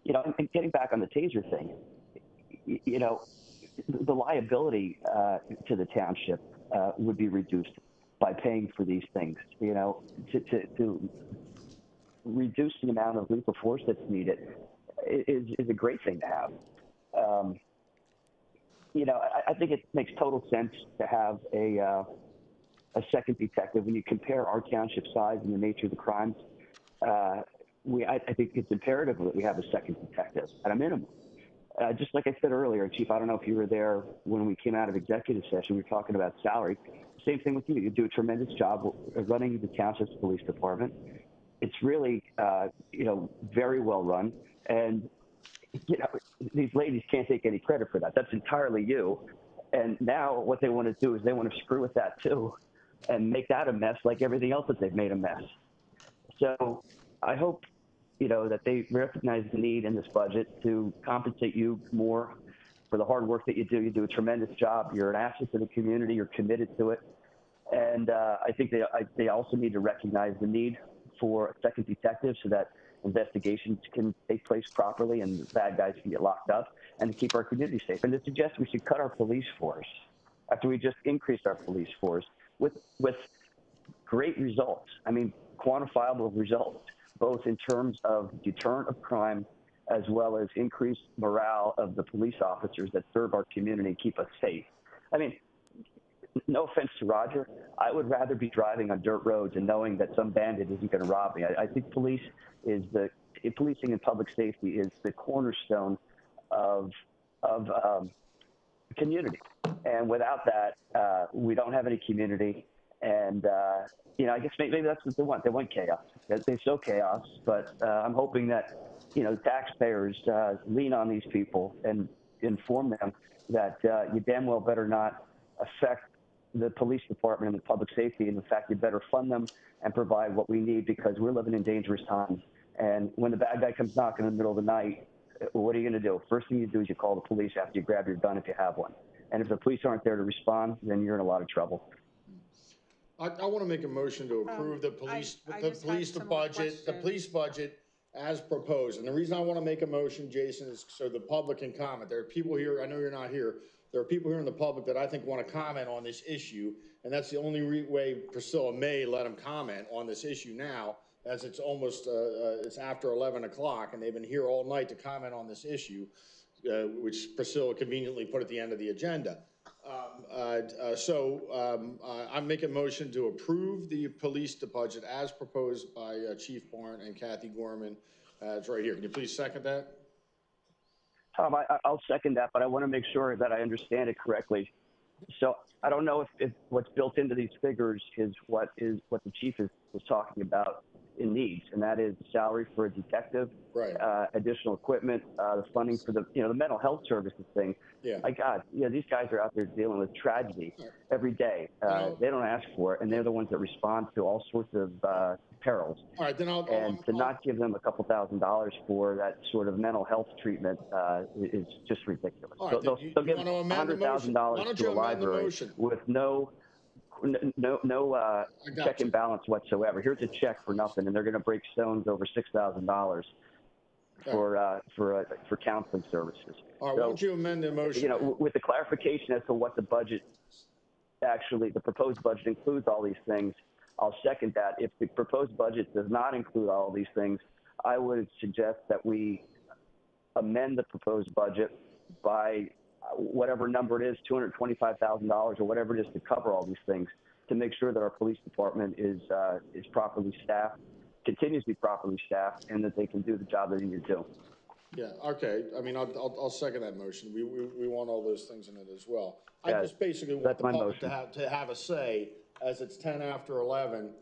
You know, and getting back on the taser thing, you know, the liability to the township would be reduced by paying for these things. You know, to reduce the amount of lethal force that's needed is a great thing to have. You know, I think it makes total sense to have a second detective. When you compare our township size and the nature of the crimes, I think it's imperative that we have a second detective at a minimum. Just like I said earlier, Chief, I don't know if you were there when we came out of executive session, we were talking about salary. Same thing with you. You do a tremendous job running the township's police department. It's really, you know, very well run. And, you know, these ladies can't take any credit for that. That's entirely you. And now what they want to do is they want to screw with that too and make that a mess like everything else that they've made a mess. So I hope, you know, that they recognize the need in this budget to compensate you more for the hard work that you do. You do a tremendous job. You're an asset to the community. You're committed to it. And I think they also need to recognize the need for a second detective so that investigations can take place properly and bad guys can get locked up, and to keep our community safe. And to suggest we should cut our police force after we just increased our police force with great results. I mean, quantifiable results, both in terms of deterrent of crime as well as increased morale of the police officers that serve our community and keep us safe. I mean, no offense to Roger, I would rather be driving on dirt roads and knowing that some bandit isn't going to rob me. I think policing and public safety is the cornerstone of community. And without that, we don't have any community. And, you know, I guess maybe that's what they want. They want chaos. They sow chaos. But I'm hoping that, you know, taxpayers lean on these people and inform them that you damn well better not affect the police department and the public safety. And in fact, you better fund them and provide what we need, because we're living in dangerous times. And when the bad guy comes knocking in the middle of the night, what are you going to do? First thing you do is you call the police after you grab your gun if you have one. And if the police aren't there to respond, then you're in a lot of trouble. I want to make a motion to approve the police budget as proposed. And the reason I want to make a motion, Jason, is so the public can comment. There are people here, I know you're not here, there are people here in the public that I think want to comment on this issue, and that's the only way Priscilla may let them comment on this issue now, as it's almost, it's after 11 o'clock, and they've been here all night to comment on this issue, which Priscilla conveniently put at the end of the agenda. I make a motion to approve the police budget as proposed by Chief Barn and Kathy Gorman. It's right here. Can you please second that? Tom, I'll second that, but I want to make sure that I understand it correctly. So I don't know if what's built into these figures is what the chief was talking about in needs, and that is salary for a detective, Right. Additional equipment, the funding for the mental health services thing. Yeah. My God, these guys are out there dealing with tragedy every day. They don't ask for it, and they're the ones that respond to all sorts of perils. All right, then And to not give them a couple $1,000s for that sort of mental health treatment is just ridiculous. All right, They'll give wanna amend the motion? Why $100,000 don't to you a amend the library motion? with no check and balance whatsoever. Here's a check for nothing, and they're going to break stones over $6,000 for counseling services. All right, why don't you amend the motion? With the clarification as to what the budget the proposed budget includes all these things, I'll second that. If the proposed budget does not include all these things, I would suggest that we amend the proposed budget by whatever number it is, $225,000 or whatever it is, to cover all these things, to make sure that our police department is properly staffed, continues to be properly staffed, and that they can do the job they need to do. Yeah, okay. I mean, I'll second that motion. We want all those things in it as well. I Yeah, just basically want that's the my public motion. to have a say, as it's 10 after 11,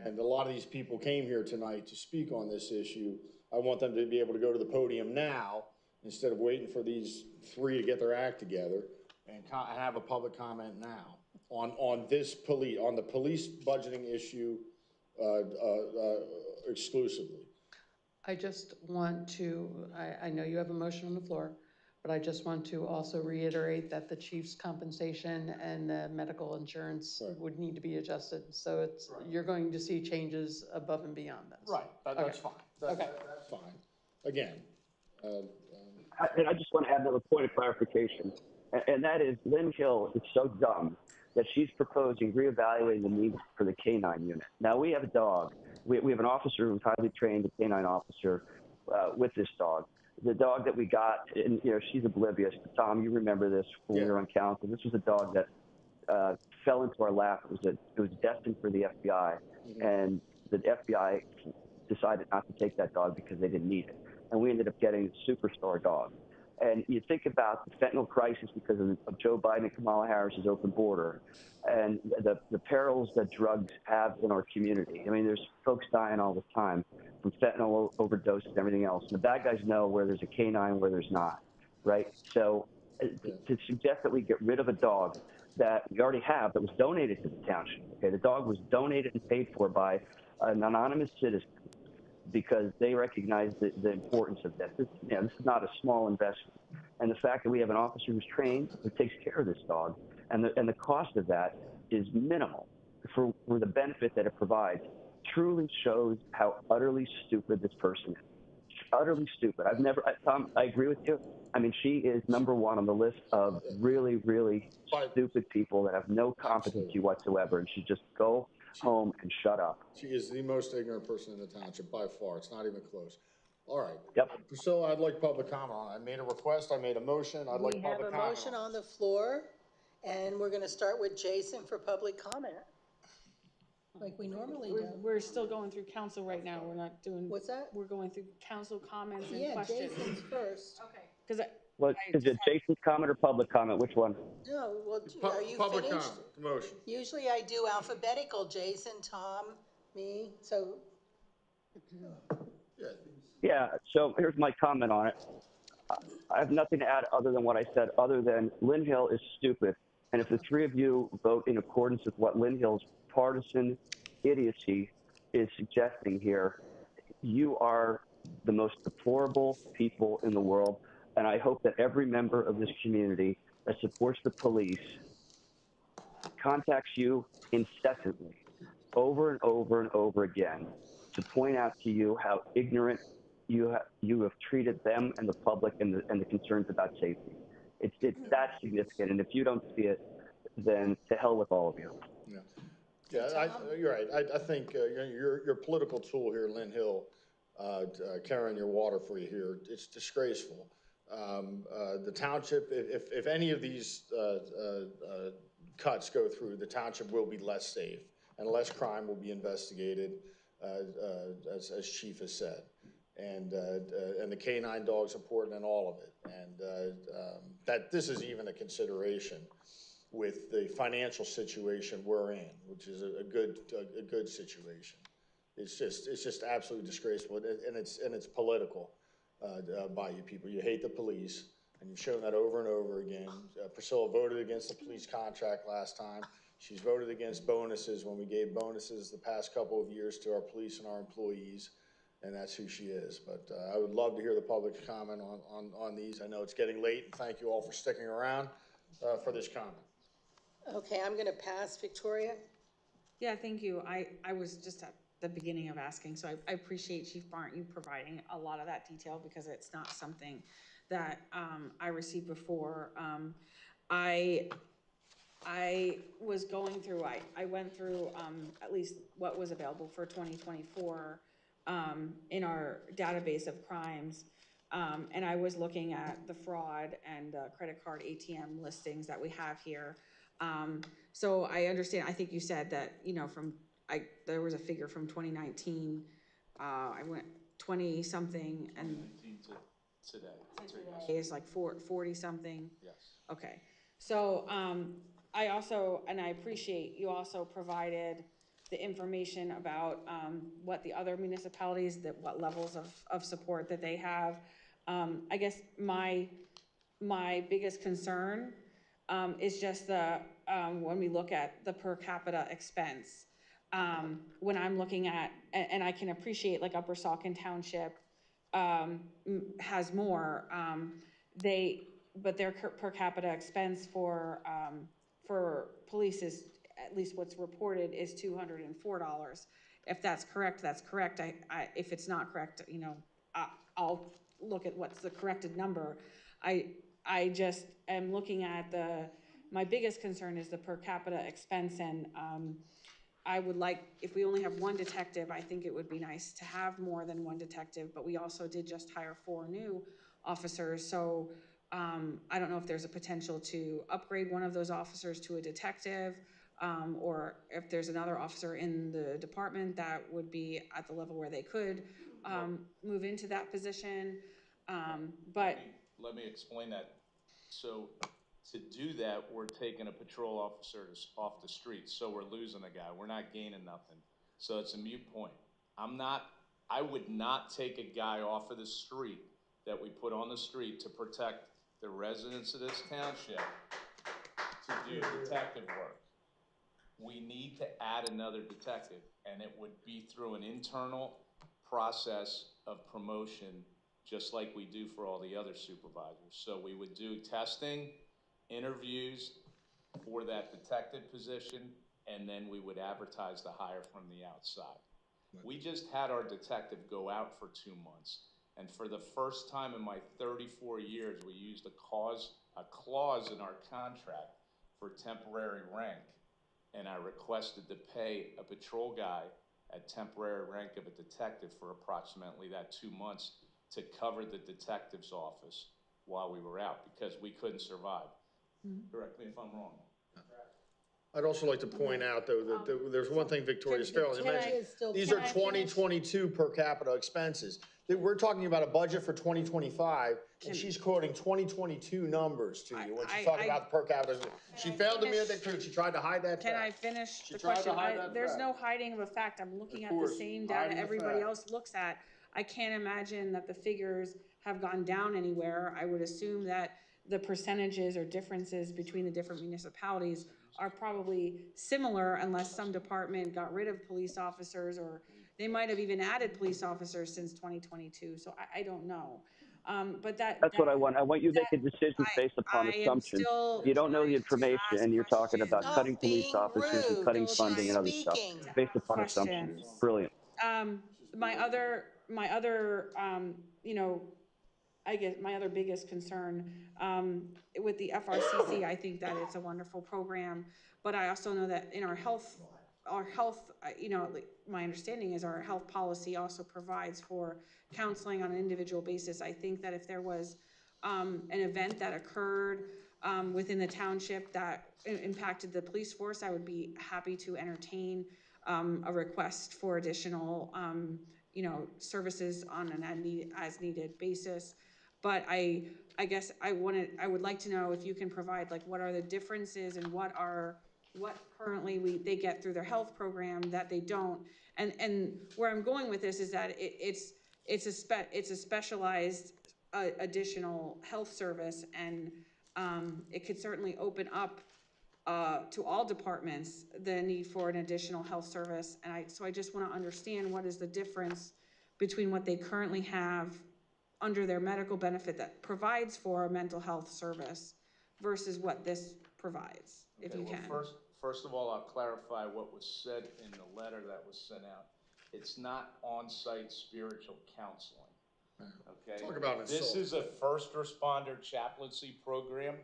and a lot of these people came here tonight to speak on this issue. I want them to be able to go to the podium now, instead of waiting for these three to get their act together, and have a public comment now on the police budgeting issue exclusively. I just want to, I know you have a motion on the floor, but I just want to also reiterate that the chief's compensation and the medical insurance would need to be adjusted. So you're going to see changes above and beyond this. Right, that's fine. That's fine. Again. And I just want to add another point of clarification, and that is Lynn Hill is so dumb that she's proposing reevaluating the needs for the K-9 unit. Now, we have a dog. We have an officer who's highly trained, a K-9 officer, with this dog. The dog that we got, and she's oblivious. Tom, you remember this when we were on council. This was a dog that fell into our lap. It was destined for the FBI, and the FBI decided not to take that dog because they didn't need it. And we ended up getting a superstar dog. And you think about the fentanyl crisis because of Joe Biden and Kamala Harris's open border, and the perils that drugs have in our community. I mean, there's folks dying all the time from fentanyl overdoses and everything else. And the bad guys know where there's a canine, where there's not, right? So to suggest that we get rid of a dog that we already have that was donated to the township, okay, the dog was donated and paid for by an anonymous citizen, because they recognize the importance of this. This is not a small investment. And the fact that we have an officer who's trained, who takes care of this dog, and the cost of that is minimal for the benefit that it provides, truly shows how utterly stupid this person is. Utterly stupid. Tom, I agree with you. I mean, she is number one on the list of really, really stupid people that have no competency whatsoever, and should just go home and shut up. She is the most ignorant person in the township by far. It's not even close. All right. Yep. Priscilla, I'd like public comment on it. I made a request. I made a motion. I'd like public comment. We have a motion on the floor, and we're going to start with Jason for public comment, like we normally do. We're still going through council right now. We're not doing. What's that? We're going through council comments and Yeah, questions. Jason's first. Okay. Because What is it, Jason's comment or public comment? Which one? No, well, are you Public finished? comment, the motion. Usually I do alphabetical, Jason, Tom, me, so. Yeah, so here's my comment on it. I have nothing to add other than what I said, other than Lynn Hill is stupid. And if the three of you vote in accordance with what Lynn Hill's partisan idiocy is suggesting here, you are the most deplorable people in the world. And I hope that every member of this community that supports the police contacts you incessantly, over and over and over again, to point out to you how ignorant you have treated them and the public and the concerns about safety. It's that significant, and if you don't see it, then to hell with all of you. Yeah, you're right. I think your political tool here, Lynn Hill, carrying your water for you here, it's disgraceful. The township, if any of these cuts go through, the township will be less safe, and less crime will be investigated, as Chief has said. And the K-9 dog's important in all of it. And that this is even a consideration with the financial situation we're in, which is a good situation. it's just absolutely disgraceful, and it's political by you people. You hate the police, and you've shown that over and over again. Priscilla voted against the police contract last time. She's voted against bonuses when we gave bonuses the past couple of years to our police and our employees, and that's who she is. But I would love to hear the public's comment on these. I know it's getting late, and thank you all for sticking around for this comment. Okay, I'm gonna pass. Victoria? Yeah, thank you. I was just at the beginning of asking, so I appreciate Chief Barnt, you providing a lot of that detail because it's not something that I received before. I was going through, I went through at least what was available for 2024 in our database of crimes. And I was looking at the fraud and credit card ATM listings that we have here. So I understand, I think you said that, there was a figure from 2019, I went 20 something and 19 to today. It's like 40 something. Yes. Okay. So, I also, and I appreciate you also provided the information about, what the other municipalities, what levels of support that they have. I guess my biggest concern, is just when we look at the per capita expense. When I'm looking at, and I can appreciate like Upper Saucon Township, has more, but their per capita expense for police is, at least what's reported, is $204. If that's correct, that's correct. If it's not correct, I'll look at what's the corrected number. I just am looking at my biggest concern is the per capita expense, and I would like, if we only have one detective, I think it would be nice to have more than one detective, but we also did just hire 4 new officers, so I don't know if there's a potential to upgrade one of those officers to a detective, or if there's another officer in the department that would be at the level where they could move into that position. But let me explain that. So to do that, we're taking a patrol officer off the street, so we're losing a guy. We're not gaining nothing. So it's a moot point. I would not take a guy off of the street that we put on the street to protect the residents of this township to do detective work. We need to add another detective, and it would be through an internal process of promotion, just like we do for all the other supervisors. So we would do testing, interviews for that detective position, and then we would advertise the hire from the outside. We just had our detective go out for 2 months, and for the first time in my 34 years, we used a clause in our contract for temporary rank, and I requested to pay a patrol guy at temporary rank of a detective for approximately that 2 months to cover the detective's office while we were out, because we couldn't survive. Correct me if I'm wrong. I'd also like to point out, though, that there's one thing Victoria's failing to mention. These are 2022 per capita expenses. We're talking about a budget for 2025, and she's quoting 2022 numbers to you when she's talking about the per capita. She failed to meet the truth. She tried to hide that fact. Can I finish the question? There's no hiding of a fact. I'm looking at the same data everybody else looks at. I can't imagine that the figures have gone down anywhere. I would assume that the percentages or differences between the different municipalities are probably similar, unless some department got rid of police officers, or they might have even added police officers since 2022. So I don't know. But that's what I want. I want you to make a decision based upon assumptions. You don't know the information, and you're talking about cutting police officers and cutting funding and other stuff based upon assumptions. Brilliant. My other, I guess my other biggest concern with the FRCC, I think that it's a wonderful program, but I also know that in our health, my understanding is our health policy also provides for counseling on an individual basis. I think that if there was an event that occurred within the township that impacted the police force, I would be happy to entertain a request for additional services on an as needed basis. But I guess I would like to know if you can provide, like, what are the differences and what are what currently they get through their health program that they don't. And where I'm going with this is that it's a specialized additional health service, and it could certainly open up to all departments the need for an additional health service. And so I just want to understand what is the difference between what they currently have under their medical benefit that provides for a mental health service versus what this provides, if you can. First of all, I'll clarify what was said in the letter that was sent out. It's not on-site spiritual counseling, okay? Talk about this is a first responder chaplaincy program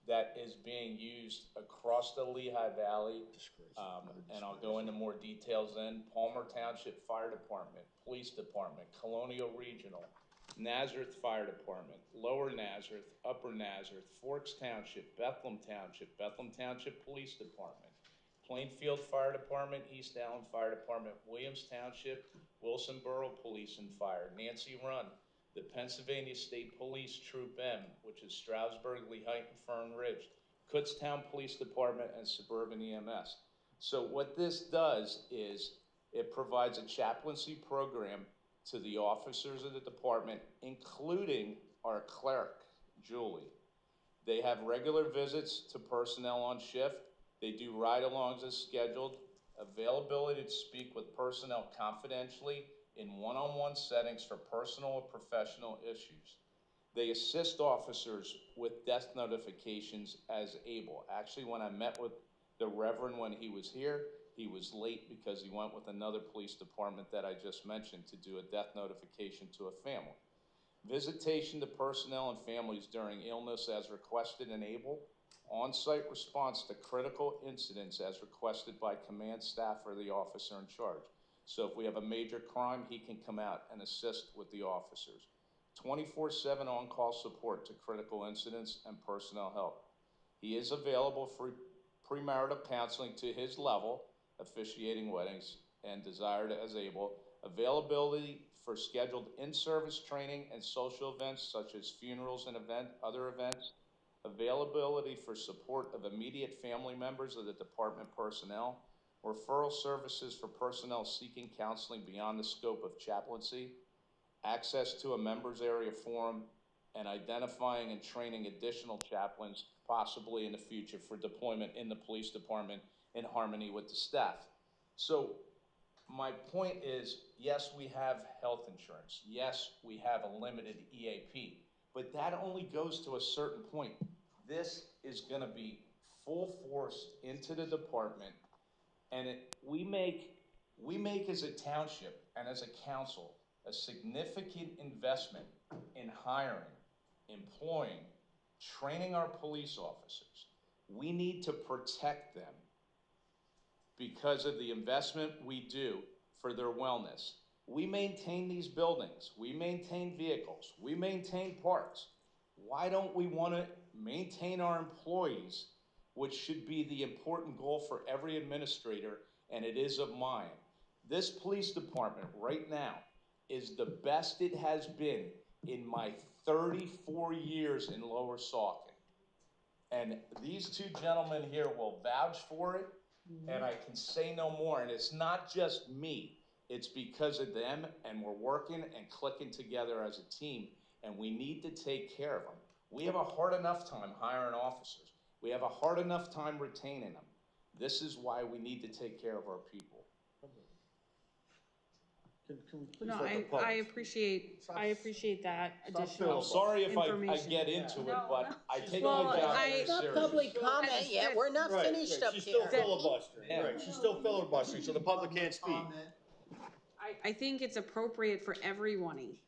that is being used across the Lehigh Valley, and I'll go into more details then. Palmer Township Fire Department, Police Department, Colonial Regional, Nazareth Fire Department, Lower Nazareth, Upper Nazareth, Forks Township, Bethlehem Township Police Department, Plainfield Fire Department, East Allen Fire Department, Williams Township, Wilson Borough Police and Fire, Nancy Run, the Pennsylvania State Police Troop M, which is Stroudsburg, Lehigh, and Fern Ridge, Kutztown Police Department, and Suburban EMS. So what this does is it provides a chaplaincy program to the officers of the department, including our cleric, Julie. They have regular visits to personnel on shift. They do ride-alongs as scheduled, availability to speak with personnel confidentially in one-on-one settings for personal or professional issues. They assist officers with death notifications as able. Actually, when I met with the Reverend when he was here, he was late because he went with another police department that I just mentioned to do a death notification to a family. Visitation to personnel and families during illness as requested and able. On-site response to critical incidents as requested by command staff or the officer in charge. So if we have a major crime, he can come out and assist with the officers. 24/7 on-call support to critical incidents and personnel help. He is available for premarital counseling to his level, officiating weddings, and desired as able. Availability for scheduled in-service training and social events such as funerals and other events. Availability for support of immediate family members of the department personnel. Referral services for personnel seeking counseling beyond the scope of chaplaincy. Access to a members area forum, and identifying and training additional chaplains, possibly in the future, for deployment in the police department in harmony with the staff. So my point is, yes, we have health insurance. Yes, we have a limited EAP, but that only goes to a certain point. This is going to be full force into the department, and we make as a township and as a council a significant investment in hiring, employing, training our police officers. We need to protect them because of the investment we do for their wellness. We maintain these buildings, we maintain vehicles, we maintain parks. Why don't we want to maintain our employees, which should be the important goal for every administrator, and it is of mine. This police department right now is the best it has been in my 34 years in Lower Saucon. And these two gentlemen here will vouch for it, and I can say no more. And it's not just me, it's because of them, and we're working and clicking together as a team, and we need to take care of them. We have a hard enough time hiring officers. We have a hard enough time retaining them. This is why we need to take care of our people. Can we please No, let the public- I appreciate that additional I'm sorry if I information. get into it, but I take Well, my job very It's not seriously. public comment yet, we're not Right, finished up she's here. still filibustering, right, she's still filibustering, so the public can't speak. I think it's appropriate for everybody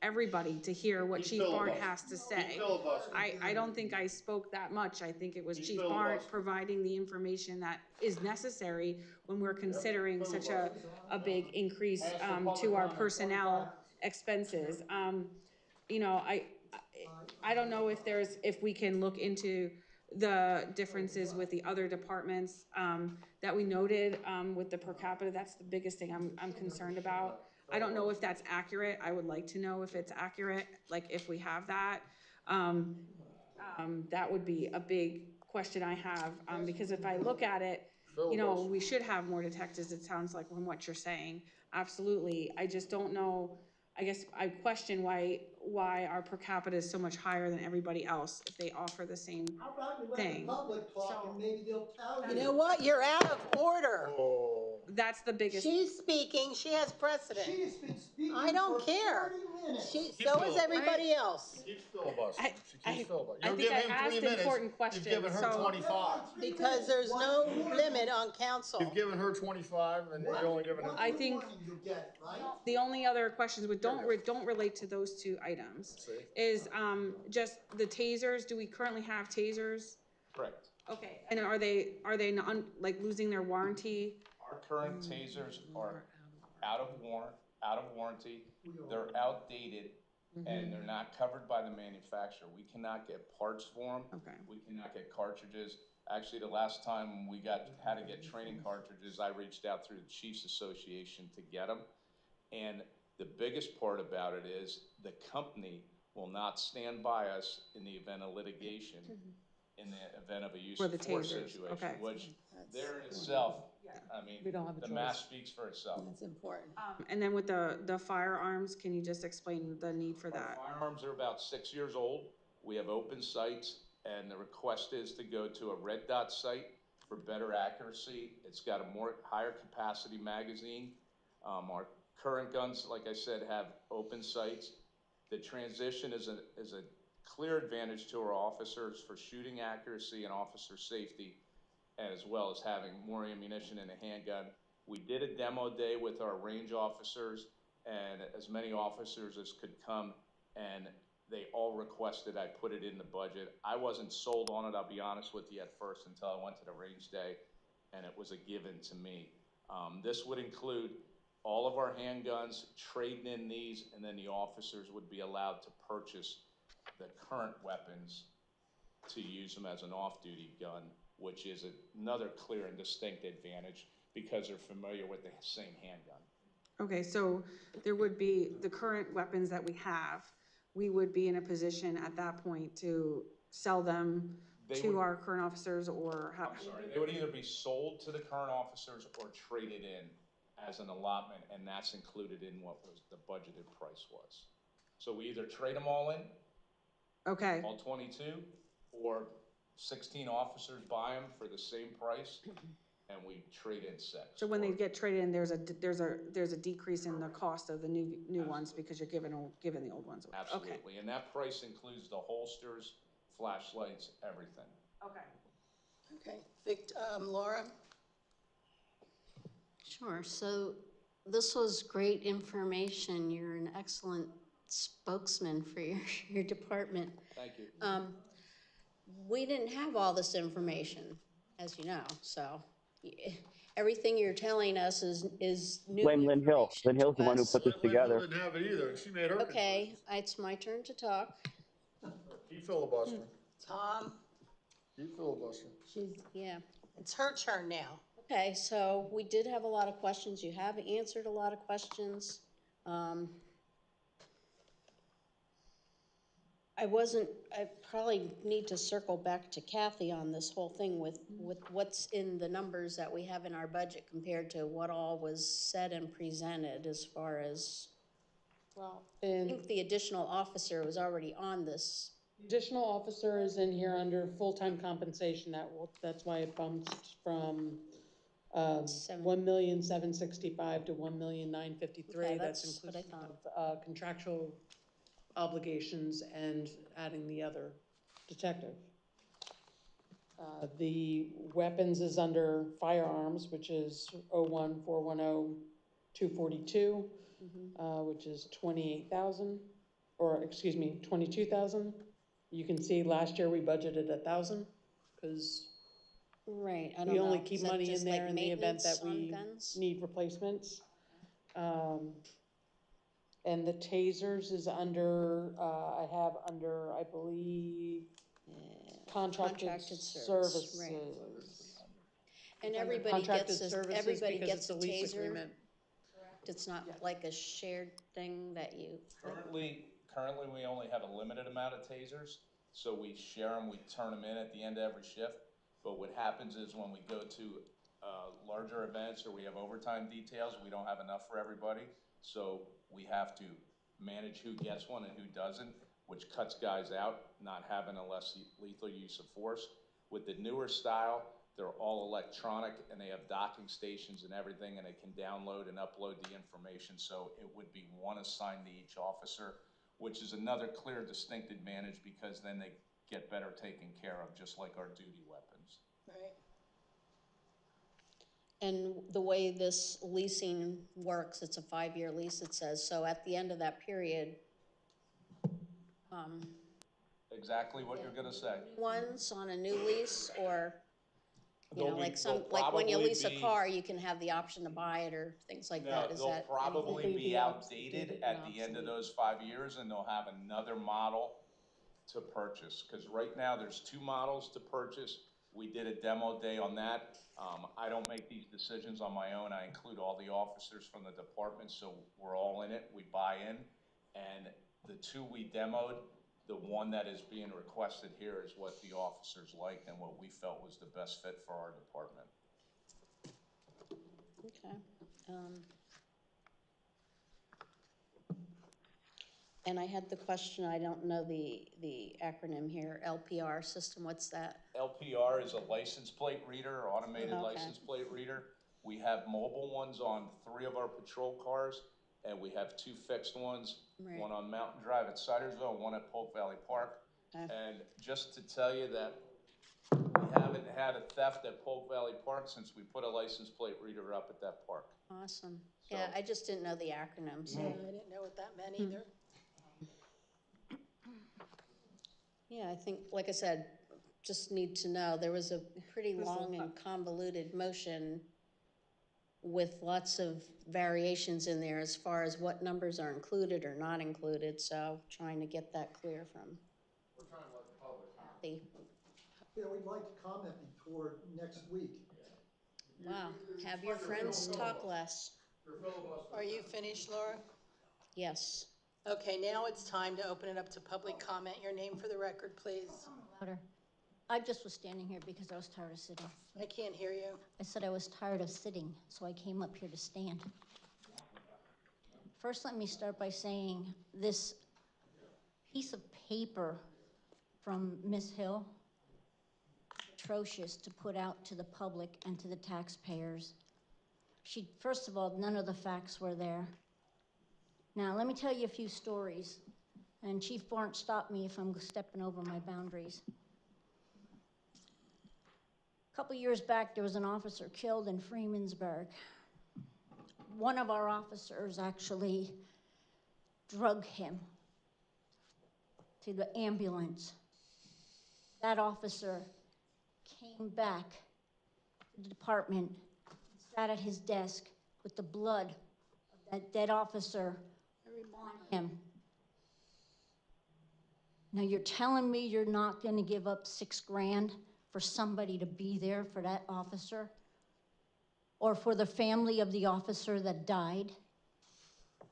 to hear what He's Chief Barnes filibustering. has to say. He's filibustering. I don't think I spoke that much. I think it was He's Chief Barnes filibustering. providing the information that is necessary when we're considering such a big increase to our personnel expenses. You know, I don't know if we can look into the differences with the other departments that we noted with the per capita. That's the biggest thing I'm concerned about. I don't know if that's accurate. I would like to know if it's accurate, like if we have that. That would be a big question I have, because if I look at it, you know, we should have more detectives, it sounds like from what you're saying. Absolutely. I just don't know, I guess I question why our per capita is so much higher than everybody else if they offer the same How about you let the thing. public talk and maybe they'll tell you? You know what? You're out of order. That's the biggest. She's speaking, she has precedent. She has been speaking I don't for care. 40 minutes. So is everybody else. Keep filibustering. She keeps filibustering. I You're think giving I him 3 asked minutes. important questions, You've given her so- 25. Because there's no limit on council. You've given her 25, and you're only giving her. I think You'll get it, right? the only other questions which don't relate to those two items is just the tasers. Do we currently have tasers? Correct. Okay, and are they like losing their warranty? Our current tasers are out of warranty, they're outdated, and they're not covered by the manufacturer. We cannot get parts for them. Okay. We cannot get cartridges. Actually, the last time we had to get training cartridges, I reached out through the Chiefs Association to get them. And the biggest part about it is the company will not stand by us in the event of litigation, in the event of a use For of the force tasers, situation, okay. which there in itself, I mean, We don't have a the choice. math speaks for itself. It's important. And then with the firearms, can you just explain the need for that? Our firearms are about 6 years old. We have open sights, and the request is to go to a red dot sight for better accuracy. It's got a higher capacity magazine. Our current guns, like I said, have open sights. The transition is a clear advantage to our officers for shooting accuracy and officer safety, as well as having more ammunition in a handgun. We did a demo day with our range officers and as many officers as could come, and they all requested I put it in the budget. I wasn't sold on it, I'll be honest with you, at first until I went to the range day, and it was a given to me. This would include all of our handguns, trading in these, and then the officers would be allowed to purchase the current weapons to use them as an off-duty gun, which is another clear and distinct advantage because they're familiar with the same handgun. Okay, so there would be the current weapons that we have, we would be in a position at that point to sell them to our current officers, or how? I'm sorry, they would either be sold to the current officers or traded in as an allotment, and that's included in what was the budgeted price was. So we either trade them all in, Okay, all 22, or 16 officers buy them for the same price, and we trade in 6. so when they get traded in, there's a decrease in the cost of the new ones because you're giving the old ones away. Okay. Absolutely, and that price includes the holsters, flashlights, everything. Okay. Okay, Laura? Sure. So this was great information. You're an excellent spokesman for your department. Thank you. We didn't have all this information, as you know, so everything you're telling us is new. Blame Lynn Hill. Lynn Hill's the one who put this together. Didn't have it either. She made her. Okay, it's my turn to talk. Keep filibustering. Tom? Keep filibustering. Yeah. It's her turn now. Okay, so we did have a lot of questions. You have answered a lot of questions. I probably need to circle back to Kathy on this whole thing with what's in the numbers that we have in our budget compared to what all was said and presented as far as, well, I think the additional officer was already on this. Additional officer is in here under full-time compensation. That's why it bumps from 1,765,000 to 1,953,000. Okay, That's that's what I inclusive of contractual obligations and adding the other detective. The weapons is under firearms, which is 01-410-242, which is 28,000, or excuse me, 22,000. You can see last year we budgeted 1,000 because right, I don't we know. only keep Is that money just in there like in the event that maintenance we on guns? need replacements. And the tasers is under, I have under, I believe, contracted services. Right. And everybody gets a taser. Agreement. It's not like a shared thing that you. Currently, we only have a limited amount of tasers, so we share them, we turn them in at the end of every shift. But what happens is when we go to larger events or we have overtime details, we don't have enough for everybody. So we have to manage who gets one and who doesn't, which cuts guys out, not having a less lethal use of force. With the newer style, they're all electronic and they have docking stations and everything, and they can download and upload the information. So it would be one assigned to each officer, which is another clear distinct advantage because then they get better taken care of, just like our duty weapons. Right. And the way this leasing works, it's a 5-year lease, it says. So at the end of that period, Exactly what you're gonna say. ones on a new lease, or, you know, They'll be- like they'll like when you probably lease a be- car, you can have the option to buy it or things like No, that. Is they'll that probably anything? be outdated at the end of those 5 years, and they'll have another model to purchase. Because right now, there's 2 models to purchase. We did a demo day on that. I don't make these decisions on my own. I include all the officers from the department, so we're all in it. We buy in. And the 2 we demoed, the one that is being requested here is what the officers liked and what we felt was the best fit for our department. Okay. And I had the question, I don't know the acronym here, LPR system, what's that? LPR is a license plate reader, automated Okay. license plate reader. We have mobile ones on 3 of our patrol cars, and we have 2 fixed ones, Right. one on Mountain Drive at Sidersville, one at Polk Valley Park. Okay. And just to tell you that we haven't had a theft at Polk Valley Park since we put a license plate reader up at that park. Awesome. Yeah, I just didn't know the acronyms. Yeah, I didn't know what that meant either. Yeah, I think, like I said, just need to know, there was a pretty long and convoluted motion with lots of variations in there as far as what numbers are included or not included, so trying to get that clear from. We're trying to let the public Yeah, we'd like to comment before next week. Wow, have your friends talk less. Are you finished, Laura? Yes. Okay, now it's time to open it up to public comment. Your name for the record, please. Louder. I just was standing here because I was tired of sitting. I can't hear you. I said I was tired of sitting, so I came up here to stand. First, let me start by saying this piece of paper from Ms. Hill, atrocious to put out to the public and to the taxpayers. First of all, none of the facts were there. Now, let me tell you a few stories, and Chief Barnes, stop me if I'm stepping over my boundaries. A couple years back, there was an officer killed in Freemansburg. One of our officers actually drug him to the ambulance. That officer came back to the department, sat at his desk with the blood of that dead officer on him. Now you're telling me you're not going to give up $6 grand for somebody to be there for that officer? Or for the family of the officer that died?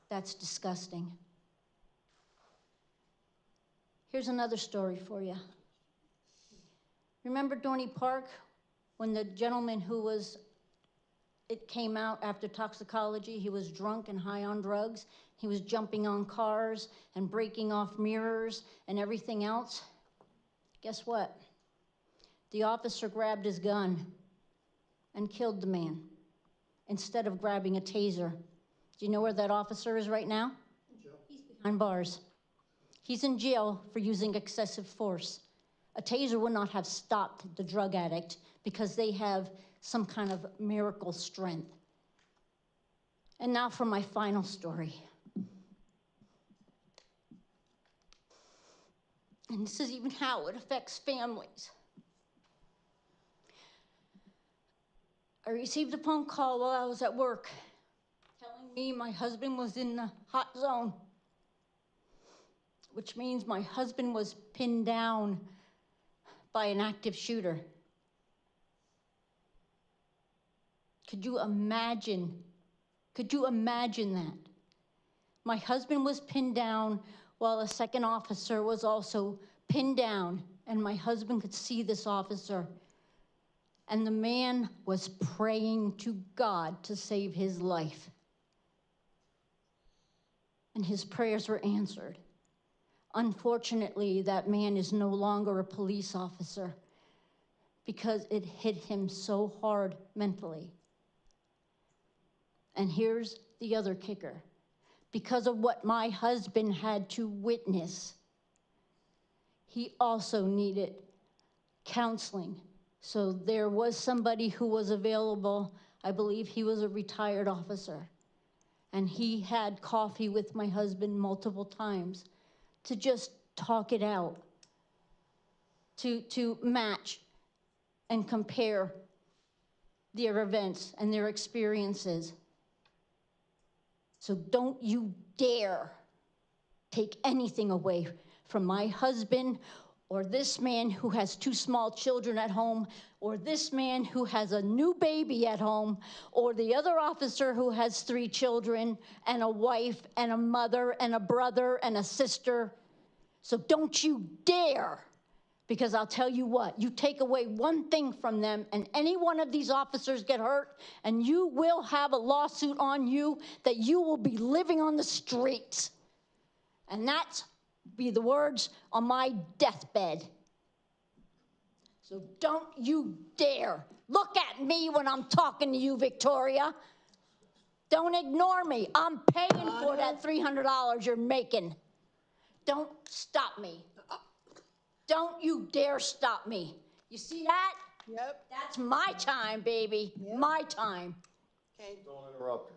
That's disgusting. Here's another story for you. Remember Dorney Park, when the gentleman it came out after toxicology, he was drunk and high on drugs. He was jumping on cars and breaking off mirrors and everything else. Guess what? The officer grabbed his gun and killed the man instead of grabbing a taser. Do you know where that officer is right now? He's behind bars. He's in jail for using excessive force. A taser would not have stopped the drug addict because they have some kind of miracle strength. And now for my final story. And this is even how it affects families. I received a phone call while I was at work telling me my husband was in the hot zone, which means my husband was pinned down by an active shooter. Could you imagine that? My husband was pinned down while a second officer was also pinned down, and my husband could see this officer And the man was praying to God to save his life. And his prayers were answered. Unfortunately, that man is no longer a police officer because it hit him so hard mentally. And here's the other kicker. Because of what my husband had to witness, he also needed counseling. So there was somebody who was available. I believe he was a retired officer. And he had coffee with my husband multiple times to just talk it out, to match and compare their events and their experiences. So don't you dare take anything away from my husband or this man who has 2 small children at home, or this man who has a new baby at home, or the other officer who has 3 children and a wife and a mother and a brother and a sister. So don't you dare, because I'll tell you what, you take away one thing from them and any one of these officers get hurt, and you will have a lawsuit on you that you will be living on the streets. And that's be the words on my deathbed. So don't you dare look at me when I'm talking to you, Victoria. Don't ignore me. I'm paying for that $300 you're making. Don't stop me. Don't you dare stop me. You see that? Yep. That's my time, baby. Yep. My time. Okay. Don't interrupt her.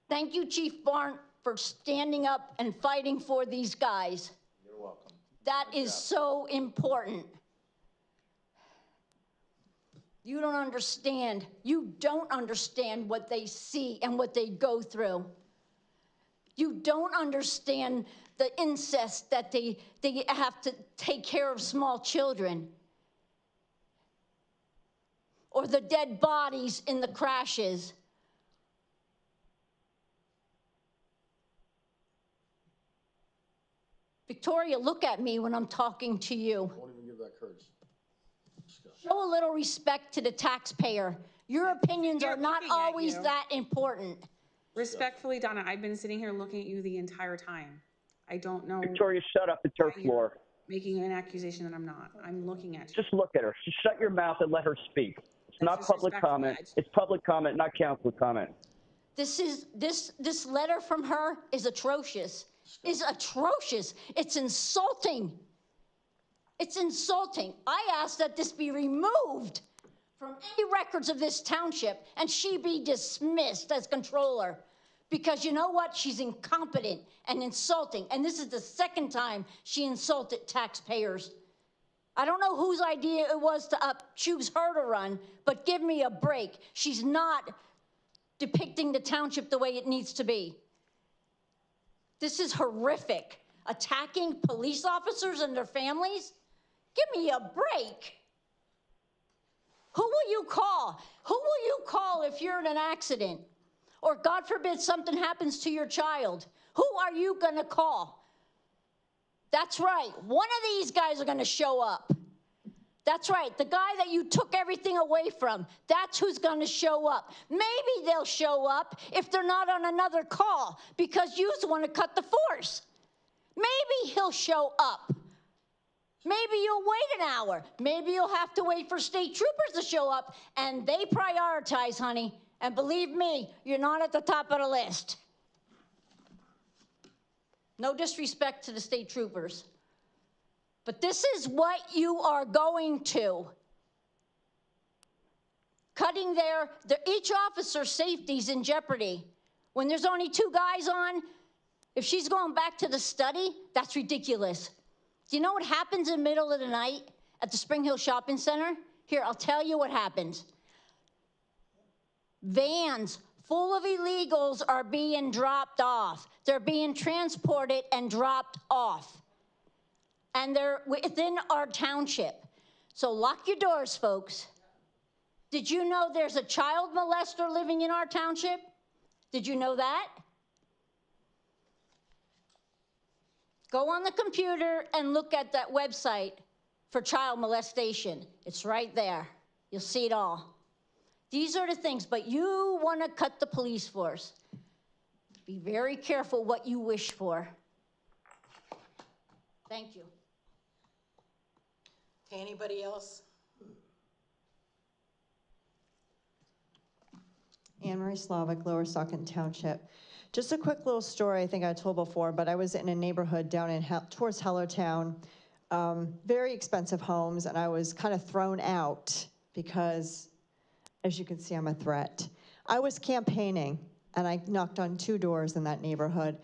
Thank you, Chief Barn, for standing up and fighting for these guys. You're welcome. That is so important. You don't understand. You don't understand what they see and what they go through. You don't understand the incest that they have to take care of small children, or the dead bodies in the crashes. Victoria, look at me when I'm talking to you. I won't even give that courtesy. Show a little respect to the taxpayer. Your opinions are not always that important. Respectfully, Donna, I've been sitting here looking at you the entire time. I don't know. Victoria, shut up. It's her floor. Making an accusation that I'm not. I'm looking at you. Just look at her. Just shut your mouth and let her speak. It's not public comment. It's public comment, not council comment. This letter from her is atrocious. Is atrocious. It's insulting. It's insulting. I ask that this be removed from any records of this township and she be dismissed as controller. Because you know what? She's incompetent and insulting. And this is the second time she insulted taxpayers. I don't know whose idea it was to choose her to run, but give me a break. She's not depicting the township the way it needs to be. This is horrific. Attacking police officers and their families? Give me a break. Who will you call? Who will you call if you're in an accident? Or God forbid something happens to your child? Who are you gonna call? That's right, one of these guys are gonna show up. That's right, the guy that you took everything away from, that's who's gonna show up. Maybe they'll show up if they're not on another call because you wanna cut the force. Maybe he'll show up. Maybe you'll wait an hour. Maybe you'll have to wait for state troopers to show up, and they prioritize, honey. And believe me, you're not at the top of the list. No disrespect to the state troopers. But this is what you are going to. Cutting each officer's safety is in jeopardy. When there's only 2 guys on, if she's going back to the study, that's ridiculous. Do you know what happens in the middle of the night at the Spring Hill Shopping Center? Here, I'll tell you what happens. Vans full of illegals are being dropped off. They're being transported and dropped off. And they're within our township. So lock your doors, folks. Did you know there's a child molester living in our township? Did you know that? Go on the computer and look at that website for child molestation. It's right there. You'll see it all. These are the things, but you want to cut the police force. Be very careful what you wish for. Thank you. Okay, anybody else? Anne Marie Slavic, Lower Saucon Township. Just a quick little story I think I told before, but I was in a neighborhood down in towards Hellertown, very expensive homes, and I was kind of thrown out because, as you can see, I'm a threat. I was campaigning, and I knocked on 2 doors in that neighborhood,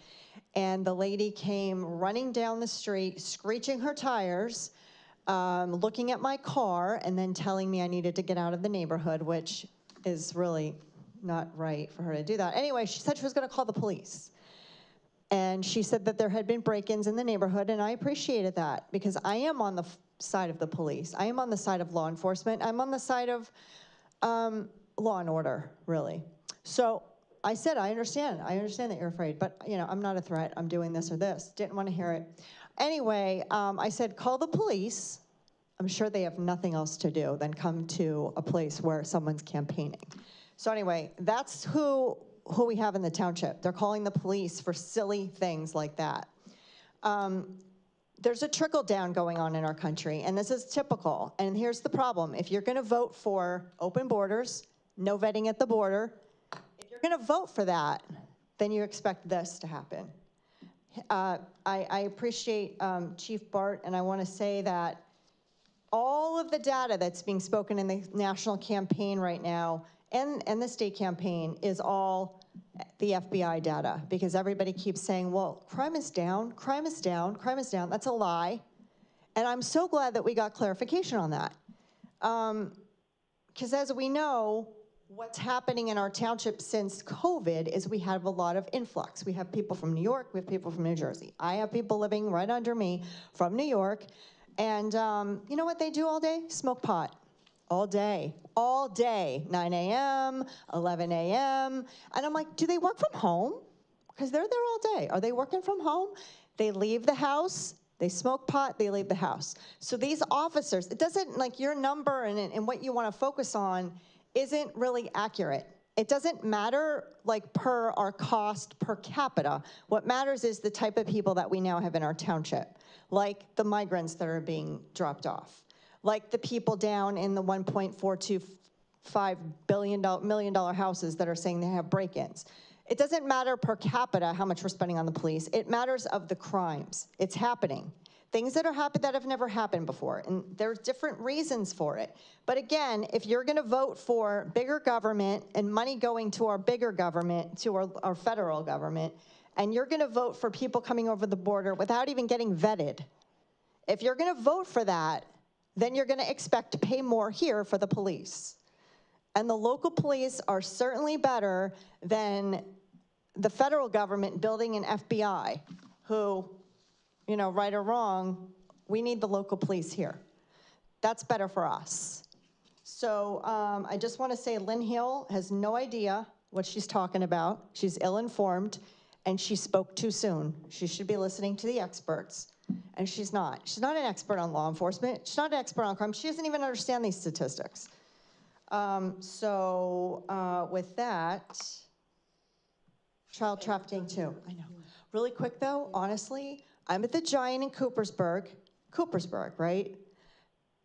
and the lady came running down the street, screeching her tires, looking at my car, and then telling me I needed to get out of the neighborhood, which is really not right for her to do that. Anyway, she said she was going to call the police. And she said that there had been break-ins in the neighborhood, and I appreciated that because I am on the side of the police. I am on the side of law enforcement. I'm on the side of law and order, really. So I said, I understand that you're afraid, but you know, I'm not a threat. I'm doing this or this. Didn't want to hear it. Anyway, I said, call the police. I'm sure they have nothing else to do than come to a place where someone's campaigning. So anyway, that's who we have in the township. They're calling the police for silly things like that. There's a trickle down going on in our country, and this is typical. And here's the problem. If you're going to vote for open borders, no vetting at the border, if you're going to vote for that, then you expect this to happen. I appreciate Chief Bart, and I want to say that all of the data that's being spoken in the national campaign right now and the state campaign is all the FBI data, because everybody keeps saying, well, crime is down, crime is down, crime is down. That's a lie. And I'm so glad that we got clarification on that. Because as we know, what's happening in our township since COVID is we have a lot of influx. We have people from New York, we have people from New Jersey. I have people living right under me from New York. And you know what they do all day? Smoke pot. All day, 9 a.m., 11 a.m. And I'm like, do they work from home? Because they're there all day. Are they working from home? They leave the house, they smoke pot, they leave the house. So these officers, it doesn't, like your number and what you want to focus on isn't really accurate. It doesn't matter like per our cost per capita. What matters is the type of people that we now have in our township, like the migrants that are being dropped off, like the people down in the $1.425 million houses that are saying they have break-ins. It doesn't matter per capita how much we're spending on the police. It matters of the crimes. It's happening. Things that are happening that have never happened before, and there's different reasons for it. But again, if you're gonna vote for bigger government and money going to our bigger government, to our federal government, and you're gonna vote for people coming over the border without even getting vetted, if you're gonna vote for that, then you're gonna expect to pay more here for the police. And the local police are certainly better than the federal government building an FBI, who, you know, right or wrong, we need the local police here. That's better for us. So I just wanna say Lynn Hill has no idea what she's talking about. She's ill-informed, and she spoke too soon. She should be listening to the experts. And she's not. She's not an expert on law enforcement. She's not an expert on crime. She doesn't even understand these statistics. With that, child trafficking too, I know. Really quick though, honestly, I'm at the Giant in Coopersburg, right?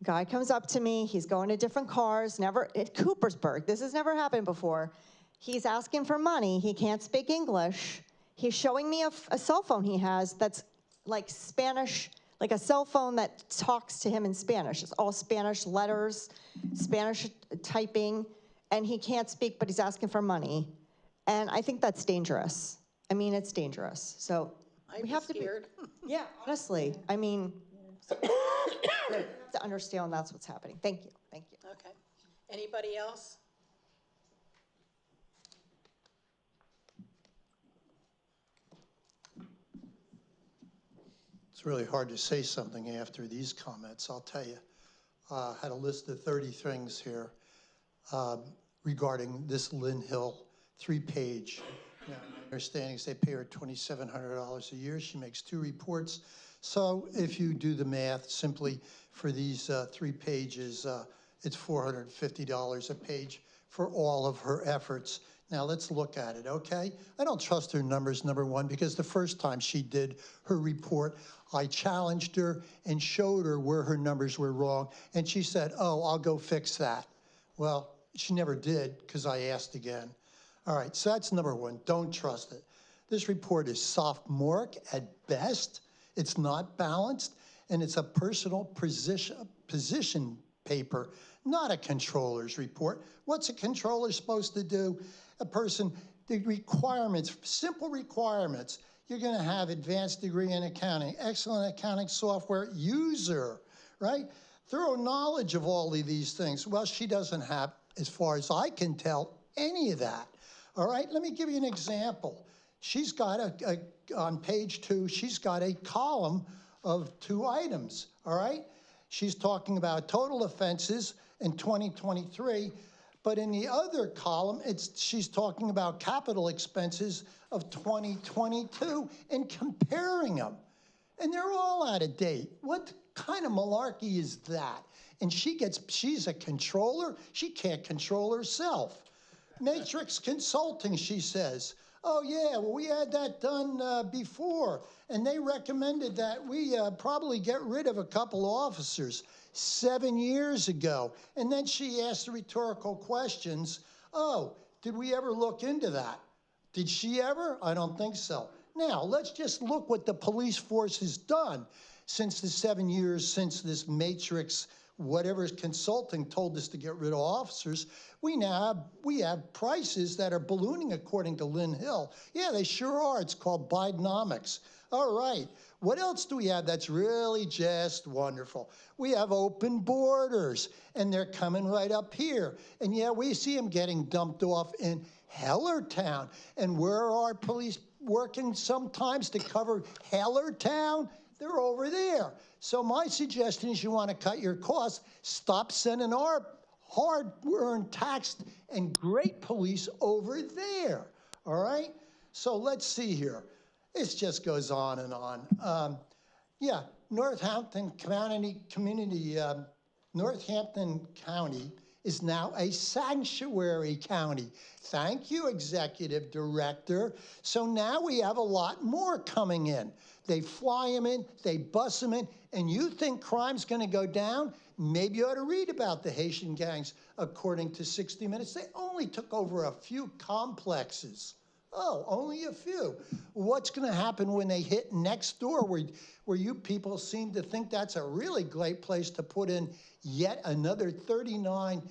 Guy comes up to me, he's going to different cars, never, at Coopersburg, this has never happened before. He's asking for money, he can't speak English. He's showing me a cell phone he has that's like Spanish, like a cell phone that talks to him in Spanish. It's all Spanish letters, Spanish typing, and he can't speak, but he's asking for money. And I think that's dangerous. I mean, it's dangerous. So we have to be scared. Yeah, honestly. I mean, we have to understand that's what's happening. Thank you. Thank you. Okay. Anybody else? It's really hard to say something after these comments, I'll tell you. I had a list of 30 things here regarding this Lynn Hill 3-page. My understanding is they pay her $2,700 a year. She makes 2 reports. So if you do the math simply for these 3 pages, it's $450 a page for all of her efforts. Now let's look at it, okay? I don't trust her numbers, number one, because the first time she did her report, I challenged her and showed her where her numbers were wrong, and she said, oh, I'll go fix that. Well, she never did, because I asked again. All right, so that's number one, don't trust it. This report is sophomoric at best, it's not balanced, and it's a personal position paper, not a controller's report. What's a controller supposed to do? A person, the requirements, simple requirements. You're gonna have advanced degree in accounting, excellent accounting software user, right? Thorough knowledge of all of these things. Well, she doesn't have, as far as I can tell, any of that. All right, let me give you an example. She's got on page 2, she's got a column of 2 items, all right? She's talking about total offenses in 2023, but in the other column, she's talking about capital expenses of 2022 and comparing them. And they're all out of date. What kind of malarkey is that? And she's a controller, she can't control herself. Matrix Consulting, she says. Oh yeah, well, we had that done before, and they recommended that we probably get rid of a couple officers 7 years ago. And then she asked the rhetorical questions. Oh, did we ever look into that? Did she ever? I don't think so. Now, let's just look what the police force has done since the 7 years since this Matrix, whatever consulting told us to get rid of officers. We have prices that are ballooning according to Lynn Hill. Yeah, they sure are. It's called Bidenomics. All right. What else do we have that's really just wonderful? We have open borders, and they're coming right up here. And yeah, we see them getting dumped off in Hellertown. And where are our police working sometimes to cover Hellertown? They're over there. So my suggestion is you want to cut your costs, stop sending our hard-earned taxed and great police over there, all right? So let's see here. This just goes on and on. Yeah, Northampton County is now a sanctuary county. Thank you, Executive Director. So now we have a lot more coming in. They fly them in, they bus them in, and you think crime's gonna go down? Maybe you ought to read about the Haitian gangs. According to 60 Minutes, they only took over a few complexes. Oh, only a few. What's gonna happen when they hit next door where you people seem to think that's a really great place to put in yet another 39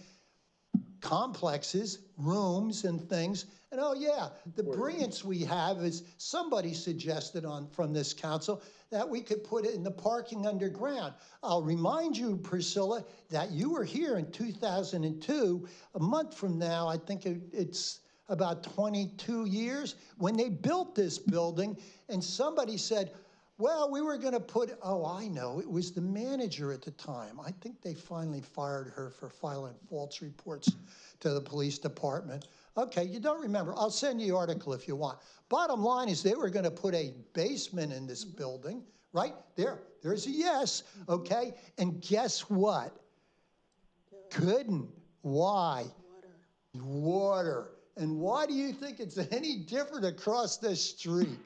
complexes, rooms and things. And oh yeah, the brilliance we have is somebody suggested from this council that we could put it in the parking underground. I'll remind you, Priscilla, that you were here in 2002. A month from now, I think it's about 22 years, when they built this building, and somebody said, well, we were gonna put, oh, I know, it was the manager at the time. I think they finally fired her for filing false reports to the police department. Okay, you don't remember. I'll send you the article if you want. Bottom line is they were gonna put a basement in this building, right? There's a yes, okay? And guess what? Couldn't. Why? Water. And why do you think it's any different across the street?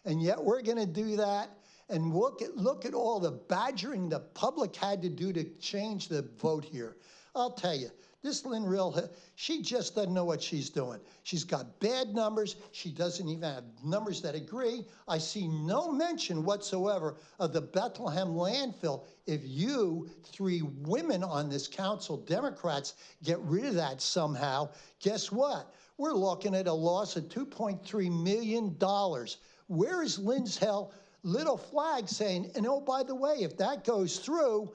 And yet we're gonna do that. And look at all the badgering the public had to do to change the vote here. I'll tell you, this Lynn Rill, she just doesn't know what she's doing. She's got bad numbers. She doesn't even have numbers that agree. I see no mention whatsoever of the Bethlehem landfill. If you 3 women on this council, Democrats, get rid of that somehow, guess what? We're looking at a loss of $2.3 million. Where is Lynn's little flag saying, and oh, by the way, if that goes through,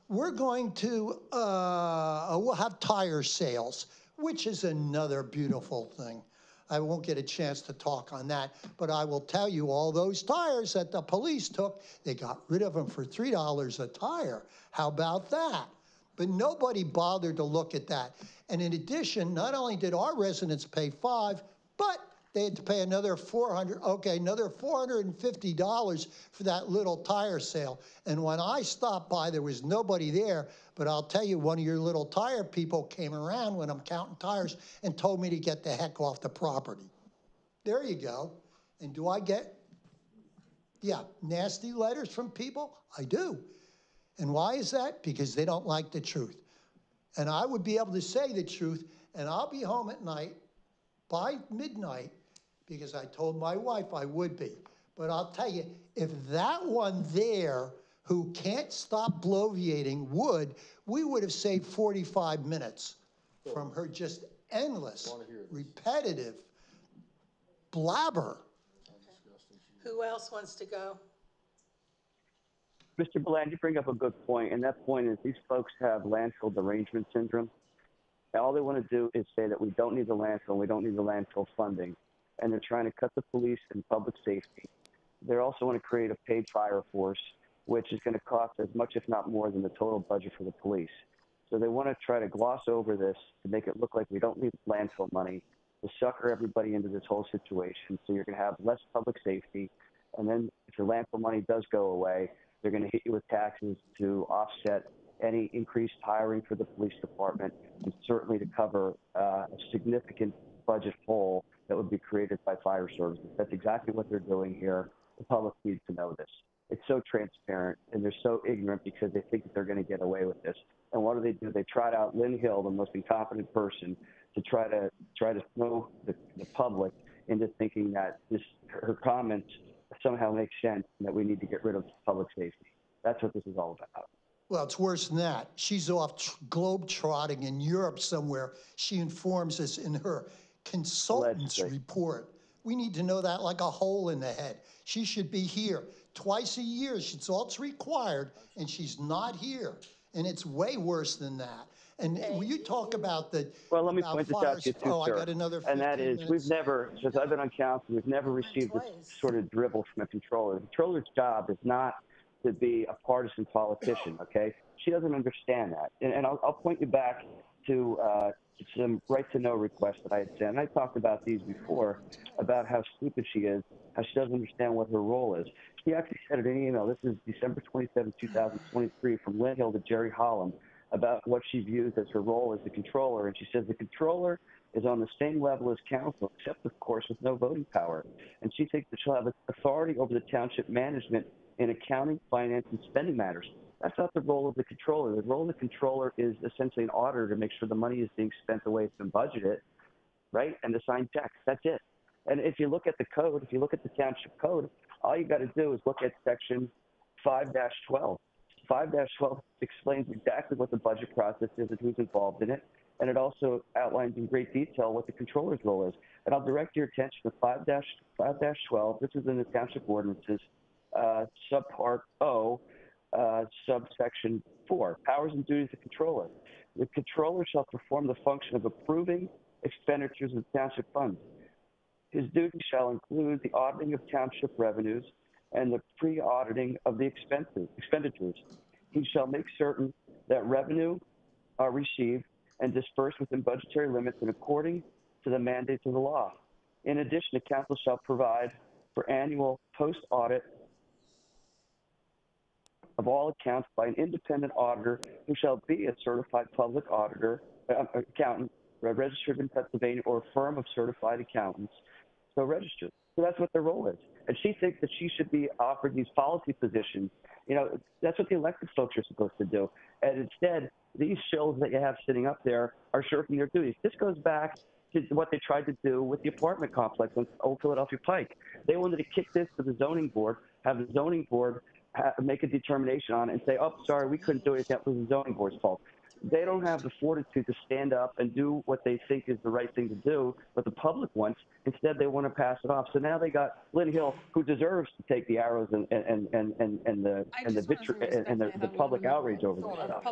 we're going to, we'll have tire sales, which is another beautiful thing. I won't get a chance to talk on that, but I will tell you all those tires that the police took, they got rid of them for $3 a tire. How about that? But nobody bothered to look at that. And in addition, not only did our residents pay $5, but They had to pay another $450 for that little tire sale. And when I stopped by, there was nobody there, but I'll tell you, one of your little tire people came around when I'm counting tires and told me to get the heck off the property. There you go. And do I get, nasty letters from people? I do. And why is that? Because they don't like the truth. And I would be able to say the truth, and I'll be home at night by midnight, because I told my wife I would be. But I'll tell you, if that one there who can't stop bloviating would, we would have saved 45 minutes from her just endless, repetitive blabber. Who else wants to go? Mr. Bland, you bring up a good point, and that point is these folks have landfill derangement syndrome. And all they want to do is say that we don't need the landfill, we don't need the landfill funding, and they're trying to cut the police and public safety. They also want to create a paid fire force, which is going to cost as much, if not more, than the total budget for the police. So they want to try to gloss over this to make it look like we don't need landfill money, to sucker everybody into this whole situation. So you're going to have less public safety, and then if your landfill money does go away, they're going to hit you with taxes to offset any increased hiring for the police department, and certainly to cover a significant budget hole that would be created by fire services. That's exactly what they're doing here. The public needs to know this. It's so transparent, and they're so ignorant because they think that they're going to get away with this. And what do? They trot out Lynn Hill, the most incompetent person, to try to throw the public into thinking that her comments somehow make sense and that we need to get rid of public safety. That's what this is all about. Well, it's worse than that. She's off globe-trotting in Europe somewhere. She informs us in her consultant's report. We need to know that like a hole in the head. She should be here twice a year. It's all it's required, and she's not here. And it's way worse than that. And when you talk about the let me point this out to you too, sir. I got another 15 and that is, minutes. we've never, since I've been on council, we've never received this sort of dribble from a controller. The controller's job is not to be a partisan politician, okay? She doesn't understand that. And I'll point you back to some right-to-know requests that I had sent. And I talked about these before, about how stupid she is, how she doesn't understand what her role is. She actually sent an email, this is December 27, 2023, from Lynn Hill to Jerry Holland, about what she views as her role as the controller. And she says the controller is on the same level as council, except, of course, with no voting power. And she thinks that she'll have authority over the township management in accounting, finance, and spending matters. That's not the role of the controller. The role of the controller is essentially an auditor to make sure the money is being spent the way it's been budgeted, right? And to sign checks. That's it. And if you look at the code, if you look at the township code, all you got to do is look at section 5-12. 5-12 explains exactly what the budget process is and who's involved in it. And it also outlines in great detail what the controller's role is. And I'll direct your attention to 5-12. This is in the township ordinances, subpart O, subsection 4, powers and duties of the controller. The controller shall perform the function of approving expenditures of township funds. His duties shall include the auditing of township revenues and the pre-auditing of the expenditures. He shall make certain that revenue are received and dispersed within budgetary limits and according to the mandates of the law. In addition, the council shall provide for annual post-audit of all accounts by an independent auditor who shall be a certified public auditor, accountant, registered in Pennsylvania, or a firm of certified accountants, so registered. So that's what their role is. And she thinks that she should be offered these policy positions. You know, that's what the elected folks are supposed to do. And instead, these shills that you have sitting up there are shirking their duties. This goes back to what they tried to do with the apartment complex on Old Philadelphia Pike. They wanted to kick this to the zoning board, have the zoning board make a determination on it and say, oh, sorry, we couldn't do it. That was the zoning board's fault. They don't have the fortitude to stand up and do what they think is the right thing to do, what the public wants. Instead, they want to pass it off. So now they got Lynn Hill, who deserves to take the arrows and the public outrage over this stuff,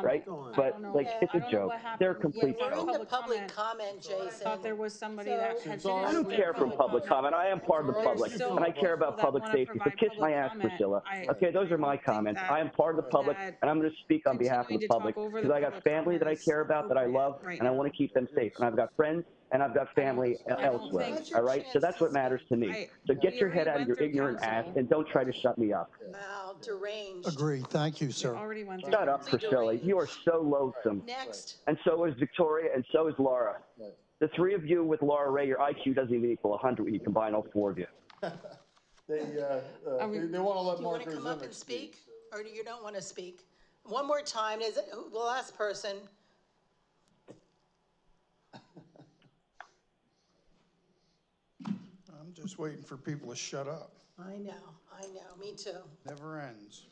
right? But like, it's a joke. They're a complete We're in joke. the public comment, Jason. I thought there was somebody that had I don't care for public comment. I am part of the public, and I care about public safety. So kiss my ass, Priscilla. Okay, those are my comments. I am part of the public, and I'm going to speak on behalf of the public because I got family that I care about, that I love, Right and I now. want to keep them safe. And I've got friends and I've got family elsewhere. think- All right? So that's what matters to me. So get we your head already out of went your through ignorant ass council. and don't try to shut me up. Wow, deranged. Agree, thank you, sir. Already went through. Shut up, Priscilla. You are so loathsome. Next. And so is Victoria, and so is Laura. The three of you with Laura Ray, your IQ doesn't even equal 100 when you combine all four of you. They want to let Do you want Mark to come up Grzelczyk and speak, or do you don't want to speak? One more time, is it the last person? I'm just waiting for people to shut up. I know, me too. Never ends.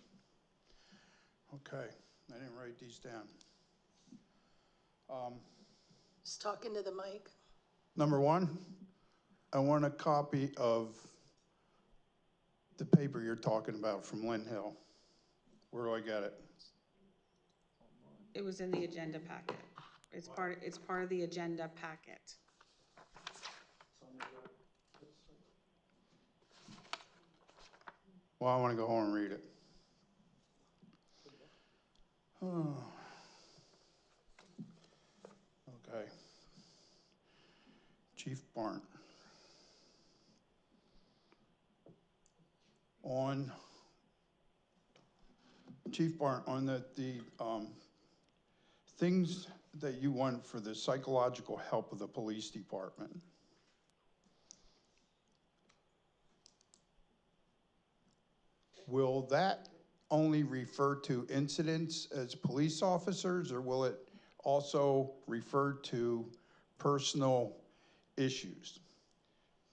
Okay, I didn't write these down. Just talk into the mic. Number one, I want a copy of the paper you're talking about from Lynn Hill. Where do I get it? It was in the agenda packet. It's part of the agenda packet. Well, I want to go home and read it. Oh. Okay. Chief Barnt. Chief Barnt, on the things that you want for the psychological help of the police department. Will that only refer to incidents as police officers, or will it also refer to personal issues?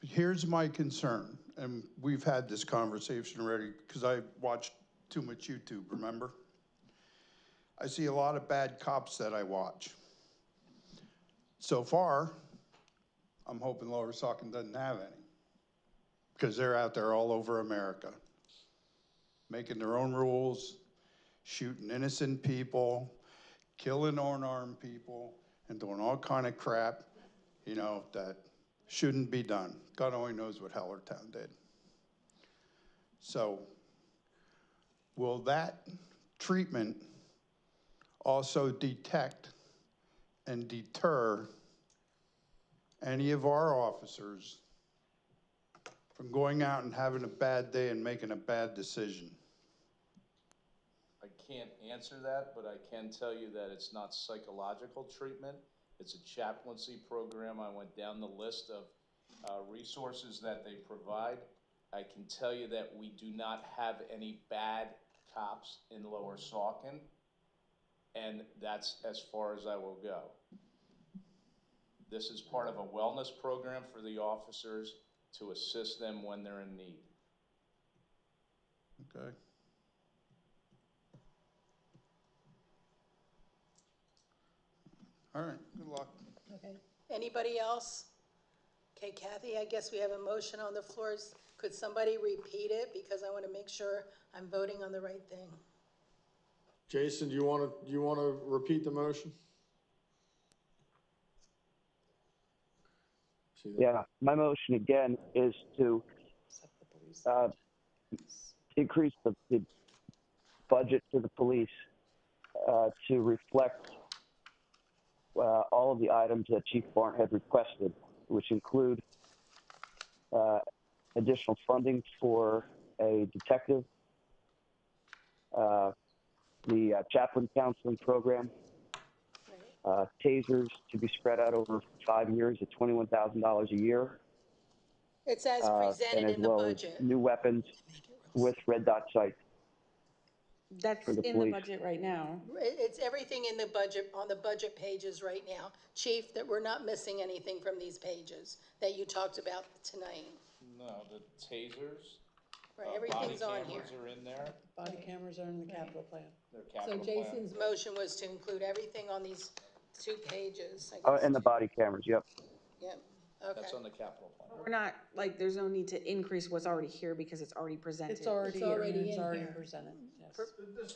Here's my concern, and we've had this conversation already because I watched too much YouTube, remember? I see a lot of bad cops that I watch. So far, I'm hoping Lower Saucon doesn't have any, because they're out there all over America, making their own rules, shooting innocent people, killing unarmed people, and doing all kind of crap, you know, that shouldn't be done. God only knows what Hellertown did. So, will that treatment also detect and deter any of our officers from going out and having a bad day and making a bad decision? I can't answer that, but I can tell you that it's not psychological treatment. It's a chaplaincy program. I went down the list of resources that they provide. I can tell you that we do not have any bad cops in Lower Saucon, and that's as far as I will go. This is part of a wellness program for the officers to assist them when they're in need. Okay. All right, good luck. Okay. Anybody else? Okay, Kathy, I guess we have a motion on the floors. Could somebody repeat it, because I want to make sure I'm voting on the right thing? Jason, do you want to repeat the motion? Yeah, my motion again is to increase the budget for the police to reflect all of the items that Chief Barnt had requested, which include additional funding for a detective, the chaplain counseling program, tasers to be spread out over 5 years at $21,000 a year. It's as And presented as in the well as budget. new weapons with red dot sights. That's For the in police. the budget right now. It's everything in the budget, on the budget pages right now. Chief, that we're not missing anything from these pages that you talked about tonight. No, the tasers, Right, everything's on here. body cameras are in there. Body cameras are in the capital plan. Their So capital plan. Jason's motion was to include everything on these 2 pages, I guess. And the body cameras, yep. Yep, okay. That's on the capital plan. We're not, like, there's no need to increase what's already here because it's already presented. It's already It's already here. It's in already here. presented, yes.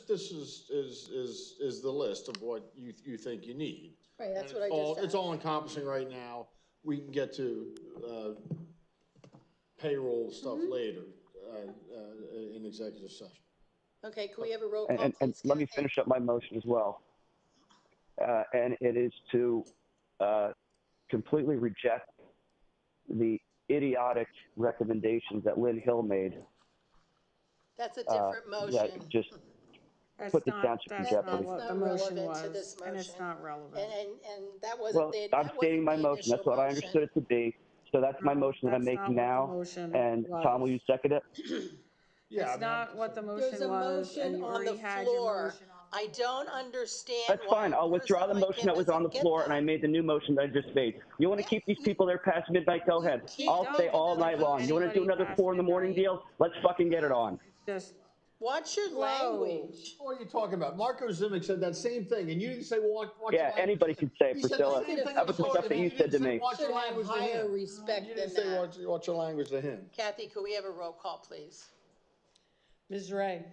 This is the list of what you think you need. Right, that's And what I just said. It's all encompassing right now. We can get to payroll stuff later in executive session. Okay, can we have a roll call, And please, let me Kathy? finish up my motion as well. and it is to completely reject the idiotic recommendations that Lynn Hill made. That's a different motion. That just put the township in jeopardy. That's not what the Not motion relevant to was, this and it's motion. not relevant. And that wasn't Well, the, I'm that stating wasn't my the motion. That's initial what I motion. understood it to be. So that's my motion that I'm That's not making what the now. motion And was. Tom, will you second it? Yeah, It's not what the There's motion a was, and motion you on the already had your floor. motion on. I don't understand That's why fine. a I'll withdraw person the like motion him that was on the doesn't get floor, and that. I made the new motion that I just made. You want to keep these people there past midnight? Go ahead. I'll stay all night long. You want to do another 4 in the morning deal? Let's fucking get it on. Just Watch your language. What are you talking about? Marco Zimic said that same thing, and you didn't say, well, watch Yeah, your language. anybody can say it, He said the Priscilla. same thing How about the stuff that you said to me? Watch your Should have language to higher him. respect You than didn't say that. watch your language to him. Kathy, could we have a roll call, please? Ms. Ray?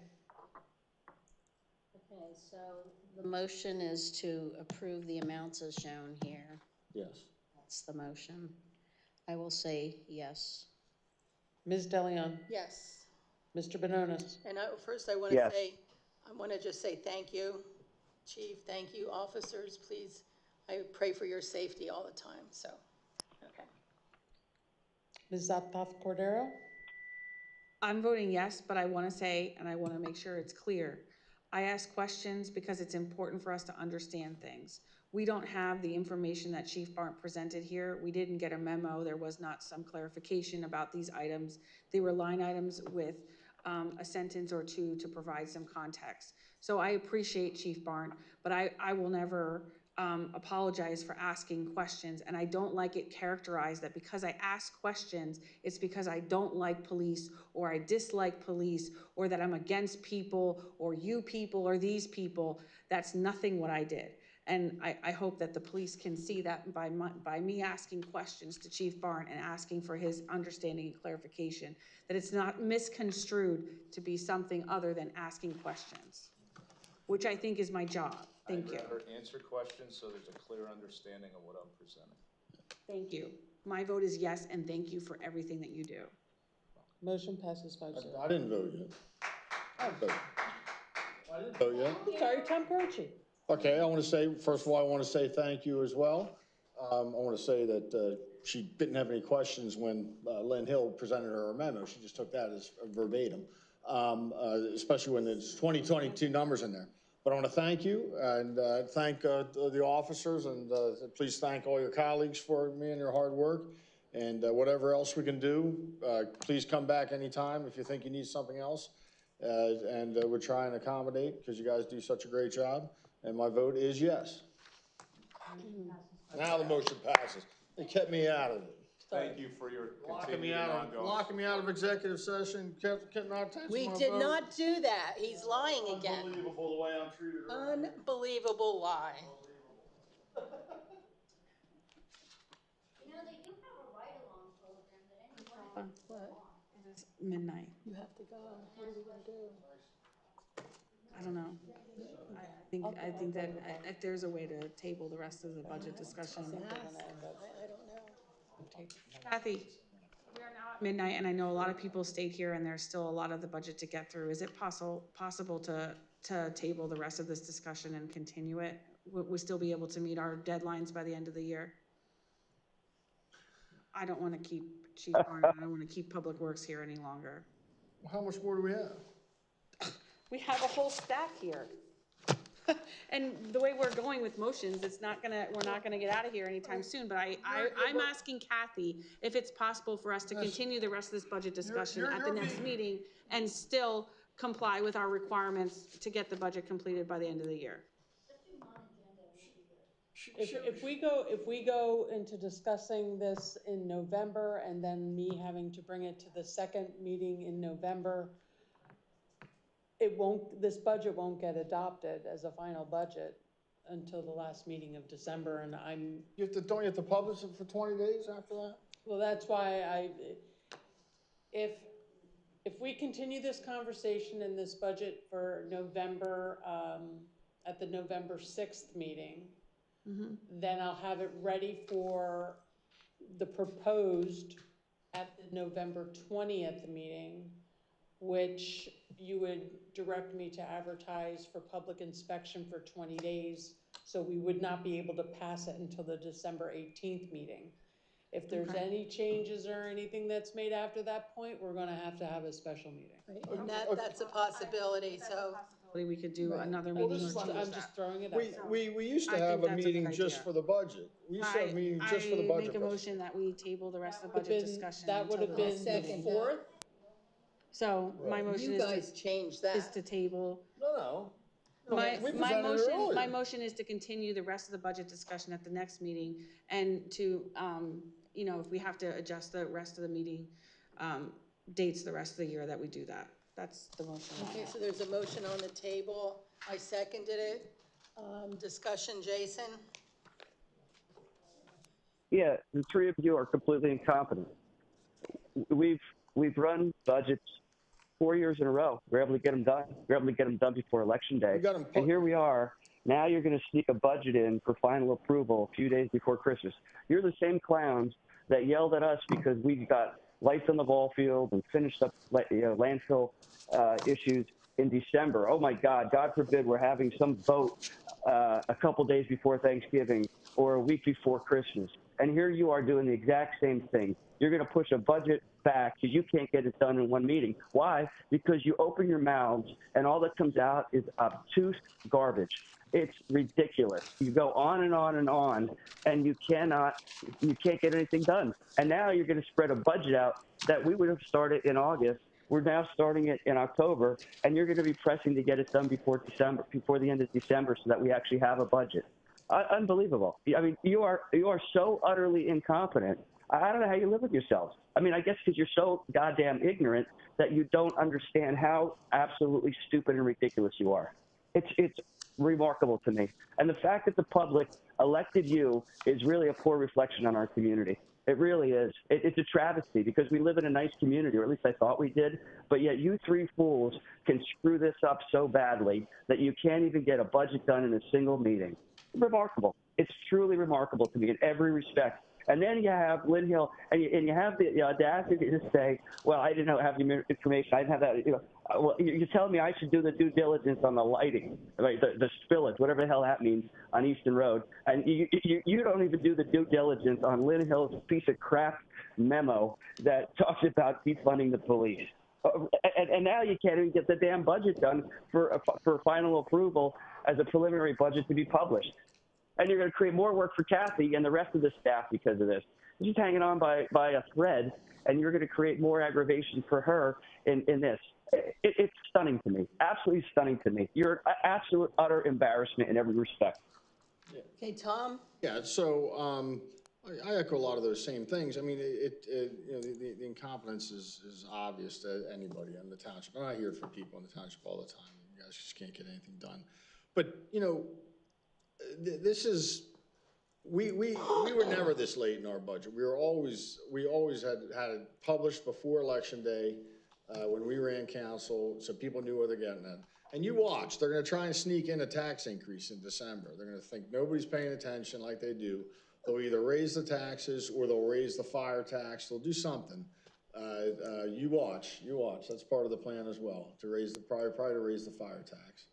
Okay, so the motion is to approve the amounts as shown here. Yes. That's the motion. I will say yes. Ms. DeLeon? Yes. Mr. Benonis? And first I want to Yes. say, I want to just say thank you, Chief, thank you, officers, please. I pray for your safety all the time, so, okay. Ms. Zapata Cordero? I'm voting yes, but I want to say, and I want to make sure it's clear, I ask questions because it's important for us to understand things. We don't have the information that Chief Barnt presented here. We didn't get a memo. There was not some clarification about these items. They were line items with a sentence or two to provide some context. So I appreciate Chief Barnt, but I will never apologize for asking questions, and I don't like it characterized that because I ask questions, it's because I don't like police, or I dislike police, or that I'm against people, or you people, or these people. That's nothing what I did. And I hope that the police can see that by me asking questions to Chief Barnt and asking for his understanding and clarification, that it's not misconstrued to be something other than asking questions, which I think is my job. Thank you. I'd rather answer questions so there's a clear understanding of what I'm presenting. Thank you. My vote is yes, and thank you for everything that you do. Motion passes 5-0. I didn't vote yet. I didn't vote yet. Sorry, Tom Croce. Okay, I want to say, first of all, I want to say thank you as well. I want to say that she didn't have any questions when Lynn Hill presented her memo. She just took that as verbatim, especially when there's 2022 numbers in there. But I want to thank you and thank the officers, and please thank all your colleagues for me and your hard work. And whatever else we can do, please come back anytime if you think you need something else. And we'll try and accommodate because you guys do such a great job. And my vote is yes. Now the motion passes. They kept me out of it. Thank you for your continued and ongoing. Locking me out of executive session, kept not touching We my did vote. not do that. He's lying again. Unbelievable the way I'm treated. Unbelievable lie. You know, they do have a ride-along program that anyone. It is midnight. You have to go. What are we gonna do? I don't know. I think that if there's a way to table the rest of the budget discussion. I don't know. Kathy, we are now at midnight, and I know a lot of people stayed here, and there's still a lot of the budget to get through. Is it possible to table the rest of this discussion and continue it? Would we still be able to meet our deadlines by the end of the year? I don't want to keep Chief Barnett, I don't want to keep Public Works here any longer. How much more do we have? We have a whole stack here. And the way we're going with motions, we're not gonna get out of here anytime soon, but I'm asking Kathy if it's possible for us to continue the rest of this budget discussion at the next meeting and still comply with our requirements to get the budget completed by the end of the year. If we go into discussing this in November and then me having to bring it to the second meeting in November, this budget won't get adopted as a final budget until the last meeting of December, and Don't you have to publish it for 20 days after that? well, that's why if we continue this conversation in this budget for November, at the November 6th meeting, then I'll have it ready for the proposed at the November 20th meeting, which you would direct me to advertise for public inspection for 20 days So we would not be able to pass it until the December 18th meeting. If there's Okay. any changes or anything that's made after that point, we're gonna have a special meeting. And that's a possibility, so. We could do another Well, meeting. this is or like- I'm just throwing it out there. We used to I have think a that's a good meeting just idea. for the budget. We used to have a meeting just for the I budget. make a motion that we table the rest of the Would've budget been- discussion. That would have until the been next the meeting. 4th? So my Right. motion You is guys changed to, that. table. No. My, we my presented it motion, earlier. my motion is to continue the rest of the budget discussion at the next meeting and to, you know, if we have to adjust the rest of the meeting, dates the rest of the year that we do that. That's the motion. Okay, so there's a motion on the table. I seconded it. Discussion, Jason? Yeah, the three of you are completely incompetent. We've run budgets 4 years in a row. We're able to get them done. We're able to get them done before Election Day. And here we are. Now you're going to sneak a budget in for final approval a few days before Christmas. You're the same clowns that yelled at us because we got lights on the Ballfield and finished up landfill issues in December. Oh my God, God forbid we're having some vote a couple days before Thanksgiving or a week before Christmas. And here you are doing the exact same thing. You're going to push a budget back because you can't get it done in one meeting. Why? Because you open your mouths and all that comes out is obtuse garbage. It's ridiculous. You go on and on and on, and you can't get anything done. And now you're going to spread a budget out that we would have started in August. We're now starting it in October, and you're going to be pressing to get it done before the end of December, so that we actually have a budget. Unbelievable. I mean, you are so utterly incompetent. I don't know how you live with yourselves. I mean, I guess because you're so goddamn ignorant that you don't understand how absolutely stupid and ridiculous you are. It's remarkable to me. And the fact that the public elected you is really a poor reflection on our community. It really is. It's a travesty because we live in a nice community, or at least I thought we did. But yet you three fools can screw this up so badly that you can't even get a budget done in a single meeting. Remarkable. It's truly remarkable to me in every respect. And then you have Lynn Hill, and you have the audacity to say, well, I didn't have the information. I didn't have that. Well, you're telling me I should do the due diligence on the lighting, right? The spillage, whatever the hell that means, on Easton Road. And you don't even do the due diligence on Lynn Hill's piece of crap memo that talks about defunding the police. And now you can't even get the damn budget done for final approval as a preliminary budget to be published. And you're going to create more work for Kathy and the rest of the staff because of this. She's hanging on by a thread, and you're going to create more aggravation for her in this. It's stunning to me, absolutely stunning to me. You're an absolute, utter embarrassment in every respect. Okay, Tom? Yeah, so I echo a lot of those same things. I mean, the incompetence is obvious to anybody in the township. And I hear it from people in the township all the time. You guys just can't get anything done. But, this is, we were never this late in our budget. We always had it published before Election Day when we ran council, so people knew where they're getting at. And you watch, they're going to try and sneak in a tax increase in December. They're going to think nobody's paying attention like they do. They'll either raise the taxes or they'll raise the fire tax. They'll do something. You watch. That's part of the plan as well, to raise probably to raise the fire tax.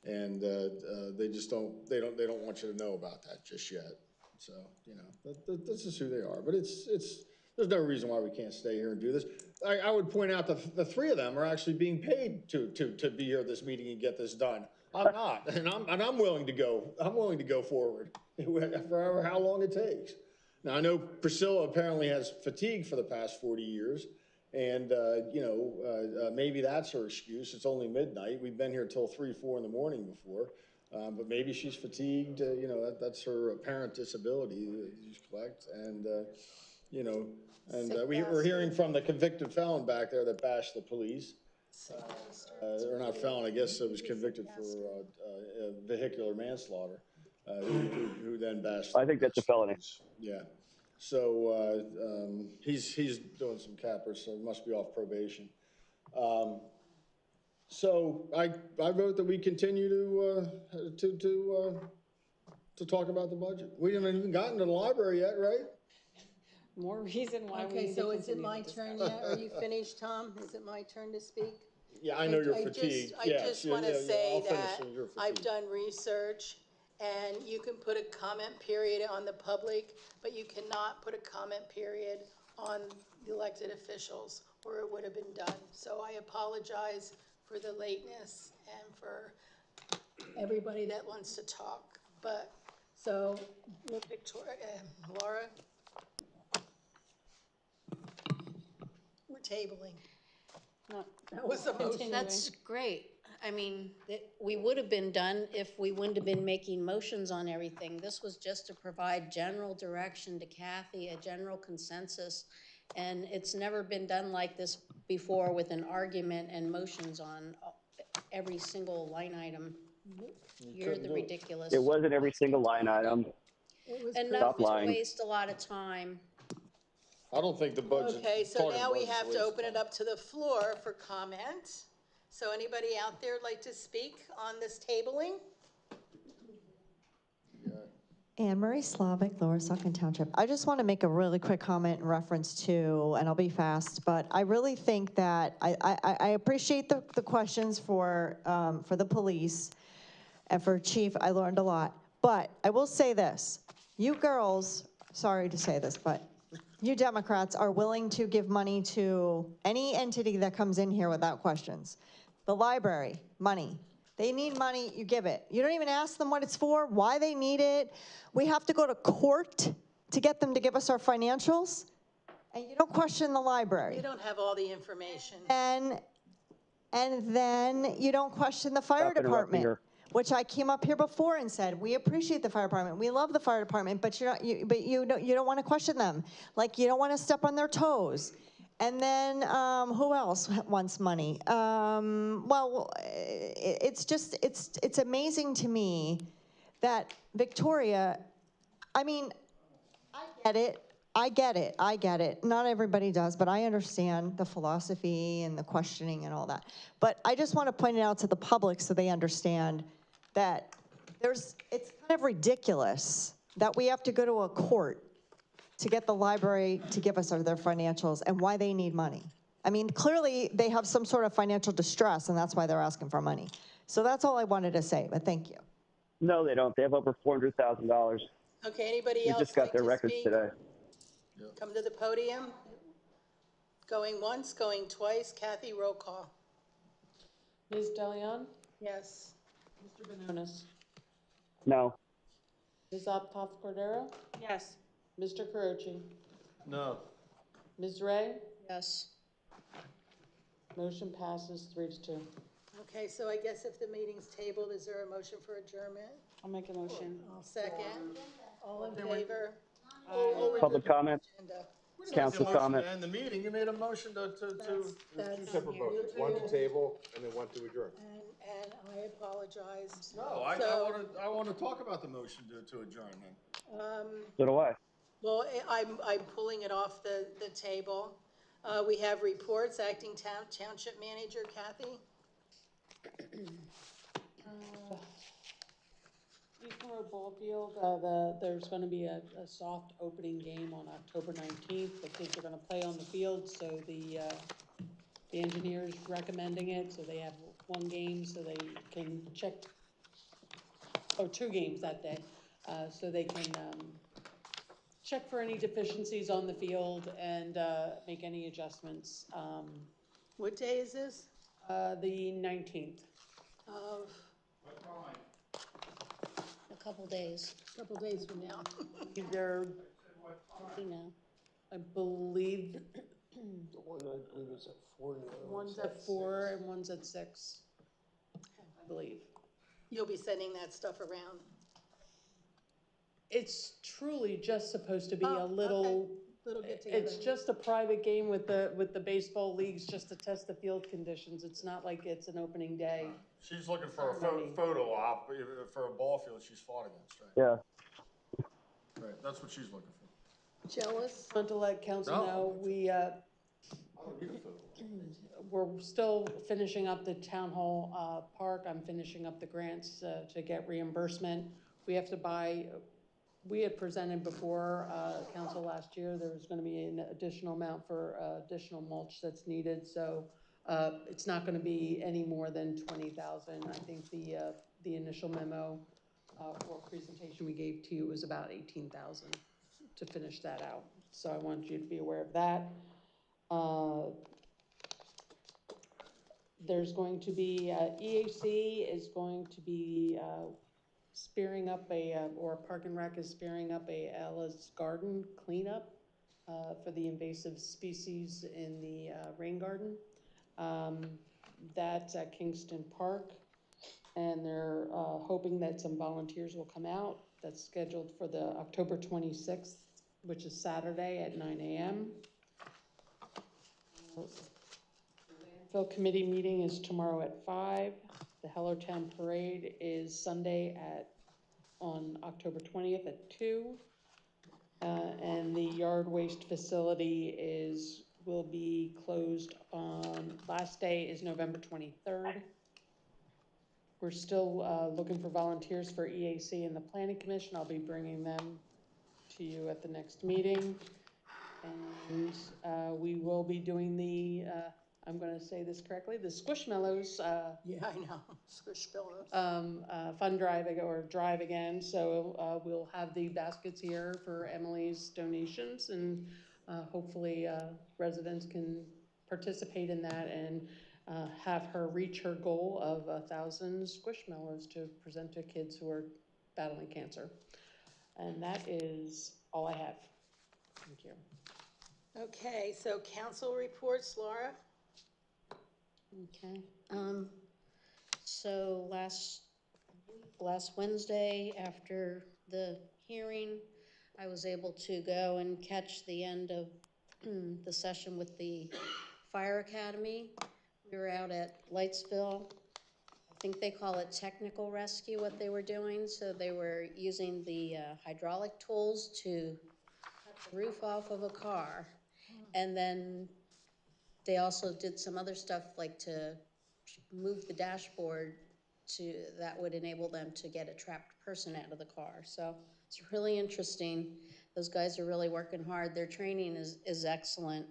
And they just don't want you to know about that just yet. So, this is who they are. But there's no reason why we can't stay here and do this. I would point out that the three of them are actually being paid to be here at this meeting and get this done. I'm not, and I'm willing to go. I'm willing to go forward for how long it takes. Now I know Priscilla apparently has fatigue for the past 40 years. And, maybe that's her excuse. It's only midnight. We've been here till 3, 4 in the morning before. But maybe she's fatigued. That's her apparent disability you collect. And, we're hearing from the convicted felon back there that bashed the police. Or not felon, I guess it was convicted for vehicular manslaughter, who then bashed. I think that's a felony. Yeah. So he's doing some capers, so he must be off probation. So I vote that we continue to talk about the budget. We haven't even gotten to the library yet, right? More reason why we Okay, need so to is it continue my the turn discussion. yet? Are you finished, Tom? Is it my turn to speak? Yeah, I know you're fatigued. I just want to say that I've done research, And you can put a comment period on the public, but you cannot put a comment period on the elected officials, or it would have been done. So I apologize for the lateness and for everybody that wants to talk. But, so, Victoria, Laura? We're tabling. No, That was the motion. That's great. I mean, we would have been done if we wouldn't have been making motions on everything. This was just to provide general direction to Kathy, a general consensus. And it's never been done like this before with an argument and motions on every single line item. You're the ridiculous. It wasn't every single line item. Enough to waste a lot of time. I don't think the budget. Okay, so now we have to open it up to the floor for comment. So anybody out there like to speak on this tabling? Anne Marie Slavic, Lower Saucon Township. I just want to make a really quick comment in reference to, and I'll be fast, but I really think that I appreciate the questions for the police and for Chief. I learned a lot, but I will say this: you girls, sorry to say this, but you Democrats are willing to give money to any entity that comes in here without questions. The library, money. They need money, you give it. You don't even ask them what it's for, why they need it. We have to go to court to get them to give us our financials, and you don't question the library. You don't have all the information. And then you don't question the fire department, which I came up here before and said, we appreciate the fire department, we love the fire department, but you don't want to question them. Like, you don't want to step on their toes. And then who else wants money? Well, it's amazing to me that Victoria, I mean, I get it. Not everybody does, but I understand the philosophy and the questioning and all that. But I just want to point it out to the public so they understand that it's kind of ridiculous that we have to go to a court to get the library to give us their financials and why they need money. I mean, clearly they have some sort of financial distress and that's why they're asking for money. So that's all I wanted to say, but thank you. No, they don't. They have over $400,000. Okay, anybody We else just got like their to records speak? today. Come to the podium. Going once, going twice. Kathy, roll call. Ms. DeLeon? Yes. Mr. Benonis? No. Ms. Optoff Cordero? Yes. Mr. Carochi? No. Ms. Ray? Yes. Motion passes 3-2. Okay, so I guess if the meeting's tabled, is there a motion for adjournment? I'll make a motion. I'll second. All in favor? Public comment? Agenda. Council comment? And the meeting, you made a motion to. Two separate motions, one to table and then one to adjourn. And I apologize. No, I want to talk about the motion to adjourn then. So do I. Well, I'm pulling it off the table. We have reports, acting township manager, Kathy. Eastern Road Ballfield, there's going to be a soft opening game on October 19th. The kids are going to play on the field, so the engineer's recommending it, so they have one game so they can check, or 2 games that day, so they can check for any deficiencies on the field and make any adjustments. What day is this? The 19th. Of A couple days. couple days from now. Either, You know. I believe, The one I believe is at 4 now. one's at 4 and one's at 6, I believe. You'll be sending that stuff around. It's truly just supposed to be a little, Little get together. it's just a private game with the baseball leagues just to test the field conditions. It's not like it's an opening day. She's looking for a photo op for a ball field she's fought against, right? Yeah. Right, that's what she's looking for. Jealous? Want to let council know, I don't need a photo. we're still finishing up the town hall park. I'm finishing up the grants to get reimbursement. We have to buy, we had presented before council last year, there was gonna be an additional amount for additional mulch that's needed, so it's not gonna be any more than 20,000. I think the initial memo or presentation we gave to you was about 18,000 to finish that out. So I want you to be aware of that. There's going to be, EAC is going to be spearing up or Park and Rec is spearing up a Ella's Garden cleanup for the invasive species in the rain garden. That's at Kingston Park, and they're hoping that some volunteers will come out. That's scheduled for the October 26th, which is Saturday at 9 a.m. Landfill committee meeting is tomorrow at 5. The Hellertown Parade is Sunday on October 20th at 2. And the yard waste facility will be closed on, last day is November 23rd. We're still looking for volunteers for EAC and the Planning Commission. I'll be bringing them to you at the next meeting. And we will be doing the, I'm going to say this correctly, the Squishmallows. Yeah, I know, Squishmallows. Fund drive or drive again. So we'll have the baskets here for Emily's donations, and hopefully residents can participate in that and have her reach her goal of 1,000 Squishmallows to present to kids who are battling cancer. And that is all I have. Thank you. Okay, so council reports, Laura? Okay. So last Wednesday, after the hearing, I was able to go and catch the end of the session with the Fire Academy. We were out at Lightsville. I think they call it technical rescue, what they were doing. So they were using the hydraulic tools to cut the roof off of a car. And then they also did some other stuff like to move the dashboard that would enable them to get a trapped person out of the car. So it's really interesting. Those guys are really working hard. Their training is excellent.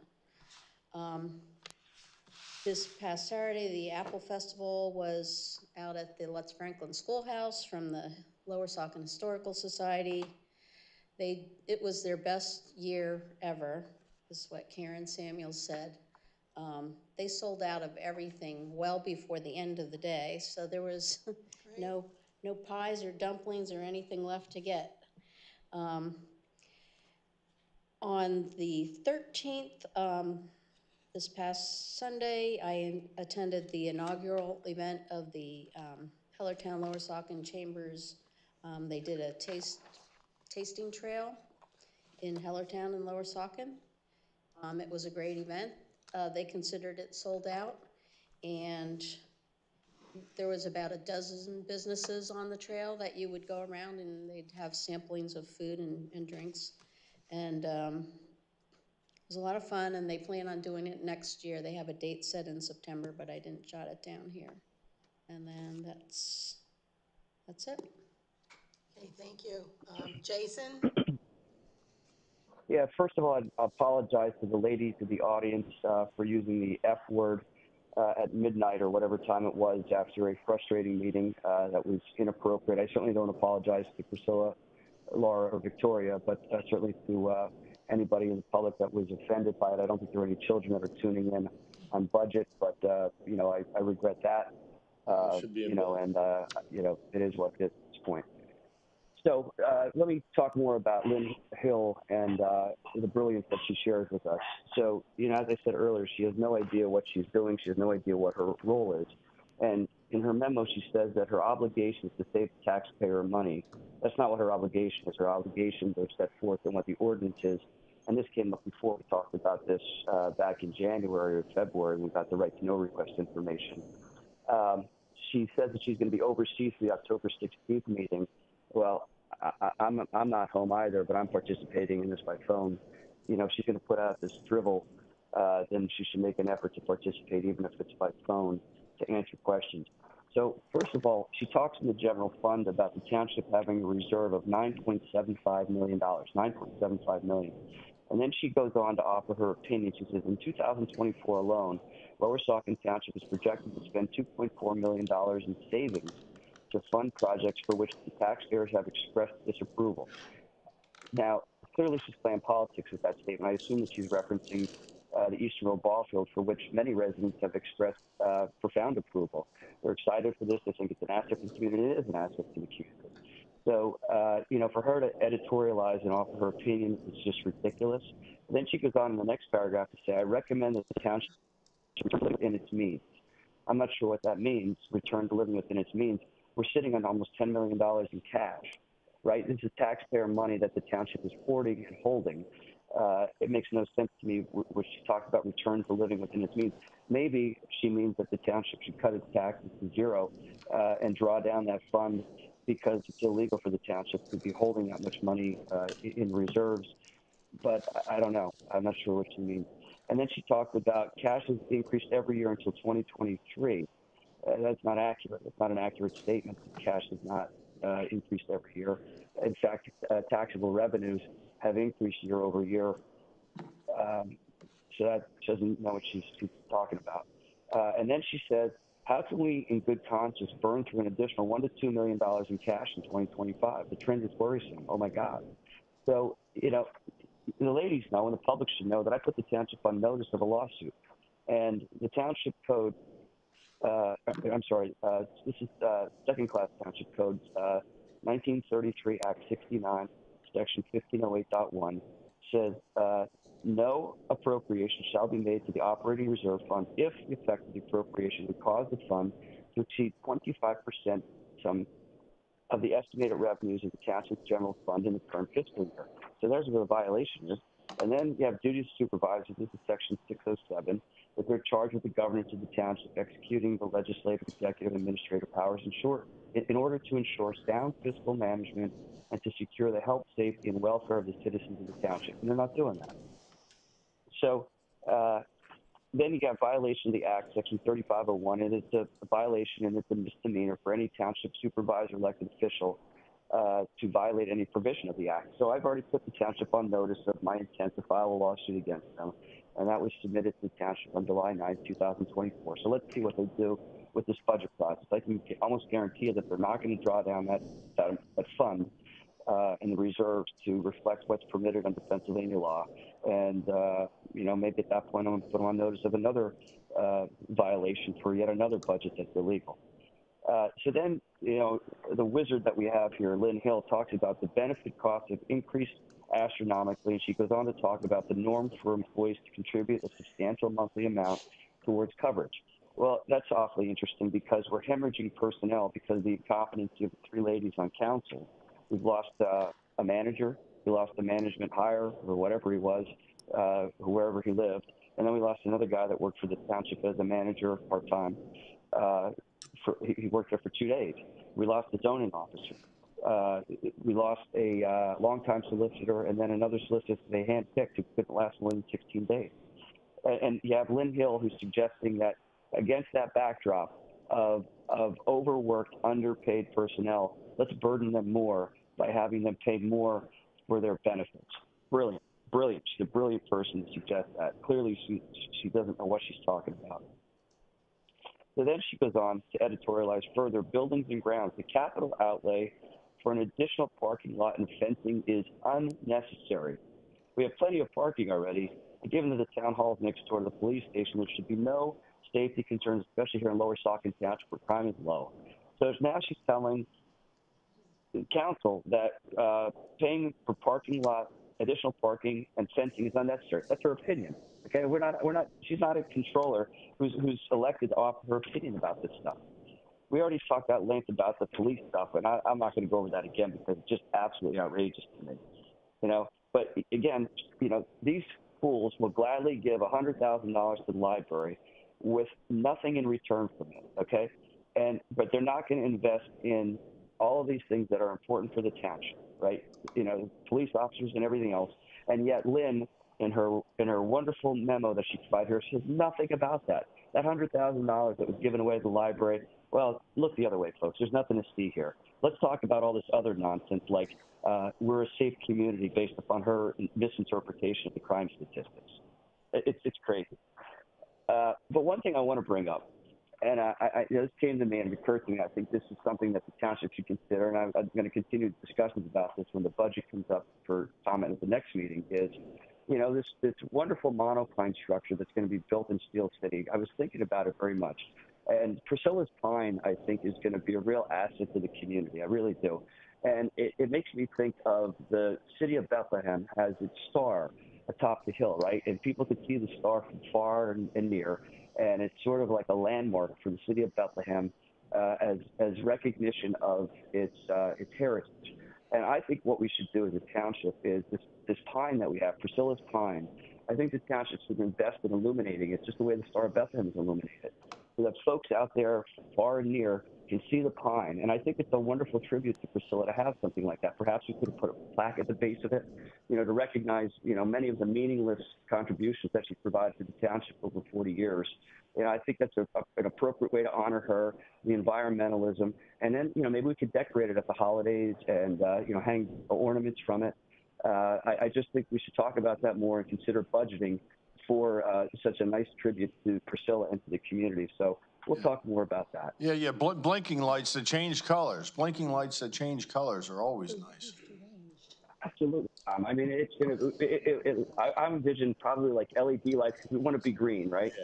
This past Saturday, the Apple Festival was out at the Lutz Franklin Schoolhouse from the Lower Saucon Historical Society. It was their best year ever. This is what Karen Samuels said. They sold out of everything well before the end of the day, so there was no pies or dumplings or anything left to get. On the 13th, this past Sunday, I attended the inaugural event of the Hellertown Lower Saucon Chambers. They did a tasting trail in Hellertown and Lower Saucon. It was a great event. They considered it sold out, and there was about a dozen businesses on the trail that you would go around, and they'd have samplings of food and drinks. And it was a lot of fun, and they plan on doing it next year. They have a date set in September, but I didn't jot it down here. And then that's it. Okay, thank you. Jason? Yeah, first of all, I apologize to the ladies of the audience for using the F word at midnight or whatever time it was after a frustrating meeting that was inappropriate. I certainly don't apologize to Priscilla, Laura, or Victoria, but certainly to anybody in the public that was offended by it. I don't think there are any children that are tuning in on budget, but I regret that. And it is what it is at this point. So let me talk more about Lynn Hill and the brilliance that she shares with us. So, as I said earlier, she has no idea what she's doing. She has no idea what her role is. And in her memo, she says that her obligation is to save the taxpayer money. That's not what her obligation is. Her obligations are set forth in what the ordinance is. And this came up before. We talked about this back in January or February. We got the right to know request information. She says that she's going to be overseas for the October 16th meeting. Well, I'm not home either, but I'm participating in this by phone. If she's going to put out this drivel, then she should make an effort to participate, even if it's by phone, to answer questions. So first of all, she talks in the general fund about the township having a reserve of $9.75 million, $9.75 million. And then she goes on to offer her opinion. She says, in 2024 alone, Lower Saucon Township is projected to spend $2.4 million in savings to fund projects for which the taxpayers have expressed disapproval. Now, clearly she's playing politics with that statement. I assume that she's referencing the Eastern Road Ballfield, for which many residents have expressed profound approval. They're excited for this. They think it's an asset to the community. It is an asset to the community. So, for her to editorialize and offer her opinion is just ridiculous. And then she goes on in the next paragraph to say, I recommend that the township return within its means. I'm not sure what that means, return to living within its means. We're sitting on almost $10 million in cash, right? This is taxpayer money that the township is hoarding and holding. It makes no sense to me when she talks about return to living within its means. Maybe she means that the township should cut its taxes to zero and draw down that fund because it's illegal for the township to be holding that much money in reserves. But I don't know. I'm not sure what she means. And then she talked about cash has increased every year until 2023. That's not accurate. It's not an accurate statement. Cash has not increased every year. In fact, taxable revenues have increased year over year. So that she doesn't know what she's talking about. And then she said, how can we, in good conscience, burn through an additional $1 to $2 million in cash in 2025? The trend is worrisome. Oh, my God. So, the ladies know, and the public should know, that I put the township on notice of a lawsuit. And the township code, this is second-class township codes, 1933 Act 69, Section 1508.1, says no appropriation shall be made to the operating reserve fund if the effect of the appropriation would cause the fund to exceed 25% of the estimated revenues of the township's general fund in the current fiscal year. So there's where the violation is. And then you have duties of supervisors. This is Section 607, that they're charged with the governance of the township, executing the legislative, executive, and administrative powers in order to ensure sound fiscal management and to secure the health, safety, and welfare of the citizens of the township. And they're not doing that. So then you got violation of the Act, Section 3501, and it's a violation and it's a misdemeanor for any township supervisor, elected official, to violate any provision of the Act. So I've already put the township on notice of my intent to file a lawsuit against them, and that was submitted to the township on July 9, 2024. So let's see what they do with this budget process. I can almost guarantee you that they're not going to draw down that fund in the reserves to reflect what's permitted under Pennsylvania law. And, maybe at that point I'm going to put them on notice of another violation for yet another budget that's illegal. So then, the wizard that we have here, Lynn Hill, talks about the benefit costs have increased astronomically, and she goes on to talk about the norm for employees to contribute a substantial monthly amount towards coverage. Well, that's awfully interesting because we're hemorrhaging personnel because of the incompetency of the three ladies on council. We've lost a manager, we lost a management hire or whatever he was, wherever he lived, and then we lost another guy that worked for the township as a manager part-time. He worked there for 2 days. We lost the zoning officer. We lost a longtime solicitor and then another solicitor they handpicked who couldn't last more than 16 days. And you have Lynn Hill who's suggesting that against that backdrop of overworked, underpaid personnel, let's burden them more by having them pay more for their benefits. Brilliant. She's a brilliant person to suggest that. Clearly, she doesn't know what she's talking about. So then she goes on to editorialize further, buildings and grounds. The capital outlay for an additional parking lot and fencing is unnecessary. We have plenty of parking already. And given that the town hall is next door to the police station, there should be no safety concerns, especially here in Lower Saucon Township where crime is low. So now she's telling the council that paying for parking lot, additional parking and fencing is unnecessary. That's her opinion. Okay, we're not. She's not a controller who's elected to offer her opinion about this stuff. We already talked at length about the police stuff, and I'm not going to go over that again because it's just absolutely outrageous to me. But again, these fools will gladly give $100,000 to the library with nothing in return from it. Okay, but they're not going to invest in all of these things that are important for the township, right? Police officers and everything else. And yet Lynn, in her wonderful memo that she provided her, says nothing about that. That $100,000 that was given away to the library, well, look the other way, folks. There's nothing to see here. Let's talk about all this other nonsense like we're a safe community based upon her misinterpretation of the crime statistics. It's crazy. But one thing I want to bring up, This came to me and occurred to me. I think this is something that the township should consider, and I'm going to continue discussions about this when the budget comes up for comment at the next meeting. Is this wonderful monocline structure that's going to be built in Steel City. I was thinking about it very much, and Priscilla's Pine I think is going to be a real asset to the community. I really do, and it makes me think of the city of Bethlehem has its star atop the hill, right? And people can see the star from far and near. And it's sort of like a landmark for the city of Bethlehem as recognition of its heritage. And I think what we should do as a township is this pine that we have, Priscilla's Pine. I think the township should invest in illuminating it just the way the Star of Bethlehem is illuminated, so that folks out there far and near can see the pine. And I think it's a wonderful tribute to Priscilla to have something like that. Perhaps we could have put a plaque at the base of it, to recognize, many of the meaningless contributions that she provided to the township over 40 years. I think that's an appropriate way to honor her, the environmentalism. And then, maybe we could decorate it at the holidays and, hang ornaments from it. I just think we should talk about that more and consider budgeting for such a nice tribute to Priscilla and to the community. So we'll talk more about that. Yeah. Blinking lights that change colors. Blinking lights that change colors are always nice. Absolutely. I mean, it's going to, I envision probably like LED lights because we want to be green, right?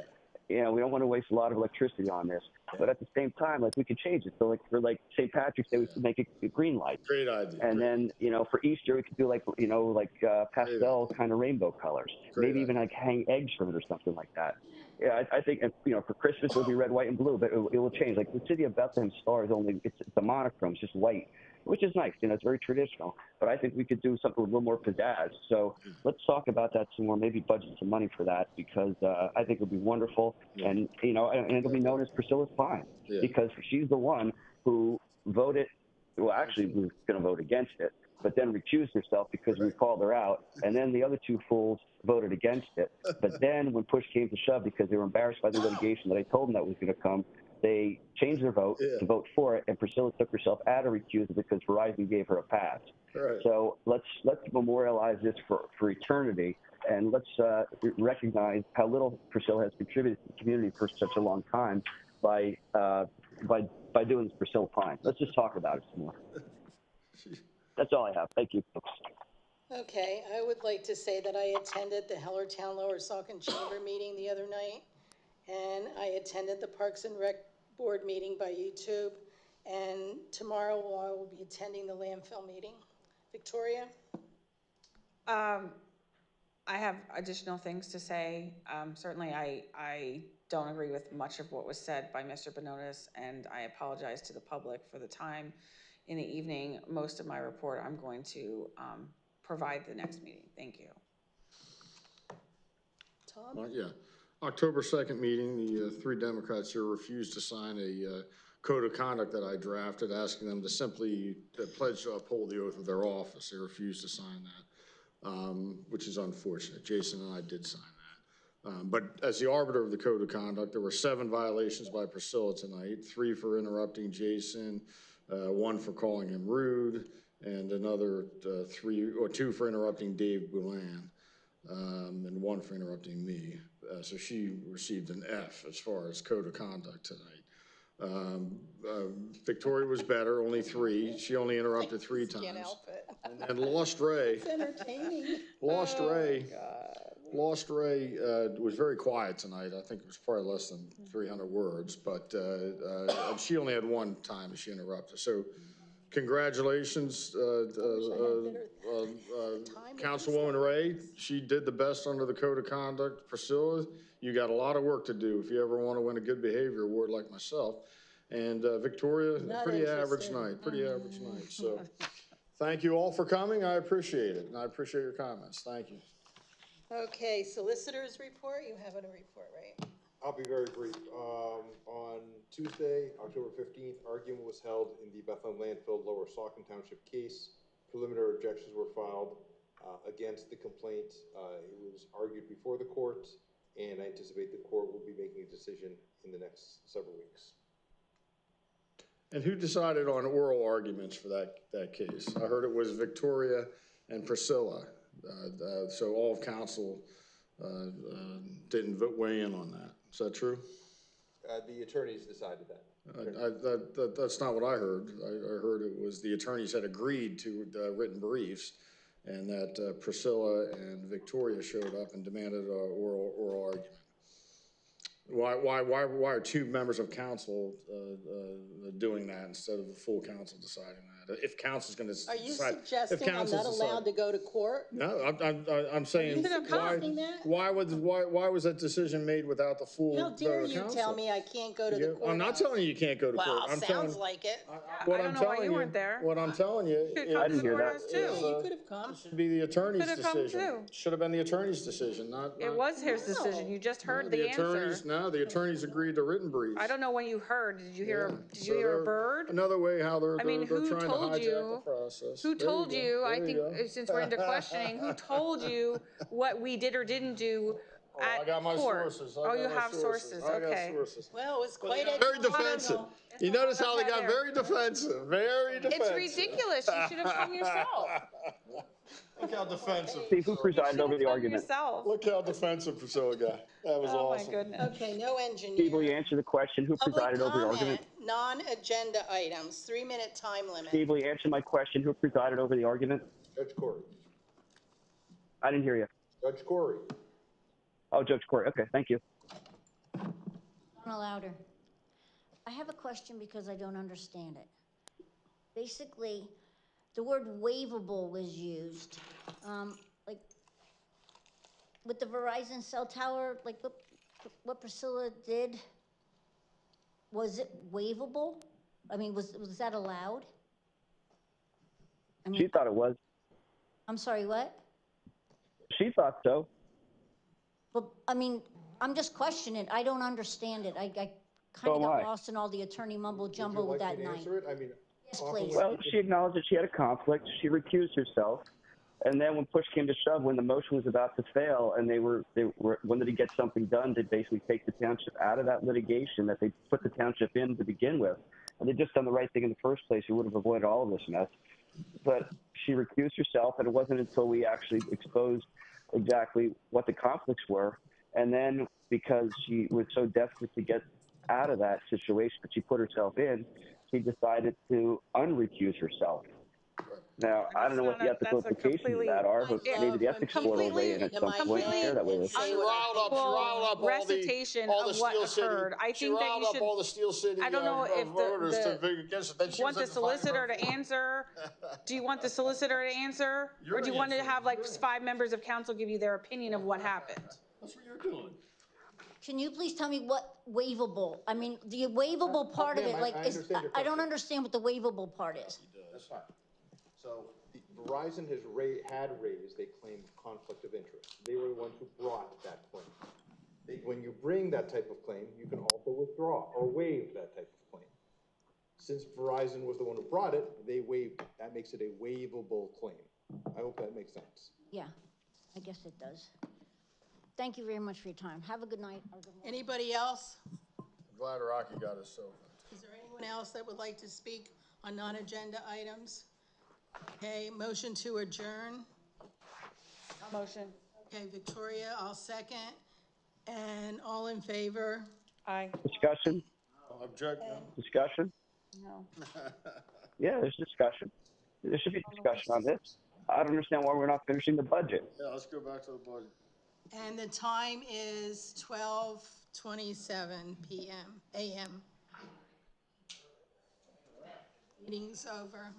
Yeah. We don't want to waste a lot of electricity on this. But at the same time, we could change it. So for St. Patrick's Day, we could make it a green light. Great idea. And then, for Easter, we could do pastel kind of rainbow colors. Maybe even hang eggs from it or something like that. Yeah, I think, for Christmas, it'll be red, white, and blue, but it will change. Like the city of Bethlehem star is it's a monochrome, it's just white, which is nice. It's very traditional. But I think we could do something with a little more pizzazz. So let's talk about that some more, maybe budget some money for that, because I think it'll be wonderful. And, and it'll be known as Priscilla's Pine, because she's the one who voted, well, actually, was going to vote against it, but then recused herself because we called her out. And then the other two fools voted against it. But then when push came to shove, because they were embarrassed by the litigation that I told them that was going to come, they changed their vote to vote for it, and Priscilla took herself out of recusal because Verizon gave her a pass. Right. So let's memorialize this for eternity, and let's recognize how little Priscilla has contributed to the community for such a long time by doing this Priscilla Pine. Let's just talk about it some more. That's all I have. Thank you. Okay, I would like to say that I attended the Hellertown Lower Saucon Chamber meeting the other night, and I attended the Parks and Rec Board meeting by YouTube, and tomorrow I will be attending the landfill meeting. Victoria? I have additional things to say. Certainly, I don't agree with much of what was said by Mr. Bononis, and I apologize to the public for the time in the evening. Most of my report I'm going to provide the next meeting. Thank you. Tom? Yeah. October 2nd meeting, the three Democrats here refused to sign a code of conduct that I drafted, asking them to simply pledge to uphold the oath of their office. They refused to sign that, which is unfortunate. Jason and I did sign that. But as the arbiter of the code of conduct, there were 7 violations by Priscilla tonight, 3 for interrupting Jason, 1 for calling him rude, and another 2 for interrupting Dave Boulan, and 1 for interrupting me. So she received an F as far as code of conduct tonight. Victoria was better, only 3. She only interrupted 3 times. Can't help it. And Lost Ray. It's entertaining. Lost Ray was very quiet tonight. I think it was probably less than 300 words, but she only had 1 time that she interrupted. So congratulations, Councilwoman Ray. She did the best under the code of conduct. Priscilla, you got a lot of work to do if you ever want to win a good behavior award like myself. And Victoria, pretty average night. So thank you all for coming. I appreciate it, and I appreciate your comments. Thank you. Okay, solicitor's report. You have a report, right? I'll be very brief. On Tuesday, October 15th, argument was held in the Bethlehem landfill Lower Saucon Township case. Preliminary objections were filed against the complaint. It was argued before the court, and I anticipate the court will be making a decision in the next several weeks. And who decided on oral arguments for that case? I heard it was Victoria and Priscilla. So all of council didn't weigh in on that. Is that true? The attorneys decided that. That's not what I heard. I heard it was the attorneys had agreed to the written briefs, and that Priscilla and Victoria showed up and demanded an oral argument. Why are two members of council doing that instead of the full council deciding that? If council's going to decide. Are you suggesting I'm not allowed to go to court? No, I'm saying, why was that decision made without the full How dare vote of you council? tell me I can't go to the court? I'm not telling you you can't go to court. Well, I'm sounds like it. What I don't I'm know why telling you you, weren't there. what I'm telling you Could is, come I didn't to hear that. court too. You could have come. should be the attorney's Could've come decision. too. Should have been the attorney's decision, not. It was his decision. You just heard the answer. No, the attorneys agreed to written briefs. I don't know when you heard. Did you hear? Yeah. Did you hear a bird? Another way how they're I mean, they're who trying to told hijack you? the process. Who There told go. you? I There think go. since we're into questioning, who told you what we did or didn't do at I got my court? sources. Oh, you have sources. I got Okay. sources. Well, it was quite a. Very defensive. You notice how they got very defensive. Very defensive. It's ridiculous. You should have come yourself. Look how defensive. See who presided over the Come argument. yourself. Look how defensive Priscilla got. That was Oh awesome. my goodness. Okay, no engineer. Steve, will you answer the question? Who Public presided over the argument? comment, non-agenda items, 3-minute time limit. Steve, will you answer my question? Who presided over the argument? Judge Corey. I didn't hear you. Judge Corey. Oh, Judge Corey. Okay, thank you. Donna Louder. I have a question because I don't understand it. Basically, the word waivable was used. Like, with the Verizon cell tower, like what Priscilla did, was it waivable? I mean, was that allowed? I mean, She thought it was. I'm sorry, what? She thought so. But, I mean, I'm just questioning it. I don't understand it. I kind So of am got I. lost in all the attorney mumbo jumbo with that night. I mean, Yes, often please. Well, she acknowledged that she had a conflict. She recused herself. And then when push came to shove, when the motion was about to fail and they wanted to get something done to basically take the township out of that litigation that they put the township in to begin with, and they'd just done the right thing in the first place, we would have avoided all of this mess. But she recused herself, and it wasn't until we actually exposed exactly what the conflicts were. And then because she was so desperate to get out of that situation that she put herself in, she decided to unrecuse herself. Now, I don't know what the ethical implications of that are, but maybe the ethics board will weigh in at some point and share that with us. She riled up all recitation all the of what Steel City. occurred. I She think that riled you up should. all the Steel City I don't know if voters to against. Then she want was the solicitor to answer. Do you want the solicitor to answer, or do you want to have like 5 members of council give you their opinion of what happened? That's what you're doing. Can you please tell me what waivable, I mean, the waivable part of it, ma'am, like, I is, understand your I don't question. understand what the waivable part is. That's fine. So Verizon has had raised a claim of conflict of interest. They were the ones who brought that claim. When you bring that type of claim, you can also withdraw or waive that type of claim. Since Verizon was the one who brought it, they waived it. That makes it a waivable claim. I hope that makes sense. Yeah, I guess it does. Thank you very much for your time. Have a good night. Or good morning. Anybody else? Glad Rocky got us so. Is there anyone else that would like to speak on non-agenda items? Okay, motion to adjourn. Motion. Okay, Victoria, I'll second. And all in favor? Aye. Discussion? Object. Discussion? No. Yeah, there's discussion. There should be discussion on this. I don't understand why we're not finishing the budget. Yeah, let's go back to the budget. And the time is 12:27 p.m. a.m. Meeting's over.